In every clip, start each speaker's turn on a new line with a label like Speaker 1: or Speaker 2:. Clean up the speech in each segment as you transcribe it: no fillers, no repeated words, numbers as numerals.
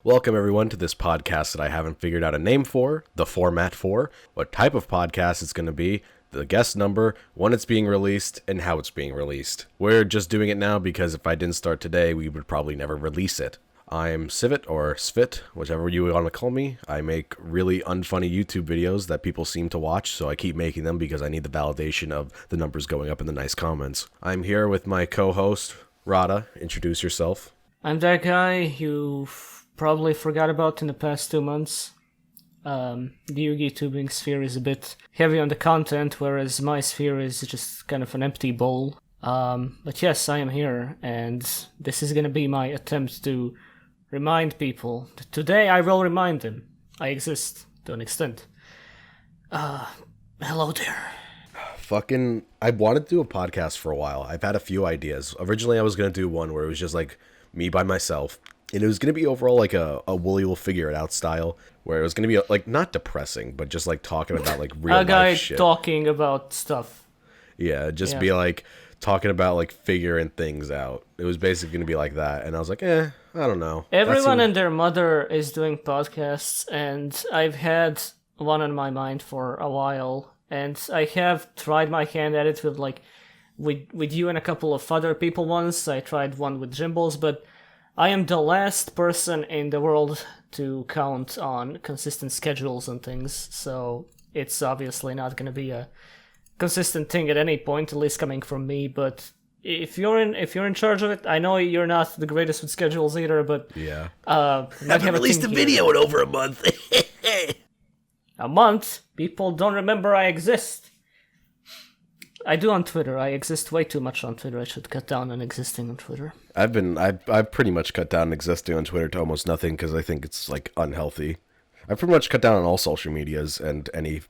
Speaker 1: Welcome, everyone, to this podcast that I haven't figured out a name for, the format for, what type of podcast it's going to be, the guest number, when it's being released, and how it's being released. We're just doing it now because if I didn't start today, we would probably never release it. I'm Cvit, or Cvit, whichever you want to call me. I make really unfunny YouTube videos that people seem to watch, so I keep making them because I need the validation of the numbers going up in the nice comments. I'm here with my co-host, Rada. Introduce yourself.
Speaker 2: I'm that guy you probably forgot about in the past 2 months. The Yugi tubing sphere is a bit heavy on the content, whereas my sphere is just kind of an empty bowl. But yes, I am here, and this is gonna be my attempt to remind people. Today I will remind them I exist, to an extent. Hello there.
Speaker 1: I wanted to do a podcast for a while. I've had a few ideas. Originally, I was going to do one where it was just like me by myself. And it was going to be overall like a Wooly will figure it out style, where it was going to be like not depressing, but just like talking about like real life shit.
Speaker 2: A guy talking about stuff.
Speaker 1: Yeah, be like talking about like figuring things out. It was basically going to be like that. And I was like, I don't know.
Speaker 2: Everyone and their mother is doing podcasts, and I've had one on my mind for a while. And I have tried my hand at it with you and a couple of other people once. I tried one with Jimbles, but I am the last person in the world to count on consistent schedules and things, so it's obviously not going to be a consistent thing at any point, at least coming from me. But if you're in charge of it, I know you're not the greatest with schedules either. But
Speaker 1: yeah,
Speaker 2: haven't
Speaker 1: released a video in over a month.
Speaker 2: A month? People don't remember I exist. I do on Twitter. I exist way too much on Twitter. I should cut down on existing on Twitter.
Speaker 1: I've pretty much cut down existing on Twitter to almost nothing because I think it's like unhealthy. I've pretty much cut down on all social medias and any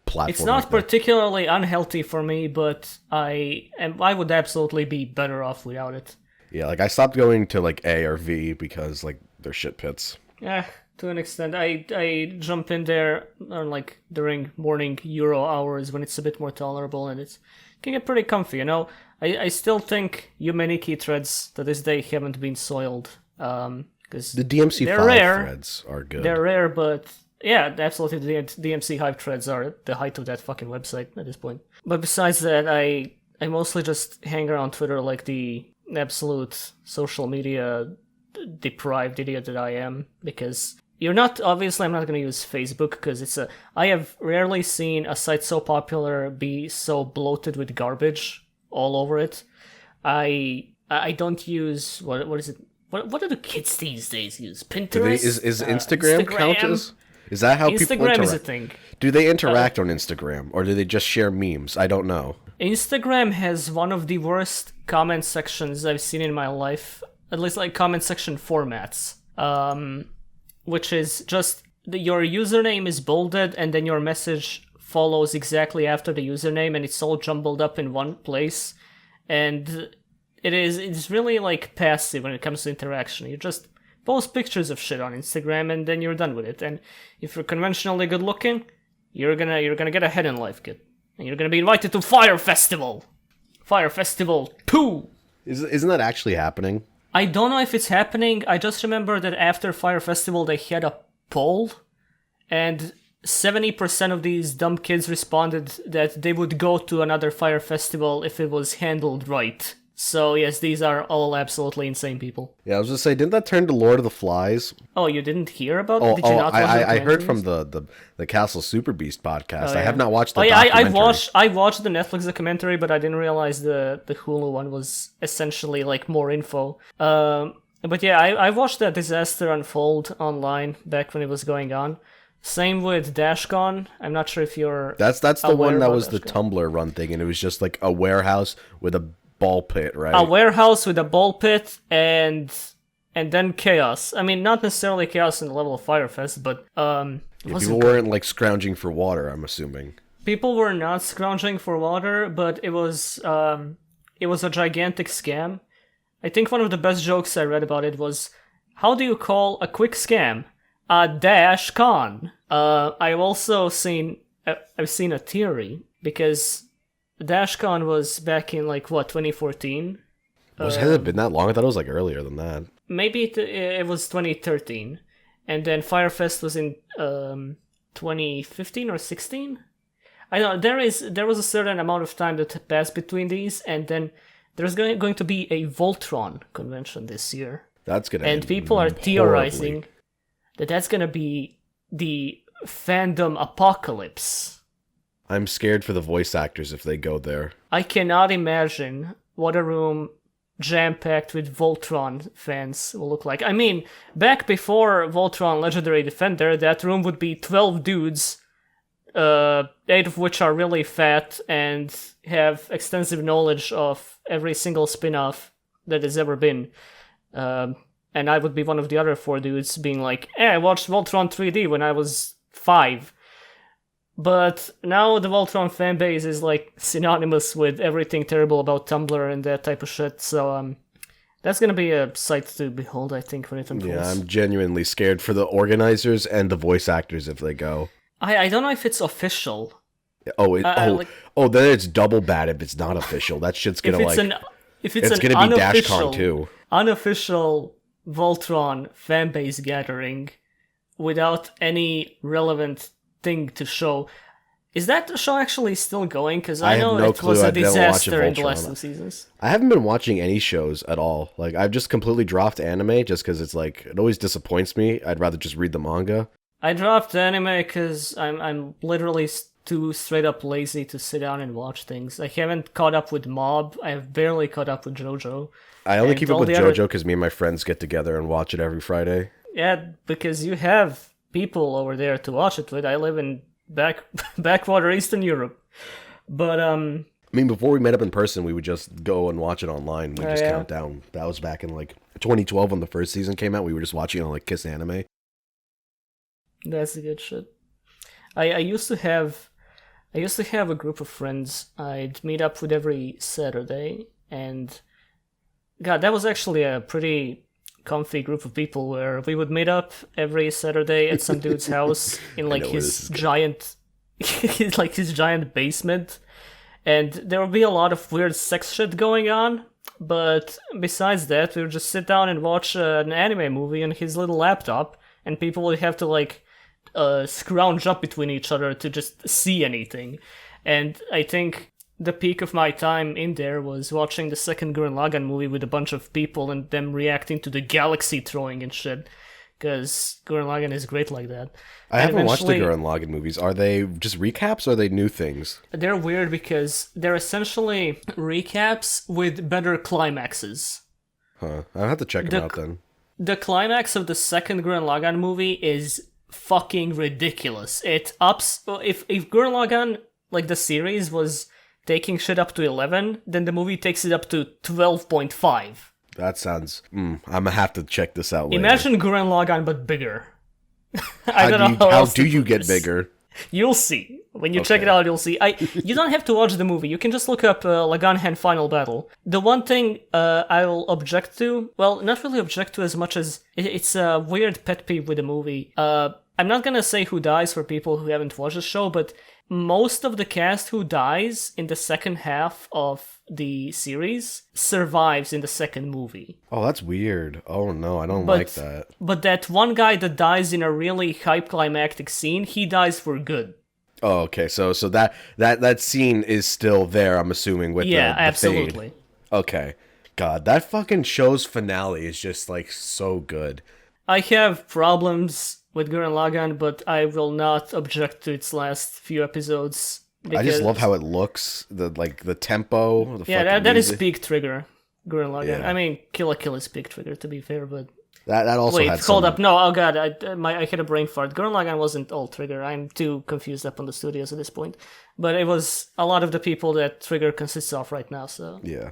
Speaker 1: platform.
Speaker 2: It's not particularly unhealthy for me, but I would absolutely be better off without it.
Speaker 1: Yeah, like I stopped going to like A or V because like they're shit pits.
Speaker 2: Yeah, to an extent. I jump in there like during morning Euro hours when it's a bit more tolerable, and it can get pretty comfy, you know? I still think Yumeniki threads to this day haven't been soiled. Because
Speaker 1: the DMC5 threads are good.
Speaker 2: They're rare, but yeah, absolutely the DMC Hive threads are the height of that fucking website at this point. But besides that, I mostly just hang around Twitter like the absolute social media deprived idiot that I am, because I'm not going to use Facebook because I have rarely seen a site so popular be so bloated with garbage all over it. I don't use, what is it? What do the kids these days use? Pinterest?
Speaker 1: Is Instagram count as? Is that how people interact?
Speaker 2: Instagram is a thing.
Speaker 1: Do they interact on Instagram, or do they just share memes? I don't know.
Speaker 2: Instagram has one of the worst comment sections I've seen in my life, at least like comment section formats. Which is just your username is bolded and then your message follows exactly after the username, and it's all jumbled up in one place. And it's really like passive when it comes to interaction. You just post pictures of shit on Instagram and then you're done with it. And if you're conventionally good looking, you're gonna get ahead in life, kid. And you're gonna be invited to Fire Festival 2.
Speaker 1: Isn't that actually happening?
Speaker 2: I don't know if it's happening. I just remember that after Fire Festival they had a poll, and 70% of these dumb kids responded that they would go to another Fire Festival if it was handled right. So yes, these are all absolutely insane people.
Speaker 1: Yeah, I was just saying, didn't that turn to Lord of the Flies?
Speaker 2: Oh, you didn't hear about it? Did you not watch
Speaker 1: I heard from the Castle Super Beast podcast. I have not watched the
Speaker 2: documentary. I watched the Netflix documentary, but I didn't realize the Hulu one was essentially like more info. But yeah, I watched that disaster unfold online back when it was going on. Same with Dashcon. I'm not sure if you're
Speaker 1: That's the one that was the Tumblr run thing, and it was just like a warehouse with a ball pit, right?
Speaker 2: A warehouse with a ball pit and then chaos. I mean, not necessarily chaos in the level of Firefest, but
Speaker 1: people weren't like scrounging for water, I'm assuming.
Speaker 2: People were not scrounging for water, but it was a gigantic scam. I think one of the best jokes I read about it was, how do you call a quick scam? A dash con. I've seen a theory, because DashCon was back in, 2014?
Speaker 1: Has it been that long? I thought it was, earlier than that.
Speaker 2: Maybe it was 2013. and then Firefest was in 2015 or 16. I know there was a certain amount of time that passed between these, and then there's going to be a Voltron convention this year.
Speaker 1: That's gonna
Speaker 2: and
Speaker 1: end
Speaker 2: people are
Speaker 1: horribly.
Speaker 2: theorizing that that's gonna be the fandom apocalypse.
Speaker 1: I'm scared for the voice actors if they go there.
Speaker 2: I cannot imagine what a room jam-packed with Voltron fans will look like. I mean, back before Voltron Legendary Defender, that room would be 12 dudes, 8 of which are really fat and have extensive knowledge of every single spin-off that has ever been. And I would be one of the other 4 dudes being like, I watched Voltron 3D when I was 5. But now the Voltron fanbase is like synonymous with everything terrible about Tumblr and that type of shit, so that's gonna be a sight to behold, I think, when it unfolds.
Speaker 1: Yeah, I'm genuinely scared for the organizers and the voice actors if they go.
Speaker 2: I don't know if it's official.
Speaker 1: Then it's double bad if it's not official. That shit's gonna
Speaker 2: if it's
Speaker 1: gonna be DashCon too.
Speaker 2: Unofficial Voltron fanbase gathering without any relevant thing to show. Is that show actually still going? Because I know it was a disaster in the last 2 seasons.
Speaker 1: I haven't been watching any shows at all. Like, I've just completely dropped anime just because it's like, it always disappoints me. I'd rather just read the manga.
Speaker 2: I dropped anime because I'm literally too straight up lazy to sit down and watch things. I haven't caught up with Mob. I have barely caught up with JoJo.
Speaker 1: I only keep up with JoJo because me and my friends get together and watch it every Friday.
Speaker 2: Yeah, because you have people over there to watch it with. I live in backwater Eastern Europe. But
Speaker 1: I mean, before we met up in person, we would just go and watch it online. We just count down. That was back in like 2012 when the first season came out. We were just watching it on like Kiss Anime.
Speaker 2: That's the good shit. I used to have a group of friends I'd meet up with every Saturday, and God, that was actually a pretty comfy group of people where we would meet up every Saturday at some dude's house in like his giant basement, and there would be a lot of weird sex shit going on, but besides that we would just sit down and watch an anime movie on his little laptop, and people would have to like scrounge up between each other to just see anything. And I think the peak of my time in there was watching the second Gurren Lagann movie with a bunch of people and them reacting to the galaxy throwing and shit, because Gurren Lagann is great like that.
Speaker 1: I haven't watched the Gurren Lagann movies. Are they just recaps or are they new things?
Speaker 2: They're weird because they're essentially recaps with better climaxes.
Speaker 1: Huh. I'll have to check them out then.
Speaker 2: The climax of the second Gurren Lagann movie is fucking ridiculous. It ups... If Gurren Lagann, like the series, was taking shit up to 11, then the movie takes it up to 12.5.
Speaker 1: That sounds... I'm gonna have to check this out later.
Speaker 2: Imagine Gurren Lagann, but bigger.
Speaker 1: How do you get bigger?
Speaker 2: You'll see. When you check it out, you'll see. You don't have to watch the movie. You can just look up Lagann Hand Final Battle. The one thing I will object to, well, not really object to as much as it's a weird pet peeve with the movie. I'm not gonna say who dies for people who haven't watched the show, but most of the cast who dies in the second half of the series survives in the second movie.
Speaker 1: Oh, that's weird. Oh no, I don't like that.
Speaker 2: But that one guy that dies in a really hype climactic scene, he dies for good.
Speaker 1: Oh, okay. So that scene is still there, I'm assuming, with the
Speaker 2: absolutely.
Speaker 1: Fade. Okay. God, that fucking show's finale is just like so good.
Speaker 2: I have problems with Gurren Lagann, but I will not object to its last few episodes.
Speaker 1: I just love how it looks, the tempo.
Speaker 2: That is peak Trigger, Gurren Lagann.
Speaker 1: Yeah.
Speaker 2: I mean, Kill la Kill is peak Trigger, to be fair, but
Speaker 1: that also
Speaker 2: wait,
Speaker 1: had
Speaker 2: hold up, no, oh god, I had a brain fart. Gurren Lagann wasn't all Trigger. I'm too confused up on the studios at this point, but it was a lot of the people that Trigger consists of right now. So
Speaker 1: yeah,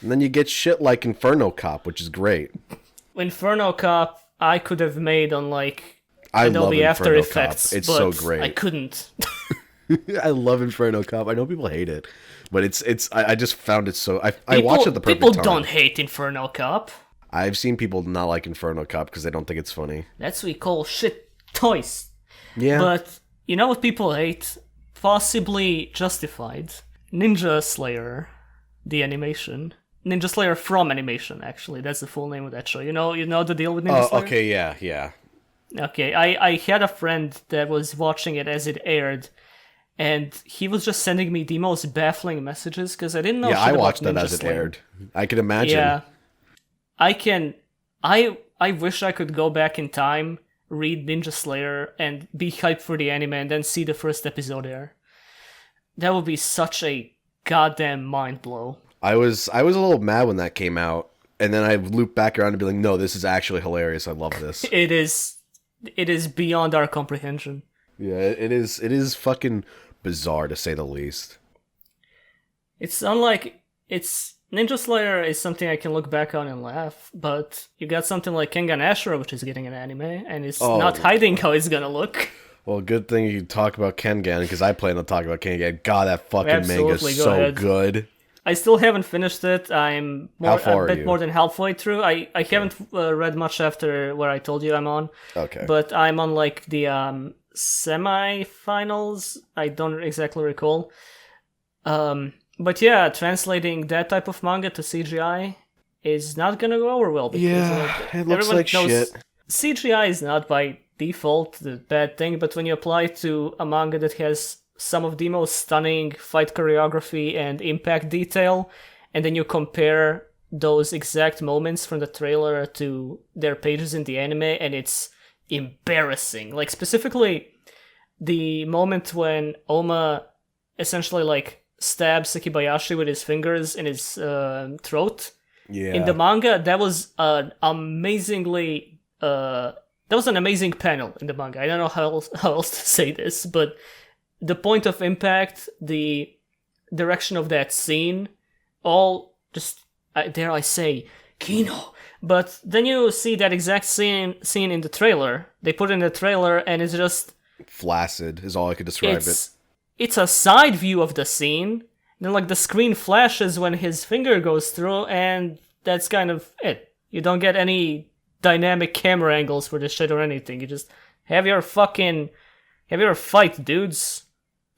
Speaker 1: and then you get shit like Inferno Cop, which is great.
Speaker 2: Inferno Cop, I could have made on like
Speaker 1: I
Speaker 2: Adobe
Speaker 1: love
Speaker 2: After
Speaker 1: Inferno
Speaker 2: Effects.
Speaker 1: Cop. It's
Speaker 2: but
Speaker 1: so great.
Speaker 2: I couldn't.
Speaker 1: I love Inferno Cop. I know people hate it, but I just found it so. I watch it the perfect time.
Speaker 2: People don't hate Inferno Cop.
Speaker 1: I've seen people not like Inferno Cop because they don't think it's funny.
Speaker 2: That's what we call shit toys.
Speaker 1: Yeah.
Speaker 2: But you know what people hate? Possibly justified. Ninja Slayer, the animation. Ninja Slayer from animation, actually. That's the full name of that show. You know the deal with Ninja Slayer?
Speaker 1: Okay, yeah.
Speaker 2: Okay, I had a friend that was watching it as it aired, and he was just sending me the most baffling messages because I didn't know
Speaker 1: Yeah,
Speaker 2: shit
Speaker 1: I
Speaker 2: about
Speaker 1: watched that
Speaker 2: Ninja
Speaker 1: as it
Speaker 2: Slayer.
Speaker 1: aired. I can imagine.
Speaker 2: Yeah, I wish I could go back in time, read Ninja Slayer, and be hyped for the anime, and then see the first episode there. That would be such a goddamn mind blow.
Speaker 1: I was a little mad when that came out, and then I looped back around to be like, no, this is actually hilarious. I love this.
Speaker 2: It is beyond our comprehension.
Speaker 1: Yeah, it is fucking bizarre to say the least.
Speaker 2: It's unlike Ninja Slayer is something I can look back on and laugh, but you got something like Kengan Ashura, which is getting an anime, and it's not hiding how it's gonna look.
Speaker 1: Well, good thing you talk about Kengan, because I plan on talking about Kengan. God, that fucking manga is so good.
Speaker 2: I still haven't finished it. I'm a bit
Speaker 1: you?
Speaker 2: more than halfway through. I haven't read much after where I told you I'm on.
Speaker 1: Okay.
Speaker 2: But I'm on like the semi-finals. I don't exactly recall. But yeah, translating that type of manga to CGI is not gonna go over well. Because,
Speaker 1: it looks like shit.
Speaker 2: CGI is not by default the bad thing, but when you apply it to a manga that has some of the most stunning fight choreography and impact detail, and then you compare those exact moments from the trailer to their pages in the anime, and it's embarrassing. Like, specifically, the moment when Oma essentially, like, stabs Sekibayashi with his fingers in his throat.
Speaker 1: Yeah.
Speaker 2: In the manga, that was an amazingly... that was an amazing panel in the manga. I don't know how else to say this, but the point of impact, the direction of that scene, all just, dare I say, KINO. But then you see that exact scene in the trailer. They put it in the trailer, and it's just...
Speaker 1: flaccid is all I could describe it.
Speaker 2: It's a side view of the scene. Then, like, the screen flashes when his finger goes through, and that's kind of it. You don't get any dynamic camera angles for this shit or anything. You just have your fight, dudes.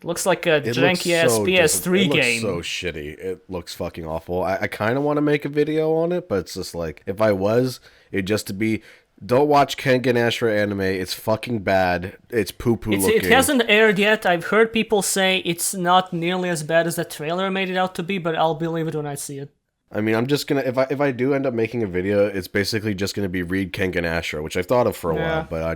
Speaker 2: Looks like a janky-ass PS3 game.
Speaker 1: It looks so shitty. It looks fucking awful. I kind of want to make a video on it, but it's just like, if I was, it'd just to be, don't watch Kengan Ashura anime. It's fucking bad. It's poo-poo looking.
Speaker 2: It hasn't aired yet. I've heard people say it's not nearly as bad as the trailer made it out to be, but I'll believe it when I see it.
Speaker 1: I mean, I'm just gonna, if I do end up making a video, it's basically just gonna be read Kengan Ashura, which I've thought of for a while, but I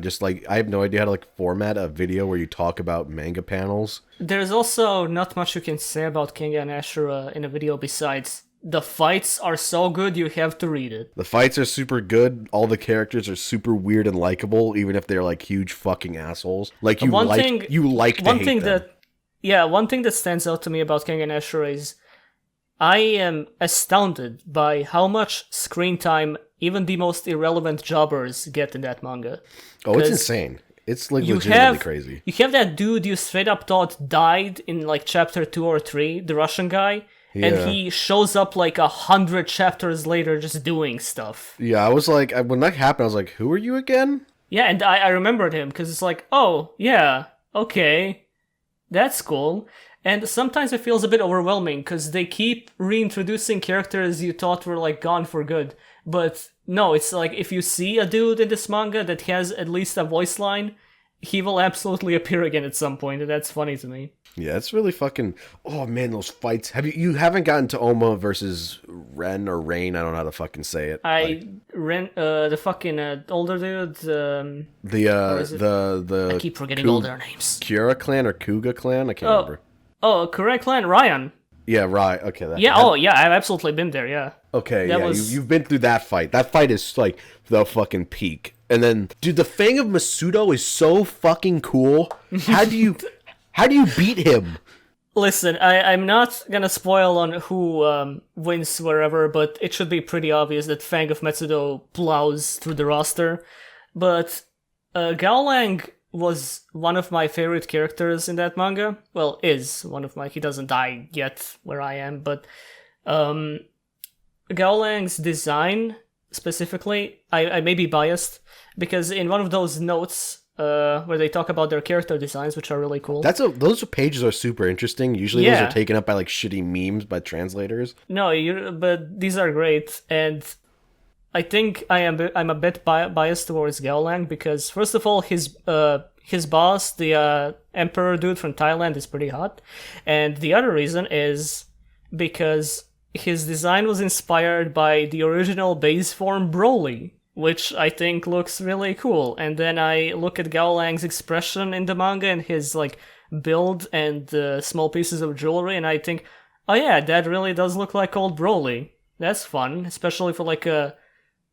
Speaker 1: have no idea how to like format a video where you talk about manga panels.
Speaker 2: There's also not much you can say about Kengan Ashura in a video besides the fights are so good you have to read it.
Speaker 1: The fights are super good. All the characters are super weird and likable, even if they're like huge fucking assholes. Like you like to hate them.
Speaker 2: One thing that stands out to me about Kengan Ashura is I am astounded by how much screen time even the most irrelevant jobbers get in that manga.
Speaker 1: Oh, it's insane. It's like legitimately crazy.
Speaker 2: You have that dude you straight up thought died in like chapter 2 or 3, the Russian guy, and he shows up like 100 chapters later just doing stuff.
Speaker 1: Yeah, I was like, when that happened, I was like, who are you again?
Speaker 2: Yeah, and I remembered him because it's like, oh, yeah, okay, that's cool. And sometimes it feels a bit overwhelming because they keep reintroducing characters you thought were like gone for good. But no, it's like if you see a dude in this manga that has at least a voice line, he will absolutely appear again at some point, and that's funny to me.
Speaker 1: Yeah, it's really fucking... Oh man, those fights. You haven't gotten to Oma versus Ren or Rain, I don't know how to fucking say it.
Speaker 2: The fucking older dude, I keep forgetting all their names.
Speaker 1: Kura clan or Kuga clan? I can't remember.
Speaker 2: Oh, correct clan, Ryan.
Speaker 1: Yeah, right. Okay.
Speaker 2: I've absolutely been there, yeah.
Speaker 1: Okay, you've been through that fight. That fight is like the fucking peak. And then, dude, the Fang of Masudo is so fucking cool. How do you beat him?
Speaker 2: Listen, I'm not gonna spoil on who wins wherever, but it should be pretty obvious that Fang of Matsudo plows through the roster. But Gaolang was one of my favorite characters in that manga. Well, is one of my... He doesn't die yet where I am, but Gaolang's design, specifically, I may be biased, because in one of those notes where they talk about their character designs, which are really cool.
Speaker 1: Those pages are super interesting. Usually those are taken up by like shitty memes by translators.
Speaker 2: No, but these are great, and I think I'm a bit biased towards Gao Lang because first of all his boss, the emperor dude from Thailand, is pretty hot, and the other reason is because his design was inspired by the original base form Broly, which I think looks really cool. And then I look at Gao Lang's expression in the manga and his like build and the small pieces of jewelry, and I think, oh yeah, that really does look like old Broly. That's fun, especially for like a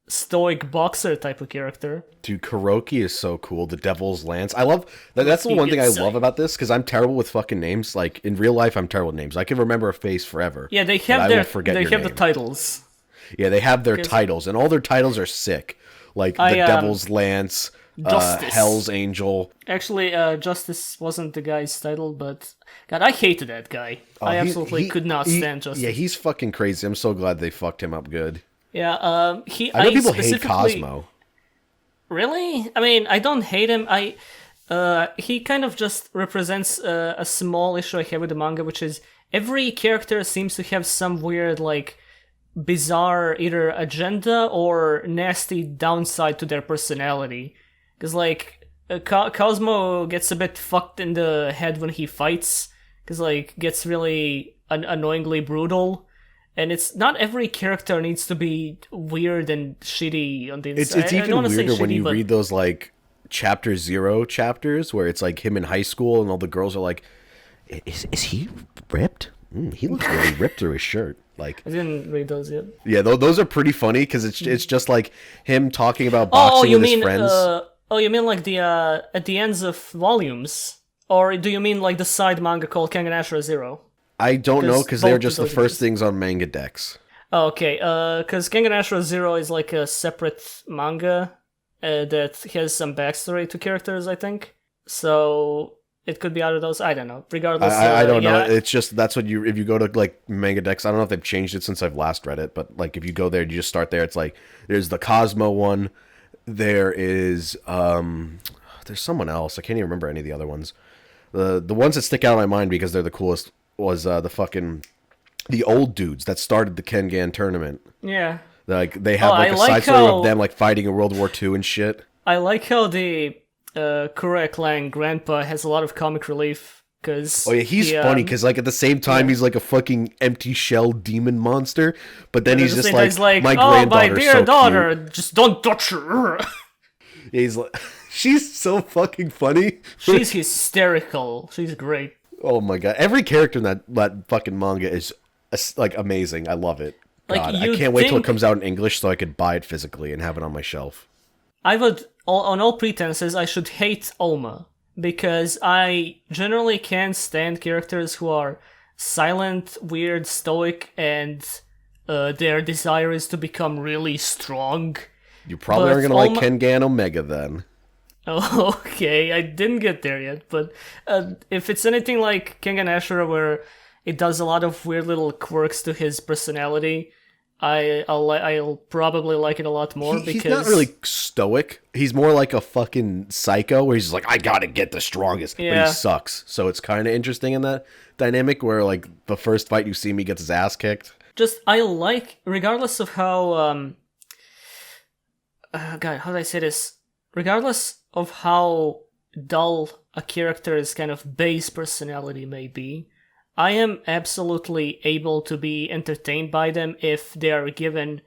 Speaker 2: stoic boxer type of character.
Speaker 1: Dude, Kuroki is so cool. The Devil's Lance. I love that. That's the one thing I love about this, because I'm terrible with fucking names. Like in real life, I'm terrible with names. I can remember a face forever.
Speaker 2: Yeah, they have the titles.
Speaker 1: Yeah, they have their titles, and all their titles are sick. Like the Devil's Lance, Hell's Angel.
Speaker 2: Actually, Justice wasn't the guy's title, but God, I hated that guy. I absolutely could not stand Justice.
Speaker 1: Yeah, he's fucking crazy. I'm so glad they fucked him up good.
Speaker 2: Yeah,
Speaker 1: I know people hate Cosmo.
Speaker 2: Really? I mean, I don't hate him. He kind of just represents a small issue I have with the manga, which is every character seems to have some weird, like, bizarre either agenda or nasty downside to their personality. Because, like, Cosmo gets a bit fucked in the head when he fights, because, like, gets really annoyingly brutal. And it's not every character needs to be weird and shitty on the inside.
Speaker 1: It's even weirder when you read those, like, Chapter 0 chapters, where it's, like, him in high school, and all the girls are like, is he ripped? He looks really ripped through his shirt. Like,
Speaker 2: I didn't read those yet.
Speaker 1: Yeah, those are pretty funny, because it's just, like, him talking about boxing with his friends.
Speaker 2: You mean, like, the at the ends of volumes? Or do you mean, like, the side manga called Kengan Ashura Zero?
Speaker 1: I don't know, because they're just the first things on manga decks.
Speaker 2: Oh, okay, because Kengan Ashura Zero is like a separate manga that has some backstory to characters, I think. So it could be out of those. I don't know. Regardless,
Speaker 1: I don't know. It's just that's what if you go to like manga decks. I don't know if they've changed it since I've last read it, but like if you go there, you just start there. It's like there's the Cosmo one. There is there's someone else. I can't even remember any of the other ones. The ones that stick out in my mind because they're the coolest was the old dudes that started the Kengan tournament.
Speaker 2: Yeah.
Speaker 1: Like they have like a side story of them like fighting in World War II and shit.
Speaker 2: I like how the Kurek Lang grandpa has a lot of comic relief because
Speaker 1: he's funny because like at the same time he's like a fucking empty shell demon monster, but then he's just like my granddaughter,
Speaker 2: my dear daughter, just don't touch her.
Speaker 1: Yeah, he's like she's so fucking funny.
Speaker 2: She's hysterical. She's great.
Speaker 1: Oh my god, every character in that fucking manga is like amazing. I love it. God, I can't wait till it comes out in English so I could buy it physically and have it on my shelf.
Speaker 2: I would, on all pretenses, I should hate Oma, because I generally can't stand characters who are silent, weird, stoic, and their desire is to become really strong.
Speaker 1: You probably are going to like Kengan Omega then.
Speaker 2: Oh, okay, I didn't get there yet, but if it's anything like Kengan Ashura where it does a lot of weird little quirks to his personality, I'll probably like it a lot more because...
Speaker 1: He's not really stoic. He's more like a fucking psycho where he's just like, I gotta get the strongest. Yeah. But he sucks. So it's kind of interesting in that dynamic where like the first fight you see him, he gets his ass kicked.
Speaker 2: Just, I like, regardless of how... God, how do I say this? Regardless of how dull a character's kind of base personality may be, I am absolutely able to be entertained by them if they are given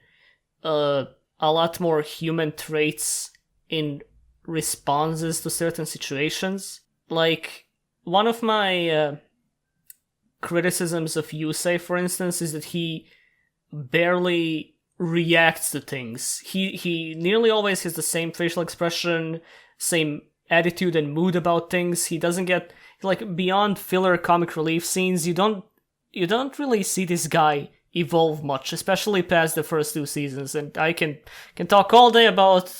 Speaker 2: a lot more human traits in responses to certain situations. Like, one of my criticisms of Yusei, for instance, is that he barely reacts to things. He nearly always has the same facial expression, same attitude and mood about things. He doesn't get... Like, beyond filler comic relief scenes, you don't really see this guy evolve much, especially past the first 2 seasons. And I can talk all day about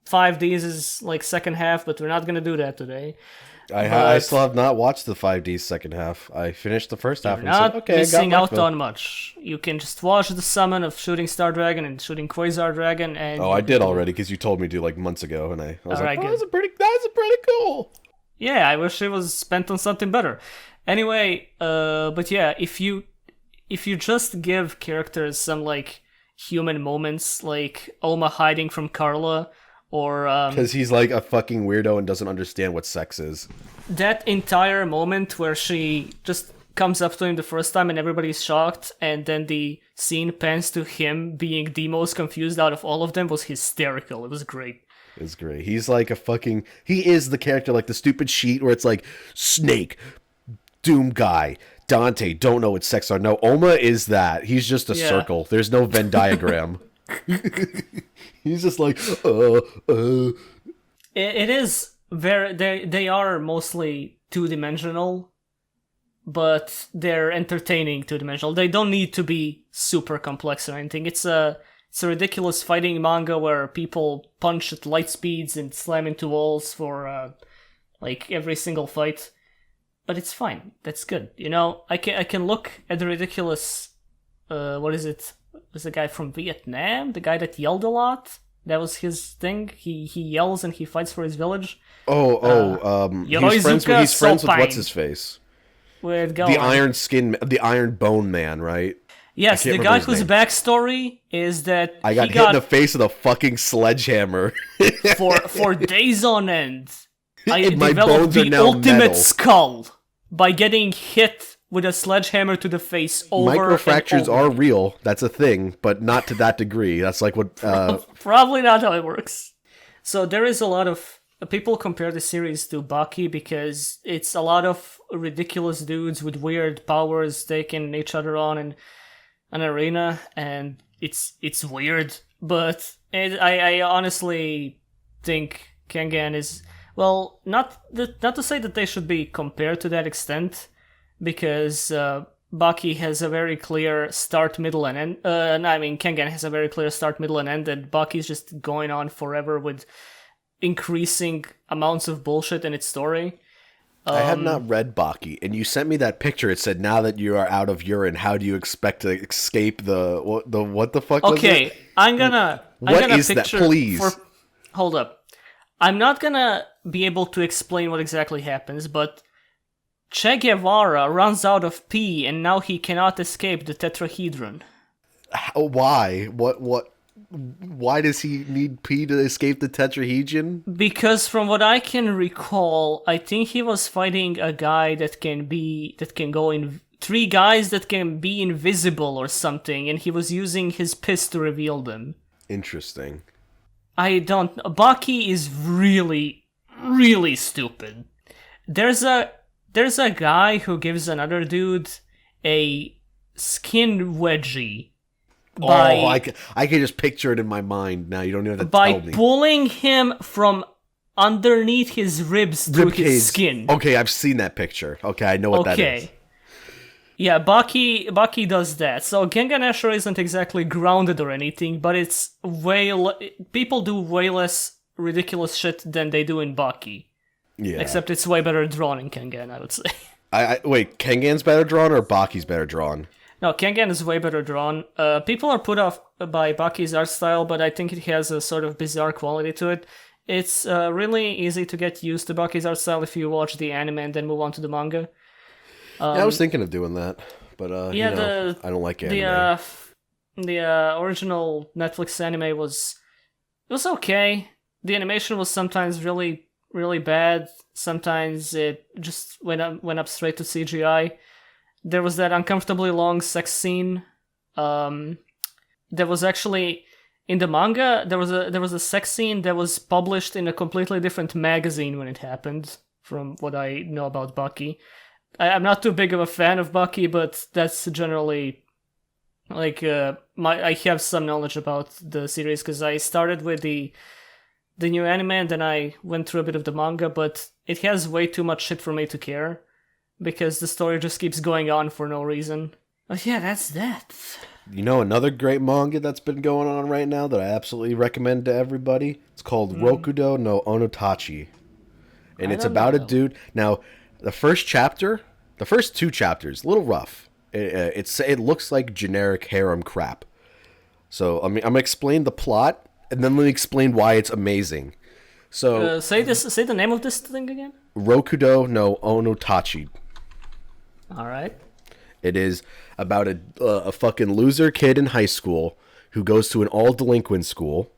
Speaker 2: 5D's like second half, but we're not gonna do that today.
Speaker 1: I still have not watched the 5D's second half. I finished the first half.
Speaker 2: You're not missing out on much. You can just watch the summon of shooting Star Dragon and shooting Quasar Dragon. And
Speaker 1: I did already because you told me to like months ago, and I was like,
Speaker 2: right,
Speaker 1: that's pretty cool.
Speaker 2: Yeah, I wish it was spent on something better. Anyway, but yeah, if you just give characters some like human moments, like Oma hiding from Carla, or
Speaker 1: Because he's like a fucking weirdo and doesn't understand what sex is.
Speaker 2: that entire moment where she just comes up to him the first time and everybody's shocked, and then the scene pans to him being the most confused out of all of them was hysterical. It was great.
Speaker 1: It's great. He's like a fucking... He is the character, like the stupid sheet where it's like, Snake, Doom Guy, Dante, don't know what sex are. No, Oma is that. He's just a circle. There's no Venn diagram. He's just like,
Speaker 2: It is very... They are mostly two-dimensional, but they're entertaining two-dimensional. They don't need to be super complex or anything. It's a ridiculous fighting manga where people punch at light speeds and slam into walls for like every single fight. But it's fine. That's good. You know, I can look at the ridiculous what is it? Was the guy from Vietnam? The guy that yelled a lot? That was his thing. He yells and he fights for his village.
Speaker 1: He's friends with what's his face? The Iron Bone Man, right?
Speaker 2: Yes, the guy whose backstory is that
Speaker 1: I got hit in the face with a fucking sledgehammer
Speaker 2: for days on end. I
Speaker 1: my
Speaker 2: developed
Speaker 1: bones are
Speaker 2: the
Speaker 1: now
Speaker 2: ultimate
Speaker 1: metal.
Speaker 2: skull by getting hit with a sledgehammer to the face over
Speaker 1: Microfractures
Speaker 2: and over.
Speaker 1: are real. That's a thing, but not to that degree. That's like what...
Speaker 2: Probably not how it works. So there is a lot of... People compare the series to Baki because it's a lot of ridiculous dudes with weird powers taking each other on in an arena, and it's weird. But I honestly think Kengan is... Well, not to say that they should be compared to that extent, because Baki has a very clear start, middle, and end. Kengan has a very clear start, middle, and end, and Baki's just going on forever with increasing amounts of bullshit in its story.
Speaker 1: I have not read Baki, and you sent me that picture. It said, "Now that you are out of urine, how do you expect to escape the what the fuck?"
Speaker 2: Okay,
Speaker 1: was it?
Speaker 2: I'm gonna
Speaker 1: is
Speaker 2: picture
Speaker 1: that? Please
Speaker 2: hold up. I'm not gonna be able to explain what exactly happens, but Che Guevara runs out of pee, and now he cannot escape the tetrahedron.
Speaker 1: Why? What? Why does he need pee to escape the tetrahedron?
Speaker 2: Because from what I can recall, I think he was fighting a guy that can go in 3 guys that can be invisible or something, and he was using his piss to reveal them.
Speaker 1: Interesting.
Speaker 2: Baki is really, really stupid. There's a guy who gives another dude a skin wedgie.
Speaker 1: I can just picture it in my mind now. You don't even have to tell me.
Speaker 2: By pulling him from underneath his ribs through his skin.
Speaker 1: Okay, I've seen that picture. Okay, I know what that is.
Speaker 2: Yeah, Baki does that. So Gengan Ashura isn't exactly grounded or anything, but it's people do way less ridiculous shit than they do in Baki.
Speaker 1: Yeah.
Speaker 2: Except it's way better drawn in Kengan, I would say.
Speaker 1: Wait, Kengan's better drawn or Baki's better drawn?
Speaker 2: No, Kengan is way better drawn. People are put off by Baki's art style, but I think it has a sort of bizarre quality to it. It's really easy to get used to Baki's art style if you watch the anime and then move on to the manga.
Speaker 1: I was thinking of doing that, but I don't like anime.
Speaker 2: The original Netflix anime was okay. The animation was sometimes really, really bad. Sometimes it just went up straight to CGI. There was that uncomfortably long sex scene. There was actually in the manga there was a sex scene that was published in a completely different magazine when it happened. From what I know about Baki. I'm not too big of a fan of Baki, but that's generally like I have some knowledge about the series because I started with the new anime and then I went through a bit of the manga, but it has way too much shit for me to care because the story just keeps going on for no reason. Oh yeah, that's that.
Speaker 1: You know another great manga that's been going on right now that I absolutely recommend to everybody? It's called Rokudo no Onotachi. And it's about a dude. Now, the first 2 chapters, a little rough. It looks like generic harem crap. So I'm gonna explain the plot, and then let me explain why it's amazing. So
Speaker 2: say the name of this thing again.
Speaker 1: Rokudo no Onotachi.
Speaker 2: All right.
Speaker 1: It is about a fucking loser kid in high school who goes to an all delinquent school.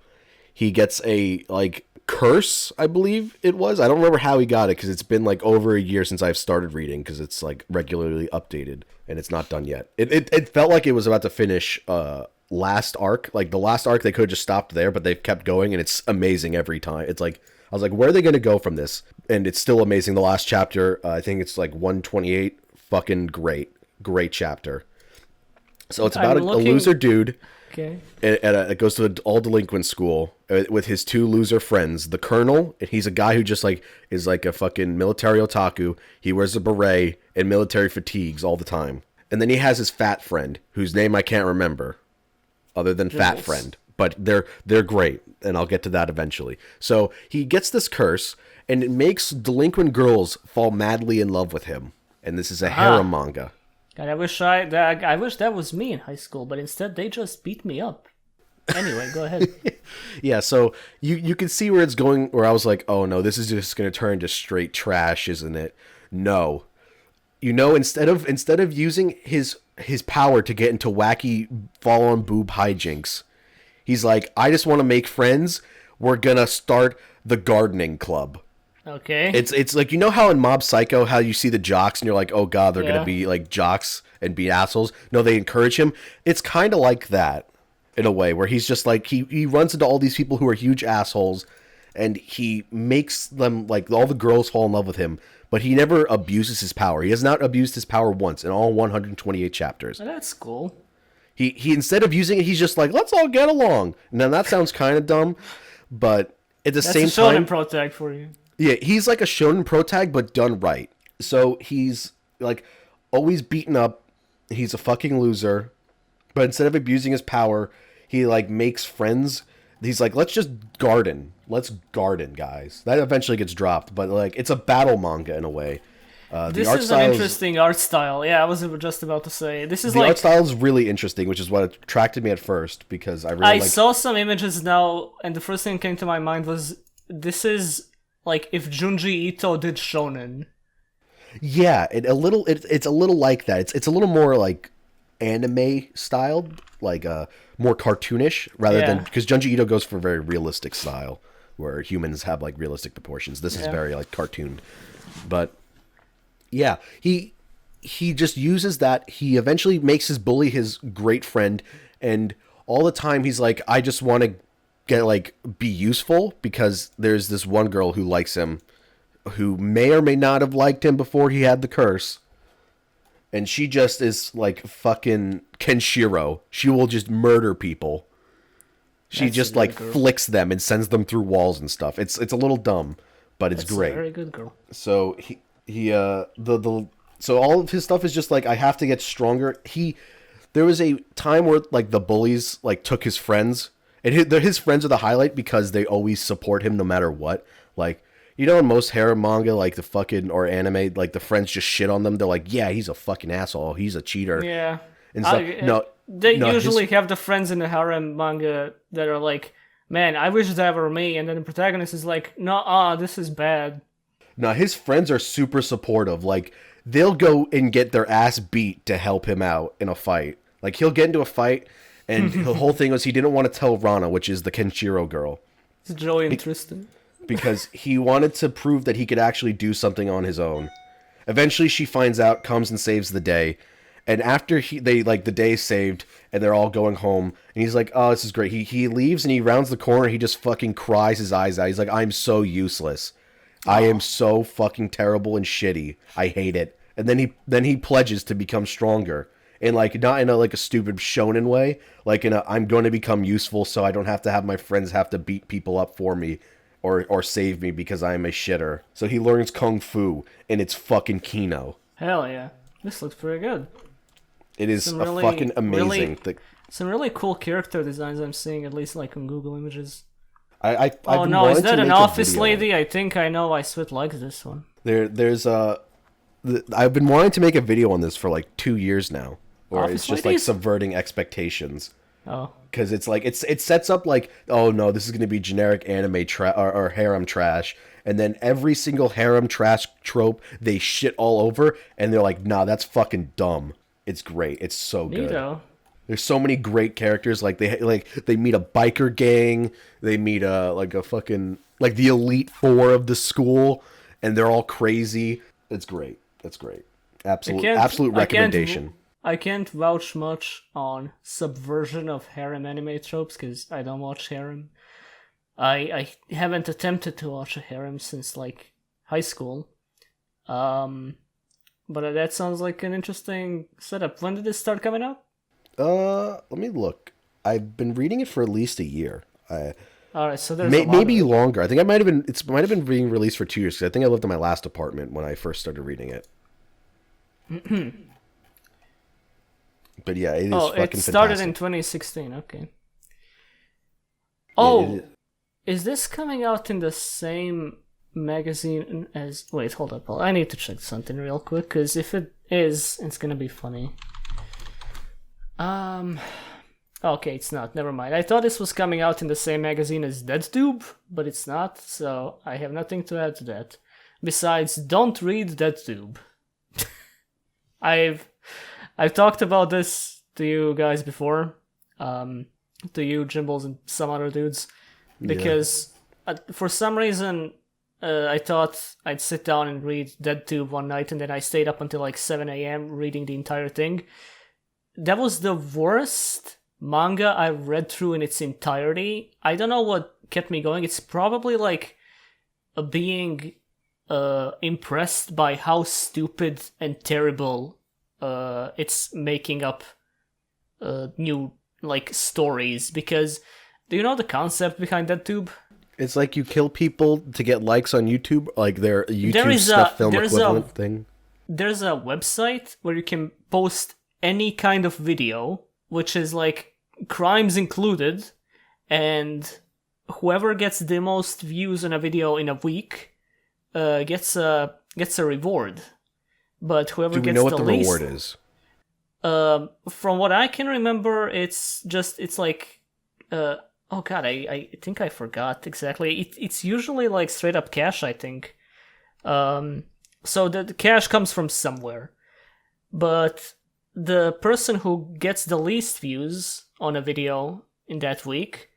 Speaker 1: He gets a like curse, I believe it was. I don't remember how he got it because it's been like over a year since I've started reading because it's like regularly updated and it's not done yet. It felt like it was about to finish last arc. Like the last arc, they could have just stopped there, but they've kept going and it's amazing every time. It's like, I was like, where are they going to go from this? And it's still amazing. The last chapter, I think it's like 128. Fucking great chapter. So it's about a loser dude.
Speaker 2: Okay.
Speaker 1: It goes to an all delinquent school with his two loser friends. The colonel, and he's a guy who just like is like a fucking military otaku. He wears a beret and military fatigues all the time. And then he has his fat friend, whose name I can't remember, other than Fat Friend. But they're great, and I'll get to that eventually. So he gets this curse, and it makes delinquent girls fall madly in love with him. And this is a harem manga.
Speaker 2: God, I wish that was me in high school, but instead they just beat me up. Anyway, go ahead.
Speaker 1: Yeah, so you can see where it's going, where I was like, oh no, this is just going to turn into straight trash, isn't it? No. You know, instead of using his power to get into wacky fall-on boob hijinks, he's like, I just want to make friends. We're going to start the gardening club.
Speaker 2: Okay.
Speaker 1: It's like, you know how in Mob Psycho, how you see the jocks and you're like, oh god, they're going to be like jocks and be assholes. No, they encourage him. It's kind of like that in a way, where he's just like, he runs into all these people who are huge assholes and he makes them, like, all the girls fall in love with him, but he never abuses his power. He has not abused his power once in all 128 chapters.
Speaker 2: Oh, that's cool.
Speaker 1: He instead of using it, he's just like, let's all get along. Now that sounds kind of dumb, but at the same time,
Speaker 2: that's a shonen protag for you.
Speaker 1: Yeah, he's like a shonen protag, but done right. So he's like always beaten up. He's a fucking loser, but instead of abusing his power, he like makes friends. He's like, let's just garden. Let's garden, guys. That eventually gets dropped, but like it's a battle manga in a way.
Speaker 2: This is an interesting art style. Yeah, I was just about to say. This is the
Speaker 1: art style is really interesting, which is what attracted me at first because I
Speaker 2: saw some images now, and the first thing that came to my mind was this is like if Junji Ito did shonen.
Speaker 1: Yeah, it's a little like that. It's a little more like anime styled, like more cartoonish rather than, because Junji Ito goes for a very realistic style where humans have like realistic proportions. This is very like cartoon, but. Yeah, he just uses that. He eventually makes his bully his great friend, and all the time he's like, I just want to get like be useful because there's this one girl who likes him, who may or may not have liked him before he had the curse, and she just is like fucking Kenshiro. She will just murder people. She just like flicks them and sends them through walls and stuff. It's a little dumb, but it's great.
Speaker 2: A very good girl.
Speaker 1: So so all of his stuff is just like, I have to get stronger. There was a time where like the bullies like took his friends, and his friends are the highlight because they always support him no matter what. Like, you know, in most harem manga, like the fucking, or anime, like the friends just shit on them. They're like, yeah, he's a fucking asshole. He's a cheater.
Speaker 2: Yeah.
Speaker 1: And stuff.
Speaker 2: They usually have the friends in the harem manga that are like, man, I wish that were me. And then the protagonist is like, no, this is bad.
Speaker 1: Now, his friends are super supportive. Like, they'll go and get their ass beat to help him out in a fight. Like, he'll get into a fight, and the whole thing was he didn't want to tell Rana, which is the Kenshiro girl.
Speaker 2: It's Joey and Tristan.
Speaker 1: Because he wanted to prove that he could actually do something on his own. Eventually, she finds out, comes and saves the day. And after the day is saved, and they're all going home, and he's like, oh, this is great. He leaves, and he rounds the corner, he just fucking cries his eyes out. He's like, I'm so useless. I am so fucking terrible and shitty. I hate it. And then he pledges to become stronger. And like, not in a stupid shonen way, like in a, I'm going to become useful so I don't have to have my friends have to beat people up for me or save me because I'm a shitter. So he learns kung fu, and it's fucking KINO.
Speaker 2: Hell yeah. This looks pretty good.
Speaker 1: It is fucking amazing.
Speaker 2: Some really cool character designs I'm seeing, at least like on Google Images.
Speaker 1: I've
Speaker 2: is that an office lady? I think I know why Cvit likes this one.
Speaker 1: I've been wanting to make a video on this for like 2 years now, where
Speaker 2: office
Speaker 1: it's just
Speaker 2: ladies?
Speaker 1: like subverting expectations.
Speaker 2: Oh,
Speaker 1: because it's like it sets up like, oh no, this is going to be generic anime or harem trash, and then every single harem trash trope they shit all over, and they're like, nah, that's fucking dumb. It's great. It's so good.
Speaker 2: Neato.
Speaker 1: There's so many great characters. Like they meet a biker gang. They meet a fucking like the elite four of the school, and they're all crazy. It's great. That's great. Absolute recommendation.
Speaker 2: I can't vouch much on subversion of harem anime tropes because I don't watch harem. I haven't attempted to watch a harem since like high school. But that sounds like an interesting setup. When did this start coming out?
Speaker 1: Let me look. I've been reading it for at least a year.
Speaker 2: Alright, so there's
Speaker 1: maybe longer. I think it might have been being released for 2 years because I think I lived in my last apartment when I first started reading it. But yeah, it is fucking fantastic.
Speaker 2: It started in 2016. Okay. Oh, is this coming out in the same magazine as? Wait, hold up. I need to check something real quick because if it is, it's gonna be funny. Okay, it's not. Never mind. I thought this was coming out in the same magazine as DeadTube, but it's not. So I have nothing to add to that. Besides, don't read DeadTube. I've talked about this to you guys before, to you, Jimbles, and some other dudes, because for some reason I thought I'd sit down and read DeadTube one night, and then I stayed up until like 7 a.m. reading the entire thing. That was the worst manga I've read through in its entirety. I don't know what kept me going. It's probably like being impressed by how stupid and terrible it's making up new like stories. Because do you know the concept behind DeadTube?
Speaker 1: It's like you kill people to get likes on YouTube, like their YouTube stuff film equivalent thing.
Speaker 2: There's a website where you can post any kind of video, which is like crimes included, and whoever gets the most views on a video in a week gets a reward. But whoever
Speaker 1: Do we
Speaker 2: gets
Speaker 1: know what
Speaker 2: the
Speaker 1: the
Speaker 2: least,
Speaker 1: reward is?
Speaker 2: From what I can remember, it's like oh god, I think I forgot exactly. It's usually like straight up cash, I think. So the cash comes from somewhere, but the person who gets the least views on a video in that week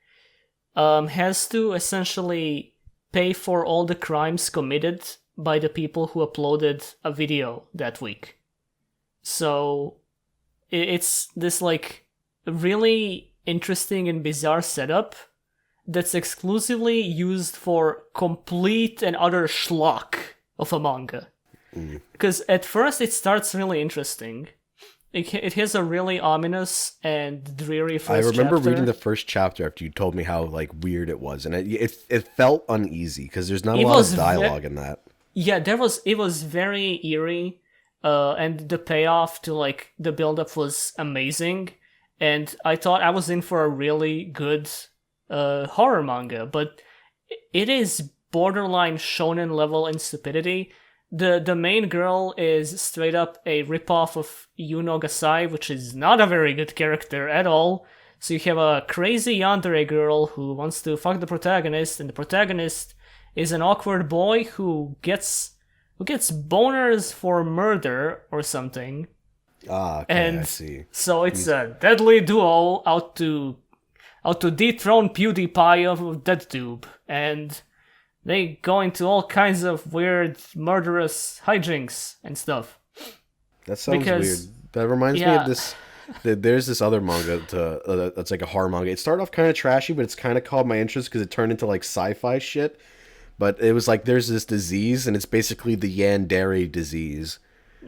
Speaker 2: has to essentially pay for all the crimes committed by the people who uploaded a video that week. So it's this like really interesting and bizarre setup that's exclusively used for complete and utter schlock of a manga. Because at first it starts really interesting. It has a really ominous and dreary first chapter.
Speaker 1: I remember reading the first chapter after you told me how like weird it was, and it felt uneasy because there's not a lot of dialogue in that.
Speaker 2: Yeah, it was very eerie, and the payoff to like the build-up was amazing, and I thought I was in for a really good horror manga, but it is borderline shonen level in stupidity. The main girl is straight up a ripoff of Yuno Gasai, which is not a very good character at all. So you have a crazy yandere girl who wants to fuck the protagonist, and the protagonist is an awkward boy who gets boners for murder or something.
Speaker 1: Ah, okay,
Speaker 2: and
Speaker 1: I see.
Speaker 2: So it's a deadly duo out to dethrone PewDiePie of DeadTube, and they go into all kinds of weird, murderous hijinks and stuff.
Speaker 1: That sounds weird. That reminds me of this. There's this other manga that's like a horror manga. It started off kind of trashy, but it's kind of caught my interest because it turned into like sci-fi shit. But it was like there's this disease, and it's basically the yandere disease.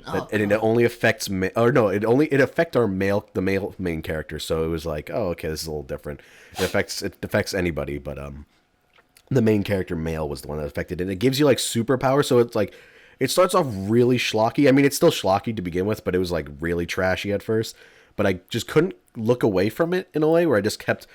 Speaker 1: And it only affects it affects the male main character. So it was like, oh, okay, this is a little different. It affects anybody, but the main character male was the one that affected it. And it gives you like superpowers, so it's like it starts off really schlocky. I mean, it's still schlocky to begin with, but it was like really trashy at first. But I just couldn't look away from it in a way where I just kept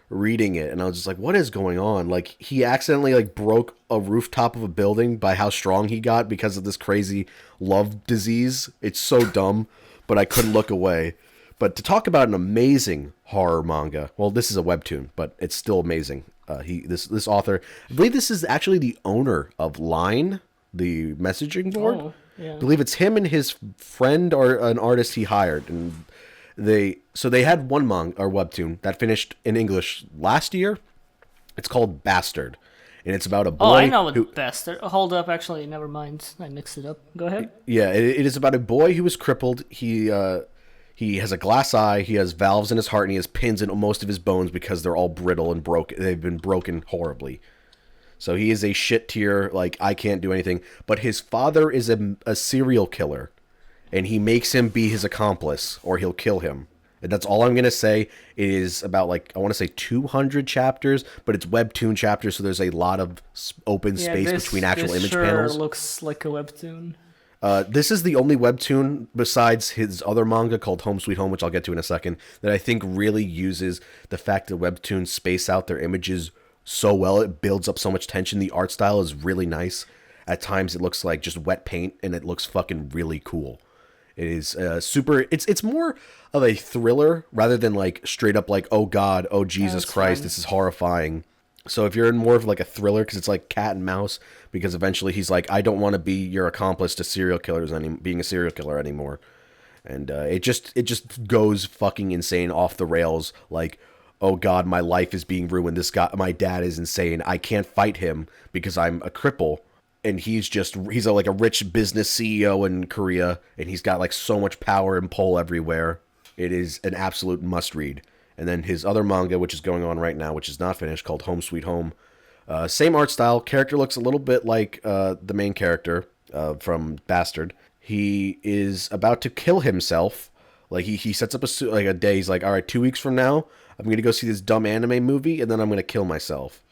Speaker 1: reading it, and I was just like, what is going on? Like, he accidentally like broke a rooftop of a building by how strong he got because of this crazy love disease. It's so dumb, but I couldn't look away. But to talk about an amazing horror manga, well, this is a webtoon, but it's still amazing. This author, I believe this is actually the owner of Line, the messaging board.
Speaker 2: Oh, yeah.
Speaker 1: I believe it's him and his friend or an artist he hired, and They had one manga or webtoon that finished in English last year. It's called Bastard, and it's about a boy.
Speaker 2: Oh, I know what Bastard. Hold up, actually, never mind. I mixed it up. Go ahead.
Speaker 1: Yeah, it is about a boy who is crippled. He has a glass eye. He has valves in his heart, and he has pins in most of his bones because they're all brittle and broken. They've been broken horribly. So he is a shit tier. Like, I can't do anything. But his father is a serial killer, and he makes him be his accomplice, or he'll kill him. And that's all I'm going to say. It is about, like, I want to say 200 chapters, but it's webtoon chapters, so there's a lot of open space between actual image panels.
Speaker 2: Looks like a webtoon.
Speaker 1: This is the only webtoon, besides his other manga called Home Sweet Home, which I'll get to in a second, that I think really uses the fact that webtoons space out their images so well. It builds up so much tension. The art style is really nice. At times it looks like just wet paint, and it looks fucking really cool. It is super. It's more of a thriller rather than like straight up like, oh god, oh Jesus Christ,
Speaker 2: fun.
Speaker 1: this is horrifying. So if you're in more of like a thriller, because it's like cat and mouse, because eventually he's like, I don't want to be your accomplice to serial killers being a serial killer anymore, and it just goes fucking insane off the rails. Like, oh god, my life is being ruined. This guy, my dad is insane. I can't fight him because I'm a cripple. And he's like a rich business CEO in Korea, and he's got like so much power and pull everywhere. It is an absolute must read. And then his other manga, which is going on right now, which is not finished, called Home Sweet Home. Same art style. Character looks a little bit like the main character from Bastard. He is about to kill himself. Like he sets up a day. He's like, all right, 2 weeks from now, I'm gonna go see this dumb anime movie, and then I'm gonna kill myself.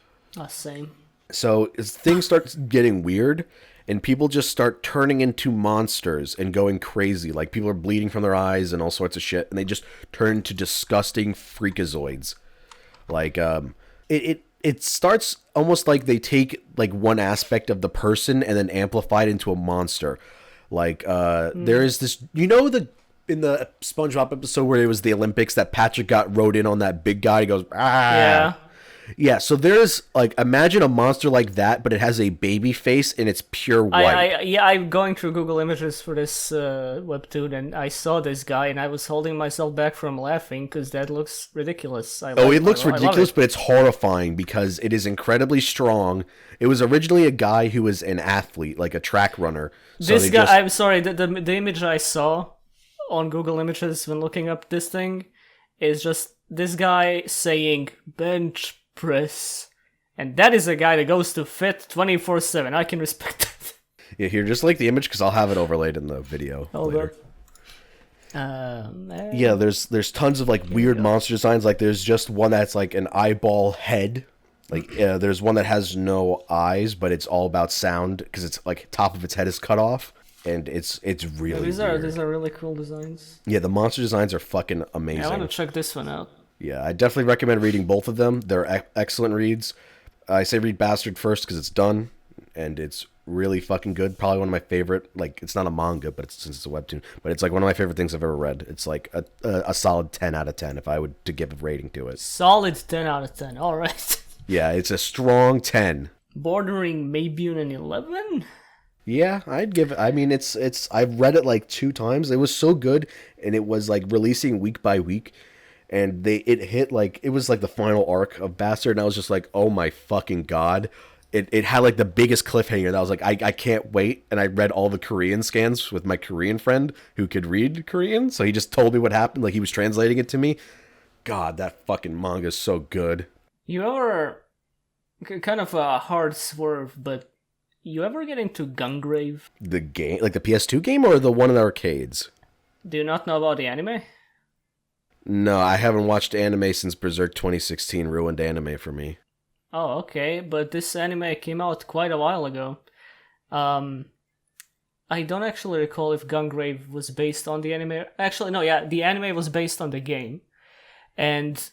Speaker 2: Same.
Speaker 1: So as things start getting weird, and people just start turning into monsters and going crazy. Like, people are bleeding from their eyes and all sorts of shit, and they just turn into disgusting freakazoids. Like, it starts almost like they take like one aspect of the person and then amplify it into a monster. Like, there is this, in the SpongeBob episode where it was the Olympics that Patrick got rode in on that big guy. He goes, ah. Yeah, so there's, like, imagine a monster like that, but it has a baby face and it's pure white.
Speaker 2: I'm going through Google Images for this webtoon, and I saw this guy, and I was holding myself back from laughing because that looks ridiculous.
Speaker 1: It looks ridiculous, but it's horrifying because it is incredibly strong. It was originally a guy who was an athlete, like a track runner. So
Speaker 2: I'm sorry, the image I saw on Google Images when looking up this thing is just this guy saying bench press, and that is a guy that goes to fit 24/7. I can respect that.
Speaker 1: Yeah, here, just like the image, because I'll have it overlaid in the video later. Yeah, there's tons of like weird monster designs. Like, there's just one that's like an eyeball head. Like, there's one that has no eyes, but it's all about sound because it's like top of its head is cut off, and it's really
Speaker 2: these
Speaker 1: weird.
Speaker 2: These are really cool designs.
Speaker 1: Yeah, the monster designs are fucking amazing.
Speaker 2: I want to check this one out.
Speaker 1: Yeah, I definitely recommend reading both of them. They're excellent reads. I say read Bastard first because it's done, and it's really fucking good. Probably one of my favorite. Like, it's not a manga, but since it's a webtoon, but it's like one of my favorite things I've ever read. It's like a solid 10 out of 10 if I would to give a rating to it.
Speaker 2: Solid 10 out of 10. All right.
Speaker 1: Yeah, it's a strong 10.
Speaker 2: Bordering maybe an 11.
Speaker 1: Yeah, I'd give it. I mean, it's. I've read it like 2 times. It was so good, and it was like releasing week by week. And it hit like, it was like the final arc of Bastard, and I was just like, oh my fucking god. It had like the biggest cliffhanger, and I was like, I can't wait. And I read all the Korean scans with my Korean friend who could read Korean, so he just told me what happened, like he was translating it to me. God, that fucking manga is so good. You ever,
Speaker 2: kind of a hard swerve, but you ever get into Gungrave?
Speaker 1: The game, like the PS2 game, or the one in the arcades?
Speaker 2: Do you not know about the anime?
Speaker 1: No, I haven't watched anime since Berserk 2016 ruined anime for me.
Speaker 2: Oh, okay, but this anime came out quite a while ago. I don't actually recall if Gungrave was based on the anime. Actually, no, yeah, the anime was based on the game. And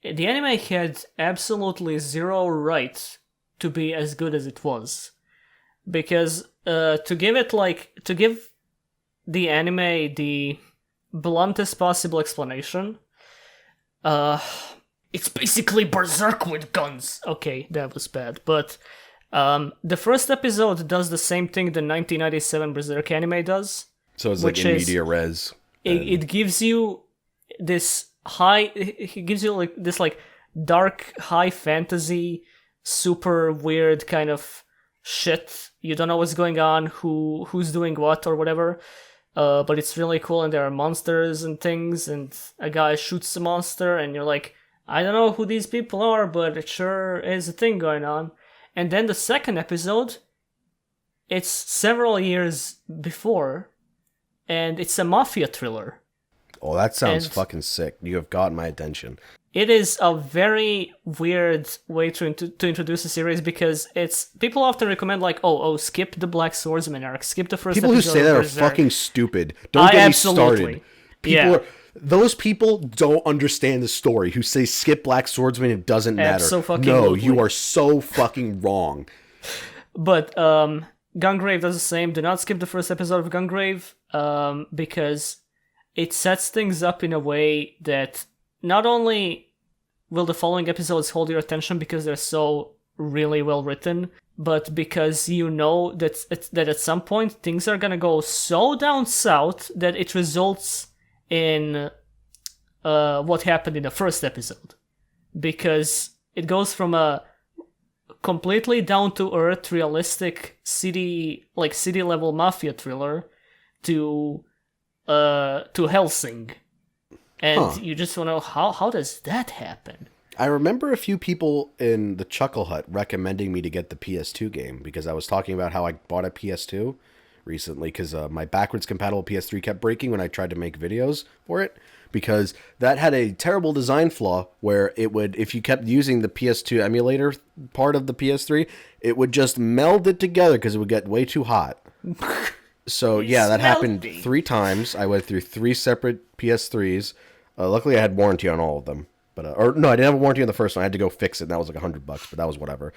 Speaker 2: the anime had absolutely zero right to be as good as it was. Because to give the anime the bluntest possible explanation, it's basically Berserk with guns. Okay, that was bad, but the first episode does the same thing the 1997 Berserk anime does.
Speaker 1: So it's like in media res.
Speaker 2: It gives you this high. He gives you like this like dark high fantasy, super weird kind of shit. You don't know what's going on, who's doing what or whatever. But it's really cool, and there are monsters and things, and a guy shoots a monster, and you're like, I don't know who these people are, but it sure is a thing going on. And then the second episode, it's several years before, and it's a mafia thriller.
Speaker 1: Oh, that sounds fucking sick. You have gotten my attention.
Speaker 2: It is a very weird way to introduce a series, because it's people often recommend like, oh, skip the Black Swordsman arc, skip the first
Speaker 1: people
Speaker 2: episode.
Speaker 1: People who say that are fucking stupid. Don't get me started. Those people don't understand the story. Who say skip Black Swordsman, it doesn't matter. No, you are so fucking wrong.
Speaker 2: But Gungrave does the same. Do not skip the first episode of Gungrave, because it sets things up in a way that not only will the following episodes hold your attention because they're so really well written, but because you know that at some point things are gonna go so down south that it results in what happened in the first episode. Because it goes from a completely down-to-earth, realistic city-level mafia thriller to Helsing. And you just want to know, how does that happen?
Speaker 1: I remember a few people in the Chuckle Hut recommending me to get the PS2 game, because I was talking about how I bought a PS2 recently, because my backwards compatible PS3 kept breaking when I tried to make videos for it, because that had a terrible design flaw where it would, if you kept using the PS2 emulator part of the PS3, it would just meld it together because it would get way too hot. So yeah, that happened 3 times. I went through 3 separate PS3s. Luckily, I had warranty on all of them. But or no, I didn't have a warranty on the first one. I had to go fix it, and that was like $100, but that was whatever.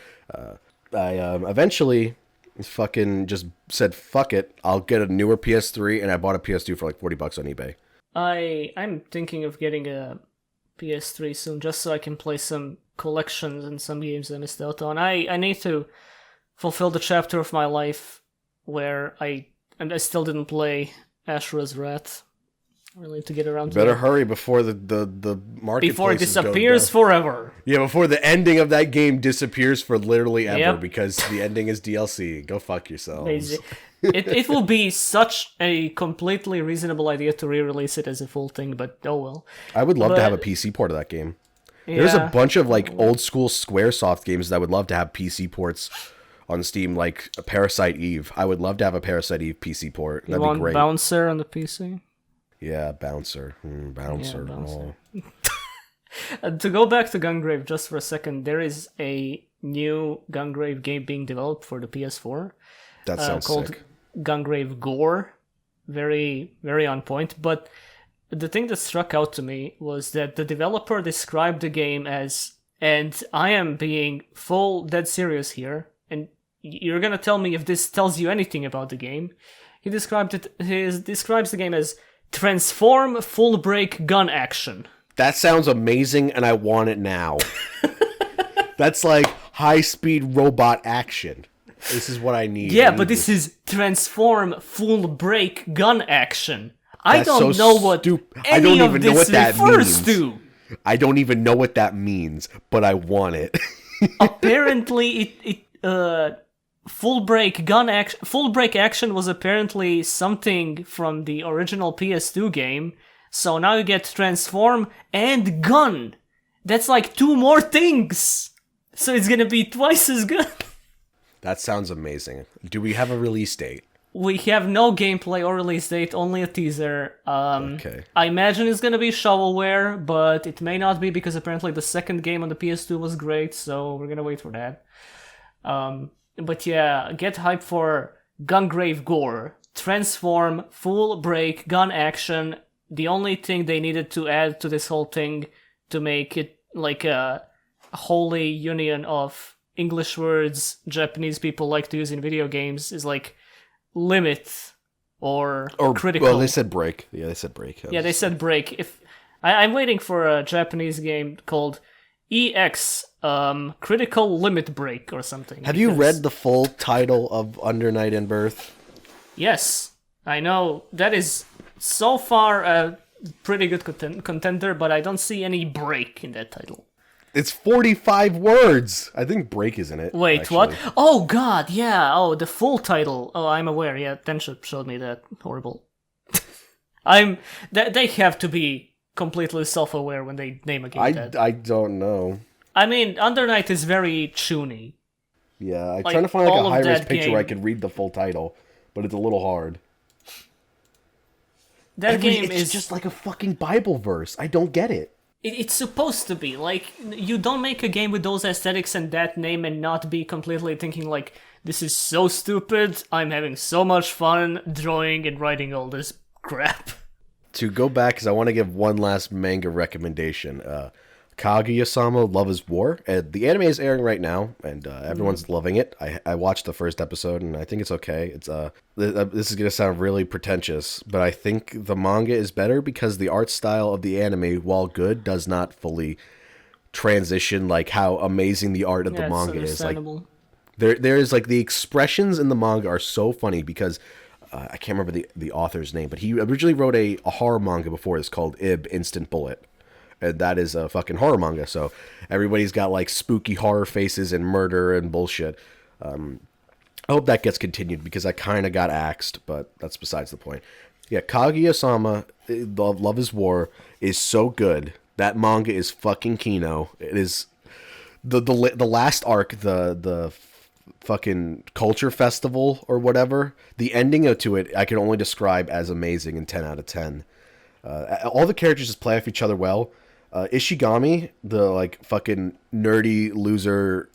Speaker 1: I eventually fucking just said, fuck it, I'll get a newer PS3, and I bought a PS2 for like $40 on eBay.
Speaker 2: I'm thinking of getting a PS3 soon, just so I can play some collections and some games I missed out on. I need to fulfill the chapter of my life where I still didn't play Ashura's Wrath. I really need to get around to it.
Speaker 1: Better hurry before the marketplace
Speaker 2: before it disappears forever.
Speaker 1: Yeah, before the ending of that game disappears for literally ever, because the ending is DLC. Go fuck yourselves.
Speaker 2: It will be such a completely reasonable idea to re-release it as a full thing, but oh well.
Speaker 1: I would love to have a PC port of that game. Yeah. There's a bunch of like old school Squaresoft games that I would love to have PC ports on Steam, like Parasite Eve. I would love to have a Parasite Eve PC port. That'd be great.
Speaker 2: Bouncer on the PC?
Speaker 1: Yeah, Bouncer. Bouncer.
Speaker 2: Yeah, Bouncer. To go back to Gungrave just for a second, there is a new Gungrave game being developed for the PS4.
Speaker 1: That sounds
Speaker 2: called
Speaker 1: sick.
Speaker 2: Gungrave Gore. Very, very on point. But the thing that struck out to me was that the developer described the game as, and I am being full dead serious here, and you're gonna tell me if this tells you anything about the game. He describes the game as transform full break gun action.
Speaker 1: That sounds amazing, and I want it now. That's like high-speed robot action. This is what I need.
Speaker 2: Yeah, but this is transform full break gun action. I don't know what any of this refers to.
Speaker 1: I don't even know what that means, but I want it.
Speaker 2: Apparently, full break action was apparently something from the original PS2 game. So now you get transform and gun. That's like 2 more things. So it's gonna be twice as good.
Speaker 1: That sounds amazing. Do we have a release date?
Speaker 2: We have no gameplay or release date, only a teaser.
Speaker 1: Okay.
Speaker 2: I imagine it's gonna be shovelware, but it may not be because apparently the second game on the PS2 was great, so we're gonna wait for that. But yeah, get hyped for Gungrave Gore. Transform, full break, gun action. The only thing they needed to add to this whole thing to make it like a holy union of English words Japanese people like to use in video games is like limit or critical.
Speaker 1: Well, they said break. Yeah, they said break.
Speaker 2: Yeah, they said break. If I'm waiting for a Japanese game called EX Critical Limit Break or something.
Speaker 1: Have you read the full title of Under Night in Birth?
Speaker 2: Yes, I know. That is so far a pretty good contender, but I don't see any break in that title.
Speaker 1: It's 45 words. I think break is in it.
Speaker 2: Wait,
Speaker 1: actually.
Speaker 2: what? Oh god, yeah. Oh, the full title. Oh, I'm aware. Yeah, Tenship showed me that. Horrible. They have to be completely self-aware when they name a game that.
Speaker 1: I don't know.
Speaker 2: I mean, Under Night is very chuny.
Speaker 1: Yeah, I'm
Speaker 2: Like,
Speaker 1: trying to find
Speaker 2: all
Speaker 1: a
Speaker 2: of
Speaker 1: high-res
Speaker 2: that
Speaker 1: picture
Speaker 2: game-
Speaker 1: where I could read the full title, but it's a little hard.
Speaker 2: That game
Speaker 1: it's
Speaker 2: is
Speaker 1: just like a fucking Bible verse. I don't get it.
Speaker 2: It's supposed to be. Like, you don't make a game with those aesthetics and that name and not be completely thinking like, this is so stupid, I'm having so much fun drawing and writing all this crap.
Speaker 1: To go back, because I want to give one last manga recommendation. Kaguya-sama, Love is War. The anime is airing right now, and everyone's loving it. I watched the first episode, and I think it's okay. It's this is going to sound really pretentious, but I think the manga is better because the art style of the anime, while good, does not fully transition like how amazing the art of the manga is. Like, there is like the expressions in the manga are so funny because I can't remember the author's name, but he originally wrote a horror manga before this called Ib Instant Bullet. And that is a fucking horror manga, so everybody's got like spooky horror faces and murder and bullshit. I hope that gets continued because I kind of got axed, but that's besides the point. Yeah, Kaguya-sama, Love is War, is so good. That manga is fucking KINO. It is the last arc, the fucking culture festival or whatever. The ending to it, I can only describe as amazing and 10 out of 10. All the characters just play off each other well. Ishigami, the like fucking nerdy loser,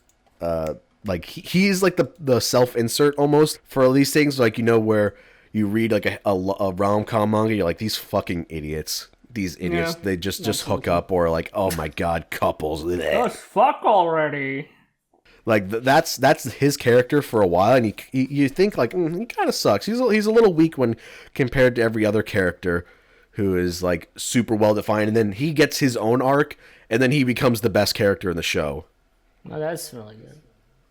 Speaker 1: like he's like the self-insert almost for these things, like, you know, where you read like a rom-com manga, you're like, these fucking idiots, they just hook up, or like, oh my god, couples.
Speaker 2: Just fuck already.
Speaker 1: Like that's his character for a while, and you think like, he kind of sucks. He's a little weak when compared to every other character who is like super well defined, and then he gets his own arc, and then he becomes the best character in the show.
Speaker 2: Oh, that's really good.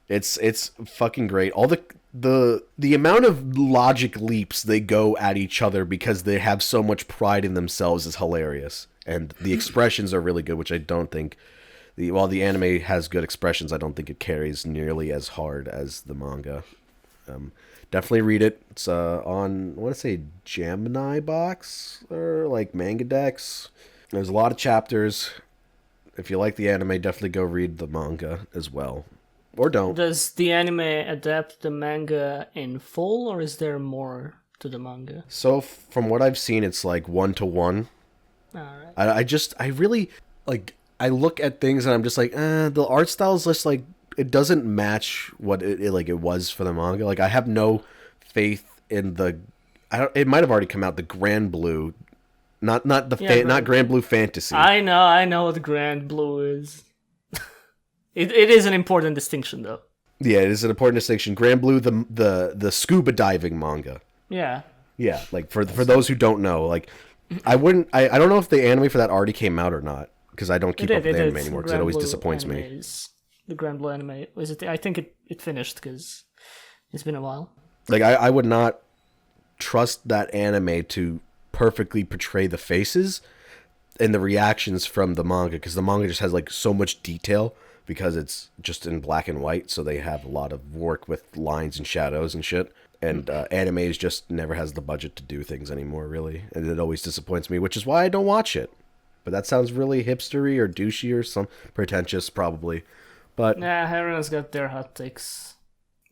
Speaker 1: It's fucking great. All the amount of logic leaps they go at each other because they have so much pride in themselves is hilarious, and the expressions are really good, which I don't think while the anime has good expressions, I don't think it carries nearly as hard as the manga. Definitely read it. It's on, I want to say, Gemini Box or like Mangadex. There's a lot of chapters. If you like the anime, definitely go read the manga as well. Or don't.
Speaker 2: Does the anime adapt the manga in full, or is there more to the manga?
Speaker 1: So from what I've seen, it's like 1-to-1.
Speaker 2: Alright.
Speaker 1: I really, like, I look at things and I'm just like, the art style is just like, it doesn't match what it was for the manga. Like, I have no faith in it might have already come out, the Grand Blue, not Grand Blue Fantasy.
Speaker 2: I know what Grand Blue is. It is an important distinction, though.
Speaker 1: Yeah, it is an important distinction. Grand Blue, the scuba diving manga.
Speaker 2: Yeah.
Speaker 1: Yeah, like for those who don't know, like I don't know if the anime for that already came out or not, because I don't keep up with the anime anymore because it always disappoints me.
Speaker 2: The Grand Blue anime, was it? I think it finished because it's been a while.
Speaker 1: Like I would not trust that anime to perfectly portray the faces and the reactions from the manga, because the manga just has like so much detail because it's just in black and white, so they have a lot of work with lines and shadows and shit. And anime just never has the budget to do things anymore, really, and it always disappoints me, which is why I don't watch it. But that sounds really hipstery or douchey or some pretentious, probably. But
Speaker 2: yeah, everyone's got their hot takes.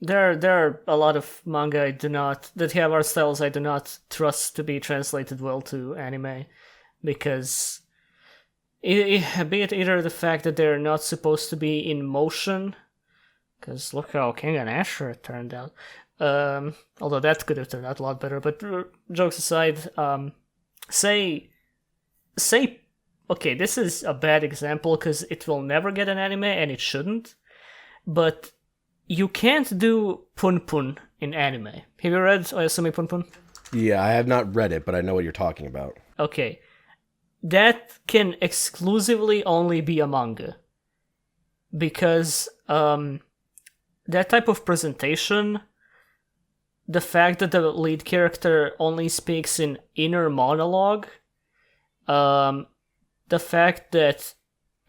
Speaker 2: There are a lot of manga that have art styles I do not trust to be translated well to anime, because be it either the fact that they're not supposed to be in motion, because look how King and Asher turned out. Although that could have turned out a lot better. But jokes aside, say, okay, this is a bad example because it will never get an anime and it shouldn't. But you can't do Pun Pun in anime. Have you read Oyasumi Pun Pun?
Speaker 1: Yeah, I have not read it, but I know what you're talking about.
Speaker 2: Okay. That can exclusively only be a manga. Because that type of presentation, the fact that the lead character only speaks in inner monologue, the fact that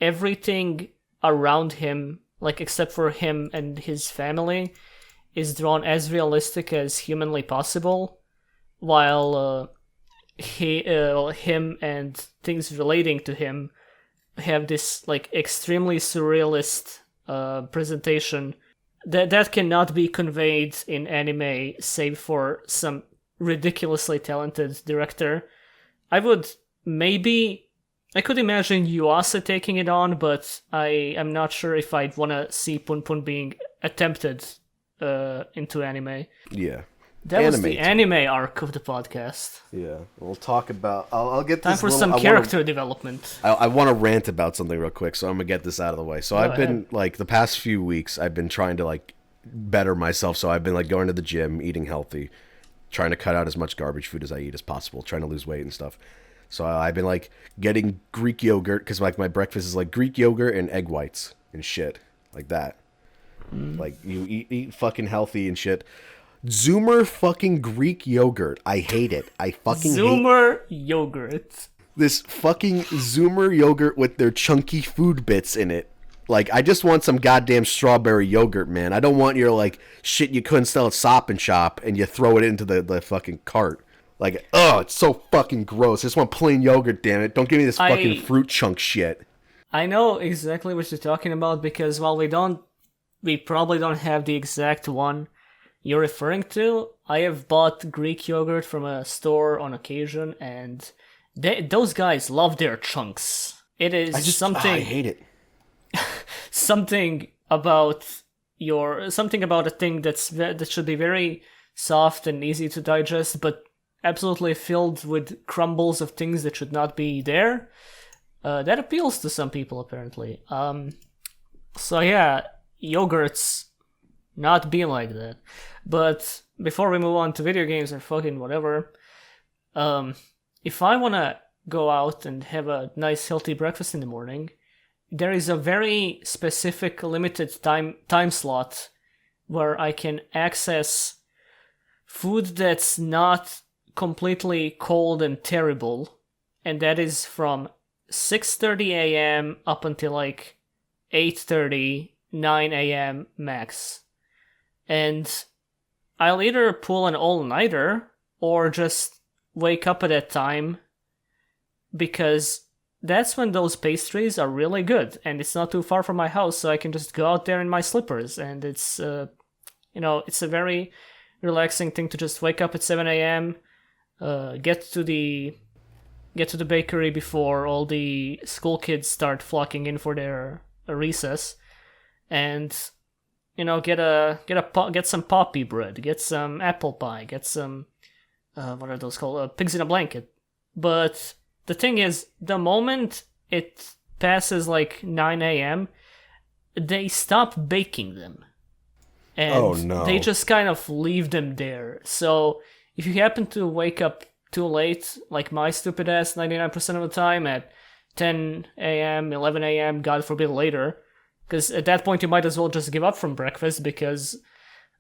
Speaker 2: everything around him, like except for him and his family, is drawn as realistic as humanly possible, while him and things relating to him have this like extremely surrealist presentation that cannot be conveyed in anime save for some ridiculously talented director. I could imagine Yuasa taking it on, but I am not sure if I'd want to see Pun Pun being attempted into anime.
Speaker 1: Yeah.
Speaker 2: That was the anime arc of the podcast.
Speaker 1: Yeah, we'll talk about. I'll get this.
Speaker 2: Time for some character development.
Speaker 1: I want to rant about something real quick, so I'm gonna get this out of the way. So I've been like the past few weeks, I've been trying to like better myself. So I've been like going to the gym, eating healthy, trying to cut out as much garbage food as I eat as possible, trying to lose weight and stuff. So I've been like getting Greek yogurt because like my breakfast is like Greek yogurt and egg whites and shit like that. Like you eat fucking healthy and shit. Zoomer fucking Greek yogurt. I hate it. I fucking
Speaker 2: Zoomer yogurt.
Speaker 1: This fucking Zoomer yogurt with their chunky food bits in it. Like, I just want some goddamn strawberry yogurt, man. I don't want your, like, shit you couldn't sell at Stop and Shop and you throw it into the fucking cart. Like, it's so fucking gross. I just want plain yogurt, damn it. Don't give me this fucking fruit chunk shit.
Speaker 2: I know exactly what you're talking about because while we probably don't have the exact one you're referring to, I have bought Greek yogurt from a store on occasion, and those guys love their chunks. It is I
Speaker 1: hate it.
Speaker 2: something about a thing that should be very soft and easy to digest, but absolutely filled with crumbles of things that should not be there. That appeals to some people apparently. So yeah, yogurts not be like that. But before we move on to video games or fucking whatever, if I want to go out and have a nice healthy breakfast in the morning, there is a very specific limited time slot where I can access food that's not completely cold and terrible, and that is from 6:30 a.m. up until like 8:30, 9 a.m. max. And I'll either pull an all-nighter or just wake up at that time because that's when those pastries are really good and it's not too far from my house, so I can just go out there in my slippers and it's it's a very relaxing thing to just wake up at 7 a.m., get to the bakery before all the school kids start flocking in for their recess, and get some poppy bread, get some apple pie, get some what are those called? Pigs in a blanket. But the thing is, the moment it passes like 9 a.m., they stop baking them. And they just kind of leave them there. So if you happen to wake up too late, like my stupid ass 99% of the time at 10 a.m., 11 a.m., God forbid later, because at that point you might as well just give up from breakfast because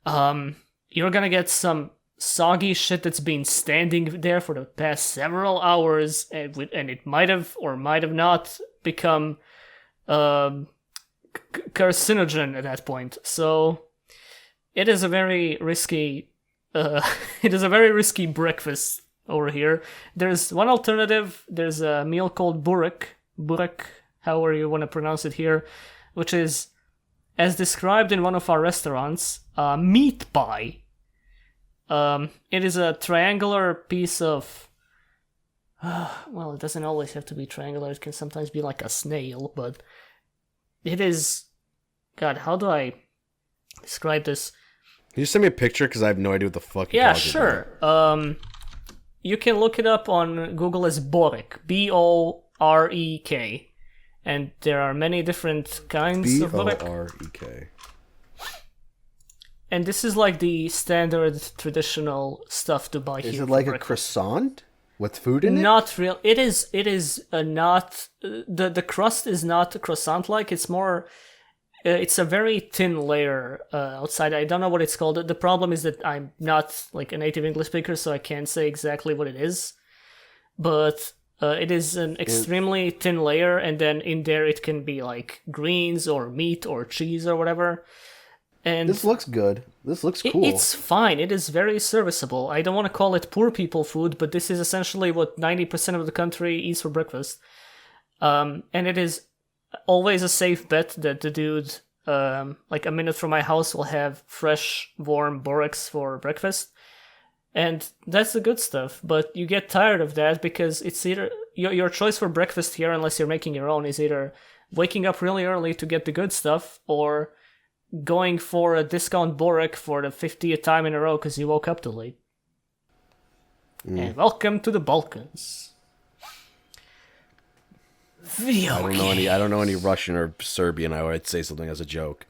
Speaker 2: you're gonna get some soggy shit that's been standing there for the past several hours, and it might have or might have not become carcinogen at that point. So it is a very risky breakfast over here. There's one alternative. There's a meal called burek, however you want to pronounce it here, which is, as described in one of our restaurants, meat pie. It is a triangular piece of... well, it doesn't always have to be triangular. It can sometimes be like a snail, but it is... God, how do I describe this?
Speaker 1: Can you send me a picture? Because I have no idea what the fuck you're talking
Speaker 2: sure. About. You can look it up on Google as Borek. Borek. And there are many different kinds of Borek.
Speaker 1: Borek.
Speaker 2: And this is like the standard traditional stuff to buy here.
Speaker 1: Is it like a croissant with food in it?
Speaker 2: Not real. It is not... The crust is not croissant-like. It's more... it's a very thin layer outside. I don't know what it's called. The problem is that I'm not like a native English speaker, so I can't say exactly what it is. But It is an extremely thin layer, and then in there it can be like greens or meat or cheese or whatever. And
Speaker 1: This looks good. This looks cool.
Speaker 2: It's fine. It is very serviceable. I don't want to call it poor people food, but this is essentially what 90% of the country eats for breakfast. And it is always a safe bet that the dude, like a minute from my house, will have fresh, warm borax for breakfast. And that's the good stuff. But you get tired of that because it's either your choice for breakfast here, unless you're making your own, is either waking up really early to get the good stuff or going for a discount Borac for the 50th time in a row because you woke up too late. And welcome to the Balkans. Video
Speaker 1: I don't know any Russian or Serbian. I would say something as a joke.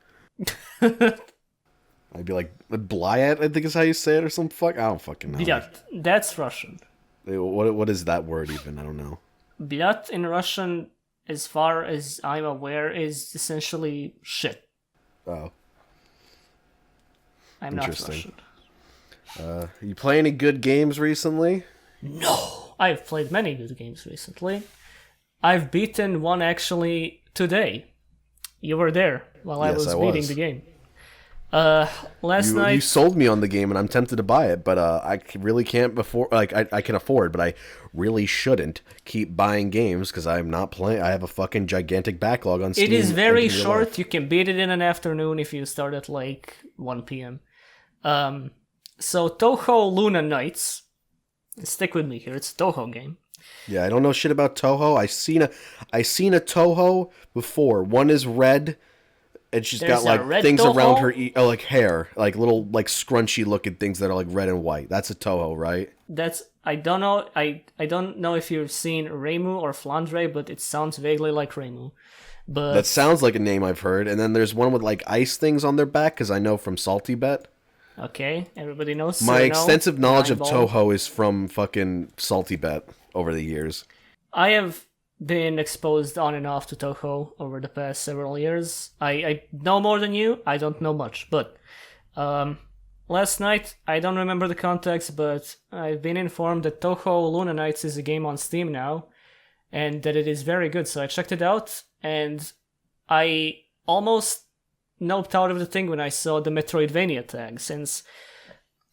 Speaker 1: I'd be like, Blyat, I think is how you say it, or some fuck. I don't fucking know.
Speaker 2: Blyat, that's Russian.
Speaker 1: What is that word even? I don't know.
Speaker 2: Blyat in Russian, as far as I'm aware, is essentially shit.
Speaker 1: Oh.
Speaker 2: I'm not Russian.
Speaker 1: You play any good games recently?
Speaker 2: No! I've played many good games recently. I've beaten one actually today. You were there while I was beating the game. Last night
Speaker 1: you sold me on the game and I'm tempted to buy it, but I really can't I can afford, but I really shouldn't keep buying games because I'm not playing. I have a fucking gigantic backlog on Steam.
Speaker 2: It is very short. You can beat it in an afternoon if you start at like 1 p.m. So Toho Luna Nights. Stick with me here. It's a Toho game.
Speaker 1: Yeah, I don't know shit about Toho. I seen a Toho before. One is red. And she's got like things
Speaker 2: Toho
Speaker 1: around her like hair, like little like scrunchy looking things that are like red and white. That's a Toho, right?
Speaker 2: I don't know. I don't know if you've seen Reimu or Flandre, but it sounds vaguely like Reimu. But
Speaker 1: that sounds like a name I've heard. And then there's one with like ice things on their back, because I know from Salty Bet.
Speaker 2: Okay, everybody knows.
Speaker 1: My extensive knowledge of Toho is from fucking Salty Bet over the years.
Speaker 2: I have been exposed on and off to Toho over the past several years. I know more than you. I don't know much, but last night, I don't remember the context, but I've been informed that Toho Luna Nights is a game on Steam now, and that it is very good. So I checked it out, and I almost noped out of the thing when I saw the Metroidvania tag, since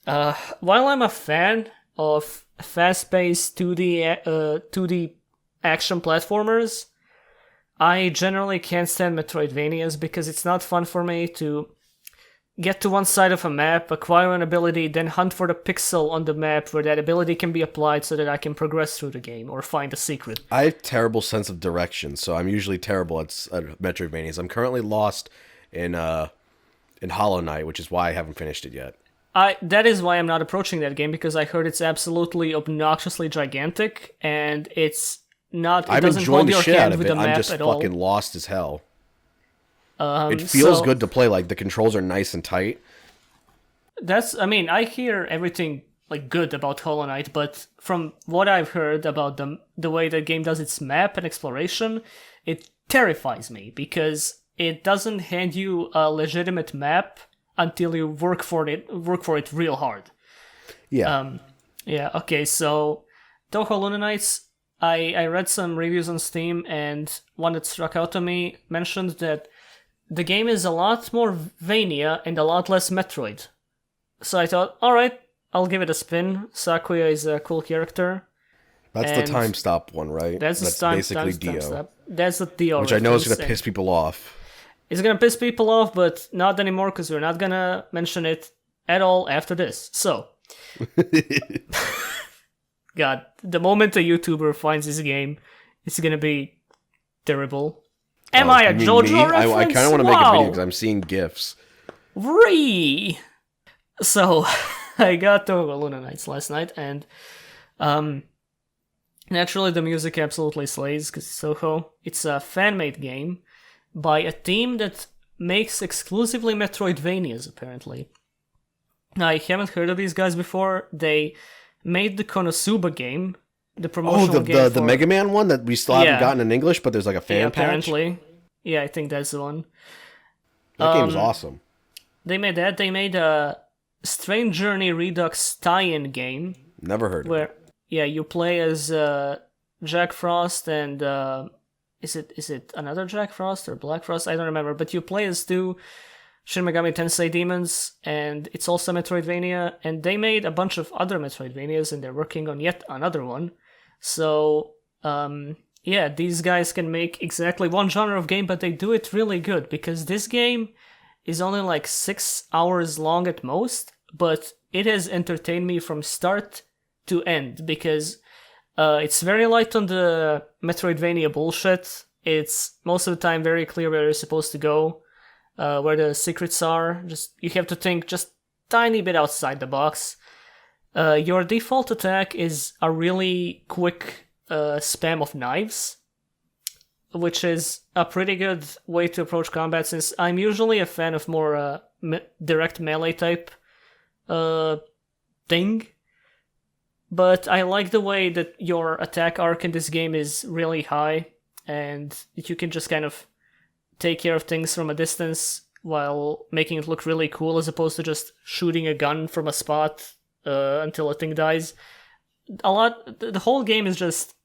Speaker 2: while I'm a fan of fast-paced 2D action platformers, I generally can't stand Metroidvanias because it's not fun for me to get to one side of a map, acquire an ability, then hunt for the pixel on the map where that ability can be applied so that I can progress through the game or find a secret.
Speaker 1: I have terrible sense of direction, so I'm usually terrible at Metroidvanias. I'm currently lost in Hollow Knight, which is why I haven't finished it yet.
Speaker 2: That is why I'm not approaching that game, because I heard it's absolutely obnoxiously gigantic, and it's not. It
Speaker 1: I'm
Speaker 2: doesn't
Speaker 1: enjoying
Speaker 2: hold
Speaker 1: the
Speaker 2: your
Speaker 1: shit out
Speaker 2: hand
Speaker 1: of
Speaker 2: with
Speaker 1: it.
Speaker 2: the map
Speaker 1: I'm just
Speaker 2: at all.
Speaker 1: fucking lost as hell. It feels good to play. Like the controls are nice and tight.
Speaker 2: I hear everything like good about Hollow Knight, but from what I've heard about the way the game does its map and exploration, it terrifies me because it doesn't hand you a legitimate map until you work for it real hard.
Speaker 1: Yeah.
Speaker 2: Okay, so Toho Luna Nights, I read some reviews on Steam, and one that struck out to me mentioned that the game is a lot more Vania and a lot less Metroid. So I thought, alright, I'll give it a spin. Sakuya is a cool character.
Speaker 1: That's the time stop one, right?
Speaker 2: That's basically Dio. That's the Dio.
Speaker 1: Which I know is going to piss people off.
Speaker 2: It's going to piss people off, but not anymore, because we're not going to mention it at all after this. So, God, the moment a YouTuber finds this game, it's going to be terrible. Am I a JoJo reference?
Speaker 1: I kind of want to make a video because I'm seeing GIFs.
Speaker 2: So, I got Toho Luna Nights last night, and naturally the music absolutely slays, because it's Toho. It's a fan-made game by a team that makes exclusively Metroidvanias, apparently. I haven't heard of these guys before. They made the Konosuba game, the promotional game.
Speaker 1: The Mega Man one that we still haven't gotten in English, but there's like a fan patch?
Speaker 2: Apparently. Yeah, I think that's the one.
Speaker 1: That game's awesome.
Speaker 2: They made that. They made a Strange Journey Redux tie-in game.
Speaker 1: Never heard of it.
Speaker 2: Yeah, you play as Jack Frost and is it another Jack Frost or Black Frost? I don't remember. But you play as two Shin Megami Tensei demons, and it's also Metroidvania. And they made a bunch of other Metroidvanias, and they're working on yet another one. So yeah, these guys can make exactly one genre of game, but they do it really good because this game is only like 6 hours long at most, but it has entertained me from start to end because it's very light on the Metroidvania bullshit. It's most of the time very clear where you're supposed to go, where the secrets are. Just you have to think just tiny bit outside the box. Your default attack is a really quick spam of knives, which is a pretty good way to approach combat since I'm usually a fan of more direct melee type thing. But I like the way that your attack arc in this game is really high and that you can just kind of take care of things from a distance while making it look really cool as opposed to just shooting a gun from a spot until a thing dies. The whole game is just,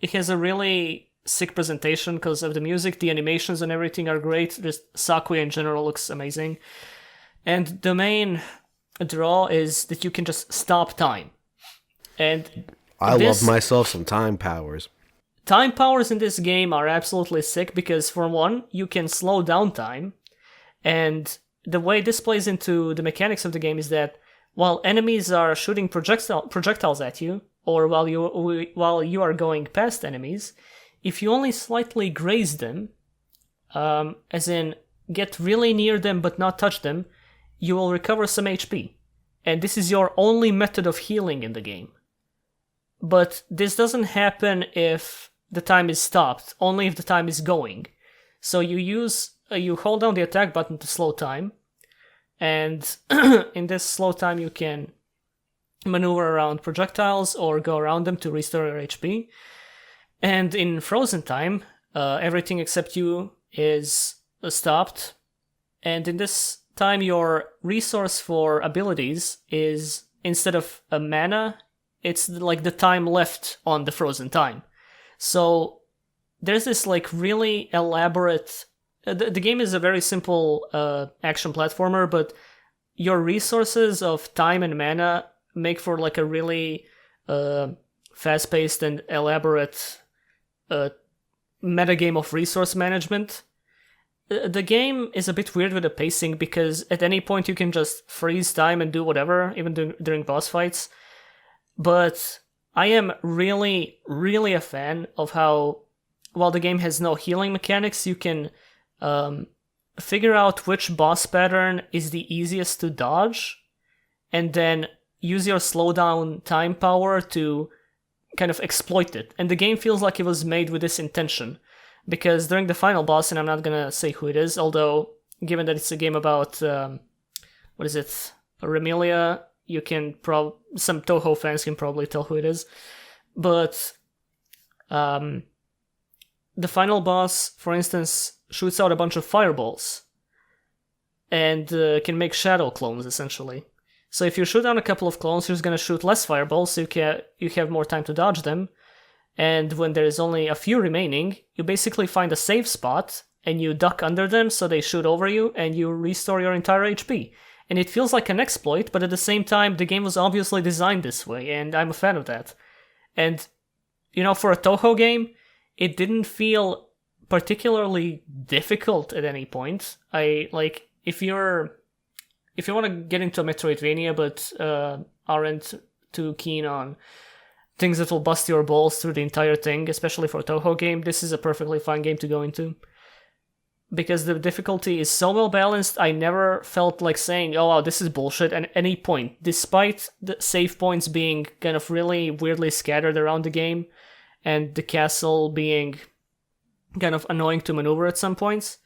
Speaker 2: it has a really sick presentation because of the music, the animations and everything are great. Just Sakuya in general looks amazing. And the main draw is that you can just stop time. And
Speaker 1: I love myself some time powers.
Speaker 2: Time powers in this game are absolutely sick because for one, you can slow down time. And the way this plays into the mechanics of the game is that while enemies are shooting projectiles at you, or while you are going past enemies, if you only slightly graze them, as in get really near them but not touch them, you will recover some HP. And this is your only method of healing in the game. But this doesn't happen if the time is stopped, only if the time is going. So you hold down the attack button to slow time, and in this slow time you can maneuver around projectiles or go around them to restore your HP. And in frozen time, everything except you is stopped. And in this time, your resource for abilities is, instead of a mana, it's like the time left on the frozen time. So there's this like really elaborate... The game is a very simple action platformer, but your resources of time and mana make for like a really fast-paced and elaborate metagame of resource management. The game is a bit weird with the pacing because at any point you can just freeze time and do whatever, even during boss fights. But I am really, really a fan of how, while the game has no healing mechanics, you can figure out which boss pattern is the easiest to dodge, and then use your slowdown time power to kind of exploit it. And the game feels like it was made with this intention. Because during the final boss, and I'm not gonna say who it is, although given that it's a game about, Remelia, you can some Toho fans can probably tell who it is. But the final boss, for instance, shoots out a bunch of fireballs and can make shadow clones, essentially. So if you shoot down a couple of clones, you're just gonna shoot less fireballs, so you have more time to dodge them. And when there's only a few remaining, you basically find a safe spot and you duck under them so they shoot over you and you restore your entire HP. And it feels like an exploit, but at the same time, the game was obviously designed this way, and I'm a fan of that. And, for a Toho game, it didn't feel particularly difficult at any point. If you want to get into a Metroidvania but aren't too keen on things that will bust your balls through the entire thing, especially for a Toho game, this is a perfectly fine game to go into. Because the difficulty is so well balanced, I never felt like saying, oh wow, this is bullshit at any point, despite the save points being kind of really weirdly scattered around the game, and the castle being kind of annoying to maneuver at some points.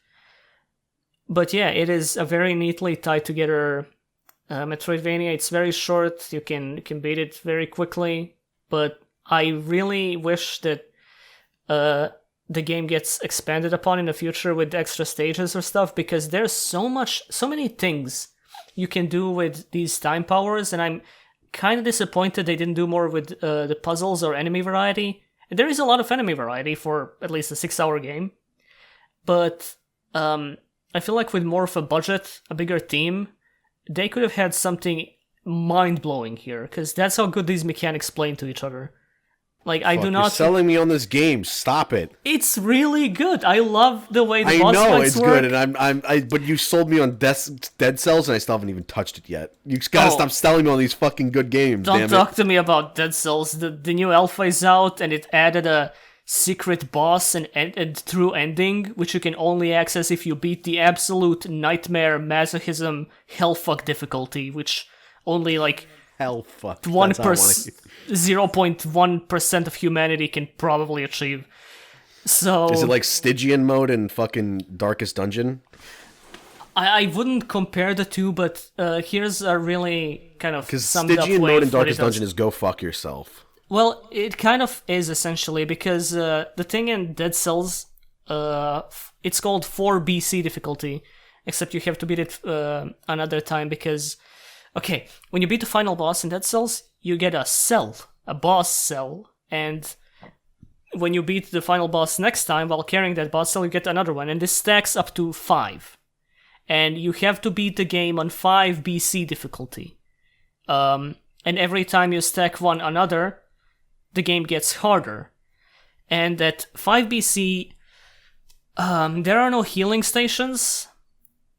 Speaker 2: But yeah, it is a very neatly tied together Metroidvania. It's very short, you can beat it very quickly. But I really wish that the game gets expanded upon in the future with extra stages or stuff, because there's so many things you can do with these time powers, and I'm kind of disappointed they didn't do more with the puzzles or enemy variety. There is a lot of enemy variety for at least a 6-hour game, but I feel like with more of a budget, a bigger team, they could have had something mind-blowing here, because that's how good these mechanics play into each other. Like, I do not...
Speaker 1: You're selling me on this game. Stop it.
Speaker 2: It's really good. I love the way the boss fights work.
Speaker 1: I know it's good, and but you sold me on Dead Cells, and I still haven't even touched it yet. You just gotta stop selling me on these fucking good games.
Speaker 2: Don't talk to me about Dead Cells. The new alpha is out, and it added a secret boss and true ending, which you can only access if you beat the absolute nightmare masochism hellfuck difficulty, which only like
Speaker 1: hellfuck
Speaker 2: 0.1% of humanity can probably achieve. So
Speaker 1: is it like Stygian mode in fucking Darkest Dungeon?
Speaker 2: I wouldn't compare the two, but here's a really kind of summed up way.
Speaker 1: Because Stygian mode in Darkest Dungeon is go fuck yourself.
Speaker 2: Well, it kind of is, essentially, because the thing in Dead Cells, it's called 4 BC difficulty, except you have to beat it another time, because, okay, when you beat the final boss in Dead Cells, you get a cell, a boss cell, and when you beat the final boss next time while carrying that boss cell, you get another one, and this stacks up to 5. And you have to beat the game on 5 BC difficulty. And every time you stack one another, the game gets harder. And at 5 BC, there are no healing stations.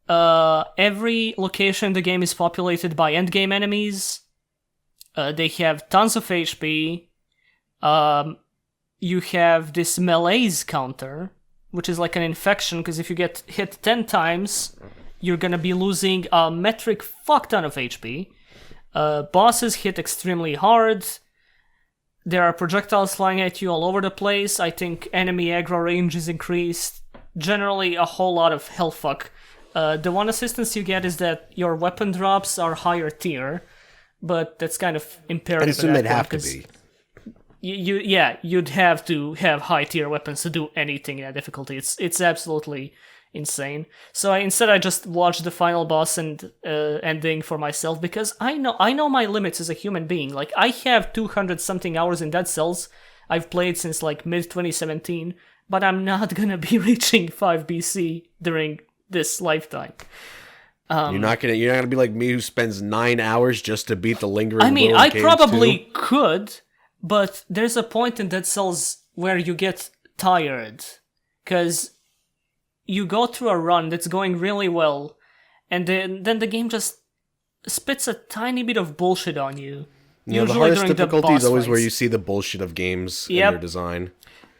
Speaker 2: Every location in the game is populated by endgame enemies. They have tons of HP. You have this malaise counter, which is like an infection, because if you get hit 10 times, you're gonna be losing a metric fuck ton of HP. Bosses hit extremely hard. There are projectiles flying at you all over the place. I think enemy aggro range is increased. Generally, a whole lot of hellfuck. The one assistance you get is that your weapon drops are higher tier, but that's kind of imperative.
Speaker 1: I assume they'd have to be.
Speaker 2: You'd have to have high tier weapons to do anything in that difficulty. It's absolutely insane. So I just watched the final boss and ending for myself, because I know my limits as a human being. Like, I have 200 something hours in Dead Cells. I've played since like mid 2017, but I'm not gonna be reaching 5 BC during this lifetime.
Speaker 1: You're not gonna be like me, who spends 9 hours just to beat the lingering.
Speaker 2: I mean, I probably could, but there's a point in Dead Cells where you get tired, because you go through a run that's going really well, and then the game just spits a tiny bit of bullshit on you.
Speaker 1: Yeah, the hardest difficulty is always where you see the bullshit of games in their design.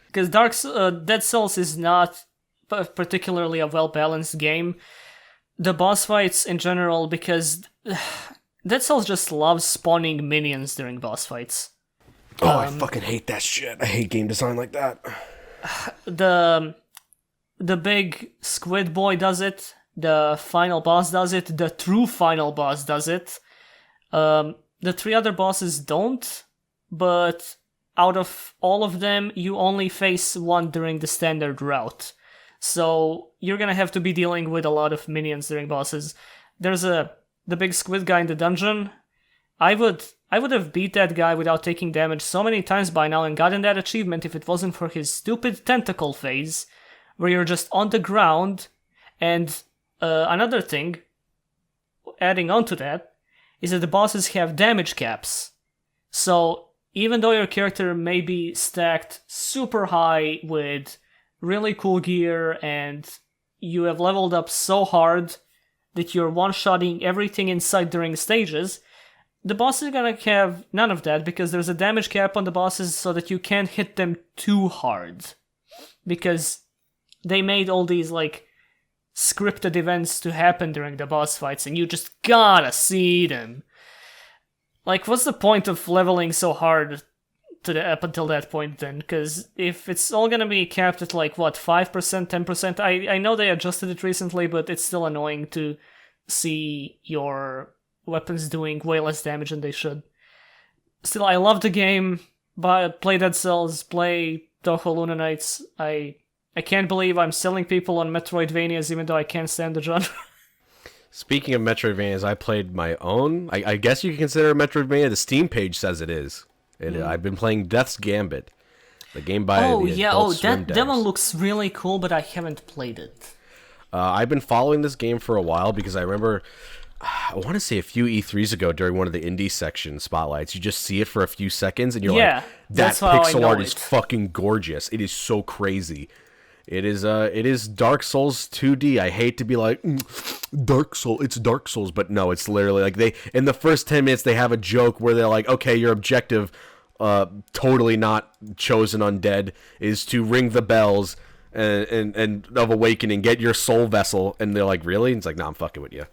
Speaker 2: Because Dead Cells is not particularly a well-balanced game. The boss fights in general, because Dead Cells just loves spawning minions during boss fights.
Speaker 1: Oh, I fucking hate that shit. I hate game design like that. The big squid boy does it. The final boss does it. The true final boss does it. The 3 other bosses don't, but out of all of them, you only face one during the standard route. So you're gonna have to be dealing with a lot of minions during bosses. There's the big squid guy in the dungeon. I would have beat that guy without taking damage so many times by now and gotten that achievement if it wasn't for his stupid tentacle phase, where you're just on the ground. And another thing, adding on to that, is that the bosses have damage caps. So even though your character may be stacked super high with really cool gear and you have leveled up so hard that you're one-shotting everything in sight during stages, the boss is gonna have none of that, because there's a damage cap on the bosses so that you can't hit them too hard. Because they made all these, like, scripted events to happen during the boss fights, and you just gotta see them. Like, what's the point of leveling so hard up until that point then? Because if it's all gonna be capped at, like, what, 5%, 10%? I know they adjusted it recently, but it's still annoying to see your weapons doing way less damage than they should. Still, I love the game. Play Dead Cells, play Toho Luna Nights. I can't believe I'm selling people on Metroidvanias even though I can't stand the genre. Speaking of Metroidvanias, I played my own. I guess you can consider a Metroidvania. The Steam page says it is. I've been playing Death's Gambit. The game by
Speaker 2: Oh
Speaker 1: the
Speaker 2: yeah,
Speaker 1: Adult Swim
Speaker 2: that one
Speaker 1: devs.
Speaker 2: looks really cool, but I haven't played it.
Speaker 1: I've been following this game for a while because I remember, I want to say a few E3s ago during one of the indie section spotlights, you just see it for a few seconds and you're
Speaker 2: Yeah,
Speaker 1: like, that
Speaker 2: that's how I
Speaker 1: pixel
Speaker 2: know
Speaker 1: art is
Speaker 2: it.
Speaker 1: fucking gorgeous. It is so crazy. It is Dark Souls 2D. I hate to be like, it's Dark Souls, but no, it's literally like in the first 10 minutes, they have a joke where they're like, okay, your objective, totally not chosen undead, is to ring the bells and of awakening, get your soul vessel, and they're like, really? And it's like, nah, I'm fucking with you.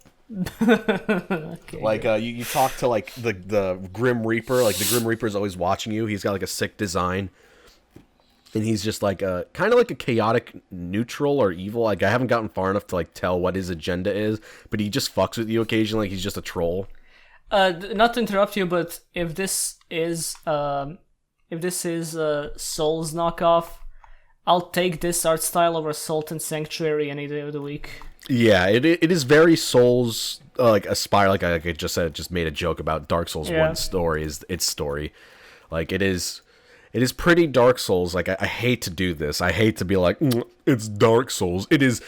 Speaker 2: Okay.
Speaker 1: Like you talk to like the Grim Reaper, like the Grim Reaper is always watching you. He's got like a sick design, and he's just like a kind of like a chaotic neutral or evil. Like I haven't gotten far enough to like tell what his agenda is, but he just fucks with you occasionally. Like he's just a troll.
Speaker 2: Not to interrupt you, but if this is Souls knockoff, I'll take this art style over Salt and Sanctuary any day of the week.
Speaker 1: Yeah, it is very Souls like Aspire. Like I just said, just made a joke about Dark Souls 1 story is its story. Like it is pretty Dark Souls. Like I hate to do this. I hate to be like, it's Dark Souls. It is.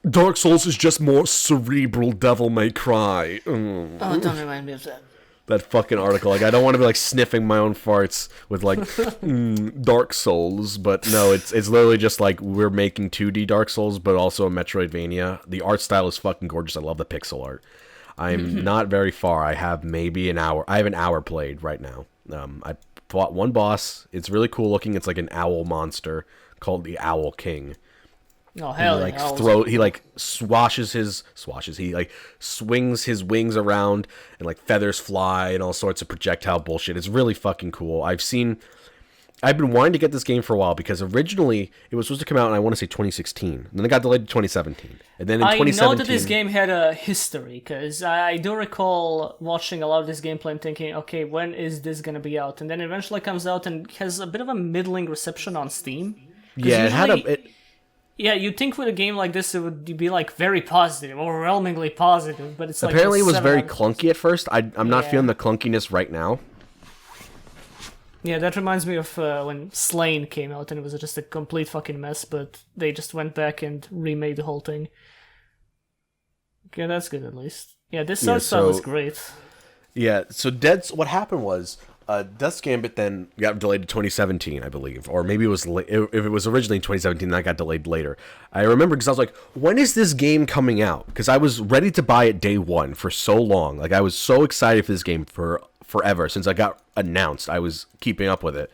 Speaker 1: Dark Souls is just more cerebral Devil May Cry.
Speaker 2: Oh, don't remind me of that.
Speaker 1: That fucking article. Like I don't want to be like sniffing my own farts with like Dark Souls, but no, it's literally just like we're making 2D Dark Souls, but also a Metroidvania. The art style is fucking gorgeous. I love the pixel art. I'm not very far. I have maybe an hour. I have an hour played right now. I fought one boss. It's really cool looking. It's like an owl monster called the Owl King.
Speaker 2: Oh hell!
Speaker 1: He like swings his wings around and like feathers fly and all sorts of projectile bullshit. It's really fucking cool. I've been wanting to get this game for a while because originally it was supposed to come out in I want to say 2016, and then it got delayed to 2017, and then in 2017.
Speaker 2: I know that this game had a history because I do recall watching a lot of this gameplay and thinking, okay, when is this gonna be out? And then it eventually comes out and has a bit of a middling reception on Steam.
Speaker 1: Yeah, it had a.
Speaker 2: Yeah, you'd think with a game like this it would be like very positive, overwhelmingly positive, but it's like
Speaker 1: apparently it was very clunky at first. I'm not feeling the clunkiness right now.
Speaker 2: Yeah, that reminds me of when Slain came out and it was just a complete fucking mess, but they just went back and remade the whole thing. Okay, that's good at least. Yeah, this art style is great.
Speaker 1: Yeah, so what happened was Death's Gambit then got delayed to 2017, I believe, or maybe it was if it was originally in 2017, that got delayed later. I remember because I was like, when is this game coming out? Because I was ready to buy it day one for so long. Like I was so excited for this game for forever since I got announced. I was keeping up with it,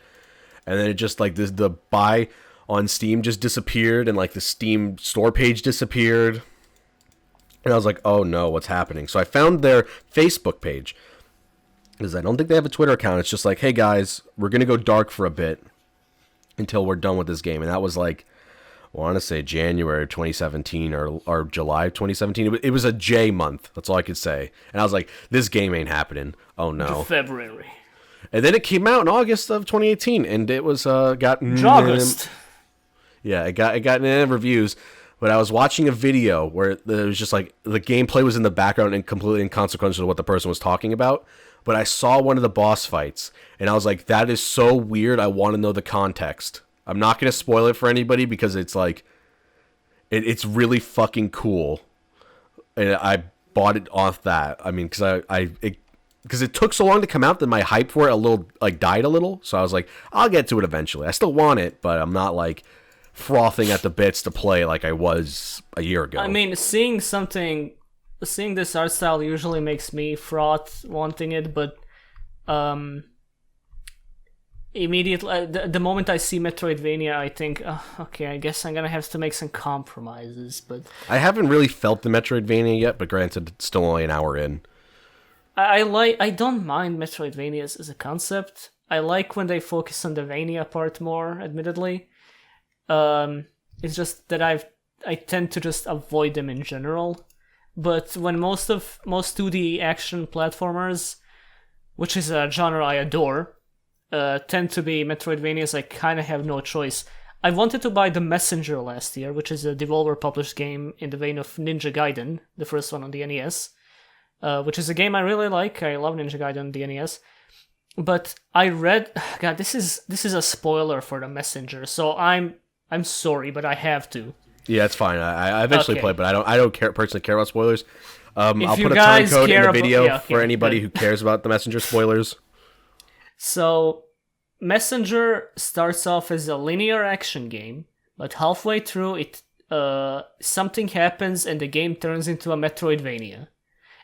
Speaker 1: and then it just like the buy on Steam just disappeared, and like the Steam store page disappeared, and I was like, oh no, what's happening? So I found their Facebook page. Because I don't think they have a Twitter account. It's just like, hey guys, we're going to go dark for a bit until we're done with this game. And that was like, I want to say January of 2017 or July of 2017. It was a J month. That's all I could say. And I was like, this game ain't happening. Oh no.
Speaker 2: February.
Speaker 1: And then it came out in August of 2018. And it was, got...
Speaker 2: August.
Speaker 1: Yeah, it got reviews. But I was watching a video where it was just like, the gameplay was in the background and completely inconsequential to what the person was talking about. But I saw one of the boss fights, and I was like, that is so weird, I want to know the context. I'm not going to spoil it for anybody, because it's like, it's really fucking cool. And I bought it off that. I mean, because it took so long to come out that my hype for it died a little. So I was like, I'll get to it eventually. I still want it, but I'm not like frothing at the bits to play like I was a year ago.
Speaker 2: I mean, seeing this art style usually makes me froth wanting it, but immediately the moment I see Metroidvania, I think, okay, I guess I'm gonna have to make some compromises. But
Speaker 1: I haven't really felt the Metroidvania yet, but granted, it's still only an hour in.
Speaker 2: I don't mind Metroidvanias as a concept. I like when they focus on the Vania part more, admittedly. It's just that I tend to just avoid them in general. But when most 2D action platformers, which is a genre I adore, tend to be Metroidvanias, I kind of have no choice. I wanted to buy The Messenger last year, which is a Devolver-published game in the vein of Ninja Gaiden, the first one on the NES, which is a game I really like. I love Ninja Gaiden on the NES. but I read. God, this is a spoiler for the Messenger, so I'm sorry, but I have to.
Speaker 1: Yeah, it's fine. I eventually play, but I don't personally care about spoilers. I'll put a
Speaker 2: guys
Speaker 1: time code in
Speaker 2: care
Speaker 1: the
Speaker 2: about-
Speaker 1: video
Speaker 2: yeah, okay,
Speaker 1: for anybody
Speaker 2: good.
Speaker 1: who cares about the Messenger spoilers.
Speaker 2: So, Messenger starts off as a linear action game, but halfway through it, something happens and the game turns into a Metroidvania.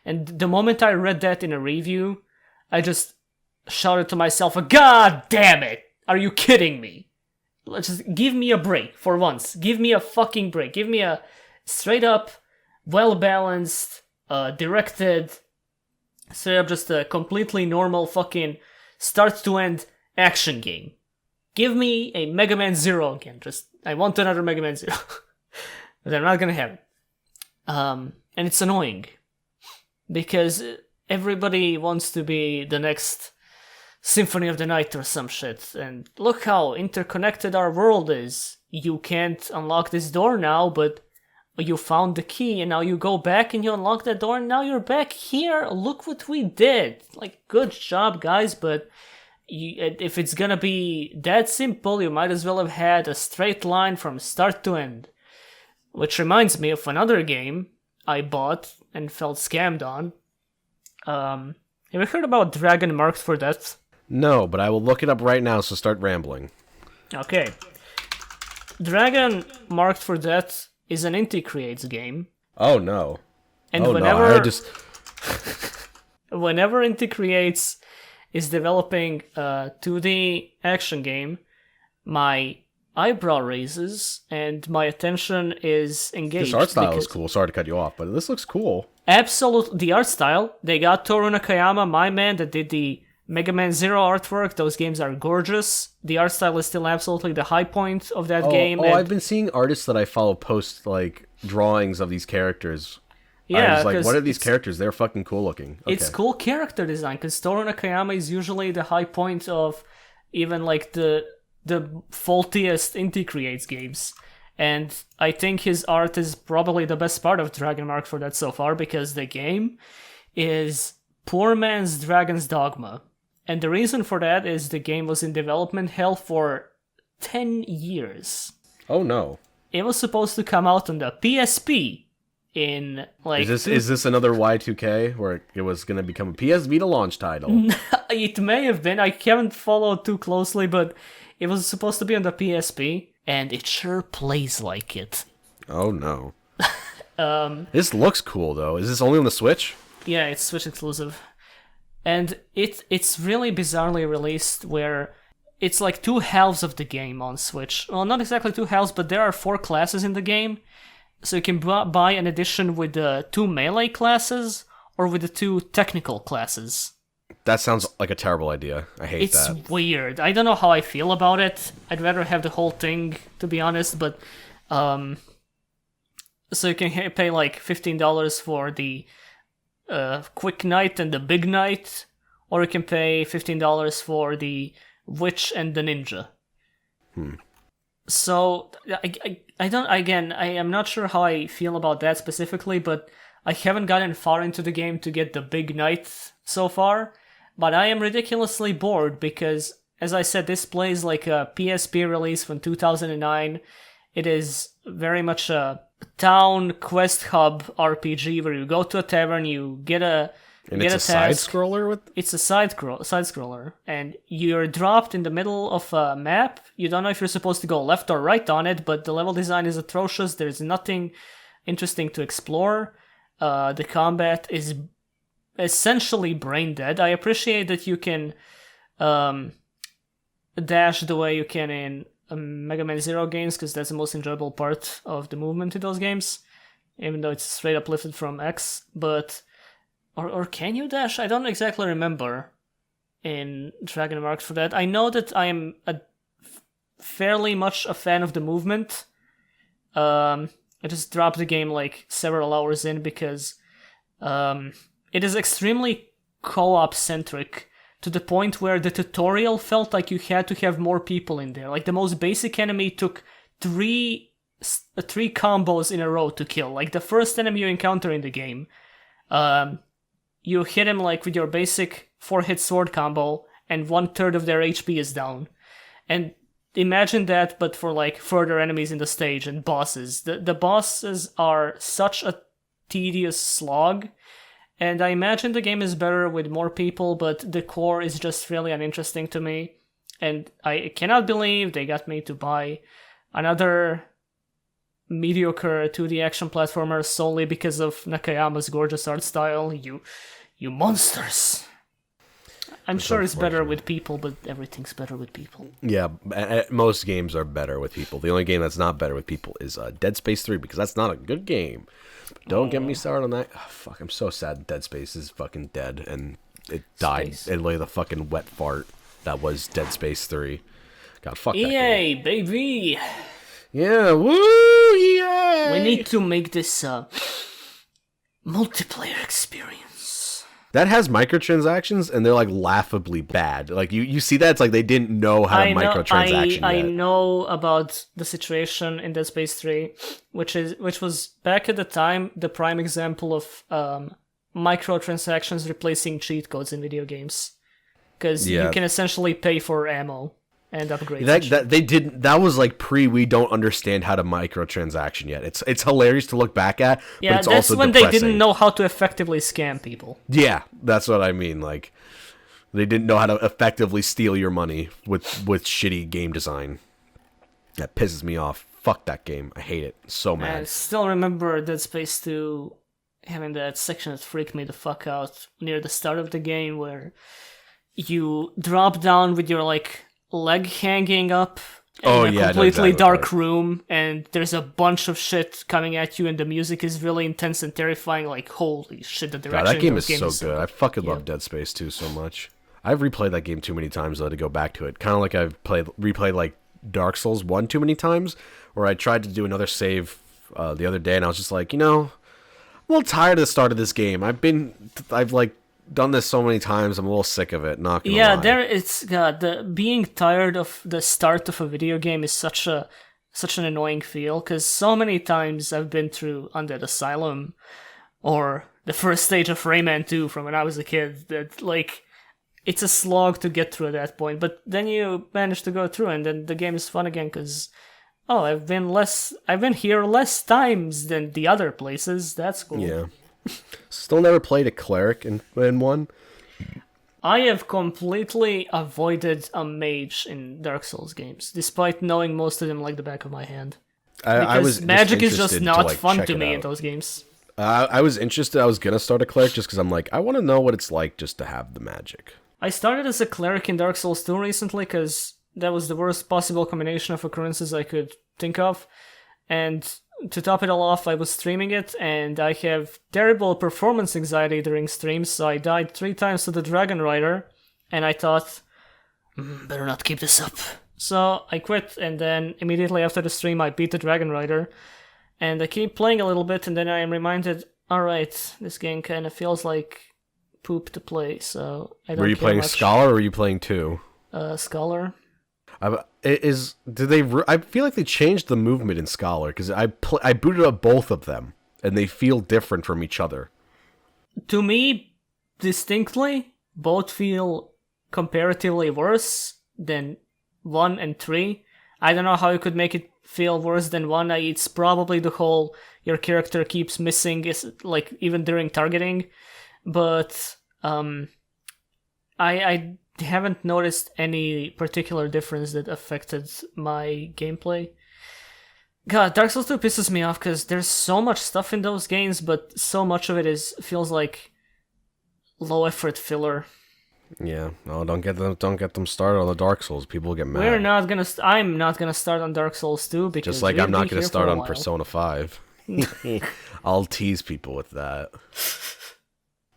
Speaker 2: And the moment I read that in a review, I just shouted to myself, "God damn it! Are you kidding me? Let's just give me a break for once. Give me a fucking break. Give me a straight up, well balanced, directed, straight up just a completely normal fucking start to end action game. Give me a Mega Man Zero again. I want another Mega Man Zero." But I'm not gonna have it. And it's annoying. Because everybody wants to be the next Symphony of the Night or some shit. And look how interconnected our world is. You can't unlock this door now, but you found the key, and now you go back and you unlock that door, and now you're back here. Look what we did. Like, good job, guys, but if it's gonna be that simple, you might as well have had a straight line from start to end. Which reminds me of another game I bought and felt scammed on. Have you heard about Dragon Marked for Death?
Speaker 1: No, but I will look it up right now, so start rambling.
Speaker 2: Okay. Dragon Marked for Death is an Inti Creates game.
Speaker 1: Oh no.
Speaker 2: And whenever Inti Creates is developing a 2D action game, my eyebrow raises and my attention is engaged.
Speaker 1: This art style is cool. Sorry to cut you off, but this looks cool.
Speaker 2: Absolutely. The art style, they got Toru Nakayama, my man, that did the Mega Man Zero artwork. Those games are gorgeous. The art style is still absolutely the high point of that game.
Speaker 1: Oh, I've been seeing artists that I follow post like drawings of these characters.
Speaker 2: Yeah,
Speaker 1: I was like, what are these characters? They're fucking cool looking. Okay.
Speaker 2: It's cool character design, because Toru Nakayama is usually the high point of even like the faultiest Inti Creates games. And I think his art is probably the best part of Dragon Mark for that so far, because the game is poor man's Dragon's Dogma. And the reason for that is the game was in development hell for 10 years.
Speaker 1: Oh no.
Speaker 2: It was supposed to come out on the PSP in like...
Speaker 1: Is this another Y2K where it was going to become a PS Vita launch title?
Speaker 2: It may have been. I haven't followed too closely, but it was supposed to be on the PSP, and it sure plays like it.
Speaker 1: Oh no. This looks cool though. Is this only on the Switch?
Speaker 2: Yeah, it's Switch exclusive. And it's really bizarrely released, where it's like two halves of the game on Switch. Well, not exactly two halves, but there are 4 classes in the game. So you can buy an edition with the 2 melee classes, or with the 2 technical classes.
Speaker 1: That sounds like a terrible idea. I hate that.
Speaker 2: It's weird. I don't know how I feel about it. I'd rather have the whole thing, to be honest, but... So you can pay like $15 for the Quick Knight and the Big Knight, or you can pay $15 for the Witch and the Ninja. So, I don't, again, I am not sure how I feel about that specifically, but I haven't gotten far into the game to get the Big Knight so far, but I am ridiculously bored because, as I said, this plays like a PSP release from 2009. It is very much a town quest hub RPG where you go to a tavern, you get a
Speaker 1: it's a side scroller
Speaker 2: It's a side scroller, and you're dropped in the middle of a map. You don't know if you're supposed to go left or right on it, but the level design is atrocious. There's nothing interesting to explore. The combat is essentially brain dead. I appreciate that you can dash the way you can in Mega Man Zero games, because that's the most enjoyable part of the movement in those games, even though it's straight up lifted from X. But or can you dash? I don't exactly remember in Dragon Marked for that. I know that I am fairly much a fan of the movement. I just dropped the game like several hours in because it is extremely co-op centric, to the point where the tutorial felt like you had to have more people in there. Like the most basic enemy took three combos in a row to kill. Like the first enemy you encounter in the game, you hit him like with your basic 4-hit sword combo, and 1/3 of their HP is down. And imagine that, but for like further enemies in the stage and bosses. The bosses are such a tedious slog, and I imagine the game is better with more people, but the core is just really uninteresting to me. And I cannot believe they got me to buy another mediocre 2D action platformer solely because of Nakayama's gorgeous art style. You monsters! I'm sure it's better with people, but everything's better with people.
Speaker 1: Yeah, most games are better with people. The only game that's not better with people is Dead Space 3, because that's not a good game. But don't get me started on that. Oh, fuck, I'm so sad Dead Space is fucking dead, and it died. It lay the fucking wet fart that was Dead Space 3. God, fuck that
Speaker 2: EA,
Speaker 1: game.
Speaker 2: baby!
Speaker 1: Yeah, woo, EA!
Speaker 2: We need to make this multiplayer experience.
Speaker 1: That has microtransactions, and they're like laughably bad. Like you see that, it's like they didn't know how to microtransaction yet.
Speaker 2: I know about the situation in Dead Space 3, which was back at the time the prime example of microtransactions replacing cheat codes in video games, because you can essentially pay for ammo and upgrades.
Speaker 1: That was like we don't understand how to microtransaction yet. It's hilarious to look back at, but it's also
Speaker 2: when
Speaker 1: depressing.
Speaker 2: They didn't know how to effectively scam people.
Speaker 1: Yeah, that's what I mean. Like, they didn't know how to effectively steal your money with shitty game design. That pisses me off. Fuck that game. I hate it. So mad.
Speaker 2: I still remember Dead Space 2 having that section that freaked me the fuck out near the start of the game, where you drop down with your like leg hanging up in a completely dark room, and there's a bunch of shit coming at you, and the music is really intense and terrifying. Like, holy shit, the direction.
Speaker 1: God, that game is so good. I fucking love Dead Space 2 so much. I've replayed that game too many times though to go back to it. Kind of like I've replayed like Dark Souls 1 too many times, where I tried to do another save the other day, and I was just like, I'm a little tired of the start of this game. I've like done this so many times. I'm a little sick of it. Not gonna lie.
Speaker 2: The being tired of the start of a video game is such an annoying feel, because so many times I've been through Undead Asylum or the first stage of Rayman 2 from when I was a kid, that like it's a slog to get through at that point, but then you manage to go through, and then the game is fun again because I've been here less times than the other places. That's cool.
Speaker 1: Yeah. Still never played a cleric in one.
Speaker 2: I have completely avoided a mage in Dark Souls games, despite knowing most of them like the back of my hand. Because magic is just not fun to me in those games.
Speaker 1: I was interested. I was gonna start a cleric just because I'm like, I want to know what it's like just to have the magic.
Speaker 2: I started as a cleric in Dark Souls 2 recently because that was the worst possible combination of occurrences I could think of, and to top it all off, I was streaming it, and I have terrible performance anxiety during streams, so I died 3 times to the Dragon Rider, and I thought, better not keep this up. So I quit, and then immediately after the stream, I beat the Dragon Rider, and I keep playing a little bit, and then I am reminded, alright, this game kind of feels like poop to play, so I don't care.
Speaker 1: Were you playing Scholar, or were you playing 2?
Speaker 2: Scholar.
Speaker 1: I feel like they changed the movement in Scholar, because I booted up both of them, and they feel different from each other.
Speaker 2: To me, distinctly, both feel comparatively worse than 1 and 3. I don't know how you could make it feel worse than 1. It's probably the whole your character keeps missing, is like even during targeting, but I haven't noticed any particular difference that affected my gameplay. God, Dark Souls 2 pisses me off because there's so much stuff in those games, but so much of it feels like low effort filler.
Speaker 1: Yeah, no, don't get them started on the Dark Souls. People will get mad.
Speaker 2: I'm not gonna start on Dark Souls 2 because
Speaker 1: just like I'm not gonna start on Persona 5. I'll tease people with that.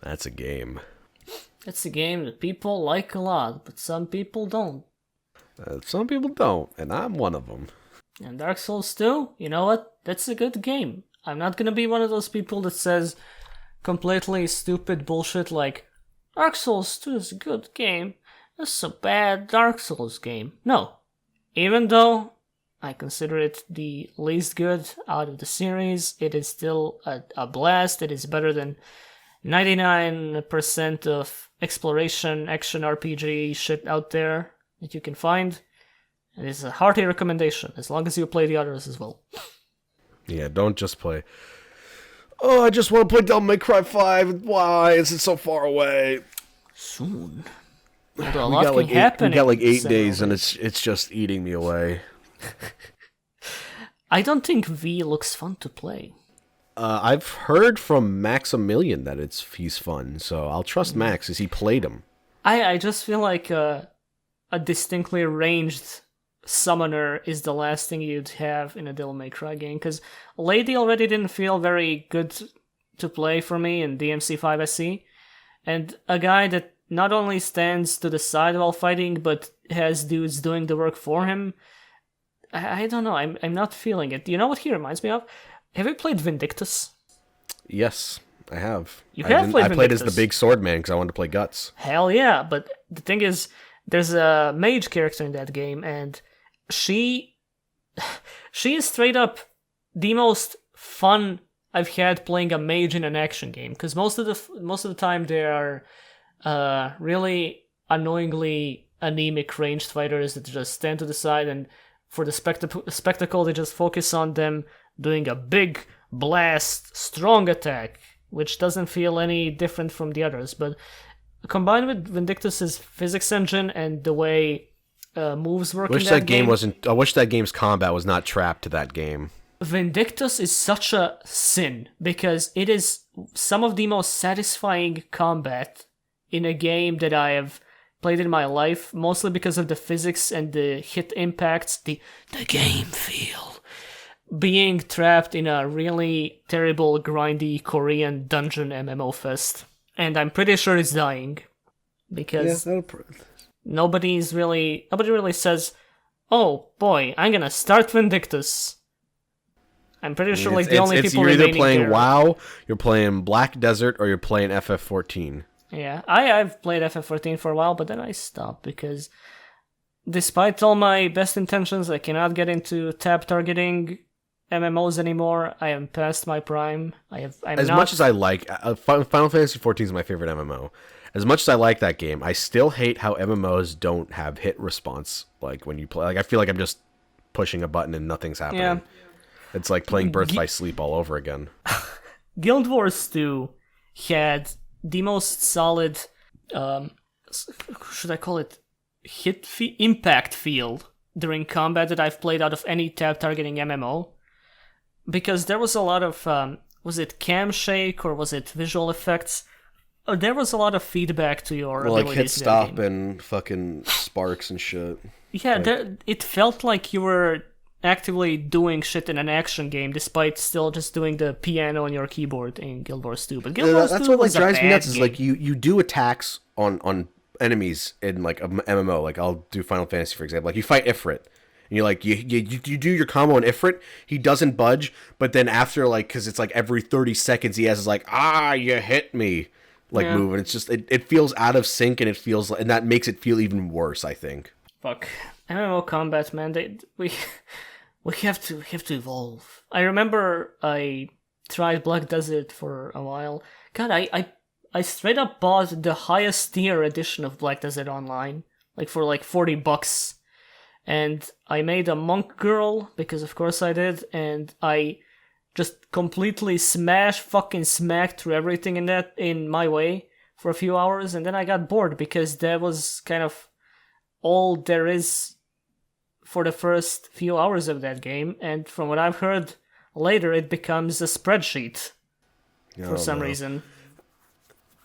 Speaker 1: That's a game.
Speaker 2: It's a game that people like a lot, but some people don't.
Speaker 1: Some people don't, and I'm one of them.
Speaker 2: And Dark Souls 2, you know what? That's a good game. I'm not gonna be one of those people that says completely stupid bullshit like, Dark Souls 2 is a good game. That's a bad Dark Souls game. No. Even though I consider it the least good out of the series, it is still a blast. It is better than 99% of exploration, action RPG shit out there that you can find. And it's a hearty recommendation, as long as you play the others as well.
Speaker 1: Yeah, don't just play. Oh, I just want to play Devil May Cry 5. Why is it so far away?
Speaker 2: Soon. Although a lot can happen.
Speaker 1: We got like 8 days, and it's just eating me away.
Speaker 2: I don't think V looks fun to play.
Speaker 1: I've heard from Maximilian that he's fun, so I'll trust Max as he played him.
Speaker 2: I just feel like a distinctly ranged summoner is the last thing you'd have in a Devil May Cry game, because Lady already didn't feel very good to play for me in DMC5 SC, and a guy that not only stands to the side while fighting, but has dudes doing the work for him, I don't know, I'm not feeling it. You know what he reminds me of? Have you played Vindictus?
Speaker 1: Yes, I have.
Speaker 2: I
Speaker 1: played as the big sword man because I wanted to play Guts.
Speaker 2: Hell yeah, but the thing is, there's a mage character in that game, and she is straight up the most fun I've had playing a mage in an action game, because most of the time they are really annoyingly anemic ranged fighters that just stand to the side, and for the spectacle they just focus on them doing a big blast strong attack, which doesn't feel any different from the others. But combined with Vindictus's physics engine and the way moves work in that game,
Speaker 1: I wish that game's combat was not trapped to that game.
Speaker 2: Vindictus is such a sin, because it is some of the most satisfying combat in a game that I have played in my life, mostly because of the physics and the hit impacts, the game feel. Being trapped in a really terrible, grindy Korean dungeon MMO fest. And I'm pretty sure it's dying. Because nobody really says, oh boy, I'm gonna start Vindictus. I'm pretty sure the only people
Speaker 1: you're
Speaker 2: remaining
Speaker 1: either playing
Speaker 2: there,
Speaker 1: WoW, you're playing Black Desert, or you're playing FF14.
Speaker 2: Yeah, I've played FF14 for a while, but then I stopped because despite all my best intentions, I cannot get into tab targeting MMOs anymore. I am past my prime. Much as
Speaker 1: I like Final Fantasy XIV is my favorite MMO. As much as I like that game, I still hate how MMOs don't have hit response. Like when you play, like I feel like I'm just pushing a button and nothing's happening. Yeah. It's like playing Birth by Sleep all over again.
Speaker 2: Guild Wars 2 had the most solid, should I call it, impact field during combat that I've played out of any tab targeting MMO. Because there was a lot of, was it cam shake or was it visual effects? There was a lot of feedback to your abilities.
Speaker 1: Like hit stop and fucking sparks and shit.
Speaker 2: Yeah, it felt like you were actively doing shit in an action game, despite still just doing the piano on your keyboard in Guild Wars 2. But Guild Wars 2
Speaker 1: that's what
Speaker 2: was
Speaker 1: drives me nuts.
Speaker 2: game.
Speaker 1: Is like you do attacks on enemies in like a MMO. Like I'll do Final Fantasy for example. Like you fight Ifrit. And you're like, you do your combo on Ifrit, he doesn't budge, but then after, like, because it's like every 30 seconds he has like, you hit me, like, move, and it's just, it feels out of sync, and and that makes it feel even worse, I think.
Speaker 2: Fuck. MMO combat, man, we have to evolve. I remember I tried Black Desert for a while. God, I straight up bought the highest tier edition of Black Desert Online, like, for like $40. And I made a monk girl, because of course I did, and I just completely smacked through everything in my way for a few hours, and then I got bored, because that was kind of all there is for the first few hours of that game, and from what I've heard, later it becomes a spreadsheet for some reason.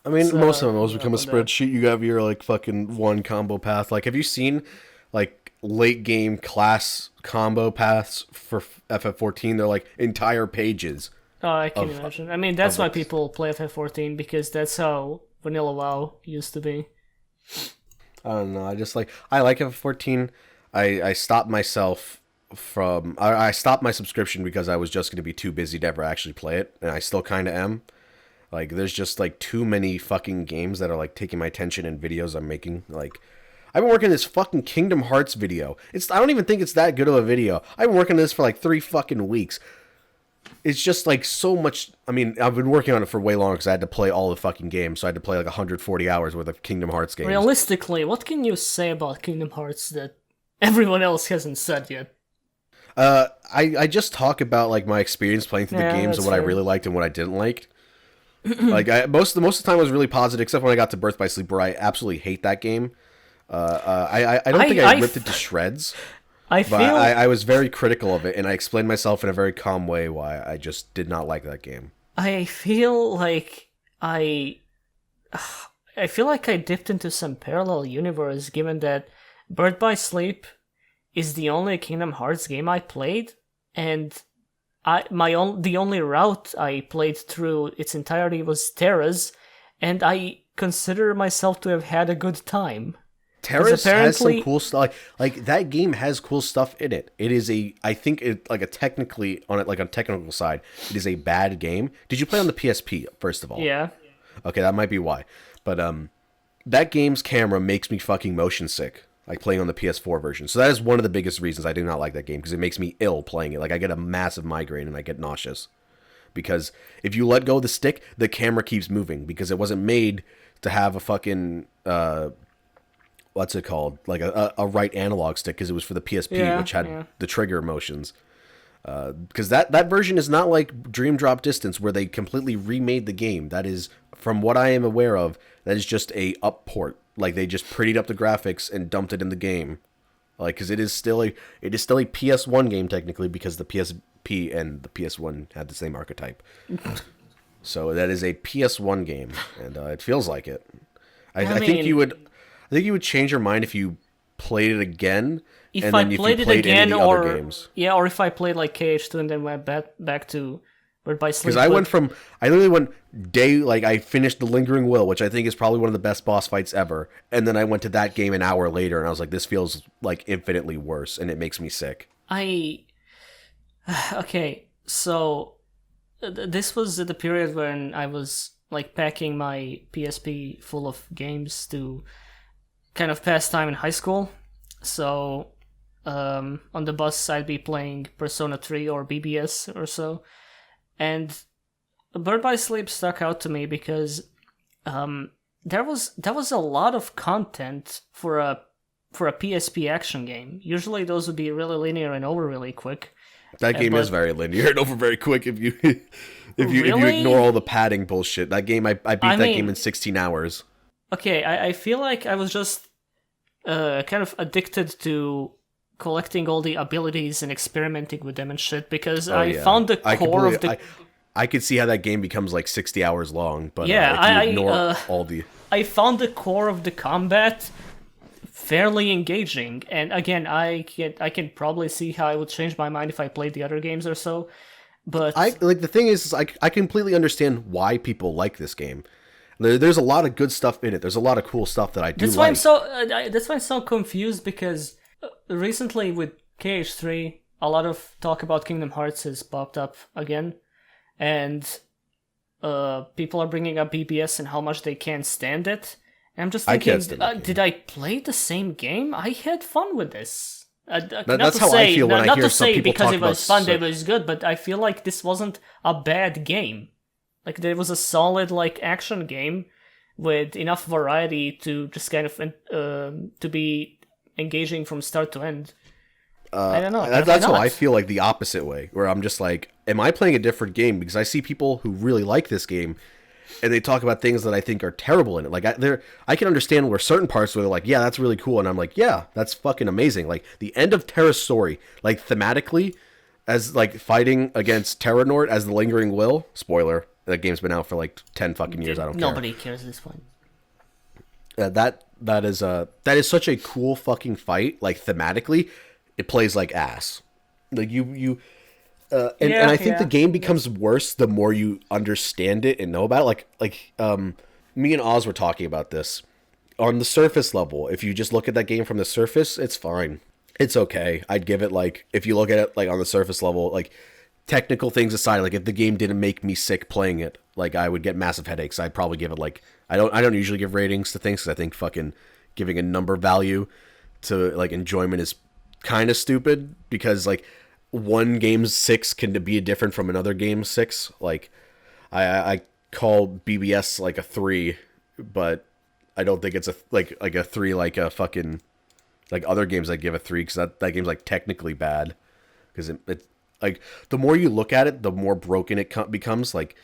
Speaker 1: I mean, most of them become a spreadsheet. You have your, like, fucking one combo path. Like, have you seen, like, late game class combo paths for FF14? They're like entire pages.
Speaker 2: Oh, I can imagine. I mean, that's why people play FF14, because that's how vanilla WoW used to be.
Speaker 1: I don't know. I like FF14. I stopped myself from I stopped my subscription because I was just going to be too busy to ever actually play it, and I still kind of am. Like, there's just like too many fucking games that are like taking my attention and videos I'm making. Like, I've been working on this fucking Kingdom Hearts video. I don't even think it's that good of a video. I've been working on this for like 3 fucking weeks. it's just like so much. I mean, I've been working on it for way longer because I had to play all the fucking games. So I had to play like 140 hours worth of Kingdom Hearts games.
Speaker 2: Realistically, what can you say about Kingdom Hearts that everyone else hasn't said yet?
Speaker 1: I just talk about like my experience playing through the games and what I really liked and what I didn't like. Like most of the time I was really positive, except when I got to Birth by Sleep, where I absolutely hate that game. I don't think I ripped it to shreds. I was very critical of it, and I explained myself in a very calm way why I just did not like that game.
Speaker 2: I feel like I dipped into some parallel universe, given that Birth by Sleep is the only Kingdom Hearts game I played, and the only route I played through its entirety was Terra's, and I consider myself to have had a good time.
Speaker 1: Terrace has some cool stuff. Like that game has cool stuff in it. It is I think it like a technically on it like on technical side, it is a bad game. Did you play on the PSP first of all?
Speaker 2: Yeah.
Speaker 1: Okay, that might be why. But that game's camera makes me fucking motion sick. Like playing on the PS4 version. So that is one of the biggest reasons I do not like that game, because it makes me ill playing it. Like I get a massive migraine and I get nauseous. Because if you let go of the stick, the camera keeps moving, because it wasn't made to have a fucking what's it called? Like a right analog stick, because it was for the PSP, which had the trigger motions. Because that version is not like Dream Drop Distance, where they completely remade the game. That is, from what I am aware of, that is just a up port. Like they just prettied up the graphics and dumped it in the game. Like, because it is still a PS1 game technically, because the PSP and the PS1 had the same archetype. So that is a PS1 game, and it feels like it. I think you would change your mind if you played it again.
Speaker 2: If I played it again, or if I played like KH2 and then went back to Birth by Sleep.
Speaker 1: Because I literally went I finished the Lingering Will, which I think is probably one of the best boss fights ever, and then I went to that game an hour later, and I was like, this feels like infinitely worse, and it makes me sick.
Speaker 2: Okay, so this was the period when I was like packing my PSP full of games to kind of pass time in high school. So on the bus I'd be playing Persona 3 or BBS or so, and Birth by Sleep stuck out to me because there was a lot of content for a PSP action game. Usually those would be really linear and over really quick.
Speaker 1: That game is very linear and over very quick if you ignore all the padding bullshit. That game I beat that game in 16 hours.
Speaker 2: Okay, I feel like I was just kind of addicted to collecting all the abilities and experimenting with them and shit, because found the core of the...
Speaker 1: I could see how that game becomes like 60 hours long, but
Speaker 2: I found the core of the combat fairly engaging, and again, I can probably see how I would change my mind if I played the other games or so, but...
Speaker 1: the thing is I completely understand why people like this game. There's a lot of good stuff in it. There's a lot of cool stuff that I do like.
Speaker 2: That's why I'm so confused, because recently with KH3, a lot of talk about Kingdom Hearts has popped up again, and people are bringing up BBS and how much they can't stand it. And I'm just thinking, did I play the same game? I had fun with this.
Speaker 1: That's how I feel when I hear some people talk about... Not to say because it was fun, it was
Speaker 2: good, but I feel like this wasn't a bad game. Like, there was a solid, like, action game with enough variety to just kind of to be engaging from start to end. I don't know.
Speaker 1: That's how I feel, like, the opposite way, where I'm just like, am I playing a different game? Because I see people who really like this game, and they talk about things that I think are terrible in it. Like, I can understand where certain parts where they're like, yeah, that's really cool, and I'm like, yeah, that's fucking amazing. Like, the end of Terra's story, like, thematically, as, like, fighting against Terranort as the Lingering Will, spoiler, that game's been out for like 10 fucking years. I don't care.
Speaker 2: Nobody cares at this point.
Speaker 1: That is such a cool fucking fight. Like, thematically, it plays like ass. Like and I think the game becomes worse the more you understand it and know about it. Like me and Oz were talking about this. On the surface level, if you just look at that game from the surface, it's fine. It's okay. I'd give it, like, if you look at it like on the surface level, like, technical things aside, like, if the game didn't make me sick playing it, like, I would get massive headaches. I'd probably give it, like, I don't usually give ratings to things, because I think fucking giving a number value to, like, enjoyment is kind of stupid, because, like, one game's 6 can be different from another game's 6. Like, I call BBS like a 3, but I don't think it's like a 3 like a fucking like other games I give a 3 because that game's like technically bad because it like the more you look at it, the more broken it becomes. Like,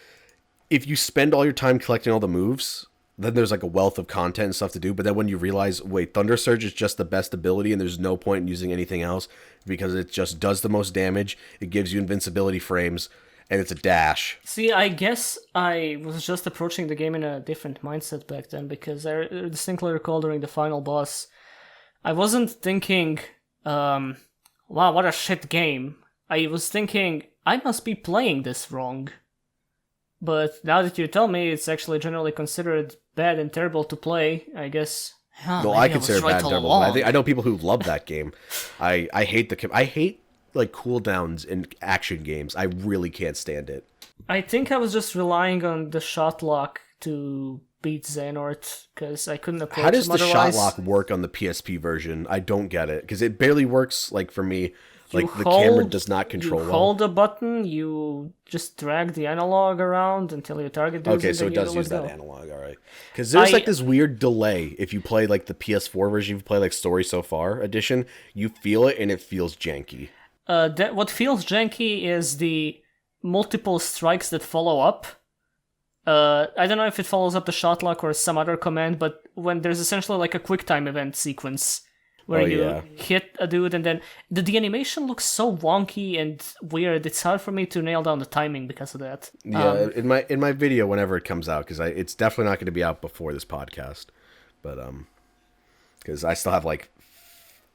Speaker 1: if you spend all your time collecting all the moves, then there's like a wealth of content and stuff to do. But then when you realize, wait, Thunder Surge is just the best ability and there's no point in using anything else because it just does the most damage, it gives you invincibility frames, and it's a dash.
Speaker 2: See, I guess I was just approaching the game in a different mindset back then, because I distinctly recall during the final boss, I wasn't thinking, wow, what a shit game. I was thinking, I must be playing this wrong. But now that you tell me it's actually generally considered bad and terrible to play, I guess...
Speaker 1: Well, I consider it bad and terrible. I know people who love that game. I hate like cooldowns in action games. I really can't stand it.
Speaker 2: I think I was just relying on the shot lock to beat Xehanort, because I couldn't approach him otherwise.
Speaker 1: How does the shot lock work on the PSP version? I don't get it, because it barely works, like, for me. Like, the camera does not control well.
Speaker 2: You hold a button, you just drag the analog around until your target does it.
Speaker 1: Okay, so it does use that analog, alright. Because there's, like, this weird delay. If you play, like, the PS4 version, if you play, like, Story So Far edition, you feel it, and it feels janky.
Speaker 2: What feels janky is the multiple strikes that follow up. I don't know if it follows up the shot lock or some other command, but when there's essentially like a QuickTime event sequence where you hit a dude and then the animation looks so wonky and weird. It's hard for me to nail down the timing because of that.
Speaker 1: Yeah, in my video whenever it comes out, because it's definitely not going to be out before this podcast, but because I still have like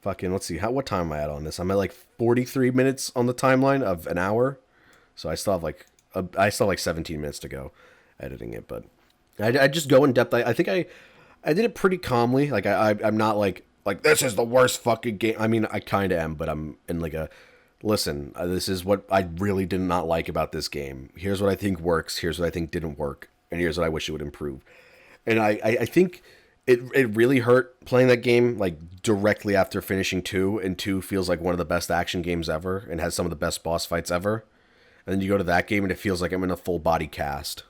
Speaker 1: fucking, let's see, what time am I at on this? I'm at like 43 minutes on the timeline of an hour, so I still have like 17 minutes to go editing it. But I just go in depth. I think I did it pretty calmly. Like I'm not like this is the worst fucking game. I mean, I kind of am, but I'm in like a listen. This is what I really did not like about this game. Here's what I think works. Here's what I think didn't work, and here's what I wish it would improve. And I think it really hurt playing that game like directly after finishing 2, and 2 feels like one of the best action games ever and has some of the best boss fights ever. And then you go to that game and it feels like I'm in a full body cast.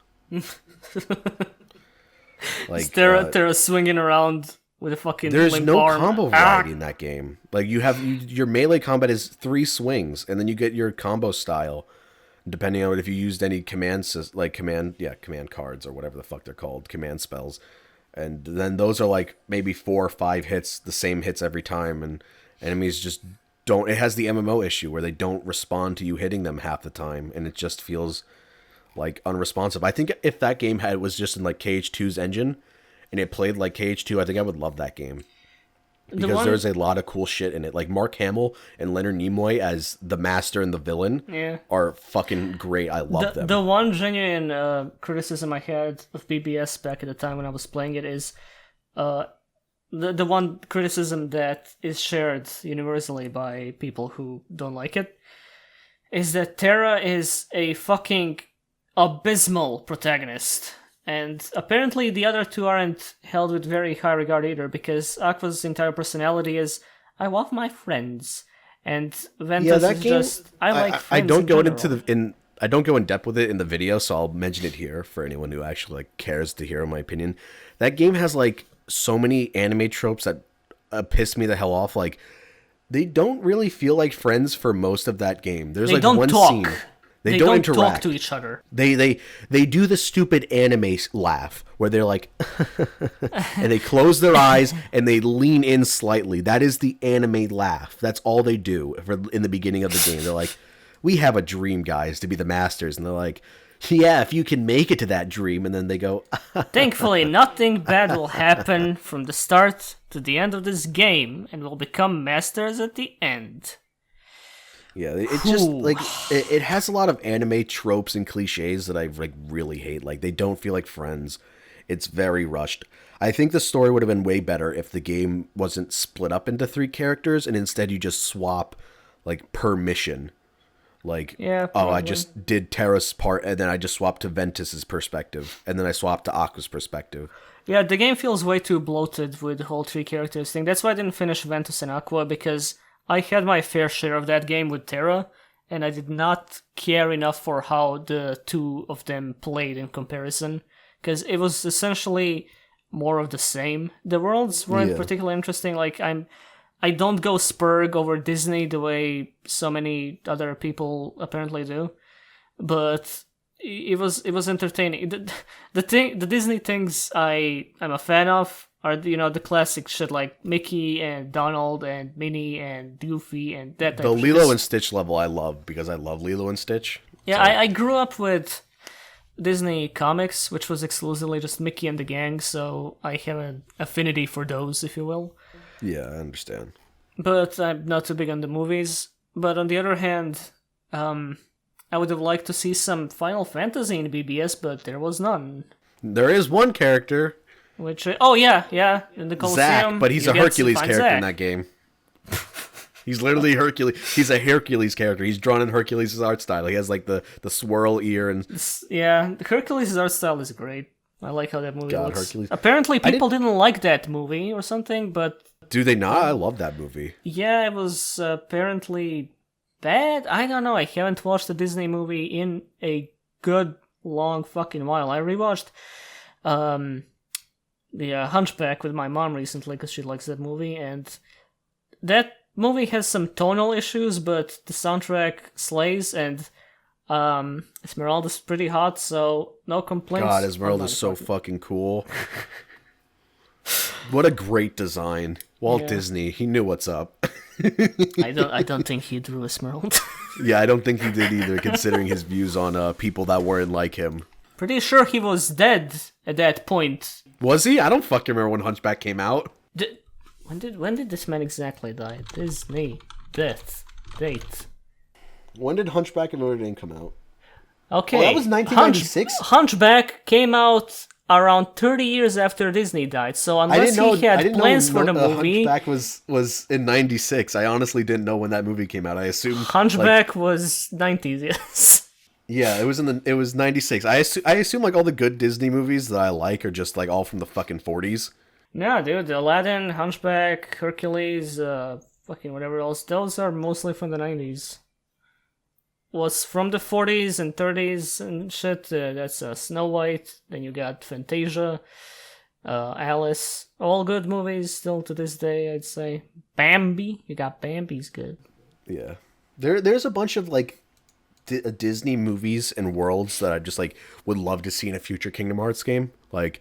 Speaker 1: Like
Speaker 2: Terra swinging around with a fucking
Speaker 1: there's
Speaker 2: limp
Speaker 1: no
Speaker 2: arm.
Speaker 1: combo variety in that game. Like your melee combat is 3 swings, and then you get your combo style depending on if you used any command cards or whatever the fuck they're called, command spells. And then those are like maybe 4 or 5 hits, the same hits every time, and enemies just don't. It has the MMO issue where they don't respond to you hitting them half the time, and it just feels like unresponsive. I think if that game was just in like KH2's engine and it played like KH2, I think I would love that game. Because there's a lot of cool shit in it. Like Mark Hamill and Leonard Nimoy as the master and the villain are fucking great. I love them.
Speaker 2: The one genuine criticism I had of BBS back at the time when I was playing it is the one criticism that is shared universally by people who don't like it is that Terra is a fucking abysmal protagonist. And apparently the other two aren't held with very high regard either, because Aqua's entire personality is, I love my friends. And Ventus is just, I like friends.
Speaker 1: I don't go in depth with it in the video, so I'll mention it here for anyone who actually like cares to hear my opinion. That game has like so many anime tropes that piss me the hell off. Like, they don't really feel like friends for most of that game. There's like one scene. They don't interact.
Speaker 2: Talk to each other.
Speaker 1: They do the stupid anime laugh where they're like, and they close their eyes and they lean in slightly. That is the anime laugh. That's all they do in the beginning of the game. They're like, we have a dream, guys, to be the masters. And they're like, yeah, if you can make it to that dream. And then they go,
Speaker 2: thankfully, nothing bad will happen from the start to the end of this game, and we'll become masters at the end.
Speaker 1: Yeah, it just, like, it has a lot of anime tropes and cliches that I, like, really hate. Like, they don't feel like friends. It's very rushed. I think the story would have been way better if the game wasn't split up into 3 characters, and instead you just swap, like, per mission. Like, I just did Terra's part, and then I just swapped to Ventus's perspective, and then I swapped to Aqua's perspective.
Speaker 2: Yeah, the game feels way too bloated with the whole 3 characters thing. That's why I didn't finish Ventus and Aqua, because I had my fair share of that game with Terra, and I did not care enough for how the two of them played in comparison, because it was essentially more of the same. The worlds weren't particularly interesting. Like, I don't go Spurg over Disney the way so many other people apparently do, but it was entertaining. The Disney things I'm a fan of are the classic shit like Mickey and Donald and Minnie and Goofy and that type
Speaker 1: The
Speaker 2: of shit.
Speaker 1: Lilo and Stitch level I love because I love Lilo and Stitch.
Speaker 2: Yeah,
Speaker 1: So-
Speaker 2: I grew up with Disney comics, which was exclusively just Mickey and the gang, so I have an affinity for those, if you will.
Speaker 1: Yeah, I understand.
Speaker 2: But I'm not too big on the movies. But on the other hand, I would have liked to see some Final Fantasy in BBS, but there was none.
Speaker 1: There is one character,
Speaker 2: Which, yeah, in the Colosseum.
Speaker 1: Zack, but he's
Speaker 2: you
Speaker 1: a
Speaker 2: get to
Speaker 1: Hercules
Speaker 2: find
Speaker 1: character in
Speaker 2: Zack.
Speaker 1: that game. He's literally Hercules. He's a Hercules character. He's drawn in Hercules' art style. He has like the swirl ear and
Speaker 2: Yeah, Hercules' art style is great. I like how that movie
Speaker 1: God,
Speaker 2: looks.
Speaker 1: Hercules.
Speaker 2: Apparently, people didn't like that movie or something, but
Speaker 1: do they not? I love that movie.
Speaker 2: yeah, it was apparently bad. I don't know. I haven't watched a Disney movie in a good long fucking while. I rewatched the Hunchback with my mom recently because she likes that movie, and that movie has some tonal issues, but the soundtrack slays, and Esmeralda's pretty hot, so no complaints.
Speaker 1: God, Esmeralda's so fucking cool. What a great design. Walt Disney, he knew what's up.
Speaker 2: I don't think he drew Esmeralda.
Speaker 1: Yeah, I don't think he did either, considering his views on people that weren't like him.
Speaker 2: Pretty sure he was dead at that point.
Speaker 1: Was he? I don't fucking remember when Hunchback came out.
Speaker 2: When did this man exactly die? Disney death date.
Speaker 1: When did Hunchback and Notre Dame come out?
Speaker 2: Okay,
Speaker 1: Oh, that was 1996?
Speaker 2: Hunchback came out around 30 years after Disney died. So unless he had plans for the movie,
Speaker 1: Hunchback was in 96. I honestly didn't know when that movie came out. I assumed
Speaker 2: Hunchback was 90s. Yes.
Speaker 1: Yeah, it was 96. I assume like all the good Disney movies that I like are just like all from the fucking 40s.
Speaker 2: No, dude, Aladdin, Hunchback, Hercules, fucking whatever else. Those are mostly from the 90s. Was from the 40s and 30s and shit. That's Snow White. Then you got Fantasia, Alice. All good movies still to this day, I'd say. Bambi. You got Bambi's good.
Speaker 1: Yeah. There's a bunch of like Disney movies and worlds that I just like would love to see in a future Kingdom Hearts game. Like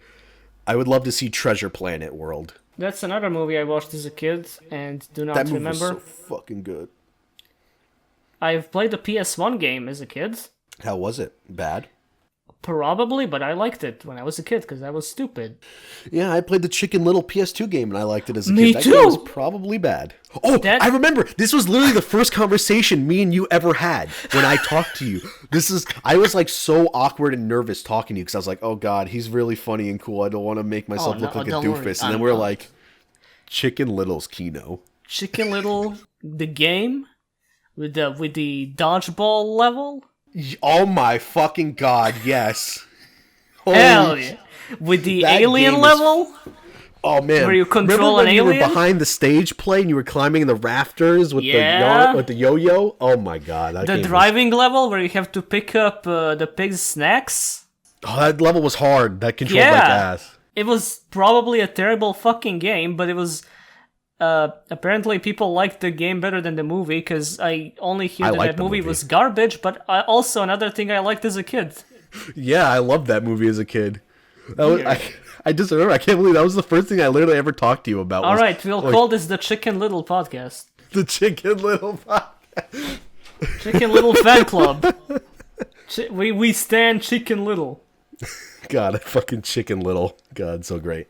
Speaker 1: I would love to see Treasure Planet World.
Speaker 2: That's another movie I watched as a kid and do not
Speaker 1: That movie
Speaker 2: remember.
Speaker 1: was so fucking good.
Speaker 2: I've played the PS1 game as a kid.
Speaker 1: How was it? Bad?
Speaker 2: Probably, but I liked it when I was a kid because I was stupid.
Speaker 1: Yeah, I played the Chicken Little PS2 game and I liked it as a
Speaker 2: Me
Speaker 1: kid. That
Speaker 2: too!
Speaker 1: game was probably bad. Oh,
Speaker 2: That-
Speaker 1: I remember. This was literally the first conversation me and you ever had when I talked to you. I was like so awkward and nervous talking to you because I was like, oh god, he's really funny and cool. I don't want to make myself look like a
Speaker 2: don't
Speaker 1: doofus.
Speaker 2: worry.
Speaker 1: And then we're like, Chicken Little's KINO.
Speaker 2: Chicken Little, the game with the dodgeball level.
Speaker 1: Oh my fucking god, yes.
Speaker 2: Hell
Speaker 1: Holy
Speaker 2: yeah! With the
Speaker 1: that
Speaker 2: alien
Speaker 1: game is
Speaker 2: level.
Speaker 1: Oh man!
Speaker 2: Where you control
Speaker 1: Remember when
Speaker 2: an
Speaker 1: you
Speaker 2: alien?
Speaker 1: were behind the stage play and you were climbing the rafters with
Speaker 2: Yeah.
Speaker 1: the yo-yo? Oh my god! That
Speaker 2: The
Speaker 1: game
Speaker 2: driving level where you have to pick up the pig's snacks.
Speaker 1: oh, that level was hard. That controlled
Speaker 2: Yeah.
Speaker 1: like ass.
Speaker 2: It was probably a terrible fucking game, but it was. Apparently, people liked the game better than the movie because I only hear
Speaker 1: I
Speaker 2: that
Speaker 1: liked
Speaker 2: that
Speaker 1: the
Speaker 2: movie
Speaker 1: movie.
Speaker 2: was garbage. But also another thing I liked as a kid.
Speaker 1: Yeah, I loved that movie as a kid. That was, I just remember. I can't believe that was the first thing I literally ever talked to you about.
Speaker 2: All
Speaker 1: was,
Speaker 2: right, we'll
Speaker 1: like,
Speaker 2: call this the Chicken Little podcast.
Speaker 1: the Chicken Little.
Speaker 2: Chicken Little fan club. We stand Chicken Little.
Speaker 1: God, fucking Chicken Little. God, so great.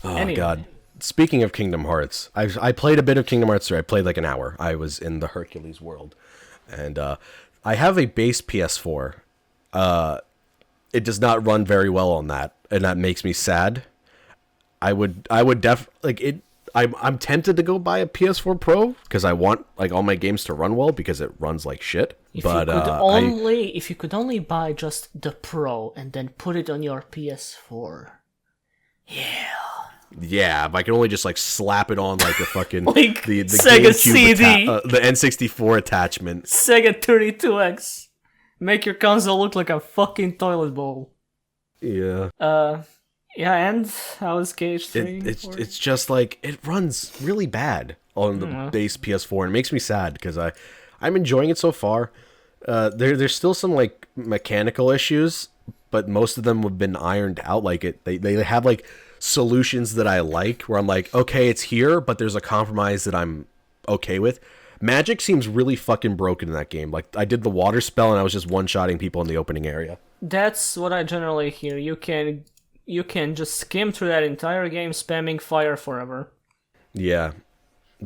Speaker 1: Oh
Speaker 2: Anyway.
Speaker 1: God. Speaking of Kingdom Hearts, I played a bit of Kingdom Hearts 3. I played like an hour. I was in the Hercules world, and I have a base PS4. It does not run very well on that, and that makes me sad. I'm tempted to go buy a PS4 Pro because I want like all my games to run well because it runs like shit.
Speaker 2: If you could only buy just the Pro and then put it on your PS4.
Speaker 1: Yeah, if I can only just like slap it on like a fucking
Speaker 2: Like
Speaker 1: the
Speaker 2: Sega
Speaker 1: GameCube
Speaker 2: CD.
Speaker 1: the N64 attachment.
Speaker 2: Sega 32X. Make your console look like a fucking toilet bowl.
Speaker 1: Yeah.
Speaker 2: Yeah, and how is KH3?
Speaker 1: It's just like it runs really bad on the base PS4, and it makes me sad because I'm enjoying it so far. There's still some like mechanical issues, but most of them have been ironed out. Like they have like solutions that I like, where I'm like, okay, it's here, but there's a compromise that I'm okay with. Magic seems really fucking broken in that game. Like I did the water spell, and I was just one-shotting people in the opening area.
Speaker 2: That's what I generally hear. You can just skim through that entire game spamming fire forever.
Speaker 1: Yeah,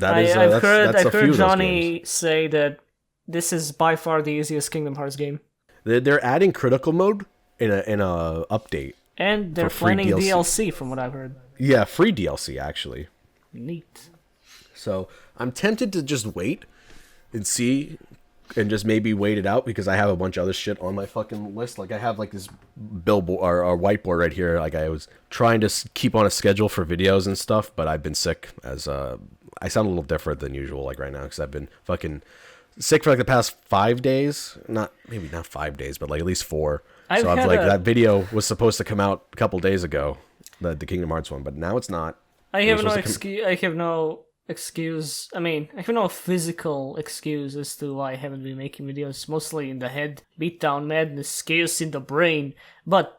Speaker 2: I've heard
Speaker 1: a few of those
Speaker 2: Johnny
Speaker 1: games.
Speaker 2: say that this is by far the easiest Kingdom Hearts game.
Speaker 1: They're adding critical mode in a update.
Speaker 2: And they're
Speaker 1: For free
Speaker 2: planning
Speaker 1: DLC.
Speaker 2: DLC from what I've heard.
Speaker 1: Yeah, free DLC actually.
Speaker 2: Neat.
Speaker 1: So I'm tempted to just wait and see, and just maybe wait it out because I have a bunch of other shit on my fucking list. Like I have like this billboard or whiteboard right here. Like I was trying to keep on a schedule for videos and stuff, but I've been sick. As I sound a little different than usual like right now because I've been fucking sick for like the past 5 days. Not 5 days, but like at least 4. So I've like that video was supposed to come out a couple days ago, the Kingdom Hearts one, but now it's not.
Speaker 2: I have no excuse. I have no excuse. I mean, I have no physical excuse as to why I haven't been making videos. Mostly in the head, beatdown madness, chaos in the brain. But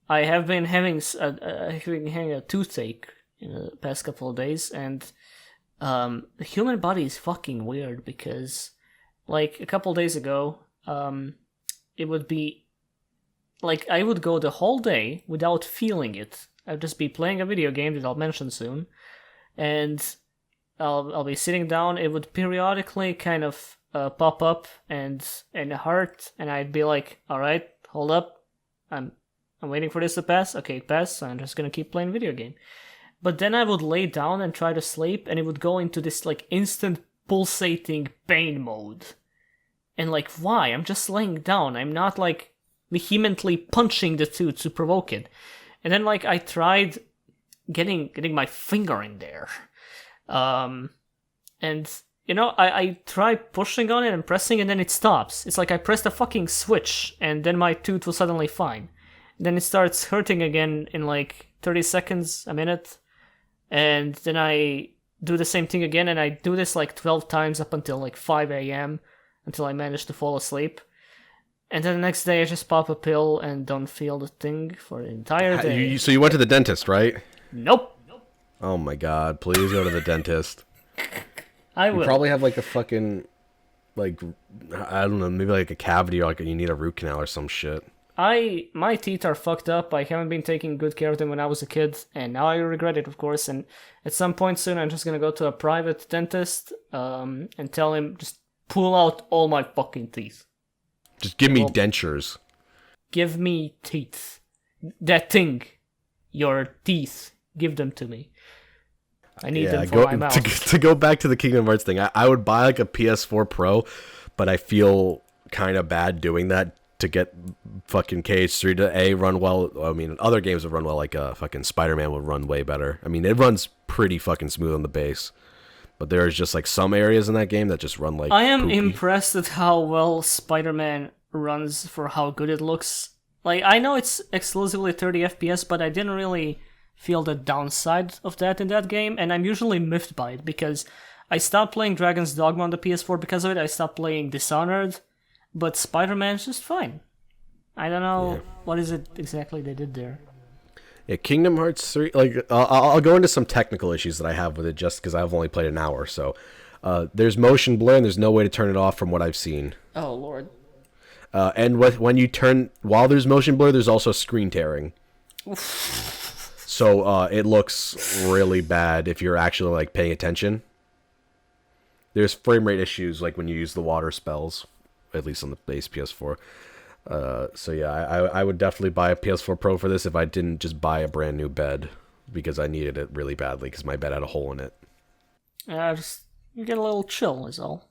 Speaker 2: I have been having a toothache in the past couple of days, and the human body is fucking weird because, like a couple of days ago, it would be like I would go the whole day without feeling it. I'd just be playing a video game that I'll mention soon, and I'll be sitting down. It would periodically kind of pop up and hurt, and I'd be like, "All right, hold up, I'm waiting for this to pass. Okay, it passed. So I'm just gonna keep playing video game." But then I would lay down and try to sleep, and it would go into this like instant pulsating pain mode. And like, why? I'm just laying down. I'm not like vehemently punching the tooth to provoke it. And then like I tried getting my finger in there. And you know, I try pushing on it and pressing, and then it stops. It's like I pressed a fucking switch, and then my tooth was suddenly fine. Then it starts hurting again in like 30 seconds, a minute. And then I do the same thing again, and I do this like 12 times up until like 5 a.m. until I manage to fall asleep. And then the next day I just pop a pill and don't feel the thing for the entire day.
Speaker 1: So you went to the dentist, right?
Speaker 2: Nope.
Speaker 1: Oh my god, please go to the dentist.
Speaker 2: I will.
Speaker 1: You probably have like a fucking, like, I don't know, maybe like a cavity or like you need a root canal or some shit.
Speaker 2: My teeth are fucked up. I haven't been taking good care of them when I was a kid, and now I regret it, of course. And at some point soon, I'm just gonna go to a private dentist and tell him just pull out all my fucking teeth.
Speaker 1: Just give me dentures.
Speaker 2: Give me teeth. That thing. Your teeth. Give them to me. I need them for my mouth.
Speaker 1: To go back to the Kingdom Hearts thing, I would buy like a PS4 Pro, but I feel kind of bad doing that to get fucking KH3 to run well. I mean, other games would run well, like fucking Spider-Man would run way better. I mean, it runs pretty fucking smooth on the base. But there's just like some areas in that game that just run like
Speaker 2: I am
Speaker 1: poopy.
Speaker 2: impressed at how well Spider-Man runs for how good it looks. Like, I know it's exclusively 30 FPS, but I didn't really feel the downside of that in that game, and I'm usually miffed by it, because I stopped playing Dragon's Dogma on the PS4 because of it, I stopped playing Dishonored, but Spider-Man's just fine. I don't know what is it exactly they did there.
Speaker 1: Yeah, Kingdom Hearts 3, like, I'll go into some technical issues that I have with it just because I've only played an hour, so. There's motion blur, and there's no way to turn it off from what I've seen.
Speaker 2: Oh, Lord.
Speaker 1: And when you while there's motion blur, there's also screen tearing. So, it looks really bad if you're actually, like, paying attention. There's frame rate issues, like, when you use the water spells, at least on the base PS4. So yeah, I would definitely buy a PS4 Pro for this if I didn't just buy a brand new bed, because I needed it really badly because my bed had a hole in it.
Speaker 2: Just you get a little chill is all.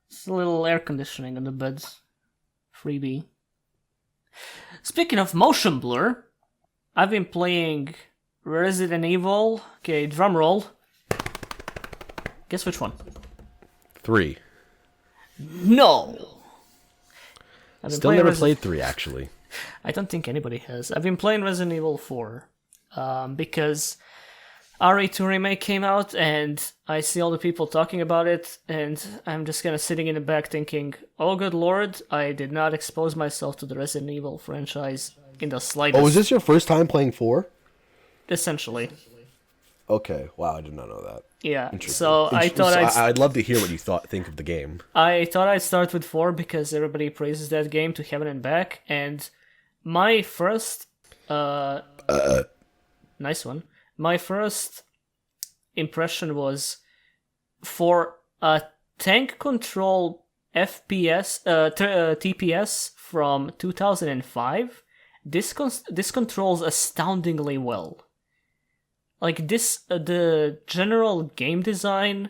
Speaker 2: Just a little air conditioning in the beds. Freebie. Speaking of motion blur, I've been playing Resident Evil. Okay, drum roll. Guess which one?
Speaker 1: 3.
Speaker 2: No!
Speaker 1: Still never played 3, actually.
Speaker 2: I don't think anybody has. I've been playing Resident Evil 4 because RE2 Remake came out and I see all the people talking about it and I'm just kind of sitting in the back thinking, oh good lord, I did not expose myself to the Resident Evil franchise in the slightest.
Speaker 1: Oh, was this your first time playing 4?
Speaker 2: Essentially.
Speaker 1: Okay, wow, I did not know that.
Speaker 2: Yeah, so I thought
Speaker 1: I'd love to hear what you think of the game.
Speaker 2: I thought I'd start with 4 because everybody praises that game to heaven and back, and my first nice one. My first impression was for a tank control FPS TPS from 2005. This controls astoundingly well. Like this, the general game design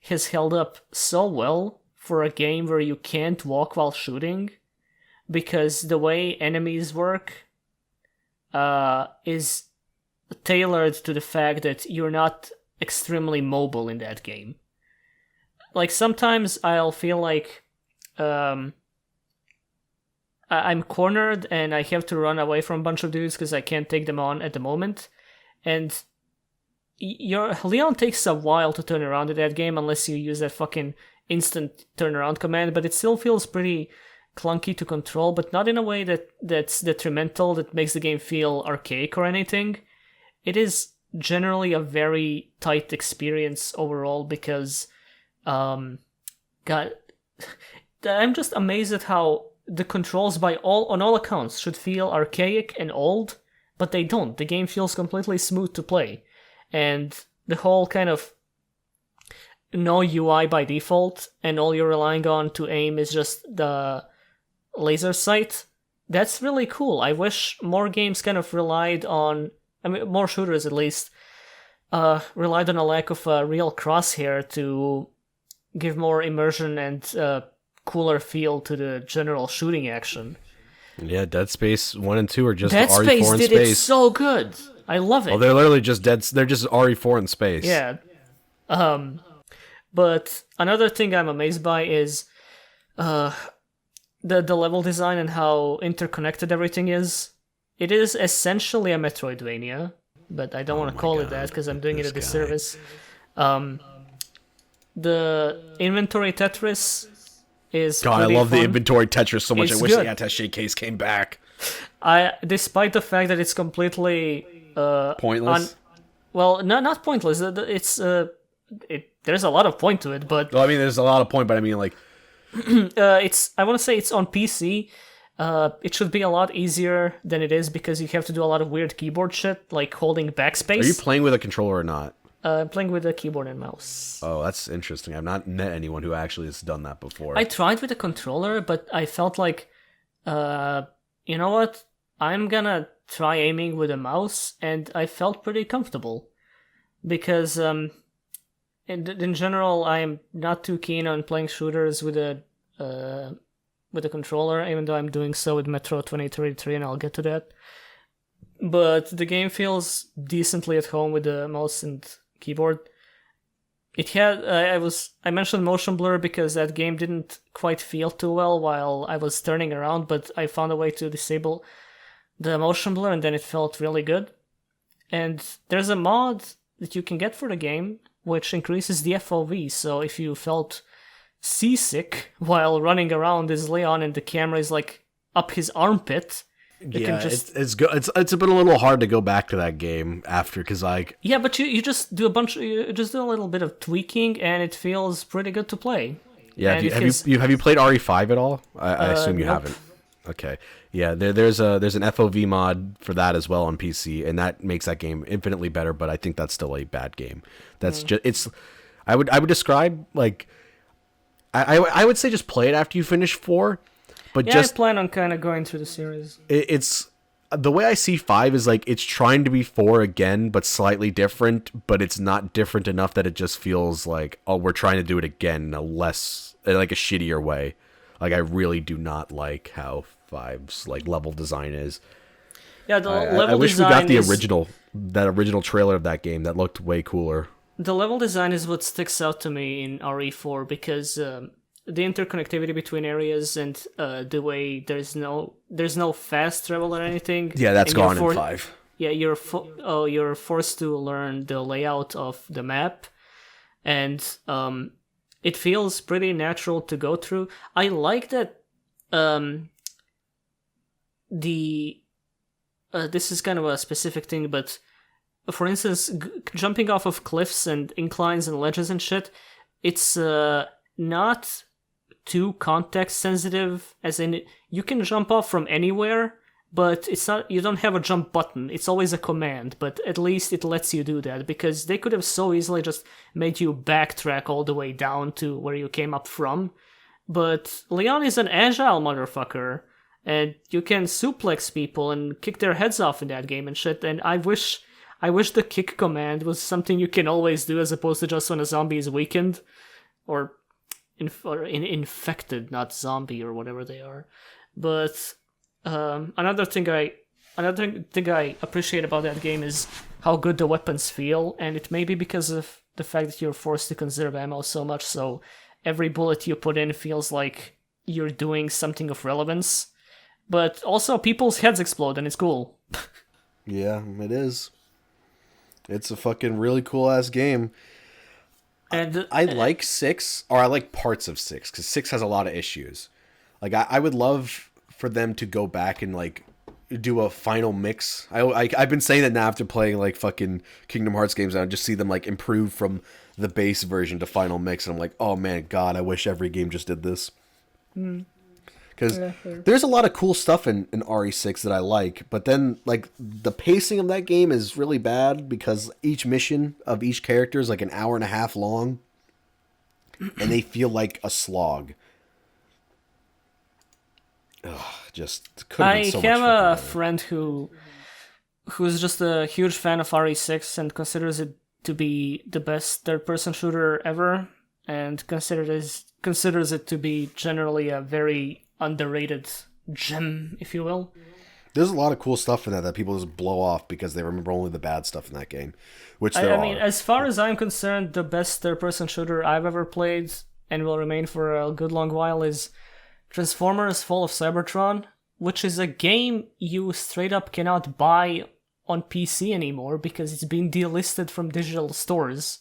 Speaker 2: has held up so well for a game where you can't walk while shooting, because the way enemies work is tailored to the fact that you're not extremely mobile in that game. Like sometimes I'll feel like I'm cornered and I have to run away from a bunch of dudes because I can't take them on at the moment, and Leon takes a while to turn around in that game unless you use that fucking instant turnaround command, but it still feels pretty clunky to control, but not in a way that's detrimental, that makes the game feel archaic or anything. It is generally a very tight experience overall because, God, I'm just amazed at how the controls on all accounts should feel archaic and old, but they don't. The game feels completely smooth to play. And the whole kind of no UI by default, and all you're relying on to aim is just the laser sight, that's really cool. I wish more games kind of relied on, more shooters at least, relied on a lack of a real crosshair to give more immersion and cooler feel to the general shooting action.
Speaker 1: Yeah, Dead Space 1 and 2 are just
Speaker 2: Dead
Speaker 1: RE4
Speaker 2: Space
Speaker 1: in
Speaker 2: did
Speaker 1: space.
Speaker 2: it so good. I love it.
Speaker 1: Oh, they're literally just they're just RE4 in space.
Speaker 2: Yeah. But another thing I'm amazed by is the level design and how interconnected everything is. It is essentially a Metroidvania, but I don't want to call it that because I'm doing it a disservice. The inventory Tetris is
Speaker 1: God, I love
Speaker 2: fun.
Speaker 1: the inventory Tetris so much.
Speaker 2: It's
Speaker 1: I wish
Speaker 2: good.
Speaker 1: the attaché case came back.
Speaker 2: Despite the fact that it's completely
Speaker 1: Pointless.
Speaker 2: well, not pointless. It's there's a lot of point to it, but
Speaker 1: Well, I mean, there's a lot of point, but I mean, like,
Speaker 2: I want to say it's on PC. It should be a lot easier than it is because you have to do a lot of weird keyboard shit, like holding backspace.
Speaker 1: are you playing with a controller or not?
Speaker 2: I'm playing with a keyboard and mouse.
Speaker 1: Oh, that's interesting. I've not met anyone who actually has done that before.
Speaker 2: I tried with a controller, but I felt like, you know what? I'm gonna try aiming with a mouse, and I felt pretty comfortable. Because, in general, I'm not too keen on playing shooters with a controller, even though I'm doing so with Metro 2033, and I'll get to that. But the game feels decently at home with the mouse and keyboard. It had I mentioned motion blur because that game didn't quite feel too well while I was turning around, but I found a way to disable the motion blur and then it felt really good. And there's a mod that you can get for the game which increases the FOV, so if you felt seasick while running around as Leon and the camera is like up his armpit,
Speaker 1: it's good. It's been a little hard to go back to that game after, because like,
Speaker 2: yeah, but you just do a little bit of tweaking and it feels pretty good to play.
Speaker 1: Yeah, have you played RE5 at all? I assume you
Speaker 2: nope.
Speaker 1: haven't. Okay, yeah, there's an FOV mod for that as well on PC, and that makes that game infinitely better. But I think that's still a bad game. That's just I would describe like I would say just play it after you finish 4. But
Speaker 2: I plan on kind of going through the series.
Speaker 1: It's the way I see 5 is like it's trying to be 4 again, but slightly different. But it's not different enough that it just feels like, oh, we're trying to do it again in a shittier way. Like I really do not like how 5's like level design is.
Speaker 2: Yeah, the
Speaker 1: I
Speaker 2: level
Speaker 1: wish we
Speaker 2: design
Speaker 1: got the
Speaker 2: is
Speaker 1: original trailer of that game. That looked way cooler.
Speaker 2: the level design is what sticks out to me in RE4 because the interconnectivity between areas and the way there's no fast travel or anything.
Speaker 1: Yeah, that's
Speaker 2: and you're
Speaker 1: gone in 5.
Speaker 2: Yeah, you're forced to learn the layout of the map, and it feels pretty natural to go through. I like that. This is kind of a specific thing, but for instance, jumping off of cliffs and inclines and ledges and shit, it's not too context sensitive. As in, you can jump off from anywhere, but it's not. You don't have a jump button. It's always a command, but at least it lets you do that because they could have so easily just made you backtrack all the way down to where you came up from. But Leon is an agile motherfucker, and you can suplex people and kick their heads off in that game and shit. And I wish the kick command was something you can always do as opposed to just when a zombie is weakened or infected, not zombie or whatever they are. But another thing I appreciate about that game is how good the weapons feel, and it may be because of the fact that you're forced to conserve ammo so much, so every bullet you put in feels like you're doing something of relevance. But also, people's heads explode, and it's cool.
Speaker 1: Yeah, it is. It's a fucking really cool ass game.
Speaker 2: And
Speaker 1: I like 6, or I like parts of 6, because 6 has a lot of issues. Like, I would love for them to go back and, like, do a final mix. I've been saying that now after playing, like, fucking Kingdom Hearts games, and I just see them, like, improve from the base version to final mix, and I'm like, oh man, God, I wish every game just did this. Because there's a lot of cool stuff in RE6 that I like, but then, like, the pacing of that game is really bad because each mission of each character is like an hour and a half long, and they feel like a slog. Ugh, just could have been so much.
Speaker 2: I have a friend who's just a huge fan of RE6 and considers it to be the best third-person shooter ever, and considers it to be generally a very underrated gem, if you will.
Speaker 1: There's a lot of cool stuff in that people just blow off because they remember only the bad stuff in that game, which there are.
Speaker 2: I mean, as far as I'm concerned, the best third-person shooter I've ever played, and will remain for a good long while, is Transformers Fall of Cybertron, which is a game you straight up cannot buy on PC anymore because it's been delisted from digital stores.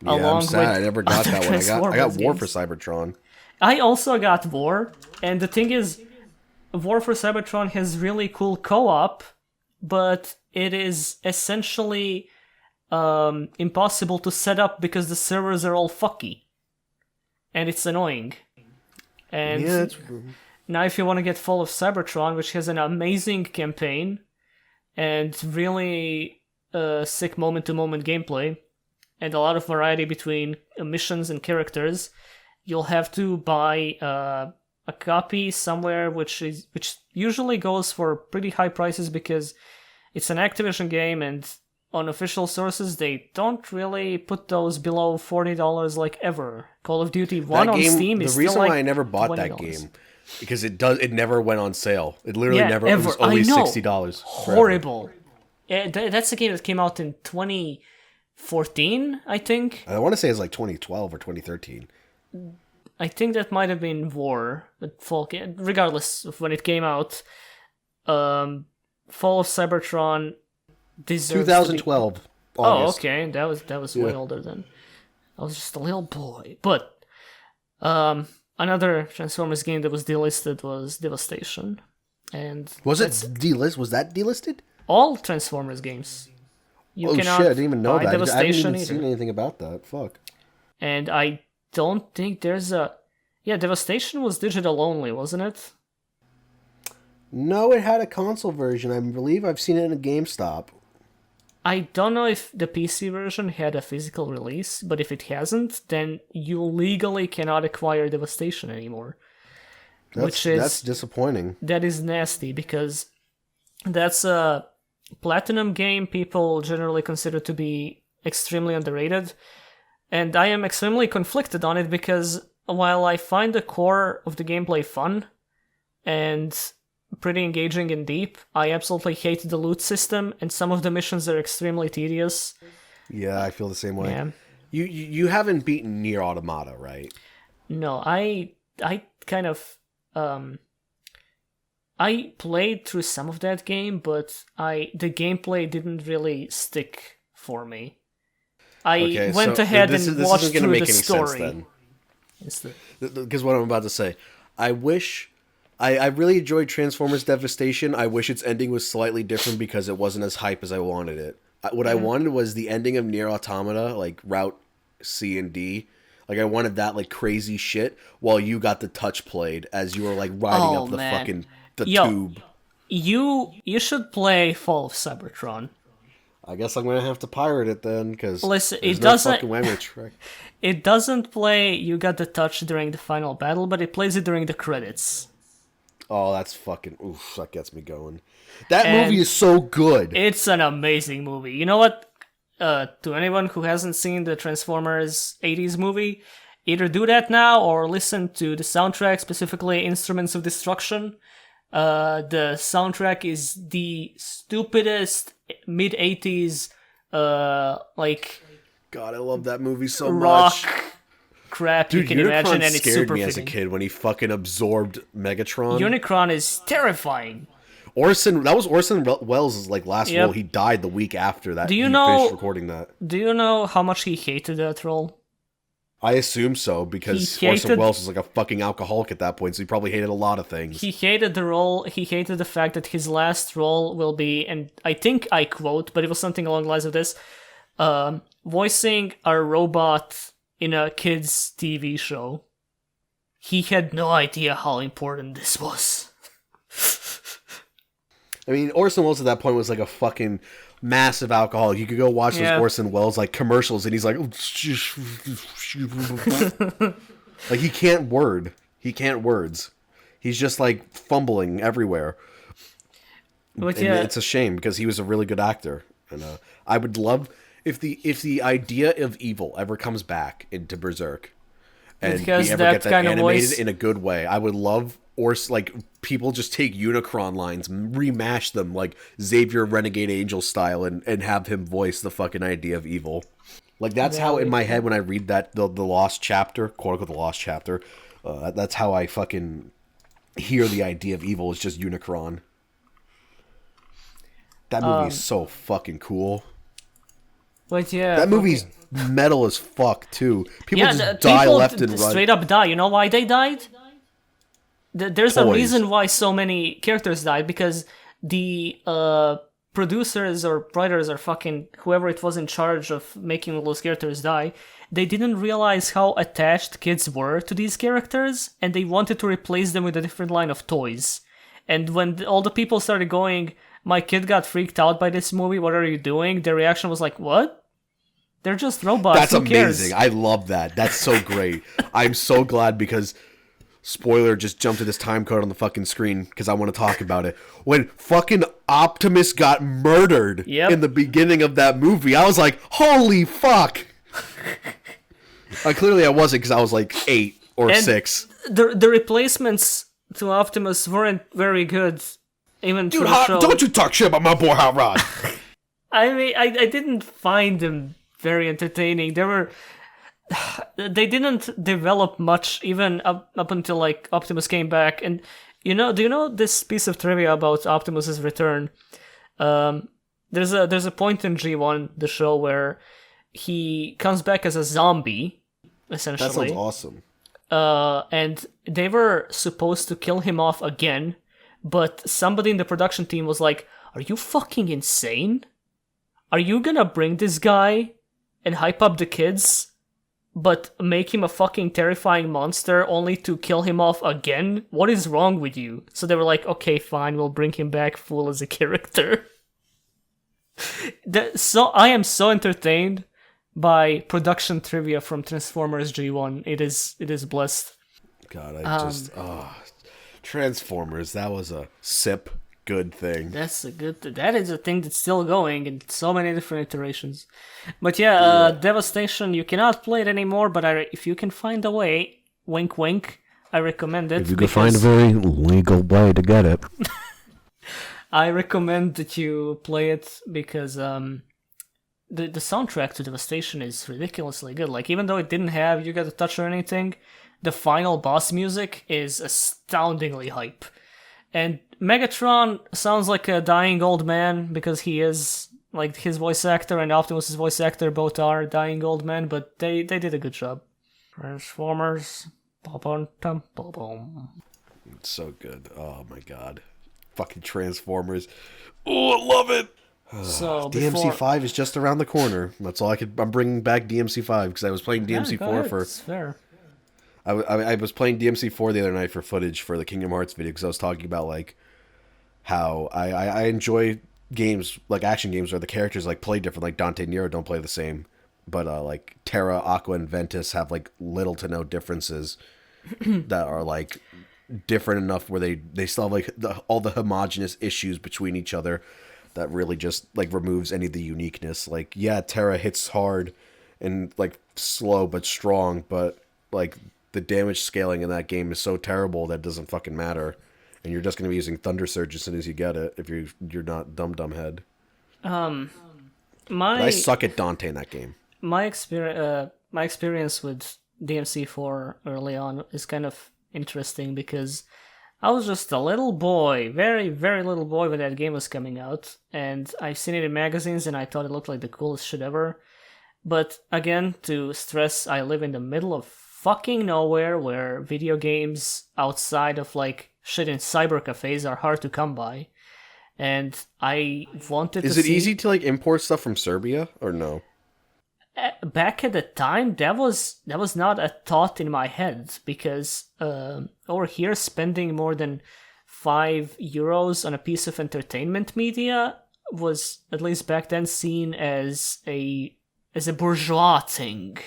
Speaker 1: Yeah, I'm sad. I never got that one. I got War for Cybertron.
Speaker 2: I also got War, and the thing is, War for Cybertron has really cool co-op, but it is essentially impossible to set up because the servers are all fucky. And it's annoying. And
Speaker 1: yeah,
Speaker 2: now if you want to get Fall of Cybertron, which has an amazing campaign and really sick moment-to-moment gameplay, and a lot of variety between missions and characters, you'll have to buy a copy somewhere, which usually goes for pretty high prices because it's an Activision game, and on official sources they don't really put those below $40 like ever. Call of Duty 1 on Steam is
Speaker 1: the reason
Speaker 2: still like
Speaker 1: why I never bought that
Speaker 2: $20.
Speaker 1: game because it never went on sale. It literally
Speaker 2: Yeah,
Speaker 1: never.
Speaker 2: ever.
Speaker 1: It was always
Speaker 2: I know.
Speaker 1: $60.
Speaker 2: Horrible. That's a game that came out in 2014, I think.
Speaker 1: I want to say it's like 2012 or 2013.
Speaker 2: I think that might have been War, but regardless of when it came out, Fall of Cybertron deserves
Speaker 1: 2012.
Speaker 2: To be...
Speaker 1: August.
Speaker 2: Oh, okay, that was way older then. I was just a little boy. But another Transformers game that was delisted was Devastation, and
Speaker 1: was it delist? Was that delisted?
Speaker 2: All Transformers games. You
Speaker 1: shit! I didn't even know that. I haven't even
Speaker 2: either.
Speaker 1: seen anything about that. Fuck.
Speaker 2: And I don't think there's a... Yeah, Devastation was digital only, wasn't it?
Speaker 1: No, it had a console version. I believe I've seen it in a GameStop.
Speaker 2: I don't know if the PC version had a physical release, but if it hasn't, then you legally cannot acquire Devastation anymore.
Speaker 1: That's disappointing.
Speaker 2: That is nasty, because that's a Platinum game people generally consider to be extremely underrated. And I am extremely conflicted on it because while I find the core of the gameplay fun, and pretty engaging and deep. I absolutely hate the loot system, and some of the missions are extremely tedious.
Speaker 1: Yeah, I feel the same way.
Speaker 2: Yeah.
Speaker 1: You haven't beaten Nier Automata, right?
Speaker 2: No, I kind of I played through some of that game, but the gameplay didn't really stick for me. I went ahead and watched through the story.
Speaker 1: Because what I'm about to say, I wish I really enjoyed Transformers Devastation. I wish its ending was slightly different because it wasn't as hype as I wanted it. What I wanted was the ending of Nier Automata, like Route C and D. Like I wanted that like crazy shit while you got the touch played as you were like riding up the fucking tube.
Speaker 2: You should play Fall of Cybertron.
Speaker 1: I guess I'm gonna have to pirate it then, because
Speaker 2: it doesn't. It doesn't play You Got the Touch during the final battle, but it plays it during the credits.
Speaker 1: Oh, that's fucking oof! That gets me going. That movie is so good.
Speaker 2: It's an amazing movie. You know what? To anyone who hasn't seen the Transformers 80s movie, either do that now or listen to the soundtrack, specifically Instruments of Destruction. The soundtrack is the stupidest mid-80s, like...
Speaker 1: God, I love that movie so
Speaker 2: rock
Speaker 1: much.
Speaker 2: Crap
Speaker 1: Dude,
Speaker 2: you can
Speaker 1: Unicron
Speaker 2: imagine, and it's
Speaker 1: scared
Speaker 2: super
Speaker 1: me
Speaker 2: fitting.
Speaker 1: as a kid when he fucking absorbed Megatron.
Speaker 2: Unicron is terrifying.
Speaker 1: That was Orson Welles' like last role. He died the week after that. Finished recording that.
Speaker 2: Do you know how much he hated that role?
Speaker 1: I assume so, because Orson Welles was like a fucking alcoholic at that point, so he probably hated a lot of things.
Speaker 2: He hated the role. He hated the fact that his last role will be, and I think I quote, but it was something along the lines of this, voicing a robot in a kid's TV show. He had no idea how important this was.
Speaker 1: I mean, Orson Welles at that point was like a fucking massive alcoholic. You could go watch those Orson Welles like commercials, and he's like, like he can't word. He can't words. He's just like fumbling everywhere.
Speaker 2: But
Speaker 1: and it's a shame because he was a really good actor, and I would love if the idea of evil ever comes back into Berserk, and we ever get that animated in a good way. I would love. Or like people just take Unicron lines, remash them like Xavier Renegade Angel style, and have him voice the fucking idea of evil. Like that's how in my head when I read that the Lost Chapter, quote unquote the Lost Chapter, that's how I fucking hear the idea of evil is just Unicron. That movie is so fucking cool.
Speaker 2: But
Speaker 1: that movie's metal as fuck too. People just die left and right.
Speaker 2: Straight up die. You know why they died? There's a reason why so many characters died, because the producers or writers or fucking whoever it was in charge of making all those characters die, they didn't realize how attached kids were to these characters, and they wanted to replace them with a different line of toys. And when all the people started going, my kid got freaked out by this movie, what are you doing? Their reaction was like, what? They're just robots.
Speaker 1: That's amazing. I love that. That's so great. I'm so glad because... Spoiler, just jumped to this time code on the fucking screen because I want to talk about it. When fucking Optimus got murdered in the beginning of that movie, I was like, holy fuck! Clearly I wasn't because I was like 8 or 6.
Speaker 2: The replacements to Optimus weren't very good, even
Speaker 1: Dude,
Speaker 2: for the show.
Speaker 1: Don't you talk shit about my boy Hot Rod!
Speaker 2: I mean, I didn't find them very entertaining. They didn't develop much even up until like Optimus came back. And do you know this piece of trivia about Optimus's return? There's a point in G1, the show, where he comes back as a zombie, essentially.
Speaker 1: That sounds awesome.
Speaker 2: And they were supposed to kill him off again, but somebody in the production team was like, "Are you fucking insane? Are you gonna bring this guy and hype up the kids, but make him a fucking terrifying monster only to kill him off again? What is wrong with you?" So they were like, okay, fine, we'll bring him back full as a character. So I am so entertained by production trivia from Transformers G1. It is blessed.
Speaker 1: God, Transformers, that was a sip good thing.
Speaker 2: That is a thing that's still going in so many different iterations. But Devastation, you cannot play it anymore, but if you can find a way, wink wink, I recommend it.
Speaker 1: If you could find a very legal way to get it.
Speaker 2: I recommend that you play it because the soundtrack to Devastation is ridiculously good. Like, even though it didn't have You Got the Touch or anything, the final boss music is astoundingly hype. And Megatron sounds like a dying old man because he is, like, his voice actor and Optimus's voice actor both are dying old men, but they did a good job. Transformers.
Speaker 1: It's so good. Oh my god. Fucking Transformers. Oh, I love it.
Speaker 2: So
Speaker 1: DMC5 is just around the corner. That's all I'm bringing back DMC5 because I was playing DMC4 for.
Speaker 2: It's fair.
Speaker 1: I was playing DMC4 the other night for footage for the Kingdom Hearts video because I was talking about like how I enjoy games like action games where the characters like play different. Like Dante and Nero don't play the same, but like Terra, Aqua, and Ventus have like little to no differences that are like different enough where they still have like all the homogenous issues between each other that really just like removes any of the uniqueness. Like, yeah, Terra hits hard and like slow but strong, but like the damage scaling in that game is so terrible that it doesn't fucking matter, and you're just gonna be using Thunder Surge as soon as you get it if you're not dumb head. But I suck at Dante in that game.
Speaker 2: My experience with DMC4 early on is kind of interesting because I was just a little boy, very, very little boy when that game was coming out, and I've seen it in magazines and I thought it looked like the coolest shit ever. But again, to stress, I live in the middle of fucking nowhere where video games outside of like shit in cyber cafes are hard to come by. And I wanted to see...
Speaker 1: Is it easy to like import stuff from Serbia or no?
Speaker 2: Back at the time, that was not a thought in my head because over here, spending more than €5 on a piece of entertainment media was, at least back then, seen as a bourgeois thing.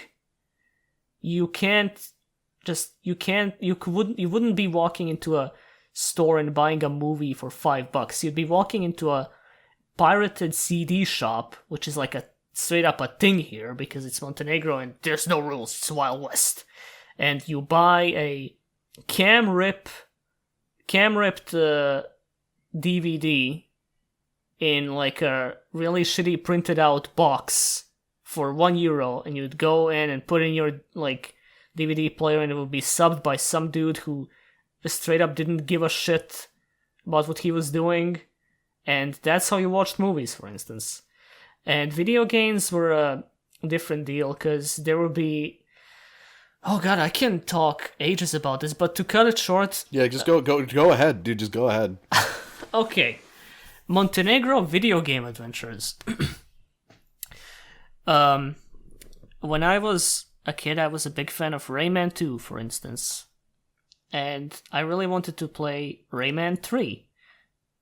Speaker 2: You wouldn't be walking into a store and buying a movie for $5. You'd be walking into a pirated CD shop, which is like a straight up a thing here because it's Montenegro and there's no rules, it's Wild West. And you buy a cam ripped DVD in like a really shitty printed out box for €1, and you'd go in and put in your like DVD player, and it would be subbed by some dude who straight up didn't give a shit about what he was doing, and that's how you watched movies, for instance. And video games were a different deal, because there would be... Oh god, I can talk ages about this, but to cut it short...
Speaker 1: Yeah, just go ahead, dude, just go ahead.
Speaker 2: Okay. Montenegro video game adventures. When I was a kid, I was a big fan of Rayman 2, for instance. And I really wanted to play Rayman 3,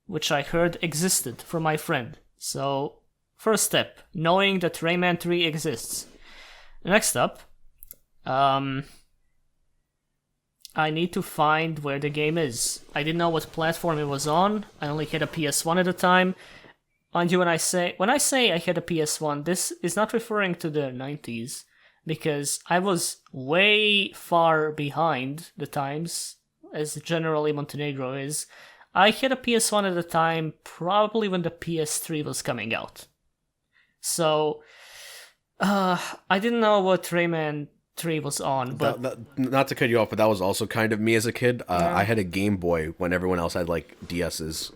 Speaker 2: which I heard existed from my friend. So... First step, knowing that Rayman 3 exists. Next up, I need to find where the game is. I didn't know what platform it was on. I only had a PS1 at the time. And when I say I had a PS1, this is not referring to the 90s, because I was way far behind the times, as generally Montenegro is. I had a PS1 at the time, probably when the PS3 was coming out. So, I didn't know what Rayman 3 was on, but...
Speaker 1: not to cut you off, but that was also kind of me as a kid. I had a Game Boy when everyone else had, like, DS's.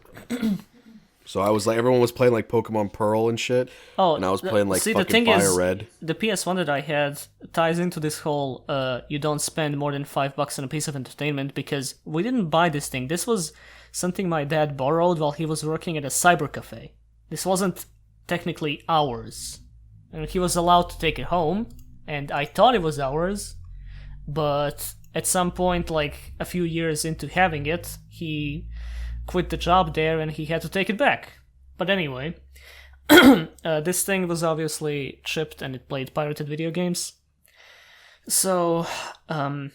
Speaker 1: So I was like, everyone was playing, like, Pokemon Pearl and shit, and I was playing, like, fucking Fire Red.
Speaker 2: The PS1 that I had ties into this whole, you don't spend more than $5 on a piece of entertainment, because we didn't buy this thing. This was something my dad borrowed while he was working at a cyber cafe. This wasn't technically ours, and he was allowed to take it home, and I thought it was ours, but at some point, like a few years into having it, he quit the job there and he had to take it back. But anyway, this thing was obviously chipped and it played pirated video games. So at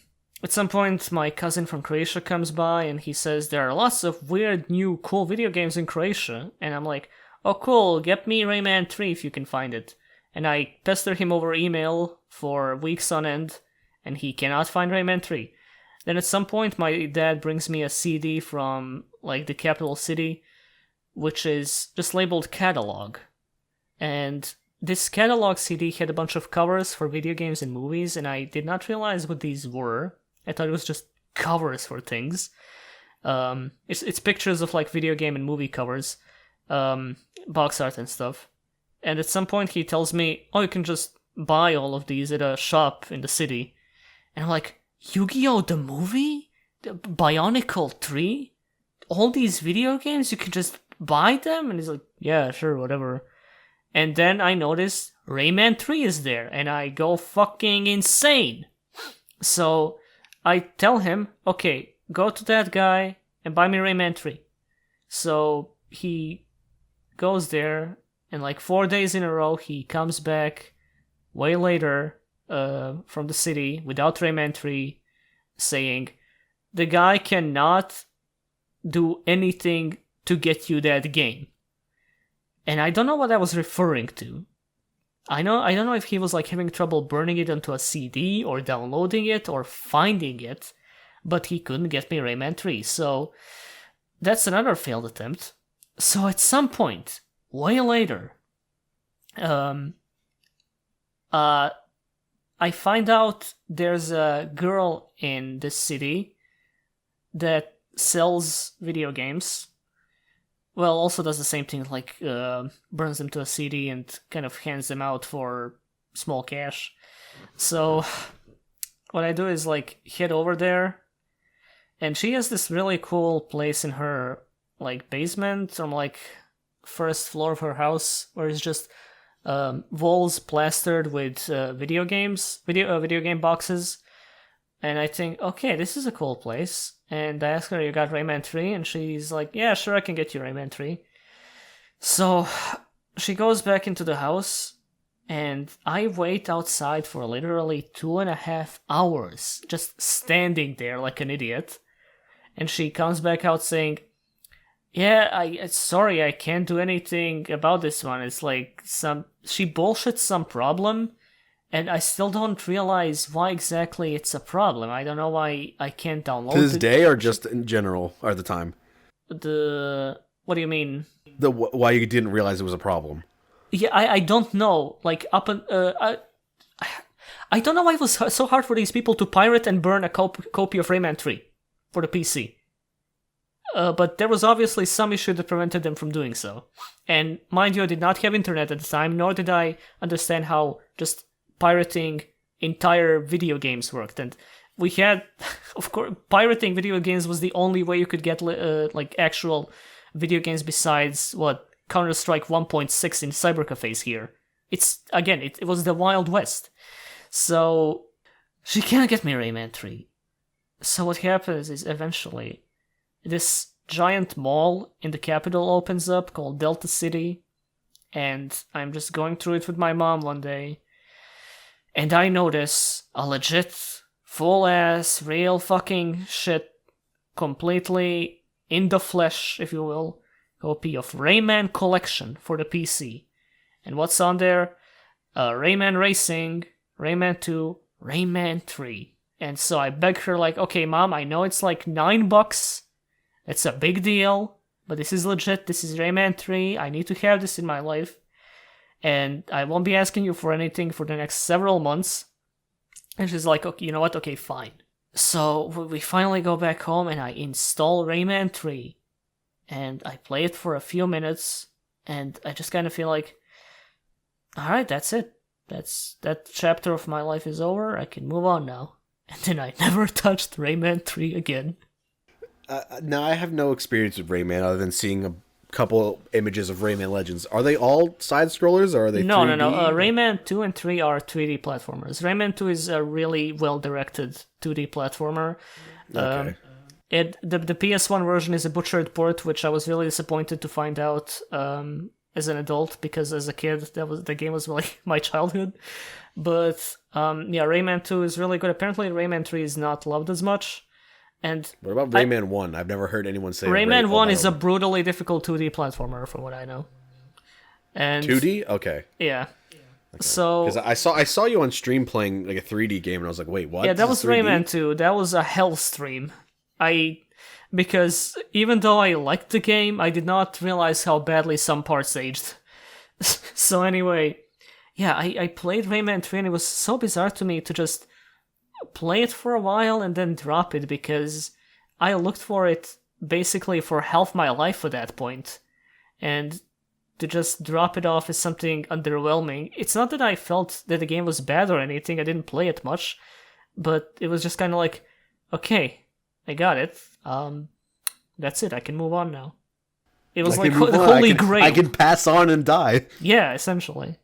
Speaker 2: some point my cousin from Croatia comes by and he says there are lots of weird new cool video games in Croatia, and I'm like, oh cool, get me Rayman 3 if you can find it. And I pester him over email for weeks on end, and he cannot find Rayman 3. Then at some point, my dad brings me a CD from like the capital city, which is just labeled catalog. And this catalog CD had a bunch of covers for video games and movies, and I did not realize what these were. I thought it was just covers for things. It's pictures of like video game and movie covers, box art and stuff. And at some point he tells me, oh, you can just buy all of these at a shop in the city. And I'm like, Yu-Gi-Oh! The movie? The Bionicle 3? All these video games, you can just buy them? And he's like, yeah, sure, whatever. And then I notice Rayman 3 is there, and I go fucking insane. So I tell him, okay, go to that guy and buy me Rayman 3. So he goes there, and like 4 days in a row, he comes back way later from the city without Rayman 3, saying, the guy cannot do anything to get you that game. And I don't know what I was referring to. I don't know if he was like having trouble burning it onto a CD or downloading it or finding it, but he couldn't get me Rayman 3. So that's another failed attempt. So at some point, way later, I find out there's a girl in this city that sells video games. Well, also does the same thing, like burns them to a CD and kind of hands them out for small cash. So what I do is like head over there, and she has this really cool place in her like basement or like first floor of her house where it's just walls plastered with video game boxes. And I think, okay, this is a cool place. And I ask her, you got Rayman 3? And she's like, yeah, sure, I can get you Rayman 3. So she goes back into the house, and I wait outside for literally 2.5 hours, just standing there like an idiot. And she comes back out saying, yeah, sorry, I can't do anything about this one. It's like she bullshits some problem, and I still don't realize why exactly it's a problem. I don't know why I can't download it.
Speaker 1: To this day, or just in general, or at the time?
Speaker 2: What do you mean?
Speaker 1: Why you didn't realize it was a problem?
Speaker 2: Yeah, I don't know. Like, I don't know why it was so hard for these people to pirate and burn a copy of Rayman 3 for the PC. But there was obviously some issue that prevented them from doing so. And mind you, I did not have internet at the time, nor did I understand how just pirating entire video games worked. And we had, of course, pirating video games was the only way you could get like actual video games besides Counter-Strike 1.6 in cybercafes here. It was the Wild West. So she can't get me Rayman 3. So what happens is eventually this giant mall in the capital opens up called Delta City, and I'm just going through it with my mom one day, and I notice a legit, full-ass, real fucking shit, completely in the flesh, if you will, copy of Rayman Collection for the PC. And what's on there? Rayman Racing, Rayman 2, Rayman 3. And so I beg her like, okay, Mom, I know it's like $9. It's a big deal, but this is legit. This is Rayman 3. I need to have this in my life. And I won't be asking you for anything for the next several months. And she's like, okay, you know what? Okay, fine. So we finally go back home and I install Rayman 3. And I play it for a few minutes. And I just kind of feel like, alright, that's it. That chapter of my life is over. I can move on now. And then I never touched Rayman 3 again.
Speaker 1: Now, I have no experience with Rayman other than seeing a couple images of Rayman Legends. Are they all side-scrollers, or are they 3D?
Speaker 2: No. Rayman 2 and 3 are 3D platformers. Rayman 2 is a really well-directed 2D platformer.
Speaker 1: Okay.
Speaker 2: The PS1 version is a butchered port, which I was really disappointed to find out as an adult, because as a kid, the game was like my childhood. But Rayman 2 is really good. Apparently, Rayman 3 is not loved as much. And
Speaker 1: what about Rayman 1? I've never heard anyone say
Speaker 2: Rayman 1 is a brutally difficult 2D platformer, from what I know. And
Speaker 1: 2D? Okay.
Speaker 2: Yeah. So
Speaker 1: Because I saw you on stream playing like a 3D game, and I was like, wait, what?
Speaker 2: yeah, that
Speaker 1: This
Speaker 2: was
Speaker 1: is 3D?
Speaker 2: Rayman 2. That was a hell stream. Because even though I liked the game, I did not realize how badly some parts aged. So anyway, yeah, I played Rayman 3 and it was so bizarre to me to just play it for a while and then drop it because I looked for it basically for half my life at that point. And to just drop it off is something underwhelming. It's not that I felt that the game was bad or anything, I didn't play it much, but it was just kind of like, okay, I got it. That's it, I can move on now. It was like the holy grail.
Speaker 1: I can pass on and die.
Speaker 2: Yeah, essentially.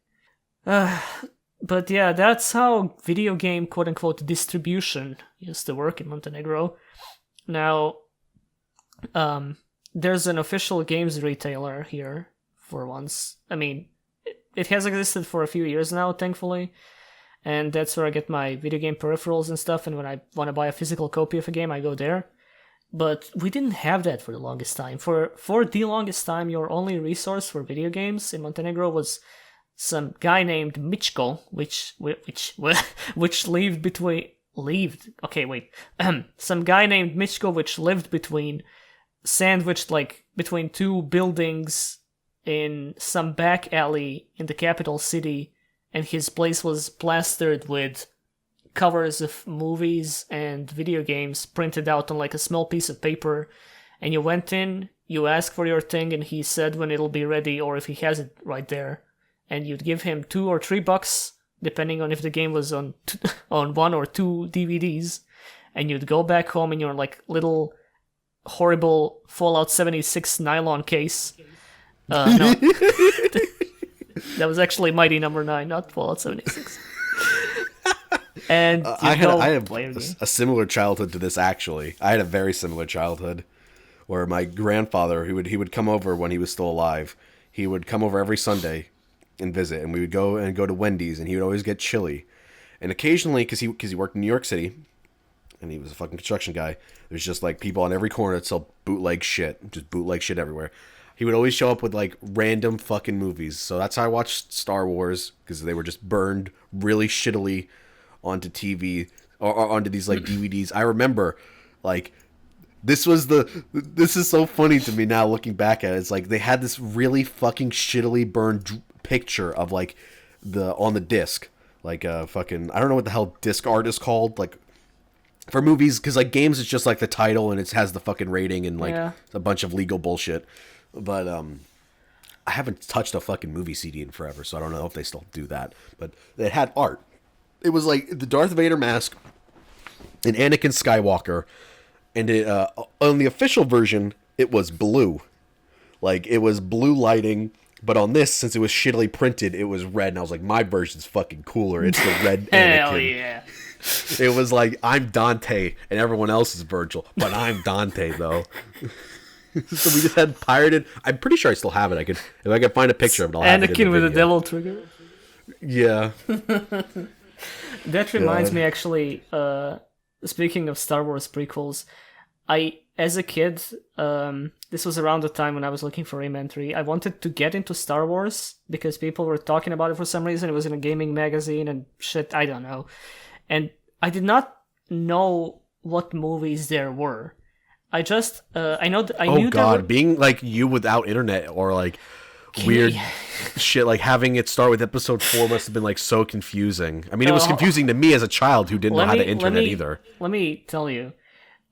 Speaker 2: But yeah, that's how video game quote-unquote distribution used to work in Montenegro. Now, there's an official games retailer here for once. I mean, it has existed for a few years now, thankfully. And that's where I get my video game peripherals and stuff, and when I want to buy a physical copy of a game, I go there. But we didn't have that for the longest time. For the longest time, your only resource for video games in Montenegro was some guy named Michko, which lived between... Some guy named Michko which lived sandwiched like between two buildings in some back alley in the capital city, and his place was plastered with covers of movies and video games printed out on like a small piece of paper, and you went in, you asked for your thing, and he said when it'll be ready or if he has it right there, and you'd give him $2 or $3 depending on if the game was on on 1 or 2 DVDs, and you'd go back home in your like little horrible Fallout 76 nylon case. No. That was actually Mighty Number 9, not Fallout 76. And
Speaker 1: I had a similar childhood to this, actually. I had a very similar childhood where my grandfather, he would come over when he was still alive. He would come over every Sunday and visit, and we would go to Wendy's, and he would always get chili. And occasionally, because he worked in New York City, and he was a fucking construction guy, there's just like people on every corner that sell bootleg shit, just bootleg shit everywhere. He would always show up with like random fucking movies. So that's how I watched Star Wars, because they were just burned really shittily onto TV or onto these like DVDs. I remember like this is so funny to me now looking back at it. It's like they had this really fucking shittily burned picture of like on the disc, like fucking, I don't know what the hell disc art is called, like for movies, because like games it's just like the title and it has the fucking rating and like a bunch of legal bullshit. But I haven't touched a fucking movie CD in forever, so I don't know if they still do that. But it had art. It was like the Darth Vader mask, and Anakin Skywalker, and it, on the official version, it was blue. Like, it was blue lighting, but on this, since it was shittily printed, it was red, and I was like, my version's fucking cooler. It's the red Anakin.
Speaker 2: Hell yeah.
Speaker 1: It was like, I'm Dante, and everyone else is Virgil, but I'm Dante, though. So we just had pirated. I'm pretty sure I still have it. If I could find a picture of it, I'll have it in the
Speaker 2: Anakin with a
Speaker 1: video.
Speaker 2: devil trigger.
Speaker 1: Yeah.
Speaker 2: That reminds me, actually, speaking of Star Wars prequels, as a kid, this was around the time when I was looking for Rayman 3, I wanted to get into Star Wars because people were talking about it for some reason. It was in a gaming magazine and shit, I don't know. And I did not know what movies there were. I just, I knew there were...
Speaker 1: being like you without internet or like weird shit, like having it start with episode 4 must have been like so confusing. I mean, it was confusing to me as a child who didn't know how to internet either.
Speaker 2: Let me tell you,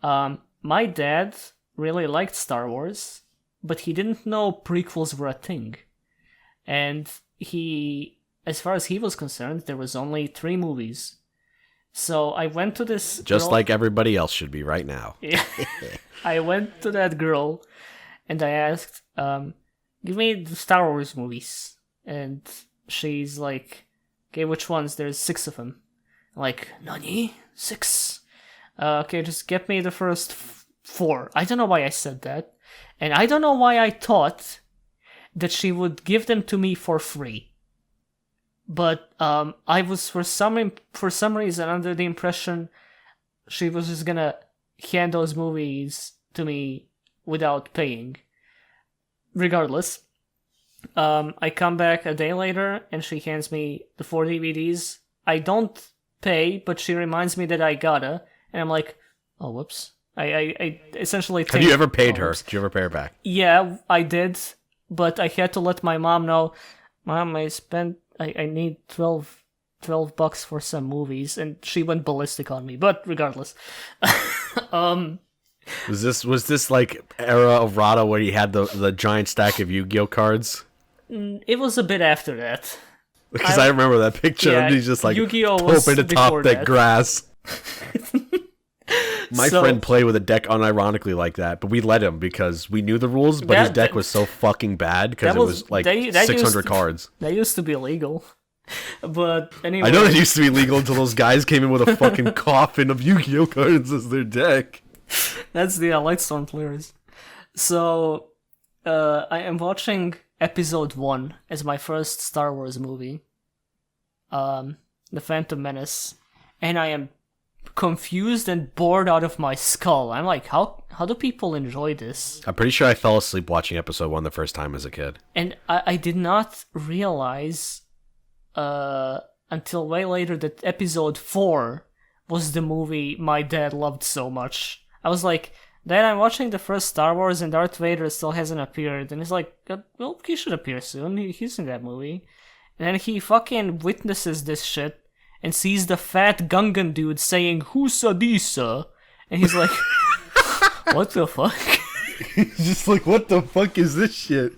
Speaker 2: my dad really liked Star Wars, but he didn't know prequels were a thing. And as far as he was concerned, there was only 3 movies. So I went to this
Speaker 1: just like everybody else should be right now.
Speaker 2: Yeah. I went to that girl and I asked, give me the Star Wars movies. And she's like, okay, which ones? There's 6 of them. I'm like, nani? 6? Okay, just get me the first 4. I don't know why I said that. And I don't know why I thought that she would give them to me for free. But I was for some reason under the impression she was just gonna hand those movies to me without paying. Regardless, I come back a day later, and she hands me the 4 DVDs. I don't pay, but she reminds me that I gotta, and I'm like, oh, whoops. I essentially think...
Speaker 1: Have you ever paid her?
Speaker 2: whoops.
Speaker 1: Did you ever pay her back?
Speaker 2: Yeah, I did, but I had to let my mom know, Mom, I need $12 for some movies, and she went ballistic on me, but regardless.
Speaker 1: Was this like era of Rada where he had the giant stack of Yu-Gi-Oh cards?
Speaker 2: It was a bit after that.
Speaker 1: Because I remember that picture,
Speaker 2: yeah,
Speaker 1: and he's just like
Speaker 2: Yu-Gi-Oh was
Speaker 1: hoping to top
Speaker 2: before
Speaker 1: that
Speaker 2: that.
Speaker 1: grass. My friend played with a deck unironically like that, but we let him because we knew the rules, but his deck was so fucking bad because it was like 600 cards.
Speaker 2: That used to be illegal. But anyway...
Speaker 1: I know that used to be legal until those guys came in with a fucking coffin of Yu-Gi-Oh cards as their deck.
Speaker 2: That's the Lightstorm players. So, I am watching Episode 1 as my first Star Wars movie. The Phantom Menace. And I am confused and bored out of my skull. I'm like, how do people enjoy this?
Speaker 1: I'm pretty sure I fell asleep watching Episode 1 the first time as a kid.
Speaker 2: And I did not realize until way later that Episode 4 was the movie my dad loved so much. I was like, Dad, I'm watching the first Star Wars and Darth Vader still hasn't appeared. And he's like, well, he should appear soon. He's in that movie. And then he fucking witnesses this shit and sees the fat Gungan dude saying, "Who's Adisa?" And he's like, what the fuck?
Speaker 1: He's just like, what the fuck is this shit?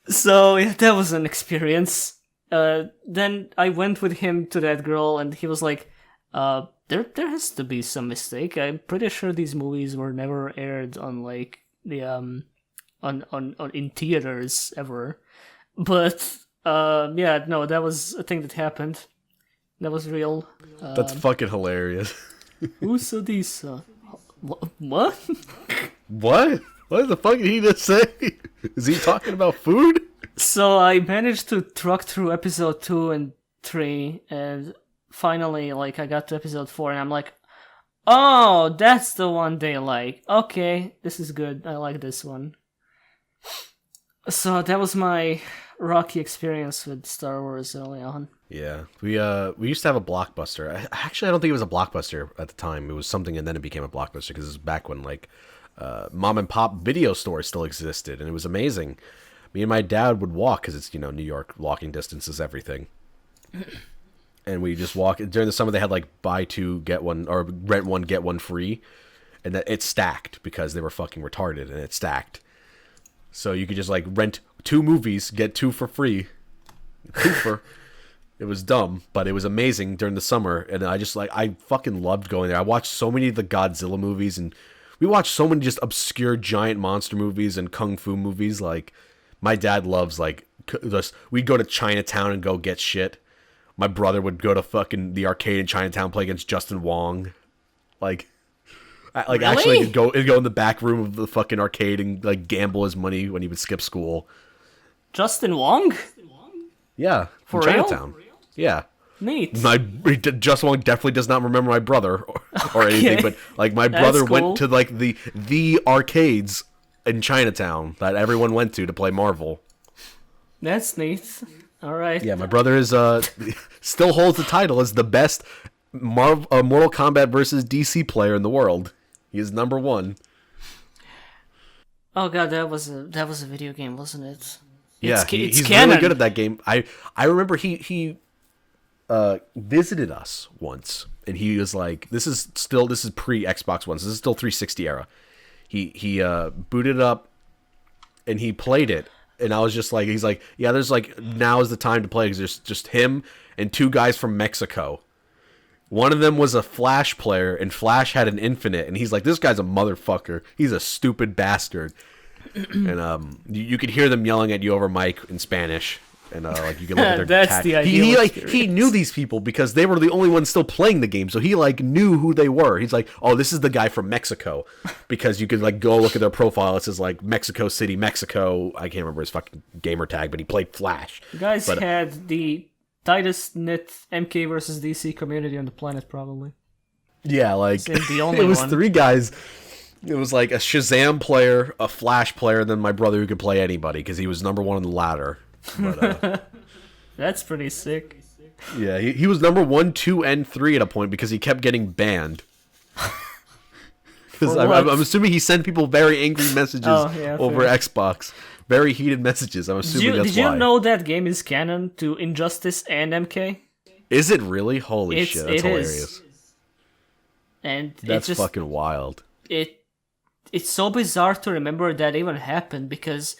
Speaker 2: So, yeah, that was an experience. Then I went with him to that girl, and he was like, there has to be some mistake. I'm pretty sure these movies were never aired on, like, the, on in theaters ever. But, yeah, no, that was a thing that happened. That was real.
Speaker 1: That's fucking hilarious.
Speaker 2: Who's Adisa? What?
Speaker 1: What? What the fuck did he just say? Is he talking about food?
Speaker 2: So I managed to truck through episode 2 and 3, and finally, like, I got to episode 4, and I'm like, oh, that's the one they like. Okay, this is good. I like this one. So that was my rocky experience with Star Wars early on.
Speaker 1: Yeah, we used to have a Blockbuster. Actually, I don't think it was a Blockbuster at the time. It was something, and then it became a Blockbuster because it was back when like mom and pop video stores still existed, and it was amazing. Me and my dad would walk because it's New York, walking distance is everything, and we just walk. During the summer, they had like buy two get one or rent one get one free, and that it stacked because they were fucking retarded, and it stacked. So you could just like rent 2 movies, get 2 for free. Twofer. It was dumb, but it was amazing during the summer, and I fucking loved going there. I watched so many of the Godzilla movies, and we watched so many just obscure giant monster movies and kung fu movies. Like, my dad loves, like, we'd go to Chinatown and go get shit. My brother would go to fucking the arcade in Chinatown, play against Justin Wong. Like
Speaker 2: Really?
Speaker 1: Actually, he'd go in the back room of the fucking arcade and, like, gamble his money when he would skip school.
Speaker 2: Justin Wong?
Speaker 1: Yeah.
Speaker 2: For
Speaker 1: in
Speaker 2: real?
Speaker 1: Chinatown. Yeah.
Speaker 2: Neat.
Speaker 1: Justin Wong definitely does not remember my brother or anything, but like my brother
Speaker 2: cool.
Speaker 1: went to like the arcades in Chinatown that everyone went to play Marvel.
Speaker 2: That's neat. All right.
Speaker 1: Yeah, my brother is still holds the title as the best Mortal Kombat versus DC player in the world. He is number 1.
Speaker 2: Oh god, that was a video game, wasn't it?
Speaker 1: Yeah,
Speaker 2: It's
Speaker 1: he's
Speaker 2: canon.
Speaker 1: really good at that game. I remember he visited us once, and he was like, this is pre Xbox One, so this is still 360 era. He booted it up, and he played it, and I was just like, he's like, yeah, there's like, now is the time to play, because there's just him and 2 guys from Mexico. One of them was a Flash player, and Flash had an infinite, and he's like, this guy's a motherfucker. He's a stupid bastard. And you could hear them yelling at you over mic in Spanish, and like you could look at their
Speaker 2: That's
Speaker 1: tag.
Speaker 2: the ideal
Speaker 1: He knew these people because they were the only ones still playing the game, so he like knew who they were. He's like, oh, this is the guy from Mexico, because you could like go look at their profile. It says like Mexico City, Mexico. I can't remember his fucking gamer tag, but he played Flash.
Speaker 2: You guys had the tightest knit MK versus DC community on the planet, probably.
Speaker 1: Yeah, like
Speaker 2: The only
Speaker 1: it was
Speaker 2: one.
Speaker 1: 3 guys. It was like a Shazam player, a Flash player, and then my brother who could play anybody because he was number 1 on the ladder. But,
Speaker 2: That's pretty sick.
Speaker 1: yeah, he was number 1, 2, and 3 at a point because he kept getting banned. Because I'm assuming he sent people very angry messages over Xbox. Very heated messages. I'm assuming that's why.
Speaker 2: Did you know that game is canon to Injustice and MK?
Speaker 1: Is it really? Holy shit, that's hilarious.
Speaker 2: And
Speaker 1: that's just fucking wild.
Speaker 2: It's so bizarre to remember that even happened because,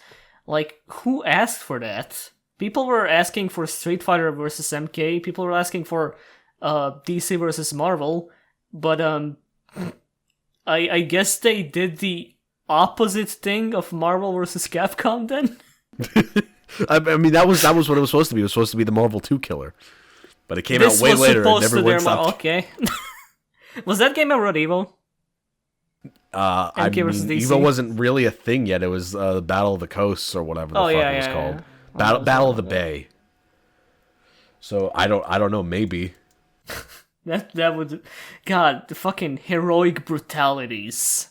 Speaker 2: like, who asked for that? People were asking for Street Fighter versus MK. People were asking for DC versus Marvel. But I guess they did the opposite thing of Marvel versus Capcom then.
Speaker 1: I mean, that was what it was supposed to be. It was supposed to be the Marvel 2 killer, but it came out way later and never went stopped.
Speaker 2: Okay. Was that game ever Evo?
Speaker 1: I mean, Evo wasn't really a thing yet. It was Battle of the Coasts or whatever the fuck it was called. Yeah. Battle of the Bay. So I don't know. Maybe
Speaker 2: that would, God, the fucking heroic brutalities.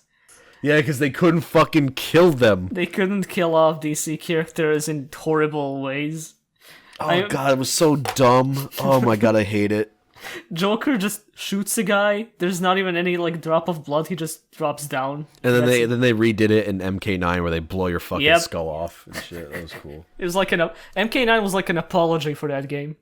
Speaker 1: Yeah, because they couldn't fucking kill them.
Speaker 2: They couldn't kill off DC characters in horrible ways.
Speaker 1: Oh god, it was so dumb. Oh my god, I hate it.
Speaker 2: Joker just shoots a guy. There's not even any like drop of blood. He just drops down.
Speaker 1: And then they redid it in MK9 where they blow your fucking skull off and shit. That was cool. It was like
Speaker 2: MK9 was like an apology for that game.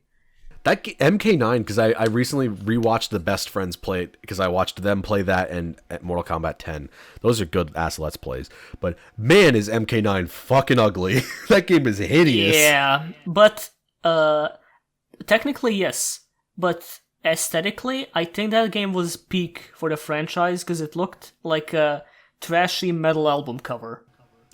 Speaker 1: That MK9, because I recently rewatched the Best Friends play it because I watched them play that and Mortal Kombat 10. Those are good ass Let's Plays. But man, is MK9 fucking ugly. That game is hideous.
Speaker 2: Yeah, but technically yes, but aesthetically, I think that game was peak for the franchise because it looked like a trashy metal album cover.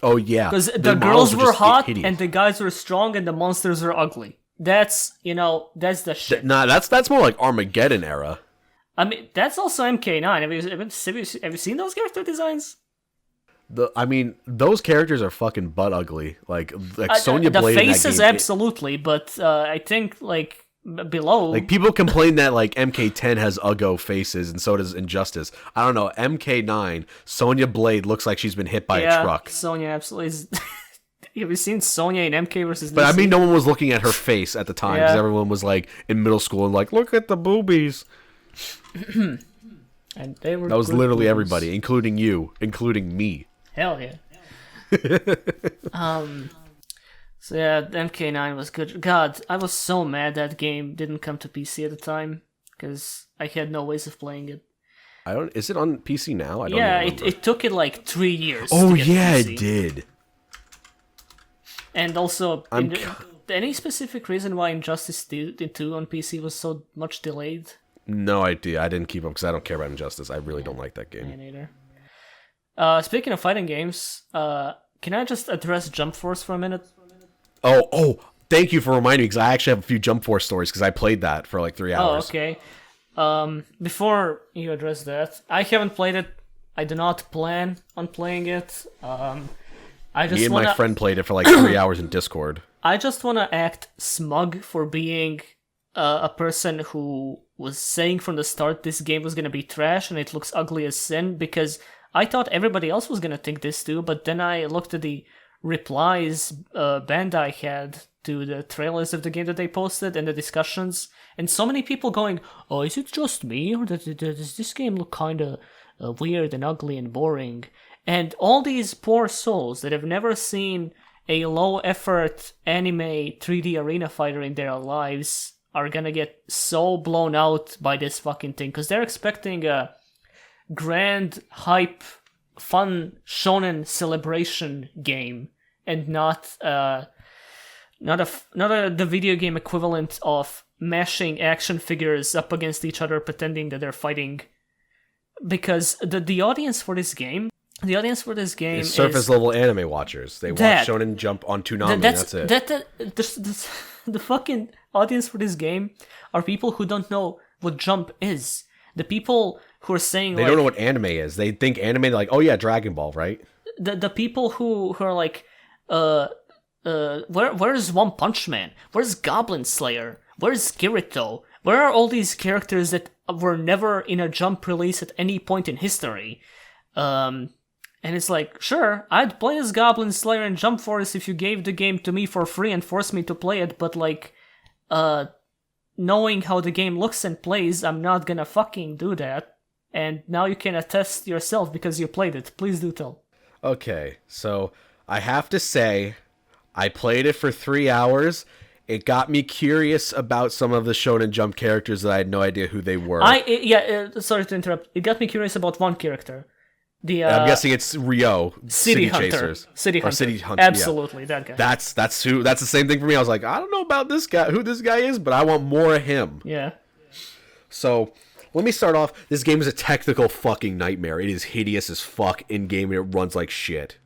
Speaker 1: Oh yeah,
Speaker 2: because the girls were hot and the guys were strong and the monsters were ugly. That's the shit.
Speaker 1: Nah, that's more like Armageddon era.
Speaker 2: I mean, that's also MK9. Have you seen those character designs?
Speaker 1: I mean, those characters are fucking butt ugly. Like Sonya Blade.
Speaker 2: The faces, absolutely, but I think like below.
Speaker 1: Like people complain that like MK10 has uggo faces, and so does Injustice. I don't know. MK9, Sonya Blade looks like she's been hit by a truck.
Speaker 2: Sonya absolutely is. Have you seen Sonya in MK versus DC?
Speaker 1: But I mean, no one was looking at her face at the time because everyone was like in middle school and like, look at the boobies.
Speaker 2: And they were.
Speaker 1: That was literally everybody, including you, including me.
Speaker 2: Hell yeah. So yeah, MK9 was good. God, I was so mad that game didn't come to PC at the time because I had no ways of playing it.
Speaker 1: Is it on PC now? I don't
Speaker 2: remember. It took it like 3 years.
Speaker 1: Oh yeah, it did.
Speaker 2: And also, any specific reason why Injustice 2 on PC was so much delayed?
Speaker 1: No idea. I didn't keep up because I don't care about Injustice. I really don't like that game.
Speaker 2: Me neither. Speaking of fighting games, can I just address Jump Force for a minute?
Speaker 1: Oh! Thank you for reminding me because I actually have a few Jump Force stories because I played that for like 3 hours.
Speaker 2: Oh, okay. Before you address that, I haven't played it. I do not plan on playing it.
Speaker 1: Me and my friend played it for like 3 hours in Discord.
Speaker 2: I just want to act smug for being a person who was saying from the start this game was going to be trash and it looks ugly as sin because I thought everybody else was going to think this too, but then I looked at the replies Bandai had to the trailers of the game that they posted and the discussions, and so many people going, oh, is it just me, or does this game look kind of weird and ugly and boring? And all these poor souls that have never seen a low-effort anime 3D arena fighter in their lives are gonna get so blown out by this fucking thing, because they're expecting a grand, hype, fun shonen celebration game, and not the video game equivalent of mashing action figures up against each other pretending that they're fighting. Because the audience for this game... The audience for this game is
Speaker 1: surface level anime watchers. They watch Shonen Jump on Toonami. That's it.
Speaker 2: The fucking audience for this game are people who don't know what Jump is. The people who are saying
Speaker 1: they don't know what anime is. They think anime. They're like, oh yeah, Dragon Ball, right?
Speaker 2: The people who are like, where's One Punch Man? Where's Goblin Slayer? Where's Kirito? Where are all these characters that were never in a Jump release at any point in history? And it's like, sure, I'd play as Goblin Slayer and Jump Force if you gave the game to me for free and forced me to play it, but like, knowing how the game looks and plays, I'm not gonna fucking do that. And now you can attest yourself because you played it. Please do tell.
Speaker 1: Okay, so I have to say, I played it for 3 hours. It got me curious about some of the Shonen Jump characters that I had no idea who they were.
Speaker 2: Sorry to interrupt. It got me curious about one character.
Speaker 1: I'm guessing it's Ryo,
Speaker 2: City Hunter.
Speaker 1: Chasers.
Speaker 2: City Hunter.
Speaker 1: Or City Hunter.
Speaker 2: Absolutely,
Speaker 1: yeah.
Speaker 2: that guy.
Speaker 1: That's the same thing for me. I was like, I don't know about this guy, who this guy is, but I want more of him.
Speaker 2: Yeah.
Speaker 1: So, let me start off. This game is a technical fucking nightmare. It is hideous as fuck in game, and it runs like shit.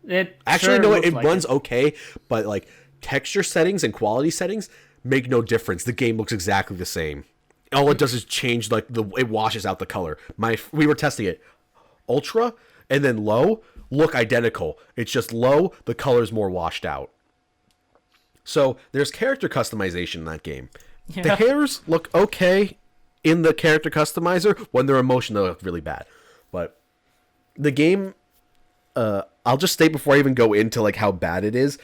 Speaker 2: It
Speaker 1: runs okay, but like texture settings and quality settings make no difference. The game looks exactly the same. All it does is change it washes out the color. We were testing it. Ultra and then low look identical. It's just low, the color's more washed out. So there's character customization in that game. Yeah. The hairs look okay in the character customizer. When they're in motion, they look really bad. But the game, I'll just state before I even go into like how bad it is.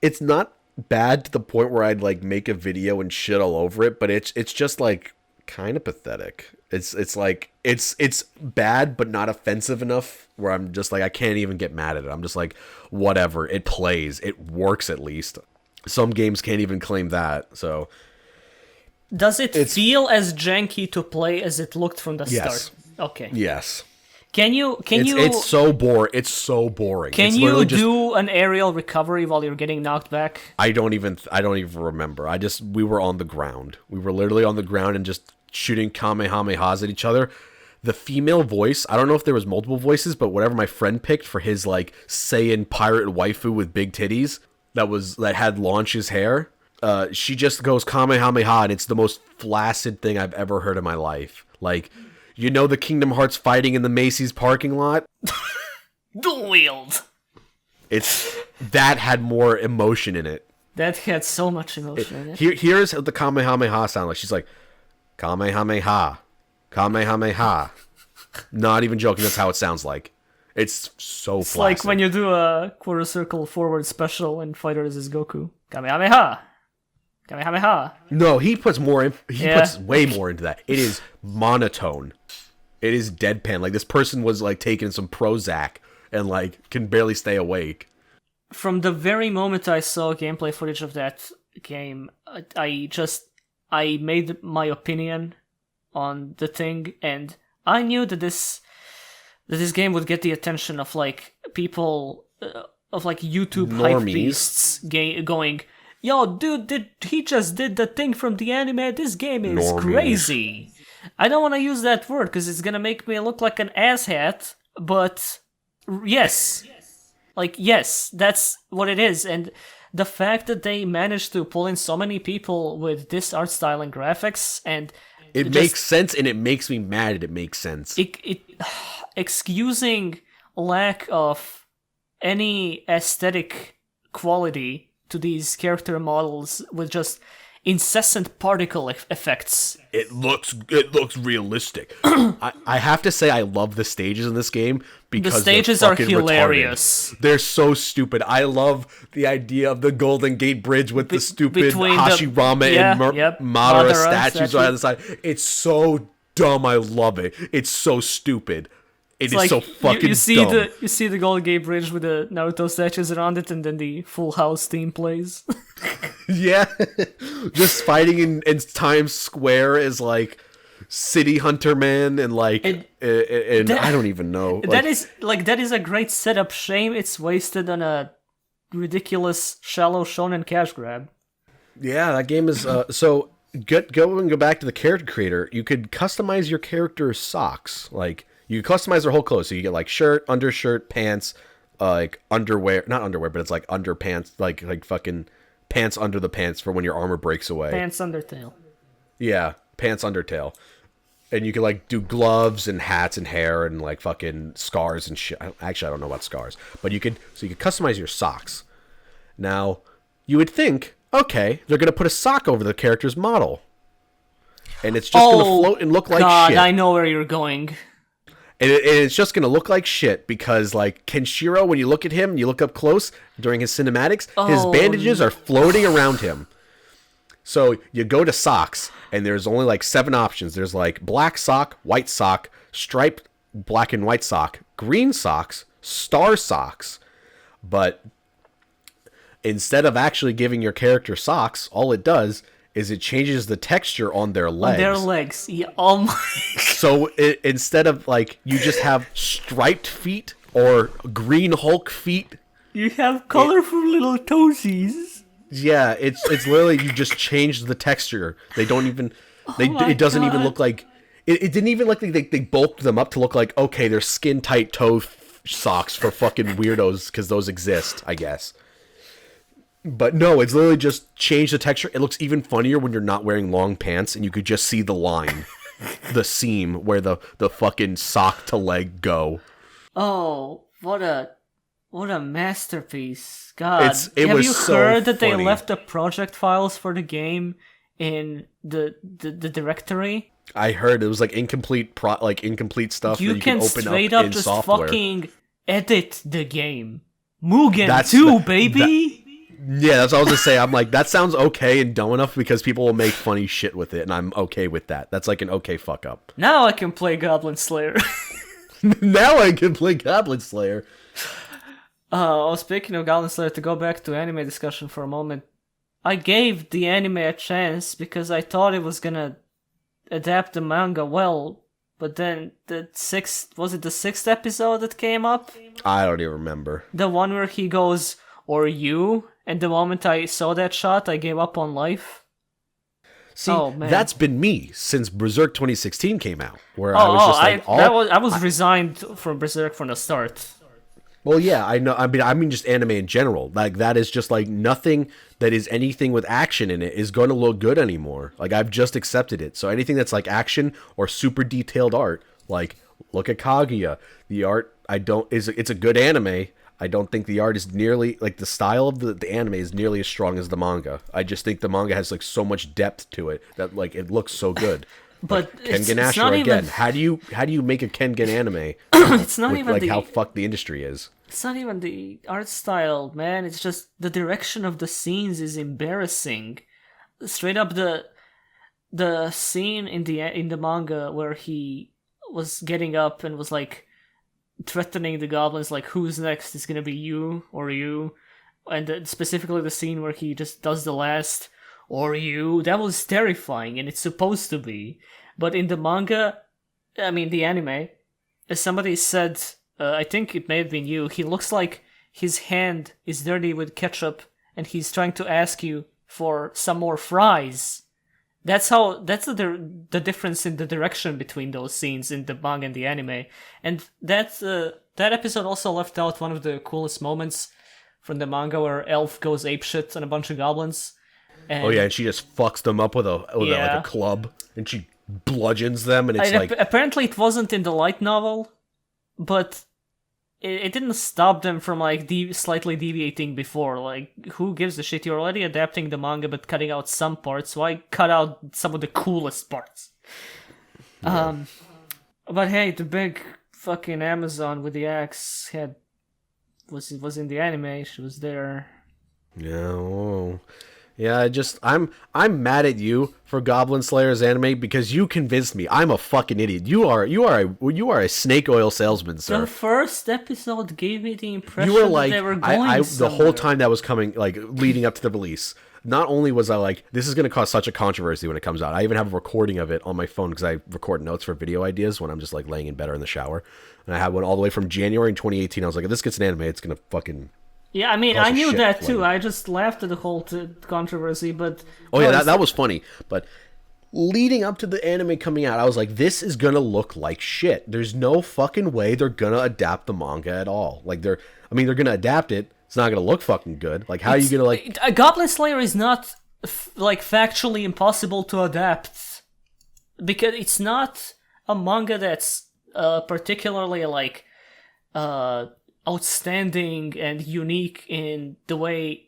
Speaker 1: It's not bad to the point where I'd like make a video and shit all over it, but it's just like kind of pathetic. It's like it's bad but not offensive enough where I'm just like I can't even get mad at it. I'm just like whatever. It plays. It works at least. Some games can't even claim that. So
Speaker 2: does it feel as janky to play as it looked from the start? Okay.
Speaker 1: Yes.
Speaker 2: Can you?
Speaker 1: It's so boring. It's so boring.
Speaker 2: Can you do an aerial recovery while you're getting knocked back?
Speaker 1: I don't even remember. We were on the ground. We were literally on the ground and just shooting kamehamehas at each other. The female voice, I don't know if there was multiple voices, but whatever my friend picked for his like Saiyan pirate waifu with big titties that had Launch's hair, she just goes kamehameha, and it's the most flaccid thing I've ever heard in my life. Like, you know the Kingdom Hearts fighting in the Macy's parking lot?
Speaker 2: Dual wield.
Speaker 1: That had more emotion in it.
Speaker 2: That had so much emotion in it.
Speaker 1: Here's the kamehameha sound like. She's like, kamehameha, kamehameha. Not even joking, that's how it sounds like. It's so
Speaker 2: It's like when you do a quarter circle forward special and Fighters is Goku. Kamehameha. Kamehameha.
Speaker 1: No, he puts more in. Puts way more into that. It is monotone. It is deadpan. Like this person was like taking some Prozac and like can barely stay awake.
Speaker 2: From the very moment I saw gameplay footage of that game, I made my opinion on the thing, and I knew that this game would get the attention of like people of like YouTube hype beasts going, yo, dude, he just did the thing from the anime. This game is crazy. I don't want to use that word because it's gonna make me look like an asshat, but yes. Like, yes, that's what it is. And the fact that they managed to pull in so many people with this art style and graphics, and
Speaker 1: it makes sense, and it makes me mad. It makes sense.
Speaker 2: Excusing lack of any aesthetic quality to these character models with just incessant particle effects.
Speaker 1: It looks realistic. I have to say I love the stages in this game because the stages are hilarious. Retarded. They're so stupid. I love the idea of the Golden Gate Bridge with the stupid Hashirama and Madara statues right on the side. It's so dumb. I love it. It's so stupid. It is like, so fucking dumb.
Speaker 2: You see the Golden Gate Bridge with the Naruto statues around it, and then the Full House theme plays.
Speaker 1: Yeah. Just fighting in Times Square is like City Hunter Man and like and I don't even know.
Speaker 2: That is a great setup. Shame it's wasted on a ridiculous shallow shonen cash grab.
Speaker 1: Yeah, that game is so go back to the character creator. You could customize your character's socks. Like you customize their whole clothes, so you get like shirt, undershirt, pants, like underwear, not underwear, but it's like underpants, like fucking pants under the pants for when your armor breaks away.
Speaker 2: Pants undertail.
Speaker 1: Yeah, pants undertail. And you can like do gloves and hats and hair and like fucking scars and shit. Actually, I don't know about scars, but you could customize your socks. Now, you would think, okay, they're gonna put a sock over the character's model, and it's just gonna float and look like shit.
Speaker 2: I know where you're going.
Speaker 1: And it's just going to look like shit because, like, Kenshiro, when you look at him, you look up close during his cinematics, his bandages are floating around him. So you go to socks, and there's only, like, 7 options. There's, like, black sock, white sock, striped black and white sock, green socks, star socks. But instead of actually giving your character socks, all it does is it changes the texture on their legs.
Speaker 2: On their legs, yeah. Oh my.
Speaker 1: So instead of, like, you just have striped feet or green Hulk feet,
Speaker 2: you have colorful little toesies.
Speaker 1: Yeah, it's literally you just changed the texture. They don't even it doesn't even look like it didn't even look like they bulked them up to look like, okay, they're skin tight toe socks for fucking weirdos because those exist, I guess. But no, it's literally just changed the texture. It looks even funnier when you're not wearing long pants and you could just see the line, the seam where the fucking sock to leg go.
Speaker 2: Oh, what a masterpiece. God.
Speaker 1: Have
Speaker 2: you heard that
Speaker 1: funny.
Speaker 2: They left the project files for the game in the directory?
Speaker 1: I heard it was like incomplete stuff that you can open
Speaker 2: straight
Speaker 1: up
Speaker 2: up
Speaker 1: in
Speaker 2: just
Speaker 1: software.
Speaker 2: fucking edit the game. Mugen 2, baby!
Speaker 1: Yeah, that's what I was gonna say. I'm like, that sounds okay and dumb enough because people will make funny shit with it, and I'm okay with that. That's like an okay fuck up.
Speaker 2: Now I can play Goblin Slayer.
Speaker 1: Now I can play Goblin Slayer.
Speaker 2: Speaking of Goblin Slayer, to go back to anime discussion for a moment, I gave the anime a chance because I thought it was gonna adapt the manga well, but then the sixth episode that came up?
Speaker 1: I don't even remember.
Speaker 2: The one where he goes, "Or you?" And the moment I saw that shot, I gave up on life.
Speaker 1: See, that's been me since Berserk 2016 came out, where I was just like,
Speaker 2: I was resigned from Berserk from the start.
Speaker 1: Well, yeah, I know. I mean, just anime in general. Like, that is just like nothing that is anything with action in it is going to look good anymore. Like, I've just accepted it. So anything that's like action or super detailed art, like look at Kaguya. The art, it's a good anime. I don't think the art is nearly, like, the style of the anime is nearly as strong as the manga. I just think the manga has, like, so much depth to it that, like, it looks so good.
Speaker 2: But
Speaker 1: like, Kengan Ashura again. How do you make a Kengan anime?
Speaker 2: It's not
Speaker 1: with,
Speaker 2: even
Speaker 1: like, how fucked the industry is.
Speaker 2: It's not even the art style, man. It's just the direction of the scenes is embarrassing. Straight up, the scene in the manga where he was getting up and was like threatening the goblins, like, who's next? It's gonna be you or you. And specifically the scene where he just does the last "or you," that was terrifying, and it's supposed to be. But in the manga, I mean the anime, as somebody said, I think it may have been you, he looks like his hand is dirty with ketchup and he's trying to ask you for some more fries. That's the difference in the direction between those scenes in the manga and the anime. And that episode also left out one of the coolest moments from the manga where Elf goes apeshit on a bunch of goblins. And
Speaker 1: and she just fucks them up with a club, and she bludgeons them, and it's like...
Speaker 2: Apparently it wasn't in the light novel, but it didn't stop them from, like, slightly deviating before. Like, who gives a shit? You're already adapting the manga, but cutting out some parts. Why cut out some of the coolest parts? Yeah. But hey, the big fucking Amazon with the axe was in the anime. She was there.
Speaker 1: Yeah, whoa. Yeah, I'm mad at you for Goblin Slayer's anime because you convinced me. I'm a fucking idiot. You are a snake oil salesman, sir.
Speaker 2: The first episode gave me the impression
Speaker 1: you were like,
Speaker 2: that they were going
Speaker 1: the whole time that was coming, like, leading up to the release. Not only was I like, this is going to cause such a controversy when it comes out. I even have a recording of it on my phone because I record notes for video ideas when I'm just, like, laying in bed or in the shower. And I had one all the way from January in 2018. I was like, if this gets an anime, it's going to fucking...
Speaker 2: Yeah, I mean, I knew that too. I just laughed at the whole controversy, but...
Speaker 1: Oh yeah, that was funny. But leading up to the anime coming out, I was like, this is gonna look like shit. There's no fucking way they're gonna adapt the manga at all. Like, they're gonna adapt it. It's not gonna look fucking good. Like, how are you gonna, like...
Speaker 2: Goblin Slayer is not, like, factually impossible to adapt. Because it's not a manga that's particularly, like... outstanding and unique in the way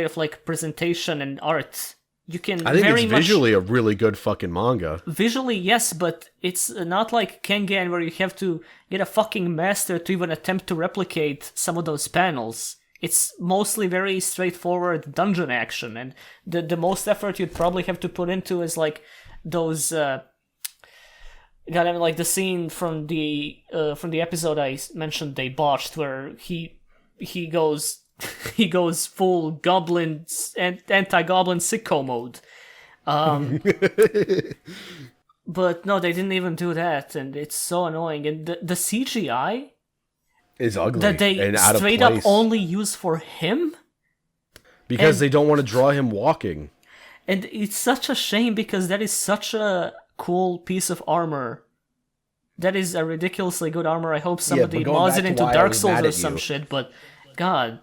Speaker 2: of, like, presentation and art. you can
Speaker 1: I think
Speaker 2: very
Speaker 1: it's
Speaker 2: much...
Speaker 1: visually a really good fucking manga.
Speaker 2: Visually, yes, but it's not like Kengan where you have to get a fucking master to even attempt to replicate some of those panels. It's mostly very straightforward dungeon action, and the most effort you'd probably have to put into is like those like the scene from the episode I mentioned they botched, where he goes he goes full goblin and anti-goblin sicko mode. But no, they didn't even do that, and it's so annoying. And the CGI
Speaker 1: Is ugly
Speaker 2: that they
Speaker 1: and out of
Speaker 2: straight up
Speaker 1: place.
Speaker 2: only use for him,
Speaker 1: Because
Speaker 2: and-
Speaker 1: they don't want to draw him walking.
Speaker 2: and it's such a shame because that is such a cool piece of armor. That is a ridiculously good armor. I hope somebody
Speaker 1: going
Speaker 2: mods
Speaker 1: back
Speaker 2: it
Speaker 1: to
Speaker 2: into
Speaker 1: why I
Speaker 2: Dark
Speaker 1: was
Speaker 2: Souls
Speaker 1: mad
Speaker 2: or
Speaker 1: at
Speaker 2: some
Speaker 1: you.
Speaker 2: shit, but God.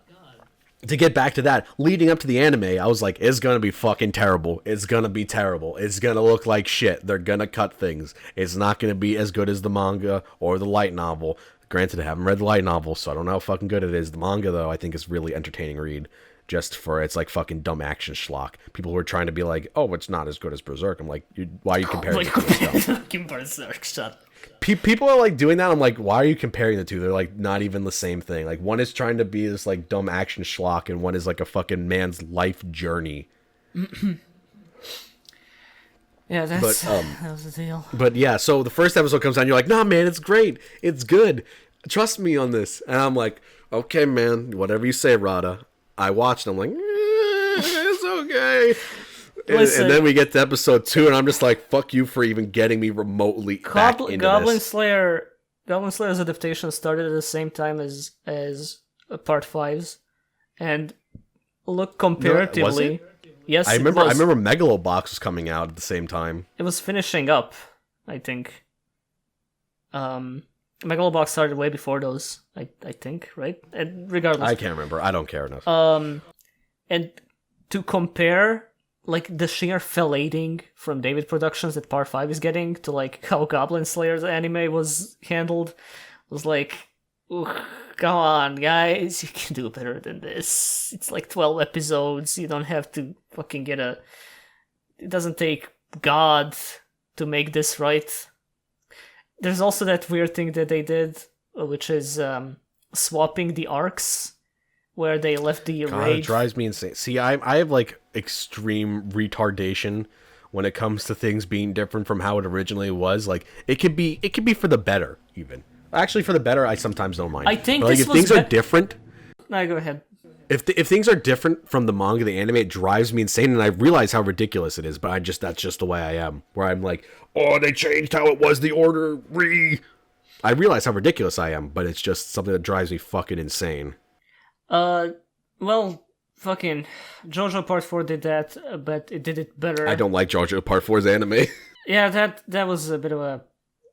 Speaker 1: To get back to that, leading up to the anime, I was like, it's gonna be fucking terrible. It's gonna be terrible. It's gonna look like shit. They're gonna cut things. It's not gonna be as good as the manga or the light novel. Granted, I haven't read the light novel, so I don't know how fucking good it is. The manga, though, I think is really entertaining read. Just for its like fucking dumb action schlock. People who are trying to be like, oh, it's not as good as Berserk. I'm like, why are you comparing the two stuff?
Speaker 2: Fucking Berserk, shut.
Speaker 1: People are like doing that. I'm like, why are you comparing the two? They're like not even the same thing. Like one is trying to be this like dumb action schlock, and one is like a fucking man's life journey.
Speaker 2: Yeah, that's
Speaker 1: But,
Speaker 2: that was the deal.
Speaker 1: But yeah, so the first episode comes out, and you're like, nah, man, it's great. It's good. Trust me on this. And I'm like, okay, man, whatever you say, Rada. I watched, and I'm like, it's okay.
Speaker 2: Listen.
Speaker 1: And then we get to episode 2, and I'm just like, fuck you for even getting me remotely back into
Speaker 2: Goblin
Speaker 1: this.
Speaker 2: Goblin Slayer's adaptation started at the same time as Part 5's, and look comparatively.
Speaker 1: was it?
Speaker 2: Yes,
Speaker 1: I remember
Speaker 2: it was.
Speaker 1: Megalobox was coming out at the same time.
Speaker 2: It was finishing up, I think. Megalobox started way before those, I think, right? And regardless.
Speaker 1: I can't remember. I don't care enough.
Speaker 2: And to compare, like, the sheer filleting from David Productions that Part 5 is getting to, like, how Goblin Slayer's anime was handled, was like, ooh, come on, guys, you can do better than this. It's like 12 episodes, you don't have to fucking get a... It doesn't take God to make this right. There's also that weird thing that they did, which is swapping the arcs, where they left the
Speaker 1: God,
Speaker 2: raid.
Speaker 1: it drives me insane. See, I have like extreme retardation when it comes to things being different from how it originally was. Like it could be for the better, even. Actually, for the better, I sometimes don't mind.
Speaker 2: I think
Speaker 1: but, like,
Speaker 2: this
Speaker 1: if
Speaker 2: was
Speaker 1: things are different.
Speaker 2: No, go ahead.
Speaker 1: If things are different from the manga, the anime, it drives me insane, and I realize how ridiculous it is. But that's just the way I am. Where I'm like, oh, they changed how it was. The order I realize how ridiculous I am, but it's just something that drives me fucking insane.
Speaker 2: Well, fucking JoJo Part 4 did that, but it did it better.
Speaker 1: I don't like JoJo Part 4's anime.
Speaker 2: Yeah, that was a bit of a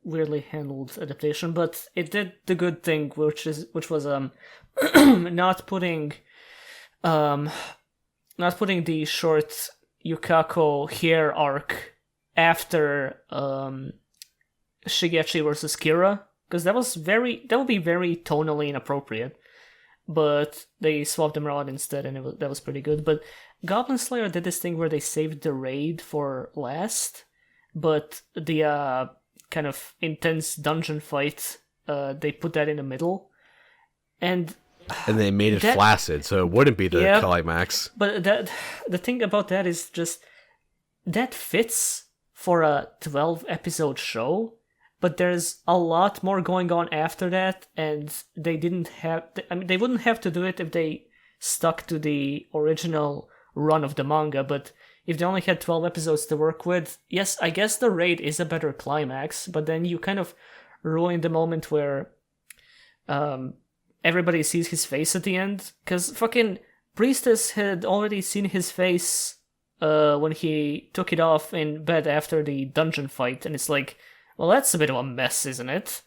Speaker 2: weirdly handled adaptation, but it did the good thing, which was not putting the short Yukako hair arc after Shigechi versus Kira, because that would be very tonally inappropriate. But they swapped them around instead, and that was pretty good. But Goblin Slayer did this thing where they saved the raid for last, but the kind of intense dungeon fight, they put that in the middle, and
Speaker 1: they made it flaccid, so it wouldn't be the climax.
Speaker 2: But the thing about that is just that fits for a 12-episode show. But there's a lot more going on after that, and they didn't have... they wouldn't have to do it if they stuck to the original run of the manga, but if they only had 12 episodes to work with, yes, I guess the raid is a better climax, but then you kind of ruin the moment where everybody sees his face at the end, because fucking Priestess had already seen his face when he took it off in bed after the dungeon fight, and it's like... Well, that's a bit of a mess, isn't it?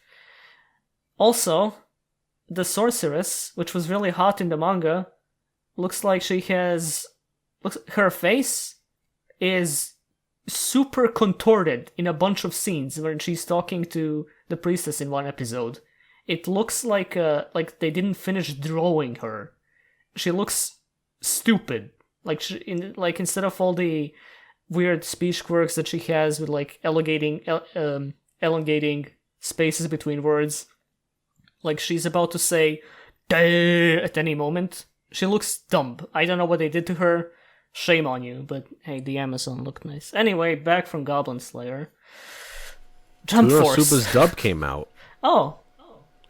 Speaker 2: Also, the sorceress, which was really hot in the manga, looks like her face is super contorted in a bunch of scenes when she's talking to the priestess in one episode. It looks like they didn't finish drawing her. She looks stupid. Like instead of all the weird speech quirks that she has with like elongating spaces between words. Like she's about to say "duh" at any moment. She looks dumb. I don't know what they did to her. Shame on you, but hey, the Amazon looked nice. Anyway, back from Goblin Slayer. Jump Force.
Speaker 1: Konosuba's dub came out.
Speaker 2: Oh.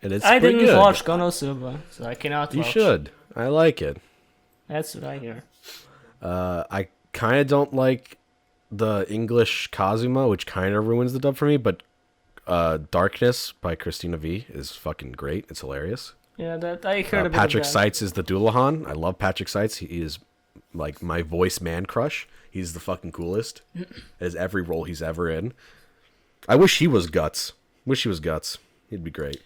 Speaker 1: And it's
Speaker 2: I
Speaker 1: pretty
Speaker 2: didn't
Speaker 1: good.
Speaker 2: watch Konosuba, so I cannot
Speaker 1: You
Speaker 2: watch.
Speaker 1: should. I like it.
Speaker 2: That's what I hear.
Speaker 1: I kind of don't like the English Kazuma, which kind of ruins the dub for me, but Darkness by Christina V is fucking great. It's hilarious.
Speaker 2: Yeah, that I heard about
Speaker 1: Patrick
Speaker 2: that.
Speaker 1: Seitz is the Doulahan. I love Patrick Seitz. He is like my voice man crush. He's the fucking coolest. As every role he's ever in. I wish he was Guts. He'd be great.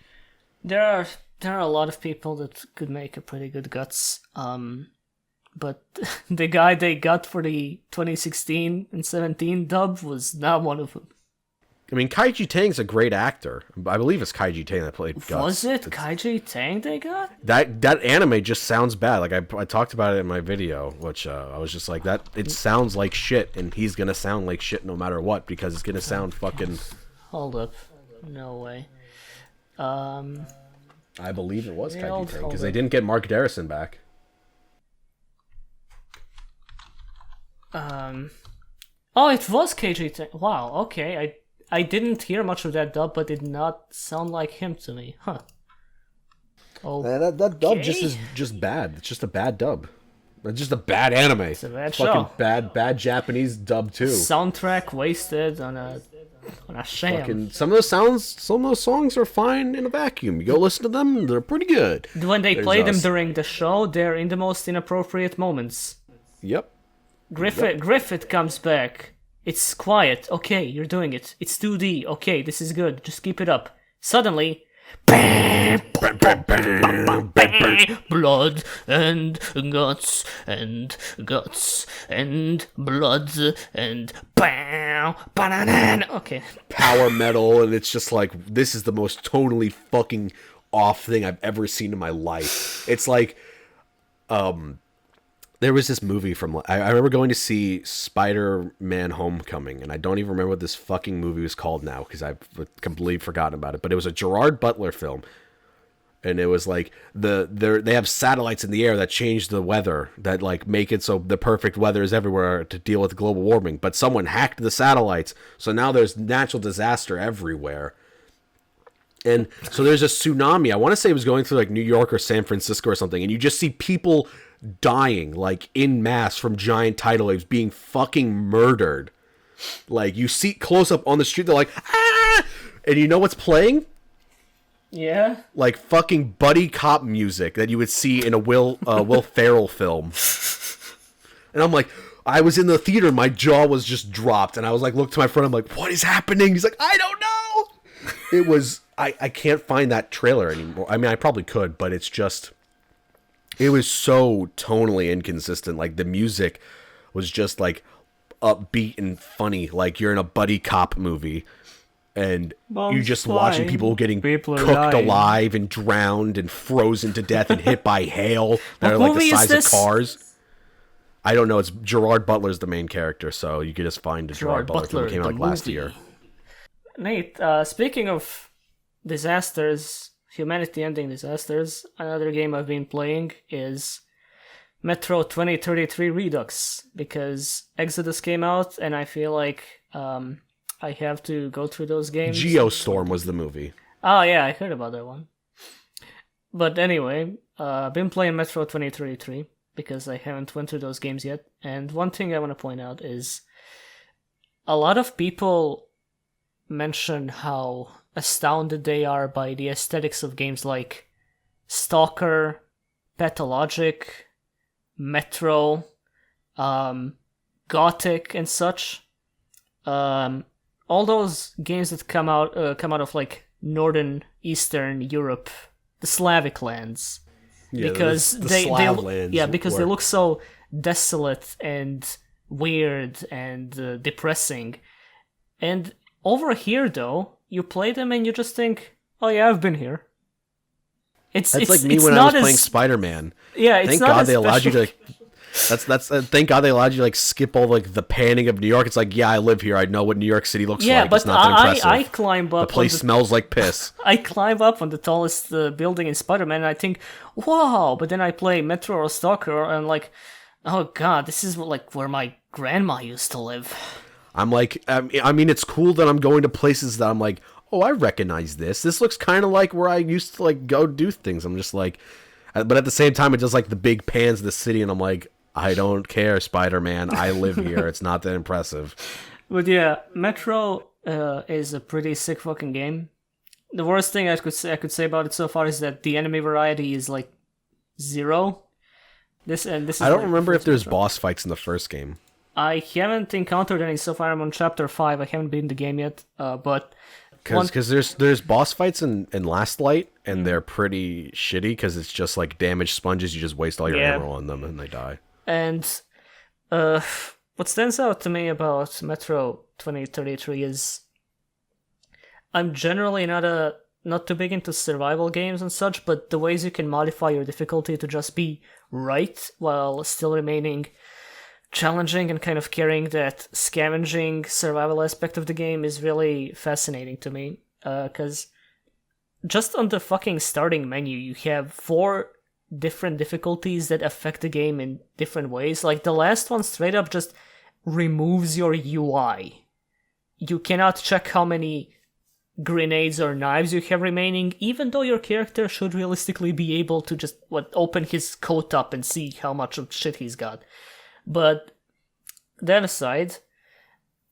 Speaker 2: There are a lot of people that could make a pretty good Guts. But the guy they got for the 2016 and 17 dub was not one of them.
Speaker 1: I mean, Kaiji Tang's a great actor. I believe it's Kaiji Tang that played Guts.
Speaker 2: Was it Kaiji Tang they got?
Speaker 1: That anime just sounds bad. Like I talked about it in my video, which I was just like that. It sounds like shit, and he's gonna sound like shit no matter what because it's gonna sound fucking.
Speaker 2: Hold up, no way.
Speaker 1: I believe it was Kaiji Tang
Speaker 2: hold
Speaker 1: because they
Speaker 2: up.
Speaker 1: didn't get Mark Darrison back.
Speaker 2: Oh, it was KJ Tang. Wow, okay. I didn't hear much of that dub, but it did not sound like him to me. Huh. Oh,
Speaker 1: That dub is just bad. It's just a bad dub. It's just a bad anime. It's
Speaker 2: a bad
Speaker 1: fucking
Speaker 2: show.
Speaker 1: bad Japanese dub too.
Speaker 2: Soundtrack wasted on a sham.
Speaker 1: Fucking, some of those songs are fine in a vacuum. You go listen to them, they're pretty good.
Speaker 2: When they
Speaker 1: There's
Speaker 2: play them
Speaker 1: us.
Speaker 2: during the show, they're in the most inappropriate moments.
Speaker 1: Yep.
Speaker 2: Griffith comes back. It's quiet. Okay, you're doing it. It's 2D. Okay, this is good. Just keep it up. Suddenly, blood and guts and blood and okay.
Speaker 1: Power metal, and it's just like, this is the most tonally fucking off thing I've ever seen in my life. It's like, there was this movie from, I remember going to see Spider-Man Homecoming, and I don't even remember what this fucking movie was called now, because I've completely forgotten about it, but it was a Gerard Butler film, and it was like, they have satellites in the air that change the weather, that like make it so the perfect weather is everywhere to deal with global warming, but someone hacked the satellites, so now there's natural disaster everywhere. And so there's a tsunami. I want to say it was going through like New York or San Francisco or something, and you just see people dying like in mass from giant tidal waves, being fucking murdered. Like you see close up on the street, they're like, ah! And you know what's playing?
Speaker 2: Yeah.
Speaker 1: Like fucking buddy cop music that you would see in a Will Ferrell film. And I'm like, I was in the theater, my jaw was just dropped, and I was like, look to my friend, I'm like, what is happening? He's like, I don't know. It was, I can't find that trailer anymore. I mean, I probably could, but it's just, it was so tonally inconsistent. Like the music was just like upbeat and funny, like you're in a buddy cop movie, and you just watching people getting cooked alive and drowned and frozen to death and hit by hail that are like the size of cars. I don't know. It's Gerard Butler's the main character, so you could just find a Gerard Butler film that came out like last year.
Speaker 2: Nate, speaking of disasters, humanity-ending disasters, another game I've been playing is Metro 2033 Redux, because Exodus came out, and I feel like I have to go through those games.
Speaker 1: Geostorm was the movie.
Speaker 2: Oh yeah, I heard about that one. But anyway, I've been playing Metro 2033, because I haven't went through those games yet, and one thing I want to point out is a lot of people mention how astounded they are by the aesthetics of games like Stalker, Pathologic, Metro, Gothic, and such. All those games that come out of like northern Eastern Europe, the Slavic lands, because they look so desolate and weird and depressing. And over here, though, you play them and you just think, "Oh yeah, I've been here."
Speaker 1: That's like me when I was playing Spider-Man.
Speaker 2: Yeah, it's
Speaker 1: Thank
Speaker 2: not
Speaker 1: God
Speaker 2: as
Speaker 1: they allowed you to. That's thank God they allowed you to like skip all like the panning of New York. It's like, yeah, I live here. I know what New York City looks like.
Speaker 2: but
Speaker 1: it's not that impressive.
Speaker 2: I climb up.
Speaker 1: The place smells like piss.
Speaker 2: I climb up on the tallest building in Spider-Man, and I think, wow. But then I play Metro or Stalker, and like, oh god, this is like where my grandma used to live.
Speaker 1: I'm like, I mean, it's cool that I'm going to places that I'm like, oh, I recognize this. This looks kind of like where I used to like go do things. I'm just like, but at the same time, it does like the big pans of the city, and I'm like, I don't care, Spider-Man. I live here. It's not that impressive.
Speaker 2: But yeah, Metro is a pretty sick fucking game. The worst thing I could say about it so far is that the enemy variety is like 0. This is.
Speaker 1: I don't
Speaker 2: like
Speaker 1: remember if there's
Speaker 2: Metro.
Speaker 1: boss fights in the first game.
Speaker 2: I haven't encountered any so far. I'm on chapter 5. I haven't beaten the game yet. But
Speaker 1: because there's boss fights in Last Light, and they're pretty shitty because it's just like damage sponges. You just waste all your ammo on them and they die.
Speaker 2: And what stands out to me about Metro 2033 is I'm generally not too big into survival games and such, but the ways you can modify your difficulty to just be right while still remaining challenging and kind of carrying that scavenging survival aspect of the game is really fascinating to me. Because just on the fucking starting menu, you have 4 different difficulties that affect the game in different ways. Like the last one straight up just removes your UI. You cannot check how many grenades or knives you have remaining, even though your character should realistically be able to just open his coat up and see how much of shit he's got. But that aside,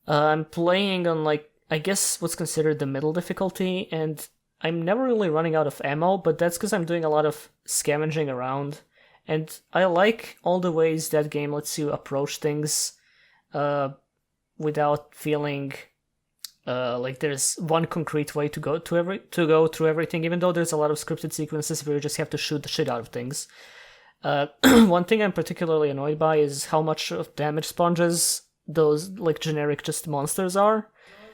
Speaker 2: I'm playing on like, I guess what's considered the middle difficulty, and I'm never really running out of ammo, but that's because I'm doing a lot of scavenging around. And I like all the ways that game lets you approach things without feeling like there's one concrete way to go through everything, even though there's a lot of scripted sequences where you just have to shoot the shit out of things. One thing I'm particularly annoyed by is how much of damage sponges those like generic just monsters are.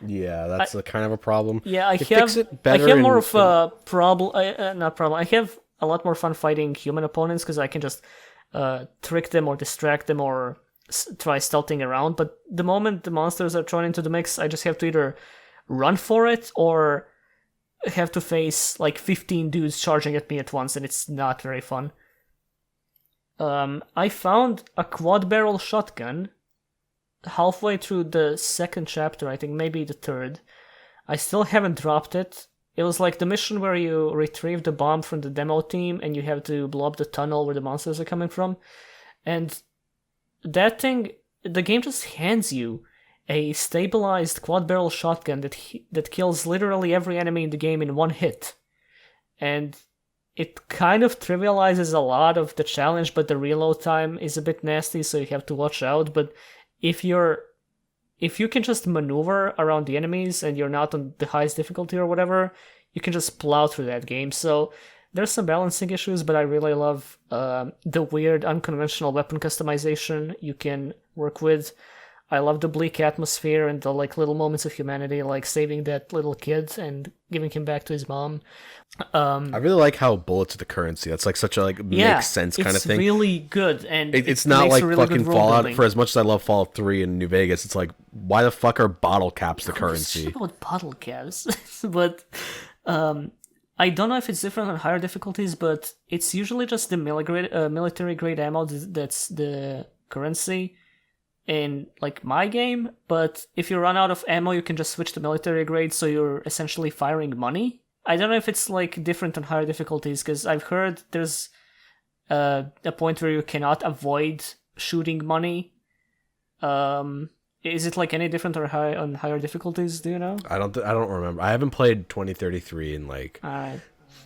Speaker 1: Yeah, that's a kind of a problem.
Speaker 2: Yeah, I
Speaker 1: fix it better
Speaker 2: have more of a problem. Not problem. I have a lot more fun fighting human opponents because I can just trick them or distract them or try stealthing around. But the moment the monsters are thrown into the mix, I just have to either run for it or have to face like 15 dudes charging at me at once, and it's not very fun. I found a quad barrel shotgun halfway through the 2nd chapter, I think maybe the 3rd. I still haven't dropped it. It was like the mission where you retrieve the bomb from the demo team and you have to blow up the tunnel where the monsters are coming from. And that thing, the game just hands you a stabilized quad barrel shotgun that kills literally every enemy in the game in one hit. And it kind of trivializes a lot of the challenge, but the reload time is a bit nasty, so you have to watch out. But if you can just maneuver around the enemies and you're not on the highest difficulty or whatever, you can just plow through that game. So there's some balancing issues, but I really love the weird unconventional weapon customization you can work with. I love the bleak atmosphere and the like little moments of humanity, like saving that little kid and giving him back to his mom.
Speaker 1: I really like how bullets are the currency. That's like such a like makes sense kind of thing.
Speaker 2: It's really good, and
Speaker 1: it's not like
Speaker 2: really
Speaker 1: fucking Fallout.
Speaker 2: Building.
Speaker 1: For as much as I love Fallout 3 and New Vegas, it's like, why the fuck are bottle caps the currency?
Speaker 2: It's about bottle caps, but I don't know if it's different on higher difficulties, but it's usually just the military grade ammo that's the currency in like my game. But if you run out of ammo, you can just switch to military grade, so you're essentially firing money. I don't know if it's like different on higher difficulties, because I've heard there's a point where you cannot avoid shooting money. Is it like any different on higher difficulties? Do you know?
Speaker 1: I don't remember. I haven't played 2033 in like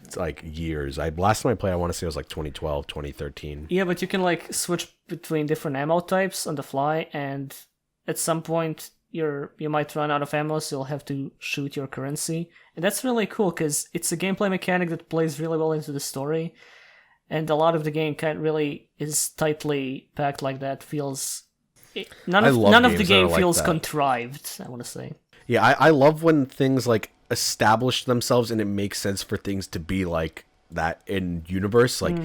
Speaker 1: it's like years. Last time I played, I want to say it was like 2012, 2013.
Speaker 2: Yeah, but you can like switch between different ammo types on the fly, and at some point you might run out of ammo, so you'll have to shoot your currency. And that's really cool because it's a gameplay mechanic that plays really well into the story, and a lot of the game really is tightly packed like that. None of the game feels contrived, I want to say.
Speaker 1: Yeah, I love when things like establish themselves and it makes sense for things to be like that in universe. Like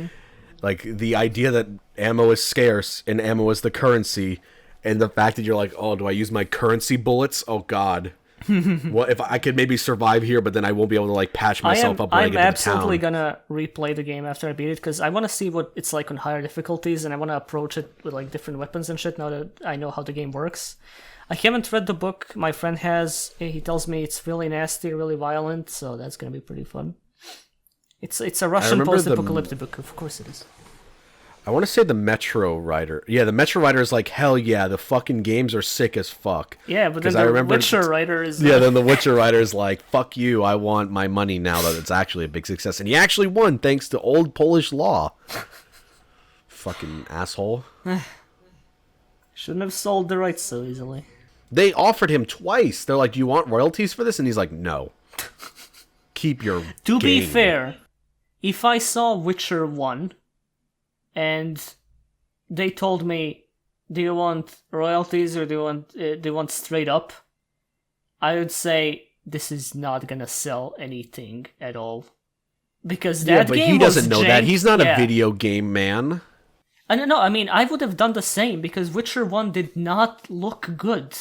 Speaker 1: Like, the idea that ammo is scarce and ammo is the currency, and the fact that you're like, oh, do I use my currency bullets? Oh, God. What if I could maybe survive here, but then I won't be able to, like, patch myself up when I get to the town?
Speaker 2: I'm absolutely gonna replay the game after I beat it, because I want to see what it's like on higher difficulties, and I want to approach it with, like, different weapons and shit now that I know how the game works. I haven't read the book. My friend has. He tells me it's really nasty, really violent, so that's gonna be pretty fun. It's a Russian post-apocalyptic book, of course it is.
Speaker 1: I want to say the Metro writer. Yeah, the Metro writer is like, hell yeah, the fucking games are sick as fuck.
Speaker 2: Yeah, but then the Witcher writer is...
Speaker 1: Yeah, then the Witcher writer is like, fuck you, I want my money now that it's actually a big success. And he actually won thanks to old Polish law. Fucking asshole.
Speaker 2: Shouldn't have sold the rights so easily.
Speaker 1: They offered him twice. They're like, do you want royalties for this? And he's like, no. Keep your
Speaker 2: To be
Speaker 1: game.
Speaker 2: fair, if I saw Witcher 1 and they told me, do you want royalties or do you want straight up? I would say this is not gonna sell anything at all. Because that game was
Speaker 1: he doesn't know
Speaker 2: jank.
Speaker 1: that. He's not a video game man.
Speaker 2: I don't know. I mean, I would have done the same because Witcher 1 did not look good.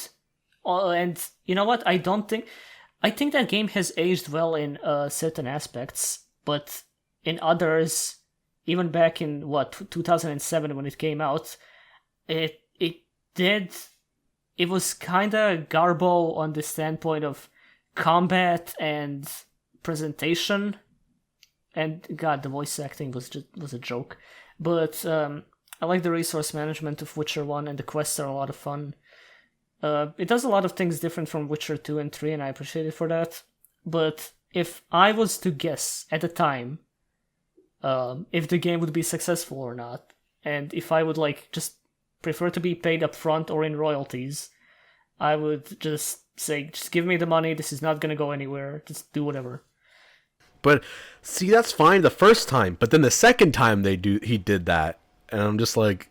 Speaker 2: And you know what? I think that game has aged well in certain aspects, but in others, even back in 2007 when it came out, it was kind of garbo on the standpoint of combat and presentation, and God, the voice acting was a joke. But I like the resource management of Witcher 1, and the quests are a lot of fun. It does a lot of things different from Witcher 2 and 3, and I appreciate it for that. But if I was to guess at the time if the game would be successful or not, and if I would like just prefer to be paid up front or in royalties, I would just say, just give me the money, this is not going to go anywhere, just do whatever.
Speaker 1: But see, that's fine the first time, but then the second time he did that, and I'm just like,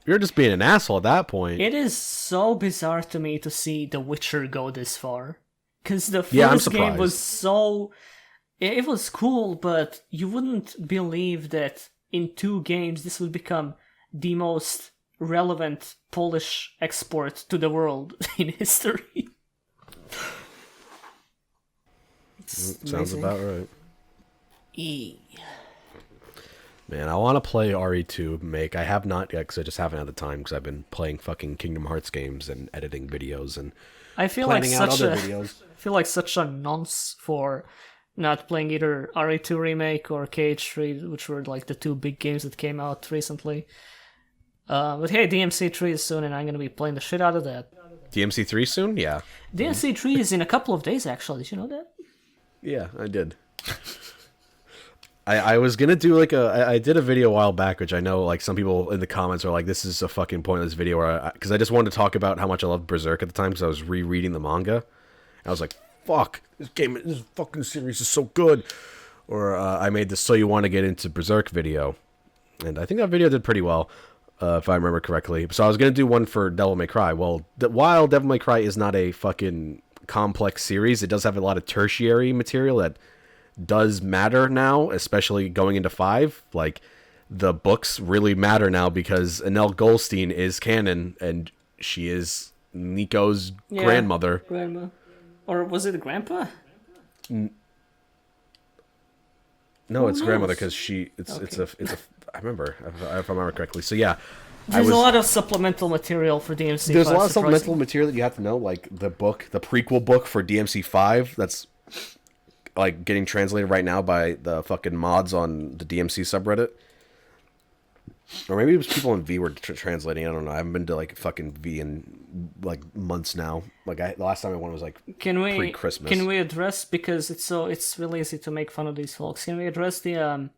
Speaker 1: you're just being an asshole at that point.
Speaker 2: It is so bizarre to me to see The Witcher go this far. Because the first game was so... It was cool, but you wouldn't believe that in 2 games this would become the most relevant Polish export to the world in history.
Speaker 1: Sounds about right. Man, I want to play RE2 I have not yet because I just haven't had the time because I've been playing fucking Kingdom Hearts games and editing videos and planning out other videos.
Speaker 2: I feel like such a nonce for not playing either RE2 Remake or KH3, which were like the 2 big games that came out recently. But hey, DMC3 is soon and I'm going to be playing the shit out of that.
Speaker 1: DMC3 soon? Yeah.
Speaker 2: DMC3 is in a couple of days actually, did you know that?
Speaker 1: Yeah, I did. I was gonna do like I did a video a while back, which I know like some people in the comments are like, this is a fucking pointless video, because I just wanted to talk about how much I loved Berserk at the time because I was rereading the manga. And I was like, fuck, this fucking series is so good. Or I made this So You Want to Get Into Berserk video, and I think that video did pretty well, if I remember correctly. So I was gonna do one for Devil May Cry. Well, while Devil May Cry is not a fucking complex series, it does have a lot of tertiary material that does matter now, especially going into 5. Like, the books really matter now because Annelle Goldstein is canon, and she is Nico's grandmother.
Speaker 2: Grandma. Or was it grandpa?
Speaker 1: No, it's grandmother because it's a I remember if I remember correctly. So yeah,
Speaker 2: there's a lot of supplemental material for DMC5.
Speaker 1: There's a lot of supplemental material that you have to know, like the prequel book for DMC5 that's like getting translated right now by the fucking mods on the DMC subreddit. Or maybe it was people in V were translating. I don't know. I haven't been to like fucking V in like months now. Like the last time I went was like pre-Christmas.
Speaker 2: Can we address, because it's really easy to make fun of these folks. Can we address the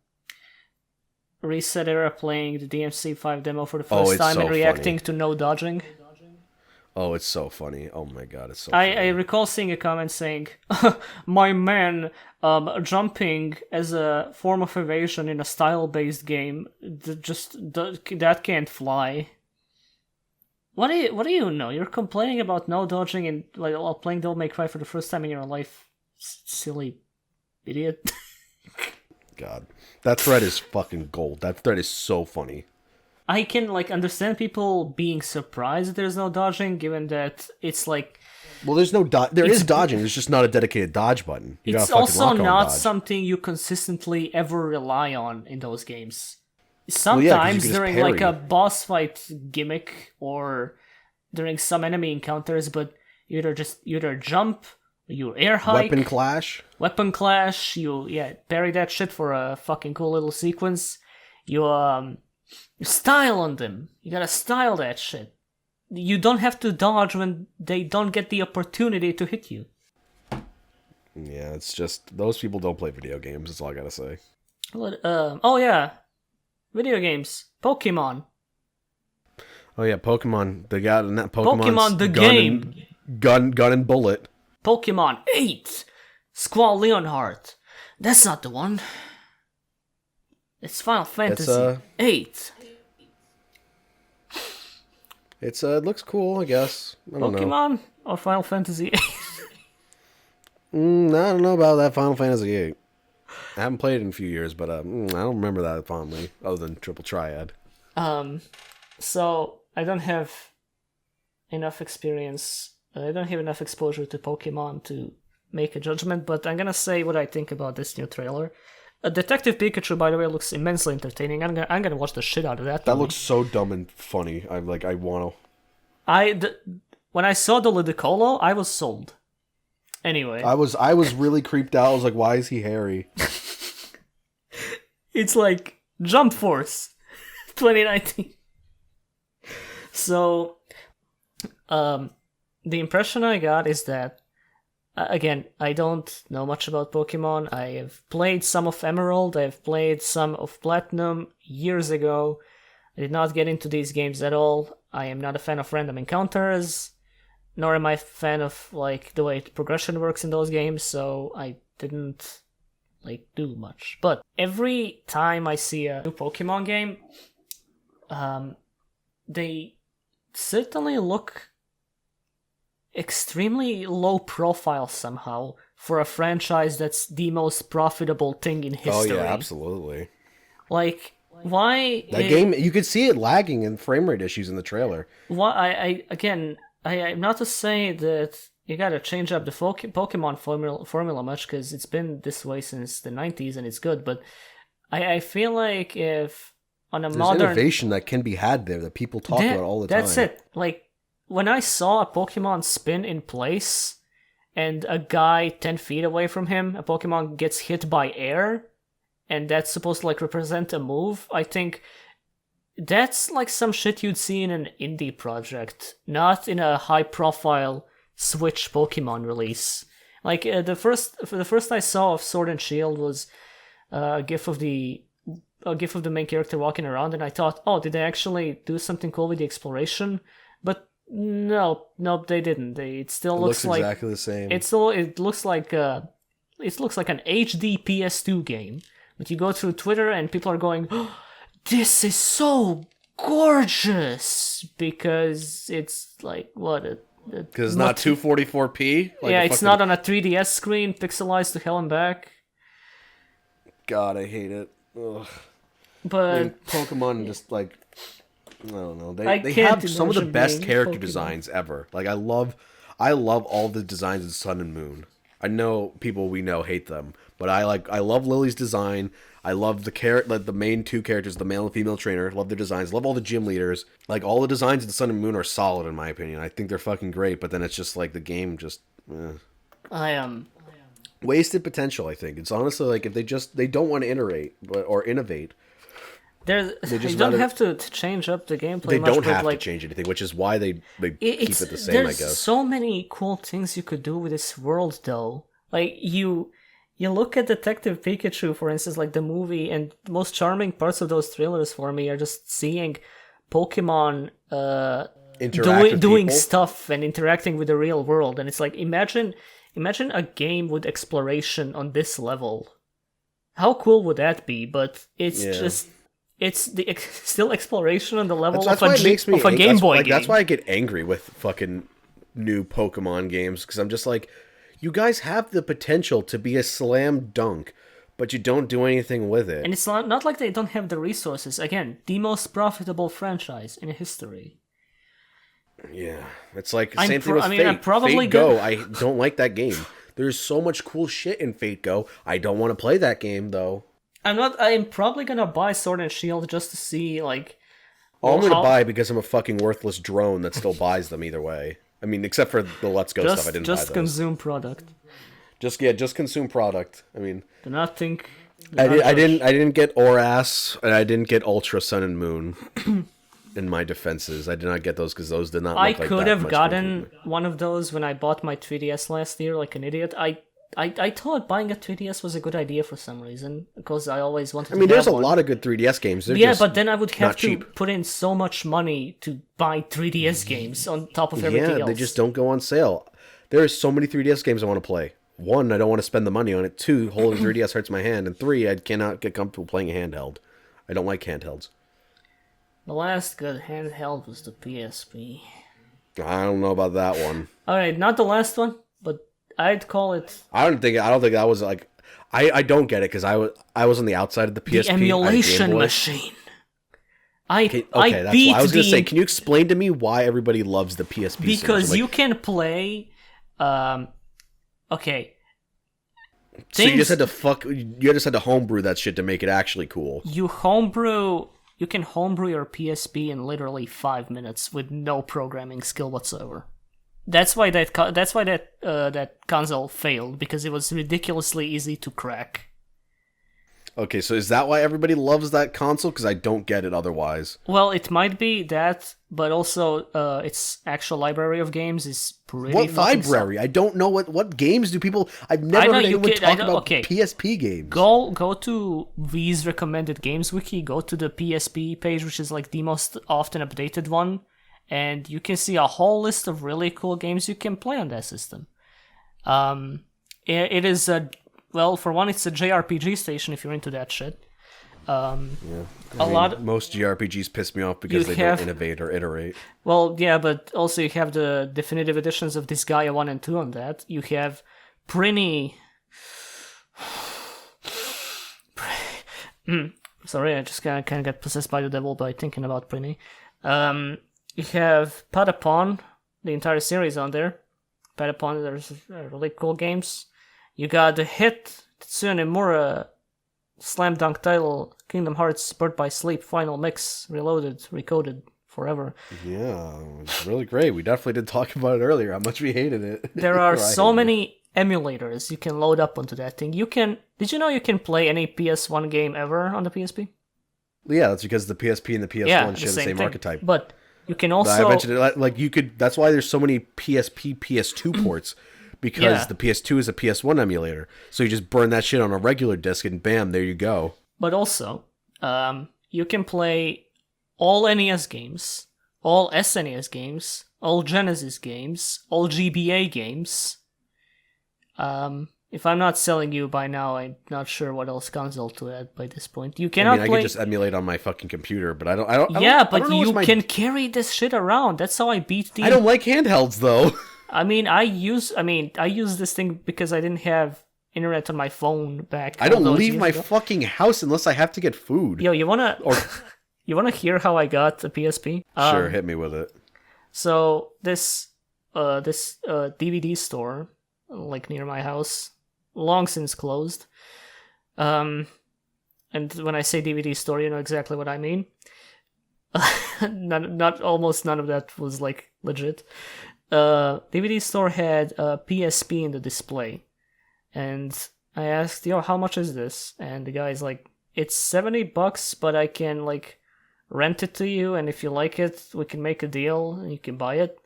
Speaker 2: Reset Era playing the DMC5 demo for the first time and reacting to no dodging?
Speaker 1: Oh, it's so funny. Oh my god, it's so funny.
Speaker 2: I recall seeing a comment saying, my man, jumping as a form of evasion in a style-based game, that can't fly. What do you know? You're complaining about no dodging and while playing Devil May Cry for the first time in your life, silly idiot.
Speaker 1: God. That thread is fucking gold. That thread is so funny.
Speaker 2: I can understand people being surprised that there's no dodging, given that it's like.
Speaker 1: Well, there's no there is dodging. There's just not a dedicated dodge button.
Speaker 2: It's also not something you consistently ever rely on in those games. Sometimes during like a boss fight gimmick or during some enemy encounters, but you either jump, you air hike, weapon clash, you parry that shit for a fucking cool little sequence. You style on them. You gotta style that shit. You don't have to dodge when they don't get the opportunity to hit you.
Speaker 1: Yeah, it's just those people don't play video games. That's all I gotta say.
Speaker 2: Oh yeah, video games. Pokemon.
Speaker 1: Oh yeah, Pokemon. They got in that Pokemon
Speaker 2: the game.
Speaker 1: Gun and bullet.
Speaker 2: Pokemon 8. Squall Leonhardt. That's not the one. It's Final Fantasy 8.
Speaker 1: It looks cool, I guess. I don't know.
Speaker 2: Pokemon or Final Fantasy 8?
Speaker 1: I don't know about that Final Fantasy 8. I haven't played it in a few years, but I don't remember that fondly, other than Triple Triad.
Speaker 2: So I don't have enough experience. I don't have enough exposure to Pokemon to make a judgment, but I'm gonna say what I think about this new trailer. Detective Pikachu, by the way, looks immensely entertaining. I'm gonna watch the shit out of that.
Speaker 1: That movie looks so dumb and funny. I wanna.
Speaker 2: When I saw the Ludicolo, I was sold. Anyway,
Speaker 1: I was really creeped out. I was like, why is he hairy?
Speaker 2: It's like Jump Force 2019. So, the impression I got is that, again, I don't know much about Pokemon. I have played some of Emerald, I've played some of Platinum years ago. I did not get into these games at all. I am not a fan of random encounters, nor am I a fan of like the way progression works in those games, so I didn't do much. But every time I see a new Pokemon game, they certainly look extremely low profile somehow for a franchise that's the most profitable thing in history.
Speaker 1: Oh yeah, absolutely.
Speaker 2: Like, why
Speaker 1: that game? You could see it lagging and frame rate issues in the trailer.
Speaker 2: Why? I'm not to say that you gotta change up the Pokemon formula much, because it's been this way since the 90s and it's good. But I feel like if on
Speaker 1: There's
Speaker 2: modern
Speaker 1: innovation that can be had there that people talk about all the time.
Speaker 2: That's it. Like, when I saw a Pokemon spin in place and a guy 10 feet away from him, a Pokemon gets hit by air, and that's supposed to represent a move, I think that's some shit you'd see in an indie project, not in a high profile Switch Pokemon release. Like, the first I saw of Sword and Shield was a gif of the main character walking around, and I thought, oh, did they actually do something cool with the exploration? But no, they didn't. It still looks like
Speaker 1: exactly the same.
Speaker 2: It looks like an HD PS2 game. But you go through Twitter and people are going, oh, "This is so gorgeous," because it's
Speaker 1: because it's not 244p.
Speaker 2: It's not on a 3DS screen, pixelized to hell and back.
Speaker 1: God, I hate it. Ugh.
Speaker 2: But
Speaker 1: Pokemon just I don't know. They have some of the best character designs ever. Like, I love all the designs of Sun and Moon. I know people we know hate them, but I love Lily's design. I love the main two characters, the male and female trainer. Love their designs. Love all the gym leaders. Like, all the designs of the Sun and Moon are solid in my opinion. I think they're fucking great, but then it's just the game just wasted potential, I think. It's honestly if they don't want to iterate or innovate.
Speaker 2: You don't have to change up the gameplay.
Speaker 1: They don't have to change anything, which is why they keep it the same, I guess.
Speaker 2: There's so many cool things you could do with this world, though. Like, you look at Detective Pikachu, for instance, like the movie, and the most charming parts of those trailers for me are just seeing Pokemon doing stuff and interacting with the real world. And it's like, imagine a game with exploration on this level. How cool would that be? But it's just... It's still exploration on the level of a Game Boy game.
Speaker 1: That's why I get angry with fucking new Pokemon games, because I'm just like, you guys have the potential to be a slam dunk, but you don't do anything with it.
Speaker 2: And it's not like they don't have the resources. Again, the most profitable franchise in history.
Speaker 1: Yeah, it's like same thing with Fate.
Speaker 2: I'm probably
Speaker 1: Fate Go, I don't like that game. There's so much cool shit in Fate Go. I don't want to play that game though.
Speaker 2: I'm probably gonna buy Sword and Shield just to see like.
Speaker 1: I'm gonna buy because I'm a fucking worthless drone that still buys them either way. I mean, except for the Let's Go stuff, I didn't buy those.
Speaker 2: Just consume product.
Speaker 1: Just consume product. I mean,
Speaker 2: do not think.
Speaker 1: I didn't get Oras, and I didn't get Ultra Sun and Moon. In my defenses, I did not get those because those did not.
Speaker 2: I could have gotten one of those when I bought my 3DS last year, like an idiot. I thought buying a 3DS was a good idea for some reason because I always wanted.
Speaker 1: I mean, there's a lot of good 3DS games.
Speaker 2: Yeah, but then I would have to put in so much money to buy 3DS games on top of everything else.
Speaker 1: Yeah, they just don't go on sale. There are so many 3DS games I want to play. 1, I don't want to spend the money on it. 2, holding 3DS hurts my hand. And 3, I cannot get comfortable playing a handheld. I don't like handhelds.
Speaker 2: The last good handheld was the PSP.
Speaker 1: I don't know about that one.
Speaker 2: Alright, not the last one, but I'd call it...
Speaker 1: I don't think that was like... I don't get it, because I was on the outside of the PSP.
Speaker 2: The emulation machine.
Speaker 1: Okay, that's why I was going to say, can you explain to me why everybody loves the PSP
Speaker 2: because
Speaker 1: so much?
Speaker 2: You can play... okay.
Speaker 1: So you just had to homebrew that shit to make it actually cool.
Speaker 2: You can homebrew your PSP in literally 5 minutes with no programming skill whatsoever. That's why that console failed, because it was ridiculously easy to crack.
Speaker 1: Okay, so is that why everybody loves that console? Because I don't get it otherwise.
Speaker 2: Well, it might be that, but also its actual library of games is pretty.
Speaker 1: What library? I don't know what games do people. I've never heard anyone talk about PSP games.
Speaker 2: Go to V's recommended games wiki. Go to the PSP page, which is like the most often updated one, and you can see a whole list of really cool games you can play on that system. It is a Well, for one, it's a JRPG station if you're into that shit.
Speaker 1: Most JRPGs piss me off because they don't innovate or iterate.
Speaker 2: Well, yeah, but also you have the definitive editions of Disgaea 1 and 2 on that. You have Prinny. Sorry, I just kind of got possessed by the devil by thinking about Prinny. You have Patapon, the entire series on there. Patapon, there's really cool games. You got the hit Tetsuya Nomura slam dunk title Kingdom Hearts Birth by Sleep Final Mix Reloaded, Recoded Forever.
Speaker 1: Yeah, it's really great. We definitely did talk about it earlier, how much we hated it.
Speaker 2: There are so many emulators you can load up onto that thing. Did you know you can play any PS1 game ever on the PSP?
Speaker 1: Yeah, that's because the PSP and the PS1 share the same archetype.
Speaker 2: But you can also...
Speaker 1: I mentioned it, like you could. That's why there's so many PSP, PS2 ports. Because the PS2 is a PS1 emulator. So you just burn that shit on a regular disc and bam, there you go.
Speaker 2: But also, you can play all NES games, all SNES games, all Genesis games, all GBA games. If I'm not selling you by now, I'm not sure what else console to add by this point. You cannot play...
Speaker 1: I can just emulate on my fucking computer, but I don't
Speaker 2: you can carry this shit around. That's how I beat the...
Speaker 1: I don't like handhelds, though.
Speaker 2: I use this thing because I didn't have internet on my phone back.
Speaker 1: I don't leave my fucking house unless I have to get food.
Speaker 2: Yo, you wanna hear how I got a PSP?
Speaker 1: Sure, hit me with it.
Speaker 2: So this DVD store, like near my house, long since closed. And when I say DVD store, you know exactly what I mean. Almost none of that was like legit. DVD store had a PSP in the display, and I asked, how much is this? And the guy's like, it's $70, but I can like rent it to you, and if you like it, we can make a deal and you can buy it.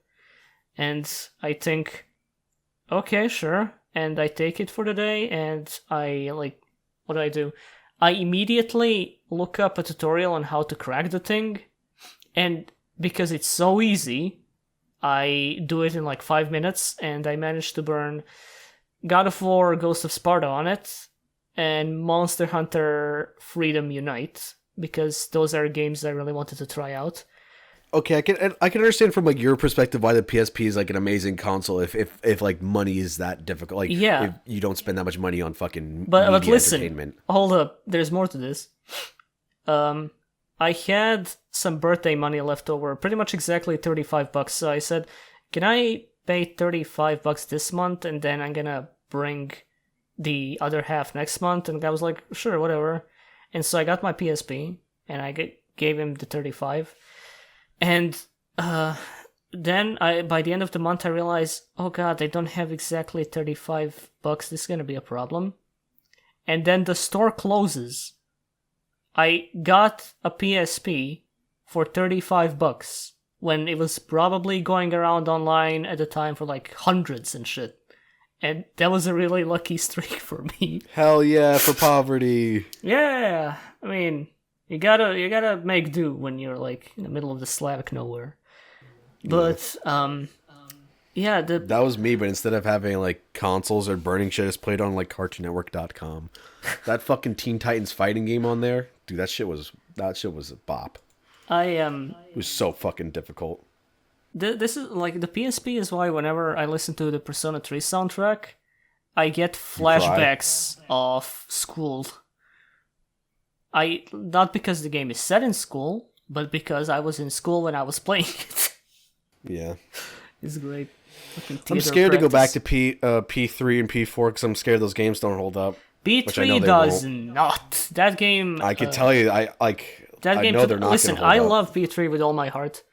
Speaker 2: And I think, okay, sure. And I take it for the day, and I like, what do I do? I immediately look up a tutorial on how to crack the thing, and because it's so easy, I do it in like 5 minutes, and I managed to burn God of War Ghost of Sparta on it, and Monster Hunter Freedom Unite, because those are games I really wanted to try out.
Speaker 1: okay, I can understand from like your perspective why the PSP is like an amazing console if like money is that difficult. Like if you don't spend that much money on fucking
Speaker 2: but listen,
Speaker 1: entertainment.
Speaker 2: Hold up, there's more to this. I had some birthday money left over, pretty much exactly $35. So I said, can I pay $35 this month and then I'm gonna bring the other half next month? And the guy was like, sure, whatever. And so I got my PSP and I gave him the 35. And then by the end of the month I realized, oh god, they don't have exactly $35. This is gonna be a problem. And then the store closes. I got a PSP for $35 when it was probably going around online at the time for like hundreds and shit. And that was a really lucky streak for me.
Speaker 1: Hell yeah, for poverty.
Speaker 2: Yeah, I mean, you gotta make do when you're like in the middle of the Slavic nowhere. But yeah,
Speaker 1: that was me. But instead of having like consoles or burning shit, I just played on like CartoonNetwork.com. That fucking Teen Titans fighting game on there, dude. That shit was a bop. It was so fucking difficult.
Speaker 2: This is like the PSP is why whenever I listen to the Persona 3 soundtrack, I get flashbacks of school. Not because the game is set in school, but because I was in school when I was playing it.
Speaker 1: Yeah.
Speaker 2: It's great.
Speaker 1: I'm scared to go back to P3 and P4 because I'm scared those games don't hold up.
Speaker 2: P3 does not. That game...
Speaker 1: I can tell you, I know they're not.
Speaker 2: Listen, I love P3 with all my heart,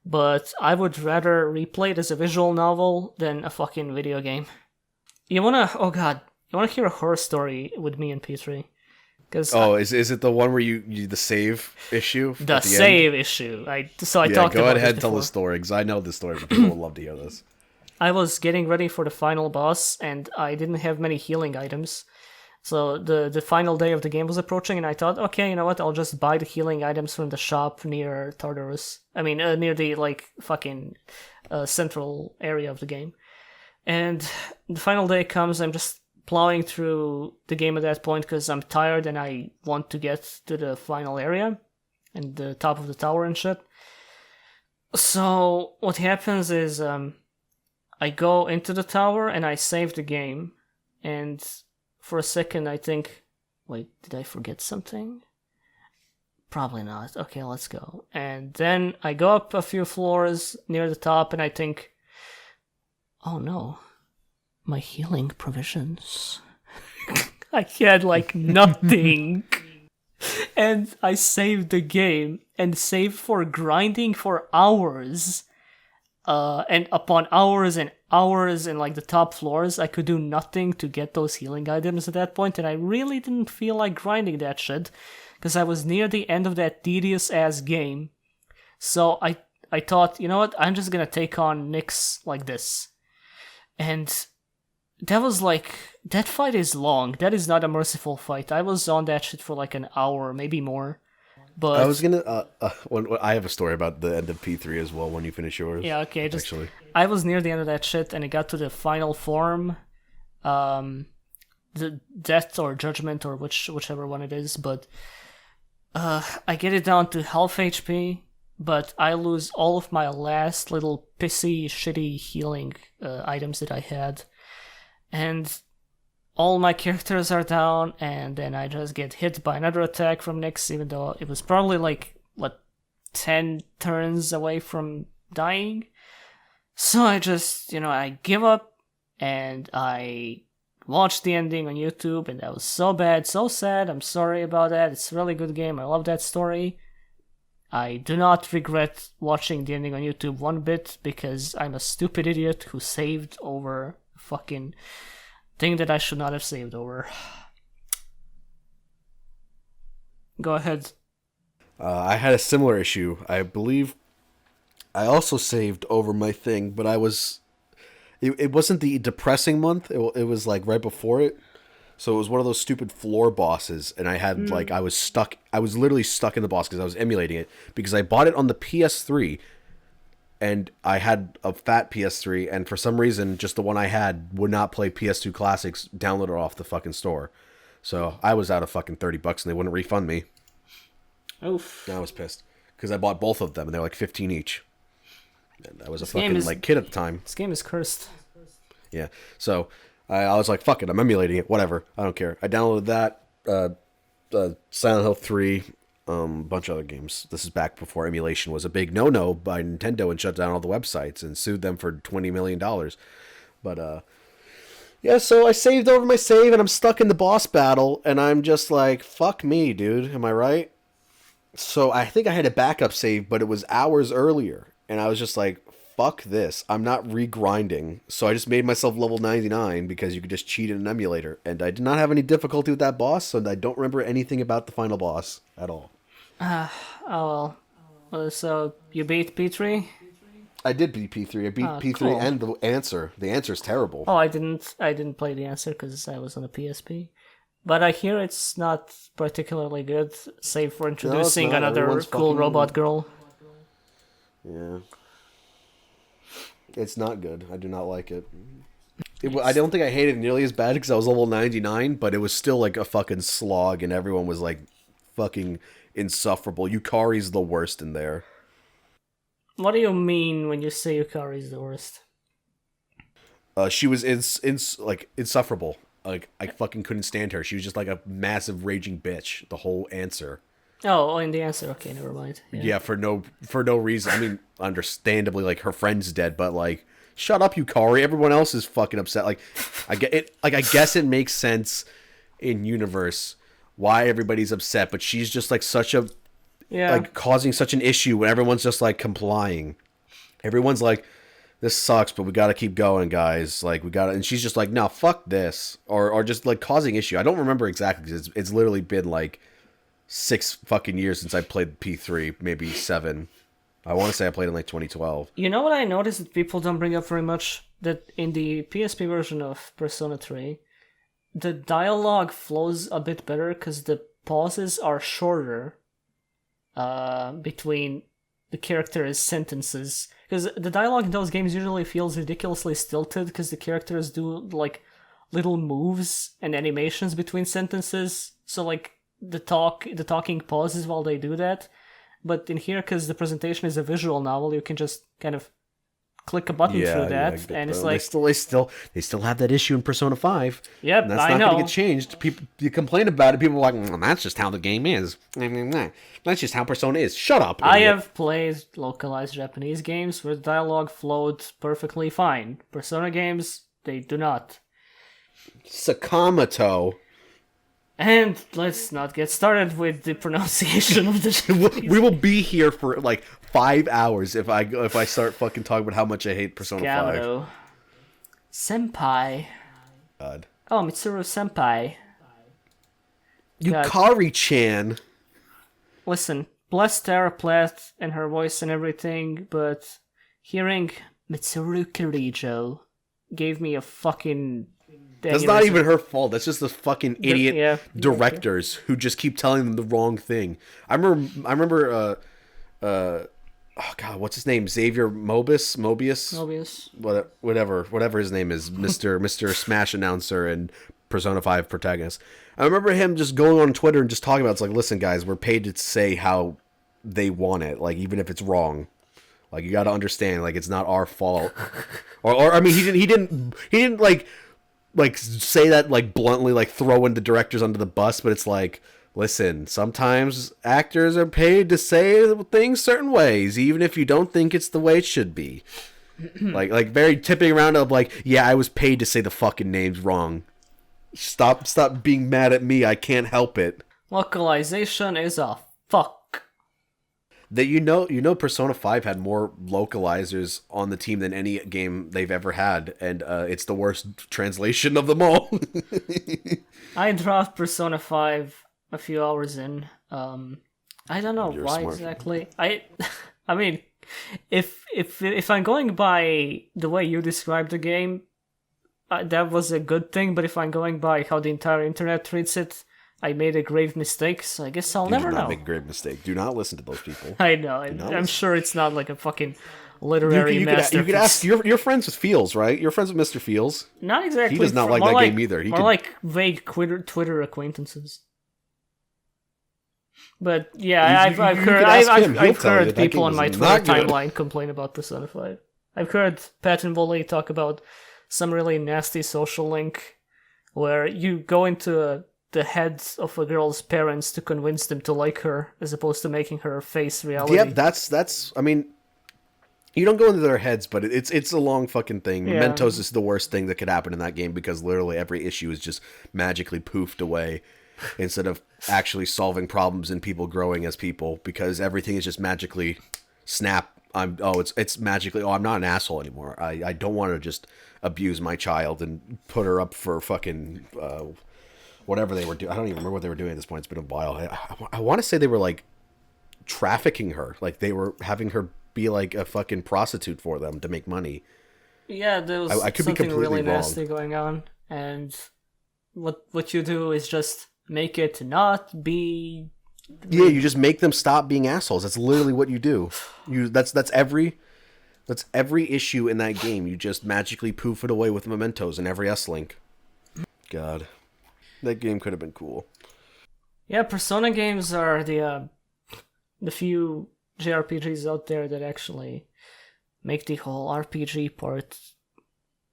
Speaker 2: but I would rather replay it as a visual novel than a fucking video game. You wanna hear a horror story with me and P3?
Speaker 1: Is it the one where you the save issue?
Speaker 2: The save issue. I talked about
Speaker 1: go ahead,
Speaker 2: this
Speaker 1: tell the story, because I know the story, but people would love to hear this.
Speaker 2: I was getting ready for the final boss, and I didn't have many healing items. So the final day of the game was approaching, and I thought, okay, you know what? I'll just buy the healing items from the shop near Tartarus. I mean, near the like fucking central area of the game. And the final day comes. I'm just plowing through the game at that point because I'm tired and I want to get to the final area and the top of the tower and shit. So what happens is I go into the tower and I save the game, and for a second I think, wait, did I forget something? Probably not. Okay, let's go. And then I go up a few floors near the top and I think, oh no, my healing provisions. I had like nothing. And I saved the game and saved for grinding for hours. And upon hours and hours in like the top floors, I could do nothing to get those healing items at that point, and I really didn't feel like grinding that shit because I was near the end of that tedious ass game. So I thought, you know what, I'm just gonna take on Nyx like this. And that was like, that fight is long. That is not a merciful fight. I was on that shit for like an hour, maybe more. But
Speaker 1: I was gonna. I have a story about the end of P3 as well. When you finish yours,
Speaker 2: yeah, okay. I was near the end of that shit, and it got to the final form, the death or judgment or whichever one it is. But I get it down to half HP, but I lose all of my last little pissy, shitty healing items that I had, and all my characters are down, and then I just get hit by another attack from Nyx, even though it was probably like, 10 turns away from dying. So I just, I give up, and I watched the ending on YouTube, and that was so bad, so sad. I'm sorry about that. It's a really good game. I love that story. I do not regret watching the ending on YouTube one bit, because I'm a stupid idiot who saved over fucking thing that I should not have saved over. Go ahead.
Speaker 1: I had a similar issue. I believe I also saved over my thing, but it wasn't the depressing month. It was like right before it. So it was one of those stupid floor bosses, and I had I was stuck. I was literally stuck in the boss because I was emulating it, because I bought it on the PS3. And I had a fat PS3, and for some reason, just the one I had would not play PS2 classics downloaded off the fucking store. So I was out of fucking $30, and they wouldn't refund me.
Speaker 2: Oof.
Speaker 1: I was pissed. because I bought both of them, and they're like 15 each. And I was a
Speaker 2: This game
Speaker 1: fucking
Speaker 2: is-
Speaker 1: like kid at the time.
Speaker 2: This game is cursed.
Speaker 1: Yeah, so I was like, fuck it, I'm emulating it, whatever, I don't care. I downloaded that, Silent Hill 3, bunch of other games. This is back before emulation was a big no-no by Nintendo and shut down all the websites and sued them for $20 million. But, yeah, so I saved over my save, and I'm stuck in the boss battle, and I'm just like, fuck me, dude, am I right? So I think I had a backup save, but it was hours earlier, and I was just like, fuck this, I'm not regrinding. So I just made myself level 99 because you could just cheat in an emulator, and I did not have any difficulty with that boss, so I don't remember anything about the final boss at all.
Speaker 2: Oh well. So you beat P3?
Speaker 1: I did beat P3. I beat P3
Speaker 2: cool.
Speaker 1: and the answer. The answer is terrible.
Speaker 2: Oh, I didn't play the answer because I was on a PSP. But I hear it's not particularly good, save for introducing
Speaker 1: not.
Speaker 2: another
Speaker 1: Everyone's
Speaker 2: cool
Speaker 1: fucking-
Speaker 2: robot girl.
Speaker 1: Yeah. It's not good. I do not like it. I don't think I hated it nearly as bad because I was level 99, but it was still like a fucking slog, and everyone was like fucking insufferable. Yukari's the worst in there.
Speaker 2: What do you mean when you say Yukari is the worst?
Speaker 1: She was like insufferable. Like I fucking couldn't stand her. She was just like a massive raging bitch. The whole answer.
Speaker 2: Oh, in the answer. Okay, never mind.
Speaker 1: Yeah, for no reason. I mean, understandably, like her friend's dead, but like, shut up, Yukari. Everyone else is fucking upset. Like, I get it. Like, I guess it makes sense in universe why everybody's upset, but she's just like such a like causing such an issue when everyone's just like complying. Everyone's like, this sucks, but we got to keep going, guys. Like, we got to, and she's just like, no, fuck this, or just like causing issue. I don't remember exactly because it's literally been like 6 fucking years since I played P3, maybe 7. I want to say I played in like 2012.
Speaker 2: You know what I noticed that people don't bring up very much? That in the PSP version of Persona 3, the dialogue flows a bit better because the pauses are shorter between the characters' sentences. Because the dialogue in those games usually feels ridiculously stilted because the characters do like little moves and animations between sentences. So like the talking pauses while they do that. But in here, because the presentation is a visual novel, you can just kind of click a button through that, and it's like
Speaker 1: they still have that issue in Persona 5.
Speaker 2: Yep,
Speaker 1: and that's
Speaker 2: I
Speaker 1: not
Speaker 2: know.
Speaker 1: going to get changed. People, you complain about it, people are like, that's just how the game is. That's just how Persona is. Shut up.
Speaker 2: I
Speaker 1: idiot.
Speaker 2: have played localized Japanese games where the dialogue flowed perfectly fine. Persona games, they do not.
Speaker 1: Sakamoto.
Speaker 2: And let's not get started with the pronunciation of the
Speaker 1: We will be here for like 5 hours if I start fucking talking about how much I hate Persona 5.
Speaker 2: Gato. Senpai.
Speaker 1: God.
Speaker 2: Oh, Mitsuru Senpai.
Speaker 1: Yukari-chan.
Speaker 2: Listen, bless Tara Plath and her voice and everything, but hearing Mitsuru Kirijo gave me a fucking...
Speaker 1: That's not even her fault. That's just the fucking idiot
Speaker 2: yeah.
Speaker 1: directors who just keep telling them the wrong thing. I remember oh god, what's his name? Xavier Mobius? Whatever his name is, Mr. Smash announcer and Persona 5 protagonist. I remember him just going on Twitter and just talking about, it's like, listen guys, we're paid to say how they want it, like even if it's wrong. Like you got to understand, like it's not our fault. or I mean, he didn't like say that like bluntly, like throwing the directors under the bus, but it's like, listen, sometimes actors are paid to say things certain ways, even if you don't think it's the way it should be. like very tipping around of like, yeah, I was paid to say the fucking names wrong. Stop being mad at me. I can't help it.
Speaker 2: Localization is a fuck.
Speaker 1: That you know Persona 5 had more localizers on the team than any game they've ever had, and it's the worst translation of them all.
Speaker 2: I dropped Persona 5 a few hours in. I don't know
Speaker 1: You're
Speaker 2: why
Speaker 1: smart.
Speaker 2: exactly. I mean, if I'm going by the way you described the game, that was a good thing. But if I'm going by how the entire internet treats it, I made a grave mistake, so I guess I'll never
Speaker 1: Do not
Speaker 2: know.
Speaker 1: make a grave mistake. Do not listen to those people.
Speaker 2: I know. I'm sure it's not like a fucking literary masterpiece.
Speaker 1: You could ask. You're friends with Fields, right? You're friends with Mr. Fields.
Speaker 2: Not exactly.
Speaker 1: He does not like
Speaker 2: more
Speaker 1: that game either.
Speaker 2: More like vague Twitter acquaintances. But yeah, I've
Speaker 1: you
Speaker 2: heard
Speaker 1: could ask him. He'll
Speaker 2: I've
Speaker 1: tell you
Speaker 2: heard
Speaker 1: that
Speaker 2: people
Speaker 1: game
Speaker 2: on
Speaker 1: is
Speaker 2: my
Speaker 1: not
Speaker 2: Twitter
Speaker 1: good.
Speaker 2: timeline complain about Persona 5. I've heard Pat and Bully talk about some really nasty social link where you go into the heads of a girl's parents to convince them to like her, as opposed to making her face reality.
Speaker 1: Yep, that's. I mean, you don't go into their heads, but it's a long fucking thing.
Speaker 2: Yeah.
Speaker 1: Mentos is the worst thing that could happen in that game because literally every issue is just magically poofed away instead of actually solving problems and people growing as people because everything is just magically snap. It's magically. Oh, I'm not an asshole anymore. I don't want to just abuse my child and put her up for fucking whatever they were doing. I don't even remember what they were doing at this point. It's been a while. I want to say they were like trafficking her, like they were having her be like a fucking prostitute for them to make money.
Speaker 2: Yeah, there was
Speaker 1: I could be
Speaker 2: something
Speaker 1: completely
Speaker 2: really
Speaker 1: wrong.
Speaker 2: nasty going on, and what you do is just make it not be.
Speaker 1: Yeah, you just make them stop being assholes. That's literally what you do. That's every issue in that game. You just magically poof it away with mementos in every S-Link. God. That game could have been cool.
Speaker 2: Yeah, Persona games are the few JRPGs out there that actually make the whole RPG part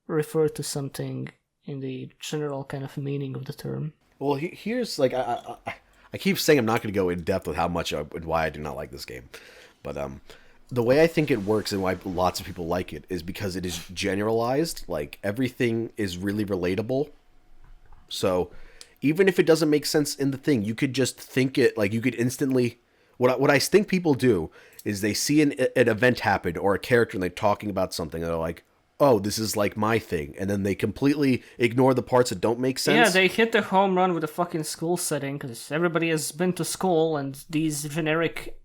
Speaker 2: refer to something in the general kind of meaning of the term.
Speaker 1: Well, here's like I keep saying I'm not going to go in depth with how much and why I do not like this game, but the way I think it works and why lots of people like it is because it is generalized. Like everything is really relatable. So even if it doesn't make sense in the thing, you could just think it like you could instantly. What I think people do is they see an event happen or a character and they're talking about something and they're like, oh, this is like my thing. And then they completely ignore the parts that don't make sense.
Speaker 2: Yeah, they hit the home run with a fucking school setting because everybody has been to school and these generic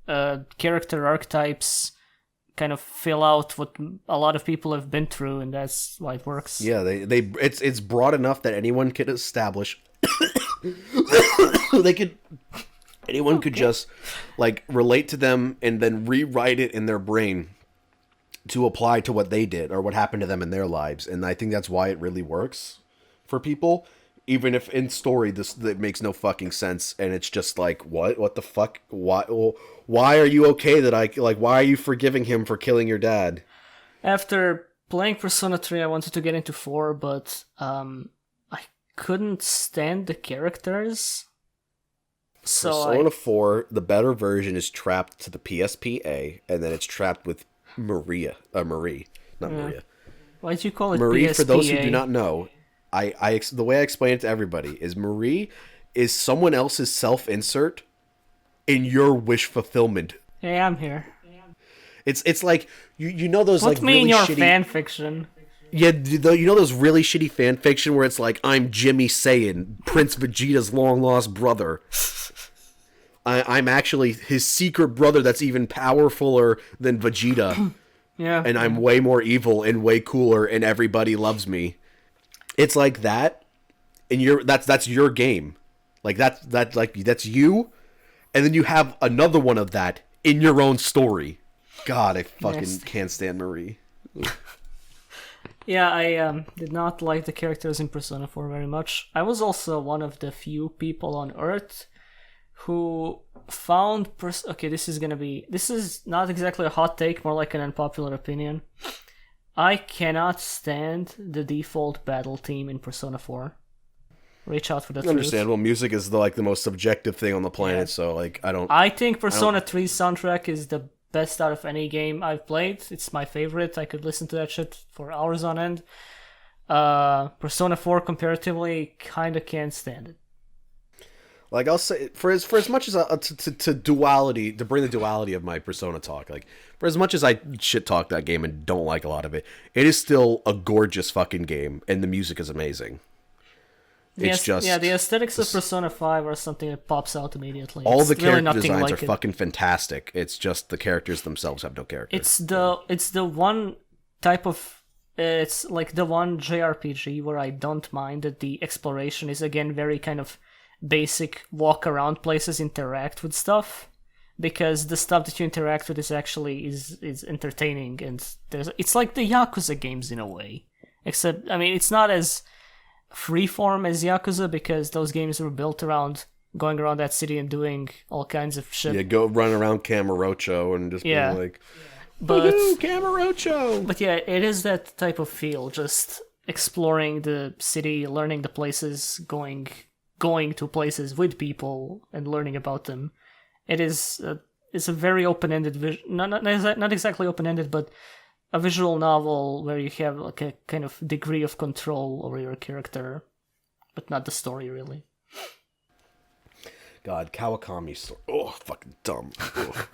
Speaker 2: character archetypes kind of fill out what a lot of people have been through, and that's why it works.
Speaker 1: Yeah, it's broad enough that anyone could establish. Anyone could just like relate to them and then rewrite it in their brain to apply to what they did or what happened to them in their lives. And I think that's why it really works for people, even if in story that makes no fucking sense and it's just like, what the fuck, why are you okay that why are you forgiving him for killing your dad?
Speaker 2: After playing Persona 3 I wanted to get into 4, but I couldn't stand the characters. So
Speaker 1: Persona 4, the better version is trapped to the PSP-A, and then it's trapped with Marie.
Speaker 2: Why'd you call it
Speaker 1: Marie,
Speaker 2: PSP-A?
Speaker 1: for those who do not know, the way I explain it to everybody is Marie is someone else's self-insert in your wish fulfillment.
Speaker 2: Hey, I'm here.
Speaker 1: It's like you know those
Speaker 2: Put
Speaker 1: like
Speaker 2: me
Speaker 1: really
Speaker 2: in your
Speaker 1: shitty
Speaker 2: fan fiction.
Speaker 1: Yeah, you know those really shitty fan fiction where it's like I'm Jimmy Saiyan, Prince Vegeta's long lost brother. I'm actually his secret brother that's even powerfuler than Vegeta.
Speaker 2: Yeah.
Speaker 1: And I'm way more evil and way cooler and everybody loves me. It's like that, and that's your game. Like that's you, and then you have another one of that in your own story. God, I fucking can't stand Marie.
Speaker 2: Yeah, I did not like the characters in Persona 4 very much. I was also one of the few people on Earth who found... Okay, this is not exactly a hot take, more like an unpopular opinion. I cannot stand the default battle team in Persona 4. Reach out for the truth.
Speaker 1: Understandable. Music is the most subjective thing on the planet, so like
Speaker 2: I think Persona 3's soundtrack is the best out of any game I've played. It's my favorite. I could listen to that shit for hours on end. Persona 4 comparatively kinda can't stand it.
Speaker 1: Like I'll say, for as much as to duality, to bring the duality of my Persona talk, like for as much as I shit talk that game and don't like a lot of it, it is still a gorgeous fucking game, and the music is amazing. It's just
Speaker 2: the aesthetics of Persona 5 are something that pops out immediately.
Speaker 1: All
Speaker 2: it's
Speaker 1: the character
Speaker 2: really
Speaker 1: designs
Speaker 2: like
Speaker 1: are fucking fantastic. It's just the characters themselves have no character.
Speaker 2: It's the one type of it's like the one JRPG where I don't mind that the exploration is again very kind of basic, walk around places, interact with stuff, because the stuff that you interact with is actually is entertaining, and it's like the Yakuza games in a way, except I mean it's not as freeform as Yakuza because those games were built around going around that city and doing all kinds of shit.
Speaker 1: Yeah, go run around Camarocho and just
Speaker 2: Yeah.
Speaker 1: be like,
Speaker 2: But
Speaker 1: "Woohoo, Camarocho!"
Speaker 2: But yeah, it is that type of feel, just exploring the city, learning the places, going to places with people and learning about them. It is it's a very open-ended not exactly open-ended, but a visual novel where you have like a kind of degree of control over your character, but not the story really.
Speaker 1: God, Kawakami story. Oh, fucking dumb. Oh.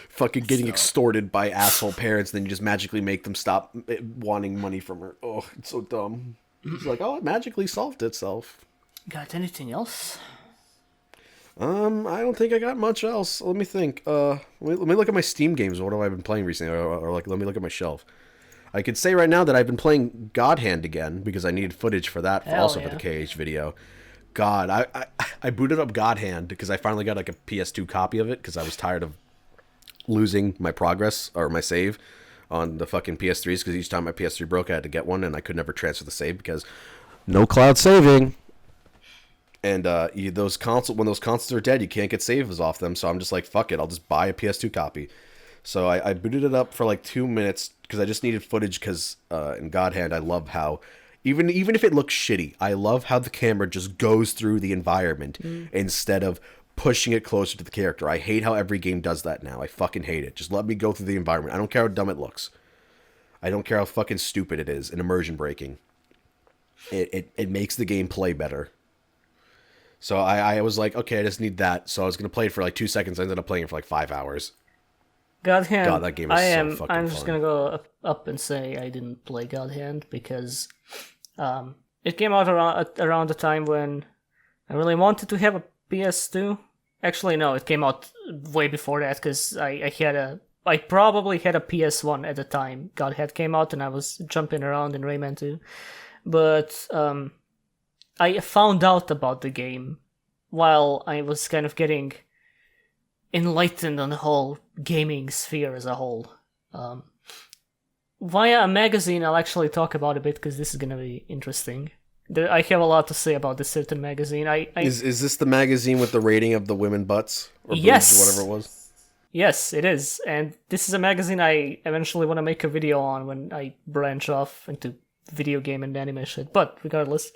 Speaker 1: Fucking getting extorted by asshole parents, then you just magically make them stop wanting money from her. Oh, it's so dumb. It's like, oh, it magically solved itself.
Speaker 2: Got anything else?
Speaker 1: I don't think I got much else. Let me think. Let me look at my Steam games. What have I been playing recently? Or like, let me look at my shelf. I could say right now that I've been playing God Hand again because I needed footage for that, for the KH video. God, I booted up God Hand because I finally got like a PS2 copy of it because I was tired of losing my progress or my save on the fucking PS3s because each time my PS3 broke, I had to get one and I could never transfer the save because no cloud saving. And when those consoles are dead, you can't get saves off them. So I'm just like, fuck it, I'll just buy a PS2 copy. So I booted it up for like 2 minutes because I just needed footage because in God Hand, I love how, even if it looks shitty, I love how the camera just goes through the environment instead of pushing it closer to the character. I hate how every game does that now. I fucking hate it. Just let me go through the environment. I don't care how dumb it looks. I don't care how fucking stupid it is and immersion breaking. It makes the game play better. So I was like, okay, I just need that. So I was going to play it for like 2 seconds. I ended up playing it for like 5 hours.
Speaker 2: God Hand.
Speaker 1: God, that game is so fucking fun.
Speaker 2: I'm just going to go up and say I didn't play God Hand because it came out around the time when I really wanted to have a PS2. Actually, no, it came out way before that because I probably had a PS1 at the time God Hand came out and I was jumping around in Rayman 2. But I found out about the game while I was kind of getting enlightened on the whole gaming sphere as a whole. Via a magazine, I'll actually talk about a bit because this is going to be interesting. I have a lot to say about this certain magazine.
Speaker 1: Is this the magazine with the rating of the women butts? Or
Speaker 2: yes.
Speaker 1: boobs or whatever it was?
Speaker 2: Yes, it is. And this is a magazine I eventually want to make a video on when I branch off into video game and anime shit. But regardless,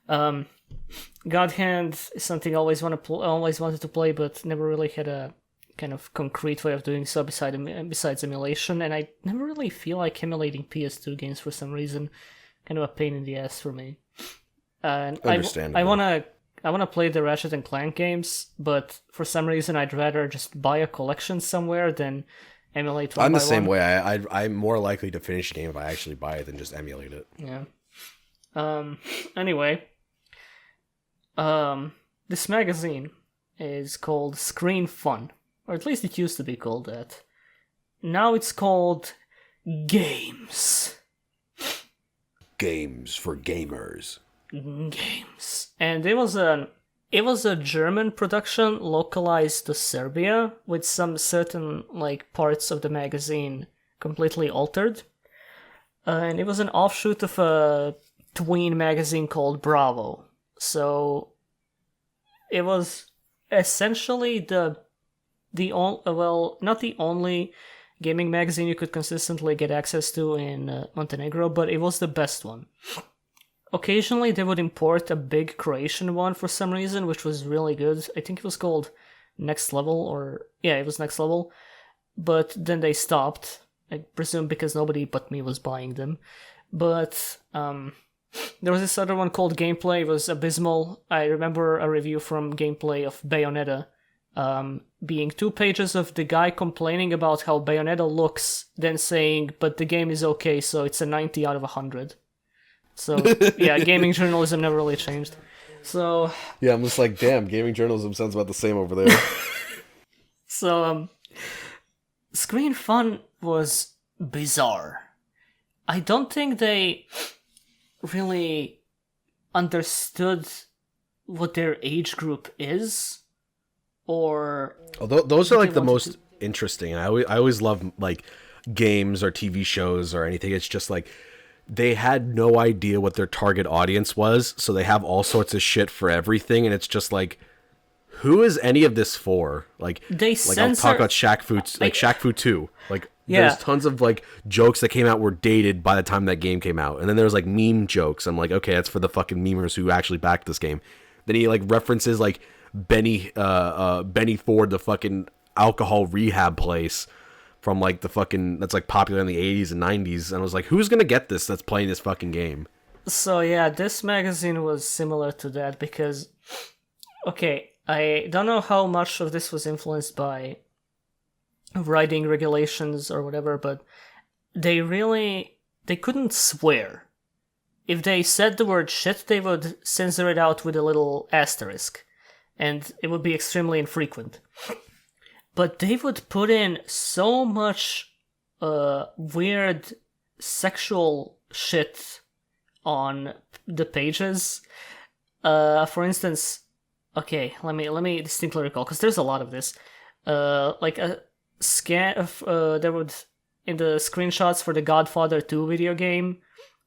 Speaker 2: God Hand is something I always wanted to play, but never really had a kind of concrete way of doing so besides emulation. And I never really feel like emulating PS2 games for some reason. Kind of a pain in the ass for me. And
Speaker 1: Understandable.
Speaker 2: I want to play the Ratchet and Clank games, but for some reason I'd rather just buy a collection somewhere than emulate one.
Speaker 1: I'm the same way. I'm more likely to finish a game if I actually buy it than just emulate it.
Speaker 2: Yeah. Anyway, this magazine is called Screen Fun, or at least it used to be called that. Now it's called Games.
Speaker 1: Games for gamers.
Speaker 2: Games. And it was a German production localized to Serbia with some certain like parts of the magazine completely altered. And it was an offshoot of a tween magazine called Bravo. So it was essentially not the only gaming magazine you could consistently get access to in Montenegro, but it was the best one. Occasionally they would import a big Croatian one for some reason, which was really good. I think it was called Next Level, it was Next Level. But then they stopped, I presume because nobody but me was buying them. But there was this other one called Gameplay. It was abysmal. I remember a review from Gameplay of Bayonetta being 2 pages of the guy complaining about how Bayonetta looks, then saying, but the game is okay, so it's a 90 out of 100. So, yeah, gaming journalism never really changed. So...
Speaker 1: Yeah, I'm just like, damn, gaming journalism sounds about the same over there.
Speaker 2: So, Screen Fun was bizarre. I don't think they really understood what their age group is, or...
Speaker 1: Although those are like the most interesting. I always love like games or TV shows or anything. It's just like they had no idea what their target audience was, so they have all sorts of shit for everything, and it's just like who is any of this for? Like,
Speaker 2: They
Speaker 1: I'll
Speaker 2: censor-
Speaker 1: talk about Shaq Fu, Shaq Fu 2. Like,
Speaker 2: Yeah.
Speaker 1: there's tons of like jokes that came out were dated by the time that game came out, and then there's like meme jokes. I'm like, okay, that's for the fucking memers who actually backed this game. Then he like references like Benny Ford, the fucking alcohol rehab place from like the fucking that's like popular in the 80s and 90s, and I was like, who's gonna get this that's playing this fucking game?
Speaker 2: So yeah, this magazine was similar to that because, okay, I don't know how much of this was influenced by writing regulations or whatever, but they couldn't swear. If they said the word shit, they would censor it out with a little asterisk, and it would be extremely infrequent. But they would put in so much weird sexual shit on the pages. For instance, okay, let me distinctly recall, because there's a lot of this. Like a scan of there would in the screenshots for the Godfather 2 video game,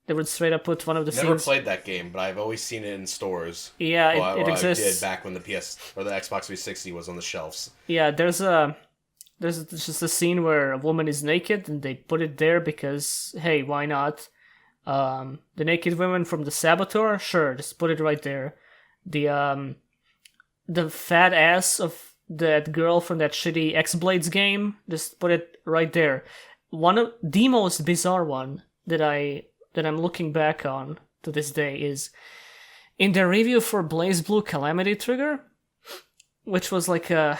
Speaker 2: they would straight up put one of the
Speaker 1: Never
Speaker 2: scenes.
Speaker 1: played that game, but I've always seen it in stores.
Speaker 2: Yeah, it exists.
Speaker 1: I did back when the PS or the Xbox 360 was on the shelves.
Speaker 2: Yeah, there's just a scene where a woman is naked and they put it there because, hey, why not? The naked women from the Saboteur, sure, just put it right there. The fat ass of that girl from that shitty X-Blades game, just put it right there. One of the most bizarre one that I'm looking back on to this day is in their review for Blaze Blue Calamity Trigger, which was like a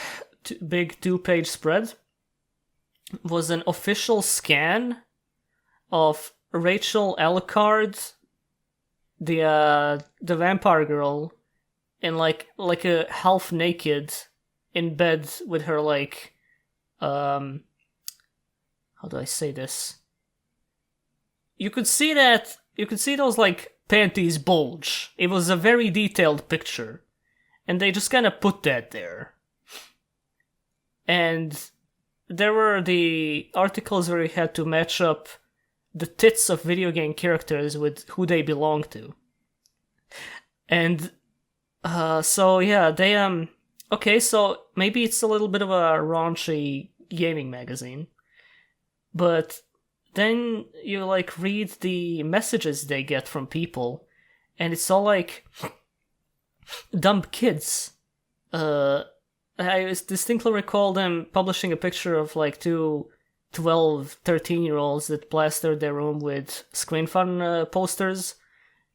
Speaker 2: big 2-page spread, was an official scan of Rachel Alucard, the vampire girl, in like a half naked in bed with her like how do I say this? You could see those like panties bulge. It was a very detailed picture, and they just kind of put that there. And there were the articles where you had to match up the tits of video game characters with who they belong to. And so yeah, they okay, so maybe it's a little bit of a raunchy gaming magazine, but then you like read the messages they get from people, and it's all like dumb kids. I distinctly recall them publishing a picture of like two 12, 13-year-olds that plastered their room with Screen Fun posters,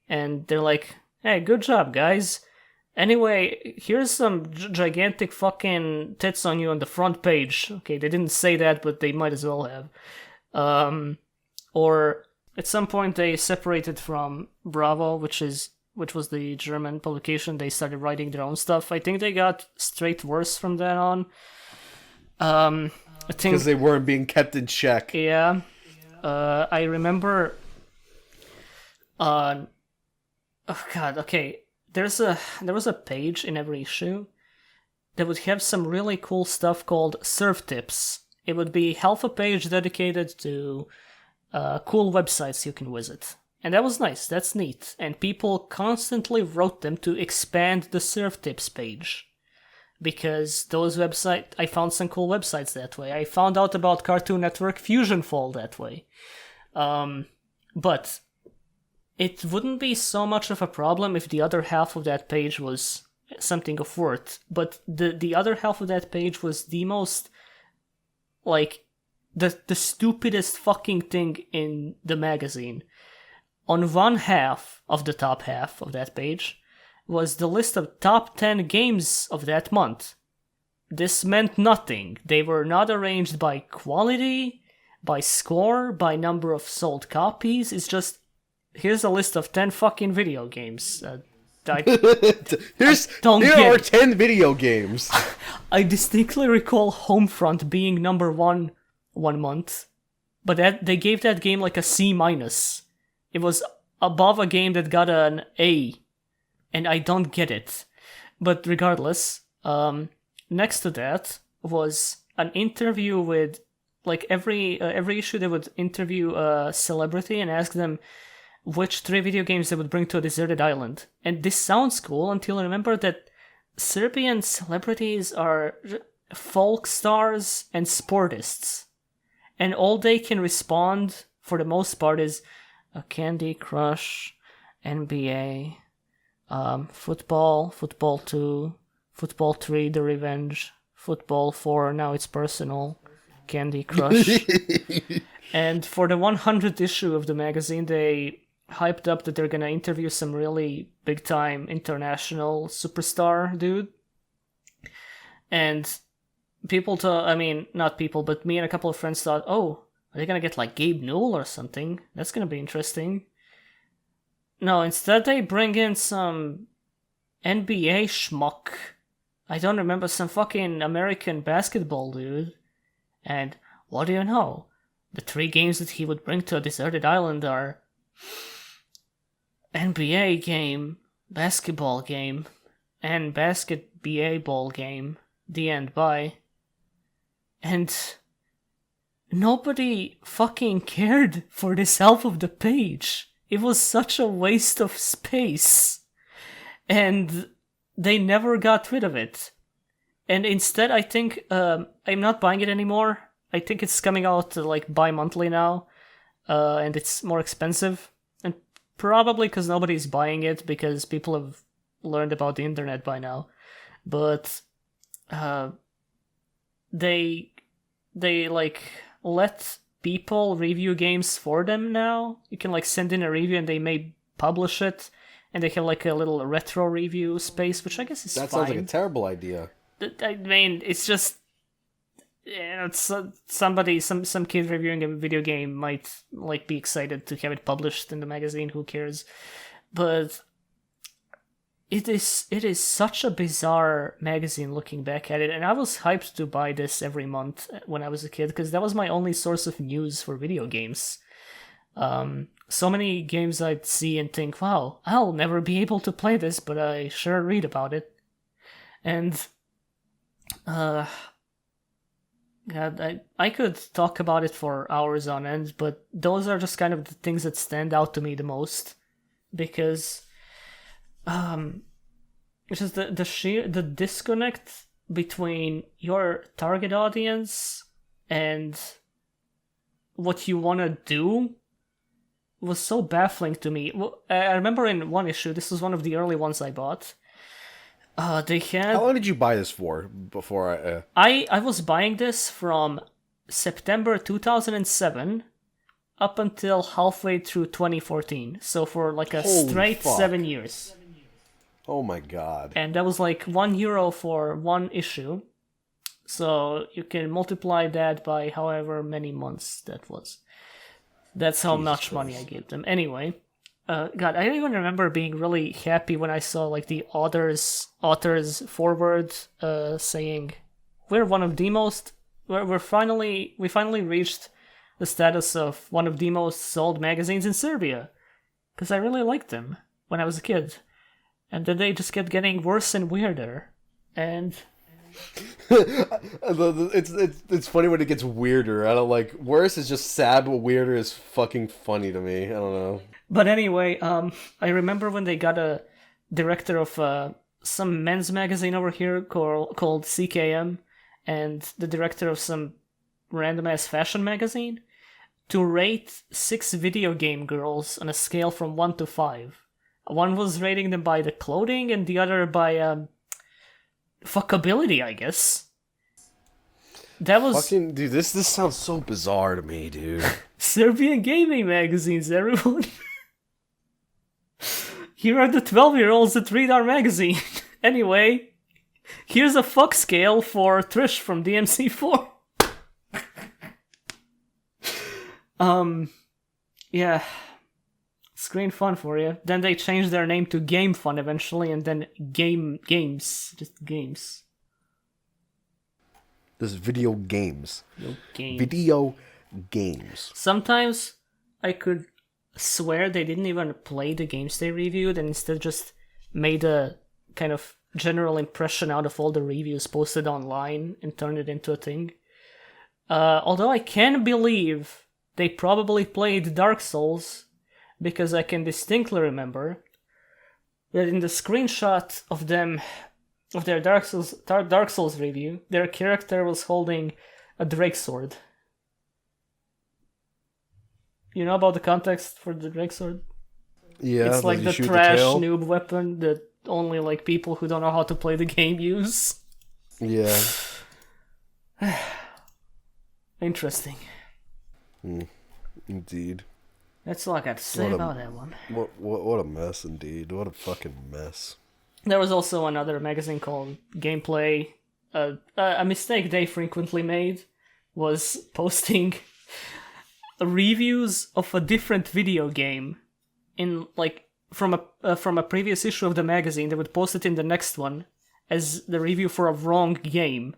Speaker 2: and they're like, hey, good job, guys. Anyway, here's some gigantic fucking tits on you on the front page. Okay, they didn't say that, but they might as well have. Or at some point they separated from Bravo, which was the German publication. They started writing their own stuff. I think they got straight worse from then on. I think
Speaker 1: Because they weren't being kept in check.
Speaker 2: yeah. I remember. Oh god. Okay. There was a page in every issue that would have some really cool stuff called Surf Tips. It would be half a page dedicated to cool websites you can visit. And that was nice, that's neat. And people constantly wrote them to expand the Surf Tips page. Because those websites, I found some cool websites that way. I found out about Cartoon Network Fusion Fall that way. But it wouldn't be so much of a problem if the other half of that page was something of worth. But the other half of that page was the most, like, the stupidest fucking thing in the magazine. On one half of the top half of that page was the list of top 10 games of that month. This meant nothing. They were not arranged by quality, by score, by number of sold copies. It's just, here's a list of 10 fucking video games.
Speaker 1: Here are 10 video games.
Speaker 2: I distinctly recall Homefront being number 1 month, but they gave that game like a C-. It was above a game that got an A, and I don't get it. But regardless, next to that was an interview with, like, every issue they would interview a celebrity and ask them which 3 video games they would bring to a deserted island. And this sounds cool until I remember that Serbian celebrities are folk stars and sportists. And all they can respond, for the most part, is a Candy Crush, NBA, football, football 2, football 3, The Revenge, football 4, now it's personal, Candy Crush. And for the 100th issue of the magazine, they hyped up that they're gonna interview some really big-time international superstar dude. And people thought, I mean, not people, but me and a couple of friends thought, oh, are they gonna get like Gabe Newell or something? That's gonna be interesting. No, instead they bring in some NBA schmuck. I don't remember, some fucking American basketball dude. And what do you know? The 3 games that he would bring to a deserted island are NBA game, basketball game, and ball game. The end, bye. And nobody fucking cared for this half of the page. It was such a waste of space. And they never got rid of it. And instead, I think, I'm not buying it anymore. I think it's coming out like bi-monthly now. And it's more expensive. And probably because nobody's buying it, because people have learned about the internet by now. But they like let people review games for them now. You can like send in a review and they may publish it, and they have like a little retro review space, which I guess is
Speaker 3: That
Speaker 2: fine.
Speaker 3: sounds like a terrible idea.
Speaker 2: I mean, it's just, you know, it's somebody, some kid reviewing a video game might like be excited to have it published in the magazine. Who cares? But it is such a bizarre magazine looking back at it, and I was hyped to buy this every month when I was a kid, because that was my only source of news for video games. So many games I'd see and think, wow, I'll never be able to play this, but I sure read about it. And God, I could talk about it for hours on end, but those are just kind of the things that stand out to me the most, because it's just the disconnect between your target audience and what you want to do was so baffling to me. I remember in one issue, this was one of the early ones I bought. They had.
Speaker 3: How long did you buy this for before I?
Speaker 2: I was buying this from September 2007 up until halfway through 2014. So for like a
Speaker 3: Holy
Speaker 2: straight
Speaker 3: fuck.
Speaker 2: 7 years.
Speaker 3: Oh my god.
Speaker 2: And that was like €1 for one issue. So you can multiply that by however many months that was. That's how much money I gave them. Anyway, God, I don't even remember being really happy when I saw like the author's forward saying, "We're one of the most. We finally reached the status of one of the most sold magazines in Serbia," because I really liked them when I was a kid, and then they just kept getting worse and weirder, and.
Speaker 3: It's funny when it gets weirder. I don't like worse is just sad, but weirder is fucking funny to me. I don't know.
Speaker 2: But anyway, I remember when they got a director of some men's magazine over here called CKM, and the director of some random ass fashion magazine, to rate 6 video game girls on a scale from 1 to 5. One was rating them by the clothing, and the other by fuckability, I guess. That was
Speaker 3: Fucking dude, this sounds so bizarre to me, dude.
Speaker 2: Serbian gaming magazines, everyone. Here are the 12-year-olds that read our magazine. Anyway, here's a fuck scale for Trish from DMC4. Yeah. Screen Fun for you. Then they changed their name to Game Fun eventually, and then Games. Just games.
Speaker 3: There's video games.
Speaker 2: Games.
Speaker 3: Video games.
Speaker 2: Sometimes I could swear they didn't even play the games they reviewed, and instead just made a kind of general impression out of all the reviews posted online and turned it into a thing. Although I can believe they probably played Dark Souls, because I can distinctly remember that in the screenshot of them of their Dark Souls review, their character was holding a Drake sword. You know about the context for the Drake sword?
Speaker 3: Yeah,
Speaker 2: it's like the trash noob weapon that only like people who don't know how to play the game use.
Speaker 3: Yeah.
Speaker 2: Interesting.
Speaker 3: Indeed.
Speaker 2: That's all I got to say about that one.
Speaker 3: What a mess, indeed. What a fucking mess.
Speaker 2: There was also another magazine called Gameplay. A mistake they frequently made was posting reviews of a different video game in like from a previous issue of the magazine. They would post it in the next one as the review for a wrong game.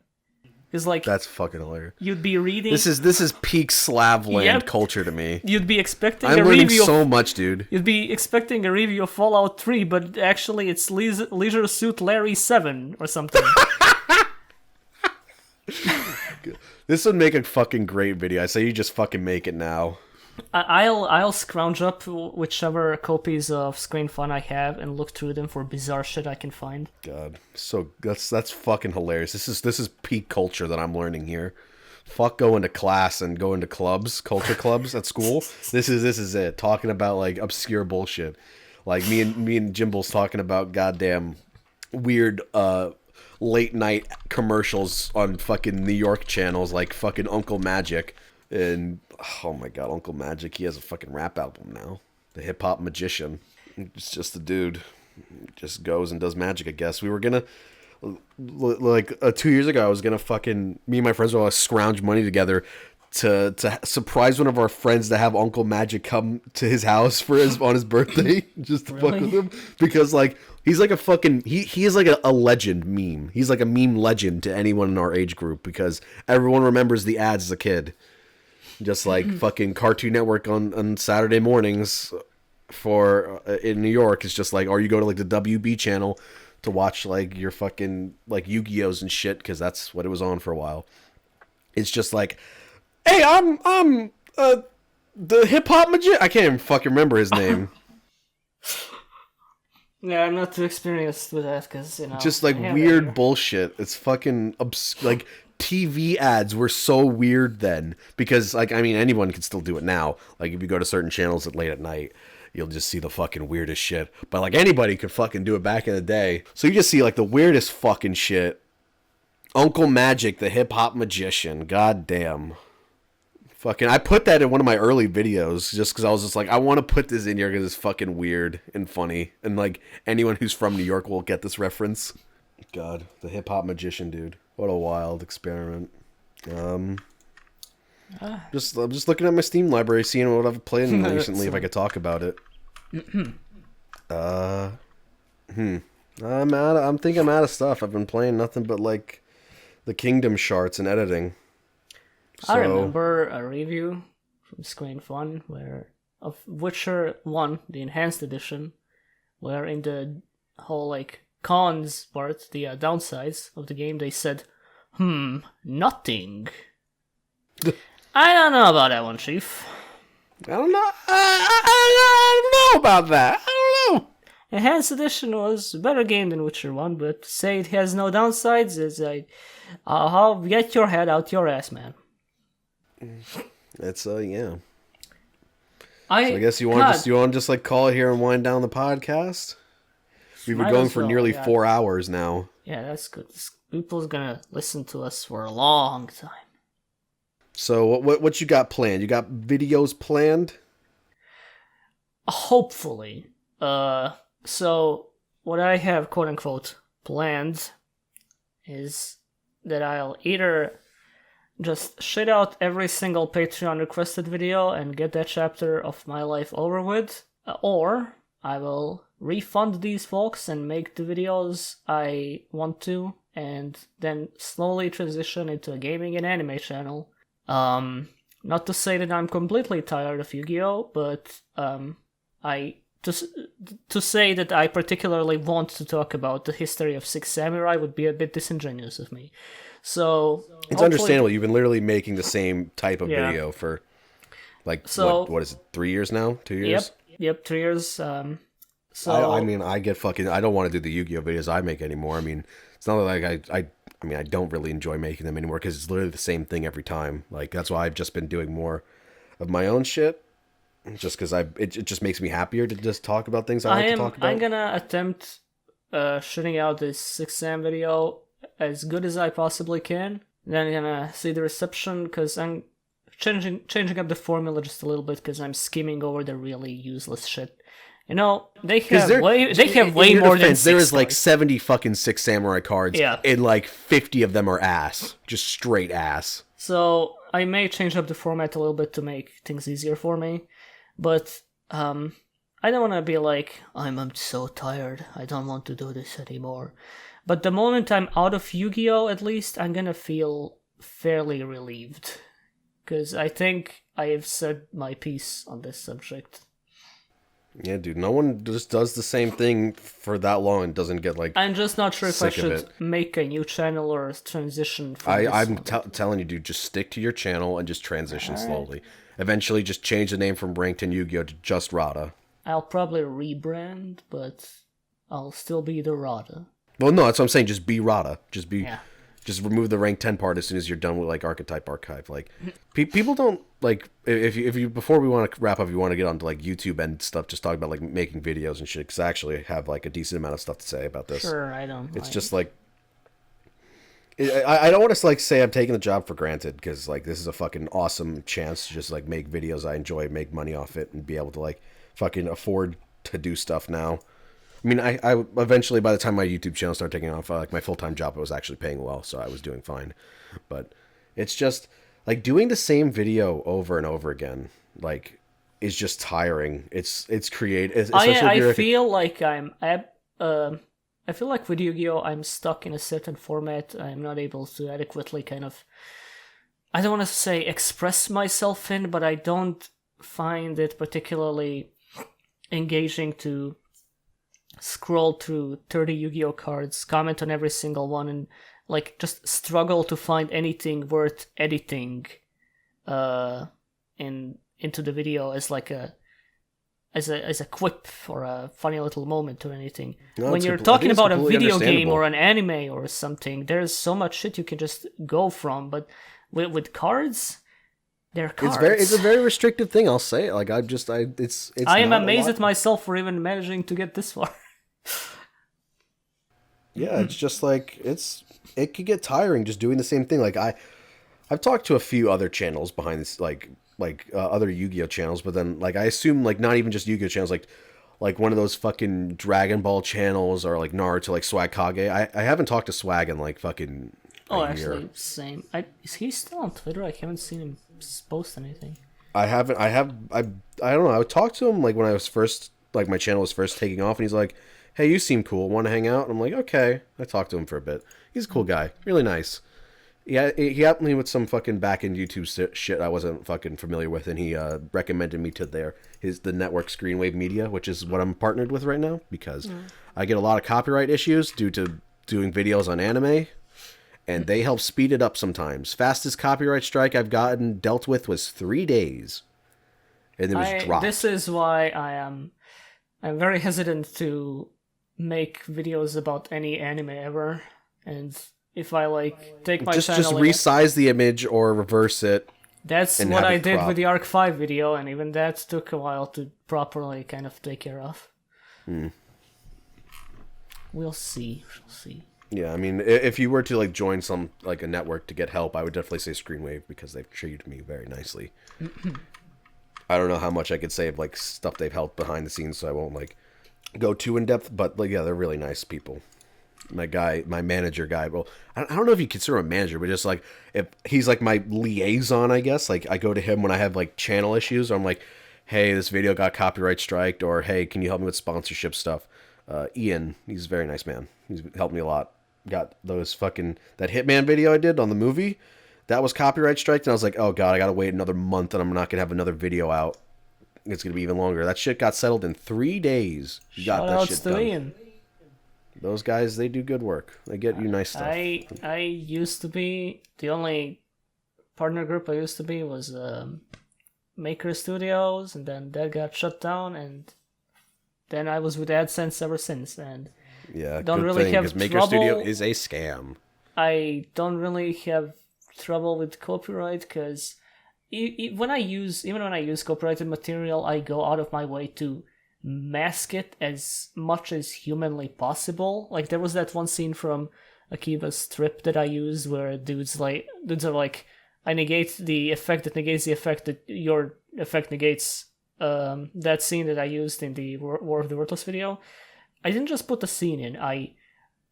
Speaker 2: Because like
Speaker 3: that's fucking hilarious.
Speaker 2: You'd be reading.
Speaker 3: This is peak Slavland culture to me.
Speaker 2: You'd be expecting
Speaker 3: I'm
Speaker 2: a
Speaker 3: learning
Speaker 2: review.
Speaker 3: So much, dude.
Speaker 2: You'd be expecting a review of Fallout 3, but actually it's Leisure Suit Larry 7 or something.
Speaker 3: This would make a fucking great video. I say you just fucking make it now.
Speaker 2: I'll scrounge up whichever copies of Screen Fun I have and look through them for bizarre shit I can find.
Speaker 3: God, so that's fucking hilarious. This is peak culture that I'm learning here. Fuck going to class and going to clubs, culture clubs at school. This is it. Talking about like obscure bullshit. Like me and Jimble's talking about goddamn weird late night commercials on fucking New York channels like fucking Uncle Magic. And oh my god, Uncle Magic, he has a fucking rap album now. The hip hop magician. It's just a dude. Just goes and does magic, I guess. We were gonna like 2 years ago I was gonna fucking me and my friends were gonna scrounge money together to surprise one of our friends to have Uncle Magic come to his house for on his birthday, just to fuck with him, because like he's like a fucking he is like a legend meme. He's like a meme legend to anyone in our age group because everyone remembers the ads as a kid, just like fucking Cartoon Network on Saturday mornings for in New York. It's just like, or you go to like the WB channel to watch like your fucking like Yu-Gi-Ohs and shit because that's what it was on for a while. It's just like, hey, I'm the hip hop magician. I can't even fucking remember his name.
Speaker 2: Yeah, I'm not too experienced with that because
Speaker 3: just like weird bullshit. It's fucking like TV ads were so weird then because like I mean anyone can still do it now. Like if you go to certain channels at late at night, you'll just see the fucking weirdest shit. But like anybody could fucking do it back in the day. So you just see like the weirdest fucking shit. Uncle Magic, the hip hop magician. God damn. Fucking, I put that in one of my early videos just because I was just like, I want to put this in here because it's fucking weird and funny. And like anyone who's from New York will get this reference. God, the hip hop magician, dude. What a wild experiment. I'm just looking at my Steam library, seeing what I've played recently, if I could talk about it. I'm thinking I'm out of stuff. I've been playing nothing but like the Kingdom Shards and editing.
Speaker 2: I remember a review from Screen Fun of Witcher 1, the enhanced edition, where in the whole like cons part, the downsides of the game, they said, nothing. I don't know about that one, Chief.
Speaker 3: I don't know. I don't know about that. I don't know.
Speaker 2: Enhanced Edition was a better game than Witcher 1, but to say it has no downsides is like, get your head out your ass, man.
Speaker 3: It's yeah. I guess you want to just like call it here and wind down the podcast. We've been going for nearly 4 hours now.
Speaker 2: Yeah, that's good. People's gonna listen to us for a long time.
Speaker 3: So what you got planned? You got videos planned?
Speaker 2: Hopefully. So what I have quote unquote planned is that I'll either just shit out every single Patreon requested video and get that chapter of my life over with, or I will refund these folks and make the videos I want to, and then slowly transition into a gaming and anime channel. Not to say that I'm completely tired of Yu-Gi-Oh, but to say that I particularly want to talk about the history of Six Samurai would be a bit disingenuous of me. So
Speaker 3: it's understandable. You've been literally making the same type of video for like what is it? 3 years now? 2 years?
Speaker 2: Yep, 3 years.
Speaker 3: I mean, I get fucking. I don't want to do the Yu-Gi-Oh videos I make anymore. I mean, It's not like I mean, I don't really enjoy making them anymore because it's literally the same thing every time. Like, that's why I've just been doing more of my own shit. Just because it just makes me happier to just talk about things I like to talk about.
Speaker 2: I'm gonna attempt shooting out this 6am video as good as I possibly can. Then I'm gonna see the reception, because I'm changing up the formula just a little bit, because I'm skimming over the really useless shit. You know, they have way more than 6
Speaker 3: there is like
Speaker 2: cards.
Speaker 3: 70 fucking Six Samurai cards,
Speaker 2: Yeah.
Speaker 3: and like 50 of them are ass. Just straight ass.
Speaker 2: So I may change up the format a little bit to make things easier for me. But I don't want to be like, I'm so tired, I don't want to do this anymore. But the moment I'm out of Yu-Gi-Oh! At least, I'm gonna feel fairly relieved. Because I think I have said my piece on this subject.
Speaker 3: Yeah, dude, no one just does the same thing for that long and doesn't get like...
Speaker 2: I'm just not sure if I
Speaker 3: sick of
Speaker 2: should make a new channel or transition from
Speaker 3: I'm telling you, dude, just stick to your channel and just transition slowly. Eventually, just change the name from Ranked and Yu-Gi-Oh! To just Rada.
Speaker 2: I'll probably rebrand, but I'll still be the Rada.
Speaker 3: Well, no, that's what I'm saying. Just be Rada. Just be...
Speaker 2: Yeah.
Speaker 3: Just remove the rank 10 part as soon as you're done with like Archetype Archive. Like people don't like if you before we want to wrap up, you want to get onto like YouTube and stuff. Just talk about like making videos and shit. Because I actually have like a decent amount of stuff to say about this.
Speaker 2: Sure, I don't.
Speaker 3: It's just like I don't want to like say I'm taking the job for granted, because like this is a fucking awesome chance to just like make videos I enjoy, make money off it, and be able to like fucking afford to do stuff now. I mean, I eventually, by the time my YouTube channel started taking off, like my full-time job, it was actually paying well, so I was doing fine. But it's just, like, doing the same video over and over again, like, is just tiring. It's creative.
Speaker 2: I feel like I feel like with Yu-Gi-Oh! I'm stuck in a certain format. I'm not able to adequately kind of, I don't want to say express myself in, but I don't find it particularly engaging to scroll through 30 Yu-Gi-Oh! Cards, comment on every single one, and like just struggle to find anything worth editing into the video as like as a quip or a funny little moment or anything.
Speaker 3: No,
Speaker 2: when you're talking about a video game or an anime or something, there's so much shit you can just go from, but with cards, they're cards.
Speaker 3: It's a very restrictive thing, I'll say. Like I am
Speaker 2: amazed at myself for even managing to get this far.
Speaker 3: Yeah, it's just like it could get tiring just doing the same thing. Like I've talked to a few other channels behind this, like other Yu-Gi-Oh channels, but then like I assume like not even just Yu-Gi-Oh channels, like one of those fucking Dragon Ball channels or like Naruto, like Swag Kage. I haven't talked to Swag in like fucking a year.
Speaker 2: Actually, same. Is he still on Twitter? I haven't seen him post anything.
Speaker 3: I haven't. I don't know. I talked to him like when I was first, like my channel was first taking off, and he's like, "Hey, you seem cool. Want to hang out?" And I'm like, "Okay." I talked to him for a bit. He's a cool guy. Really nice. Yeah, he helped me with some fucking back-end YouTube shit I wasn't fucking familiar with, and he recommended me to the network Screenwave Media, which is what I'm partnered with right now, because I get a lot of copyright issues due to doing videos on anime, and they help speed it up sometimes. Fastest copyright strike I've gotten dealt with was 3 days, and it was dropped.
Speaker 2: This is why I'm very hesitant to make videos about any anime ever, and if I like take my channel,
Speaker 3: just resize the image or reverse it.
Speaker 2: That's what I did with the Arc 5 video, and even that took a while to properly kind of take care of. We'll see.
Speaker 3: Yeah, I mean, if you were to like join some like a network to get help, I would definitely say Screenwave, because they've treated me very nicely. I don't know how much I could say of like stuff they've helped behind the scenes, so I won't like go too in depth. But like, yeah, they're really nice people. My manager guy. Well, I don't know if you consider him a manager, but just like if he's like my liaison, I guess. Like I go to him when I have like channel issues, or I'm like, hey, this video got copyright striked, or hey, can you help me with sponsorship stuff? Ian, he's a very nice man. He's helped me a lot. Got those fucking that Hitman video I did on the movie, that was copyright striked, and I was like, oh god, I gotta wait another month, and I'm not gonna have another video out. It's gonna be even longer. That shit got settled in 3 days. You got that shit done. Ian. Those guys, they do good work. They get you nice stuff.
Speaker 2: I used to be, the only partner group I used to be was Maker Studios, and then that got shut down, and then I was with AdSense ever since. And
Speaker 3: Yeah,
Speaker 2: don't
Speaker 3: good
Speaker 2: really
Speaker 3: thing,
Speaker 2: have
Speaker 3: because Maker
Speaker 2: trouble.
Speaker 3: Studio is a scam.
Speaker 2: I don't really have trouble with copyright because even when I use copyrighted material, I go out of my way to mask it as much as humanly possible. Like there was that one scene from Akiba's strip that I used where dudes are like, I negate the effect that negates the effect that your effect negates. That scene that I used in the War of the Worthless video, I didn't just put the scene in. I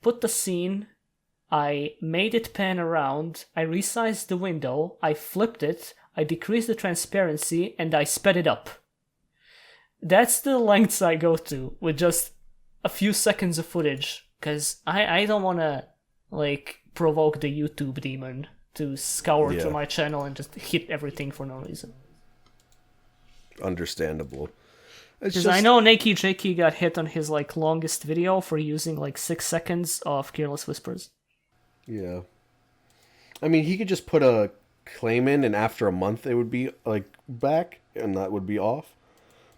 Speaker 2: put the scene, I made it pan around, I resized the window, I flipped it, I decreased the transparency, and I sped it up. That's the lengths I go to with just a few seconds of footage, because I don't want to, like, provoke the YouTube demon to scour through my channel and just hit everything for no reason.
Speaker 3: Understandable.
Speaker 2: Because I know Nakey Jakey got hit on his, like, longest video for using, like, 6 seconds of Careless Whispers.
Speaker 3: Yeah. I mean, he could just put a claim in, and after a month it would be, like, back, and that would be off.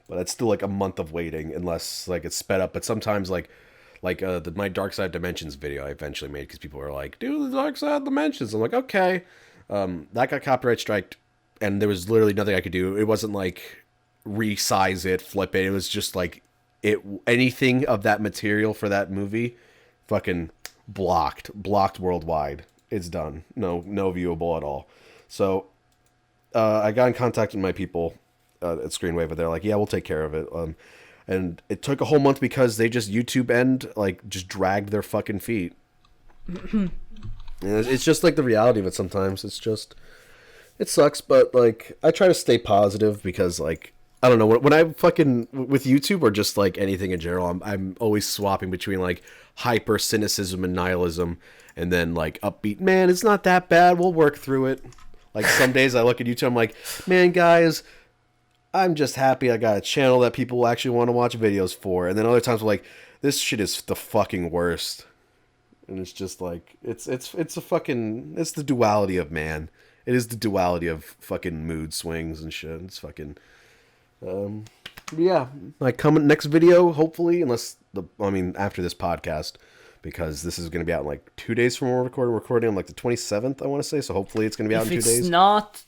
Speaker 3: But that's still, like, a month of waiting, unless, like, it's sped up. But sometimes, my Dark Side Dimensions video I eventually made, because people were like, do the Dark Side Dimensions. I'm like, okay. That got copyright striked, and there was literally nothing I could do. It wasn't, like, resize it, flip it. It was just, like, anything of that material for that movie, fucking blocked worldwide. It's done. No viewable at all. So I got in contact with my people at Screenwave, and they're like, yeah, we'll take care of it. And it took a whole month because they just just dragged their fucking feet. And it's just like the reality of it sometimes. It sucks, but like I try to stay positive because like I don't know, when I fucking with YouTube or just like anything in general, I'm always swapping between like hyper cynicism and nihilism, and then like upbeat, man, it's not that bad, we'll work through it. Like some days I look at YouTube, I'm like, man, guys, I'm just happy I got a channel that people actually want to watch videos for. And then other times I'm like, this shit is the fucking worst. And it's just like it's the duality of man. It is the duality of fucking mood swings and shit. It's fucking yeah. Like coming next video, hopefully, after this podcast, because this is going to be out in like 2 days from when we're recording on like the 27th, I want to say. So hopefully it's going to be out in 2 days.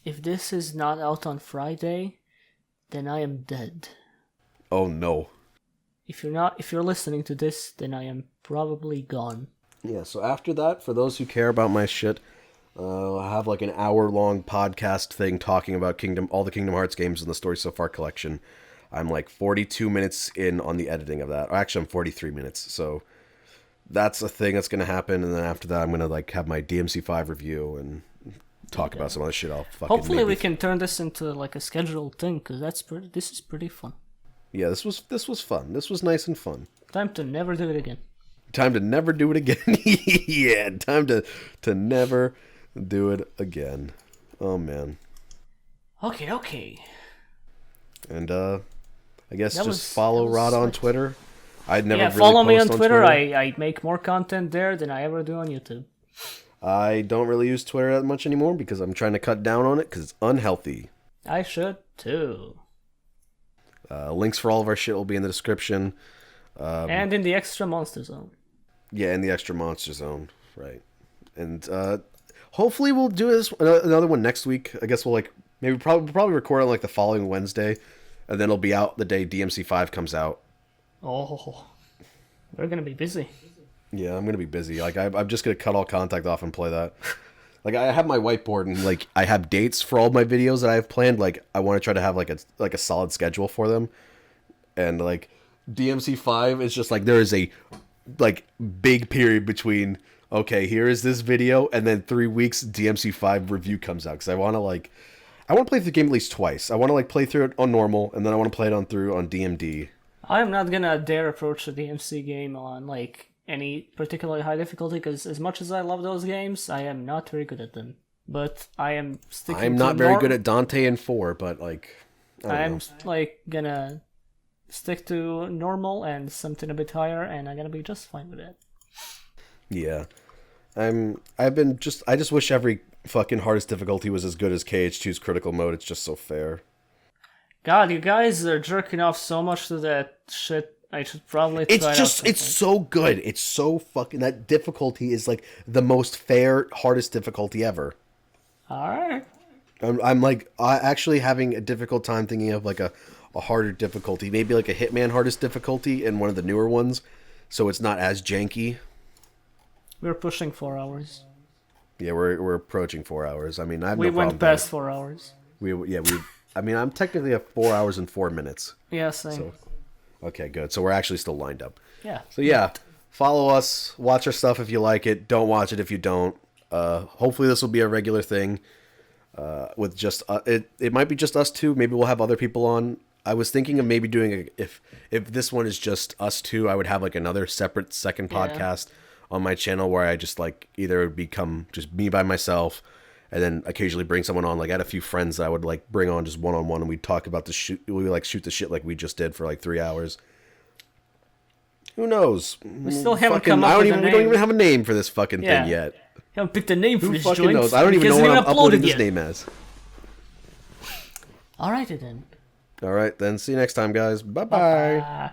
Speaker 2: If this is not out on Friday, then I am dead.
Speaker 3: Oh no.
Speaker 2: If you're listening to this, then I am probably gone.
Speaker 3: Yeah, so after that, for those who care about my shit, I'll have like an hour-long podcast thing talking about all the Kingdom Hearts games in the Story So Far collection. I'm like 42 minutes in on the editing of that. Actually, I'm 43 minutes, so that's a thing that's going to happen, and then after that, I'm going to like have my DMC5 review and talk about some other shit.
Speaker 2: Hopefully we can turn this into like a scheduled thing, because this is pretty fun.
Speaker 3: Yeah, this was fun. This was nice and fun.
Speaker 2: Time to never do it again.
Speaker 3: Time to never do it again. Yeah, time to never do it again. Oh man.
Speaker 2: Okay.
Speaker 3: And I guess just follow Rod on Twitter. I'd never really
Speaker 2: follow me on
Speaker 3: post
Speaker 2: Twitter. I make more content there than I ever do on YouTube.
Speaker 3: I don't really use Twitter that much anymore because I'm trying to cut down on it because it's unhealthy.
Speaker 2: I should too.
Speaker 3: Links for all of our shit will be in the description.
Speaker 2: And in the extra monster zone.
Speaker 3: Yeah, in the extra monster zone, right. And hopefully we'll do this another one next week. I guess we'll probably record on like the following Wednesday, and then it'll be out the day DMC5 comes out.
Speaker 2: Oh, we're gonna be busy.
Speaker 3: Yeah, I'm gonna be busy. Like I'm just gonna cut all contact off and play that. Like I have my whiteboard and like I have dates for all my videos that I have planned. Like I want to try to have like a solid schedule for them, and like DMC5 is just like there is a like big period between okay, here is this video, and then 3 weeks DMC5 review comes out because I want to play through the game at least twice. I want to like play through it on normal, and then I want to play it on DMD.
Speaker 2: I'm not gonna dare approach the DMC game on like any particularly high difficulty because as much as I love those games, I am not very good at them. But I am sticking.
Speaker 3: I'm not very good at Dante and 4, but like
Speaker 2: I'm like gonna stick to normal and something a bit higher, and I'm gonna be just fine with it.
Speaker 3: Yeah, I just wish every fucking hardest difficulty was as good as KH2's critical mode. It's just so fair.
Speaker 2: God, you guys are jerking off so much to that shit I should probably try
Speaker 3: It's
Speaker 2: it
Speaker 3: just,
Speaker 2: out
Speaker 3: it's so good. It's so fucking, that difficulty is like the most fair, hardest difficulty ever.
Speaker 2: Alright.
Speaker 3: I'm like actually having a difficult time thinking of like a harder difficulty. Maybe like a Hitman hardest difficulty and one of the newer ones. So it's not as janky.
Speaker 2: We're pushing 4 hours.
Speaker 3: Yeah, we're approaching 4 hours. I mean, I have
Speaker 2: We
Speaker 3: no problem
Speaker 2: went past 4 hours.
Speaker 3: I mean, I'm technically at 4 hours and 4 minutes.
Speaker 2: Yeah, same.
Speaker 3: So, okay, good. So we're actually still lined up.
Speaker 2: Yeah.
Speaker 3: So yeah, follow us, watch our stuff if you like it. Don't watch it if you don't. Hopefully this will be a regular thing. With just it might be just us two. Maybe we'll have other people on. I was thinking of maybe doing if this one is just us two, I would have like another separate second podcast on my channel where I just like either it would become just me by myself, and then occasionally bring someone on. Like I had a few friends that I would like bring on just one-on-one, and we'd talk about the shoot. We like shoot the shit like we just did for like 3 hours. Who knows?
Speaker 2: We still haven't come up with a name.
Speaker 3: We don't even have a name for this fucking thing yet.
Speaker 2: Haven't picked a name for
Speaker 3: Who
Speaker 2: this
Speaker 3: fucking
Speaker 2: joint.
Speaker 3: knows? I don't even know what I'm uploading this name as.
Speaker 2: Alright then.
Speaker 3: All right, then. See you next time, guys. Bye-bye.
Speaker 2: Bye.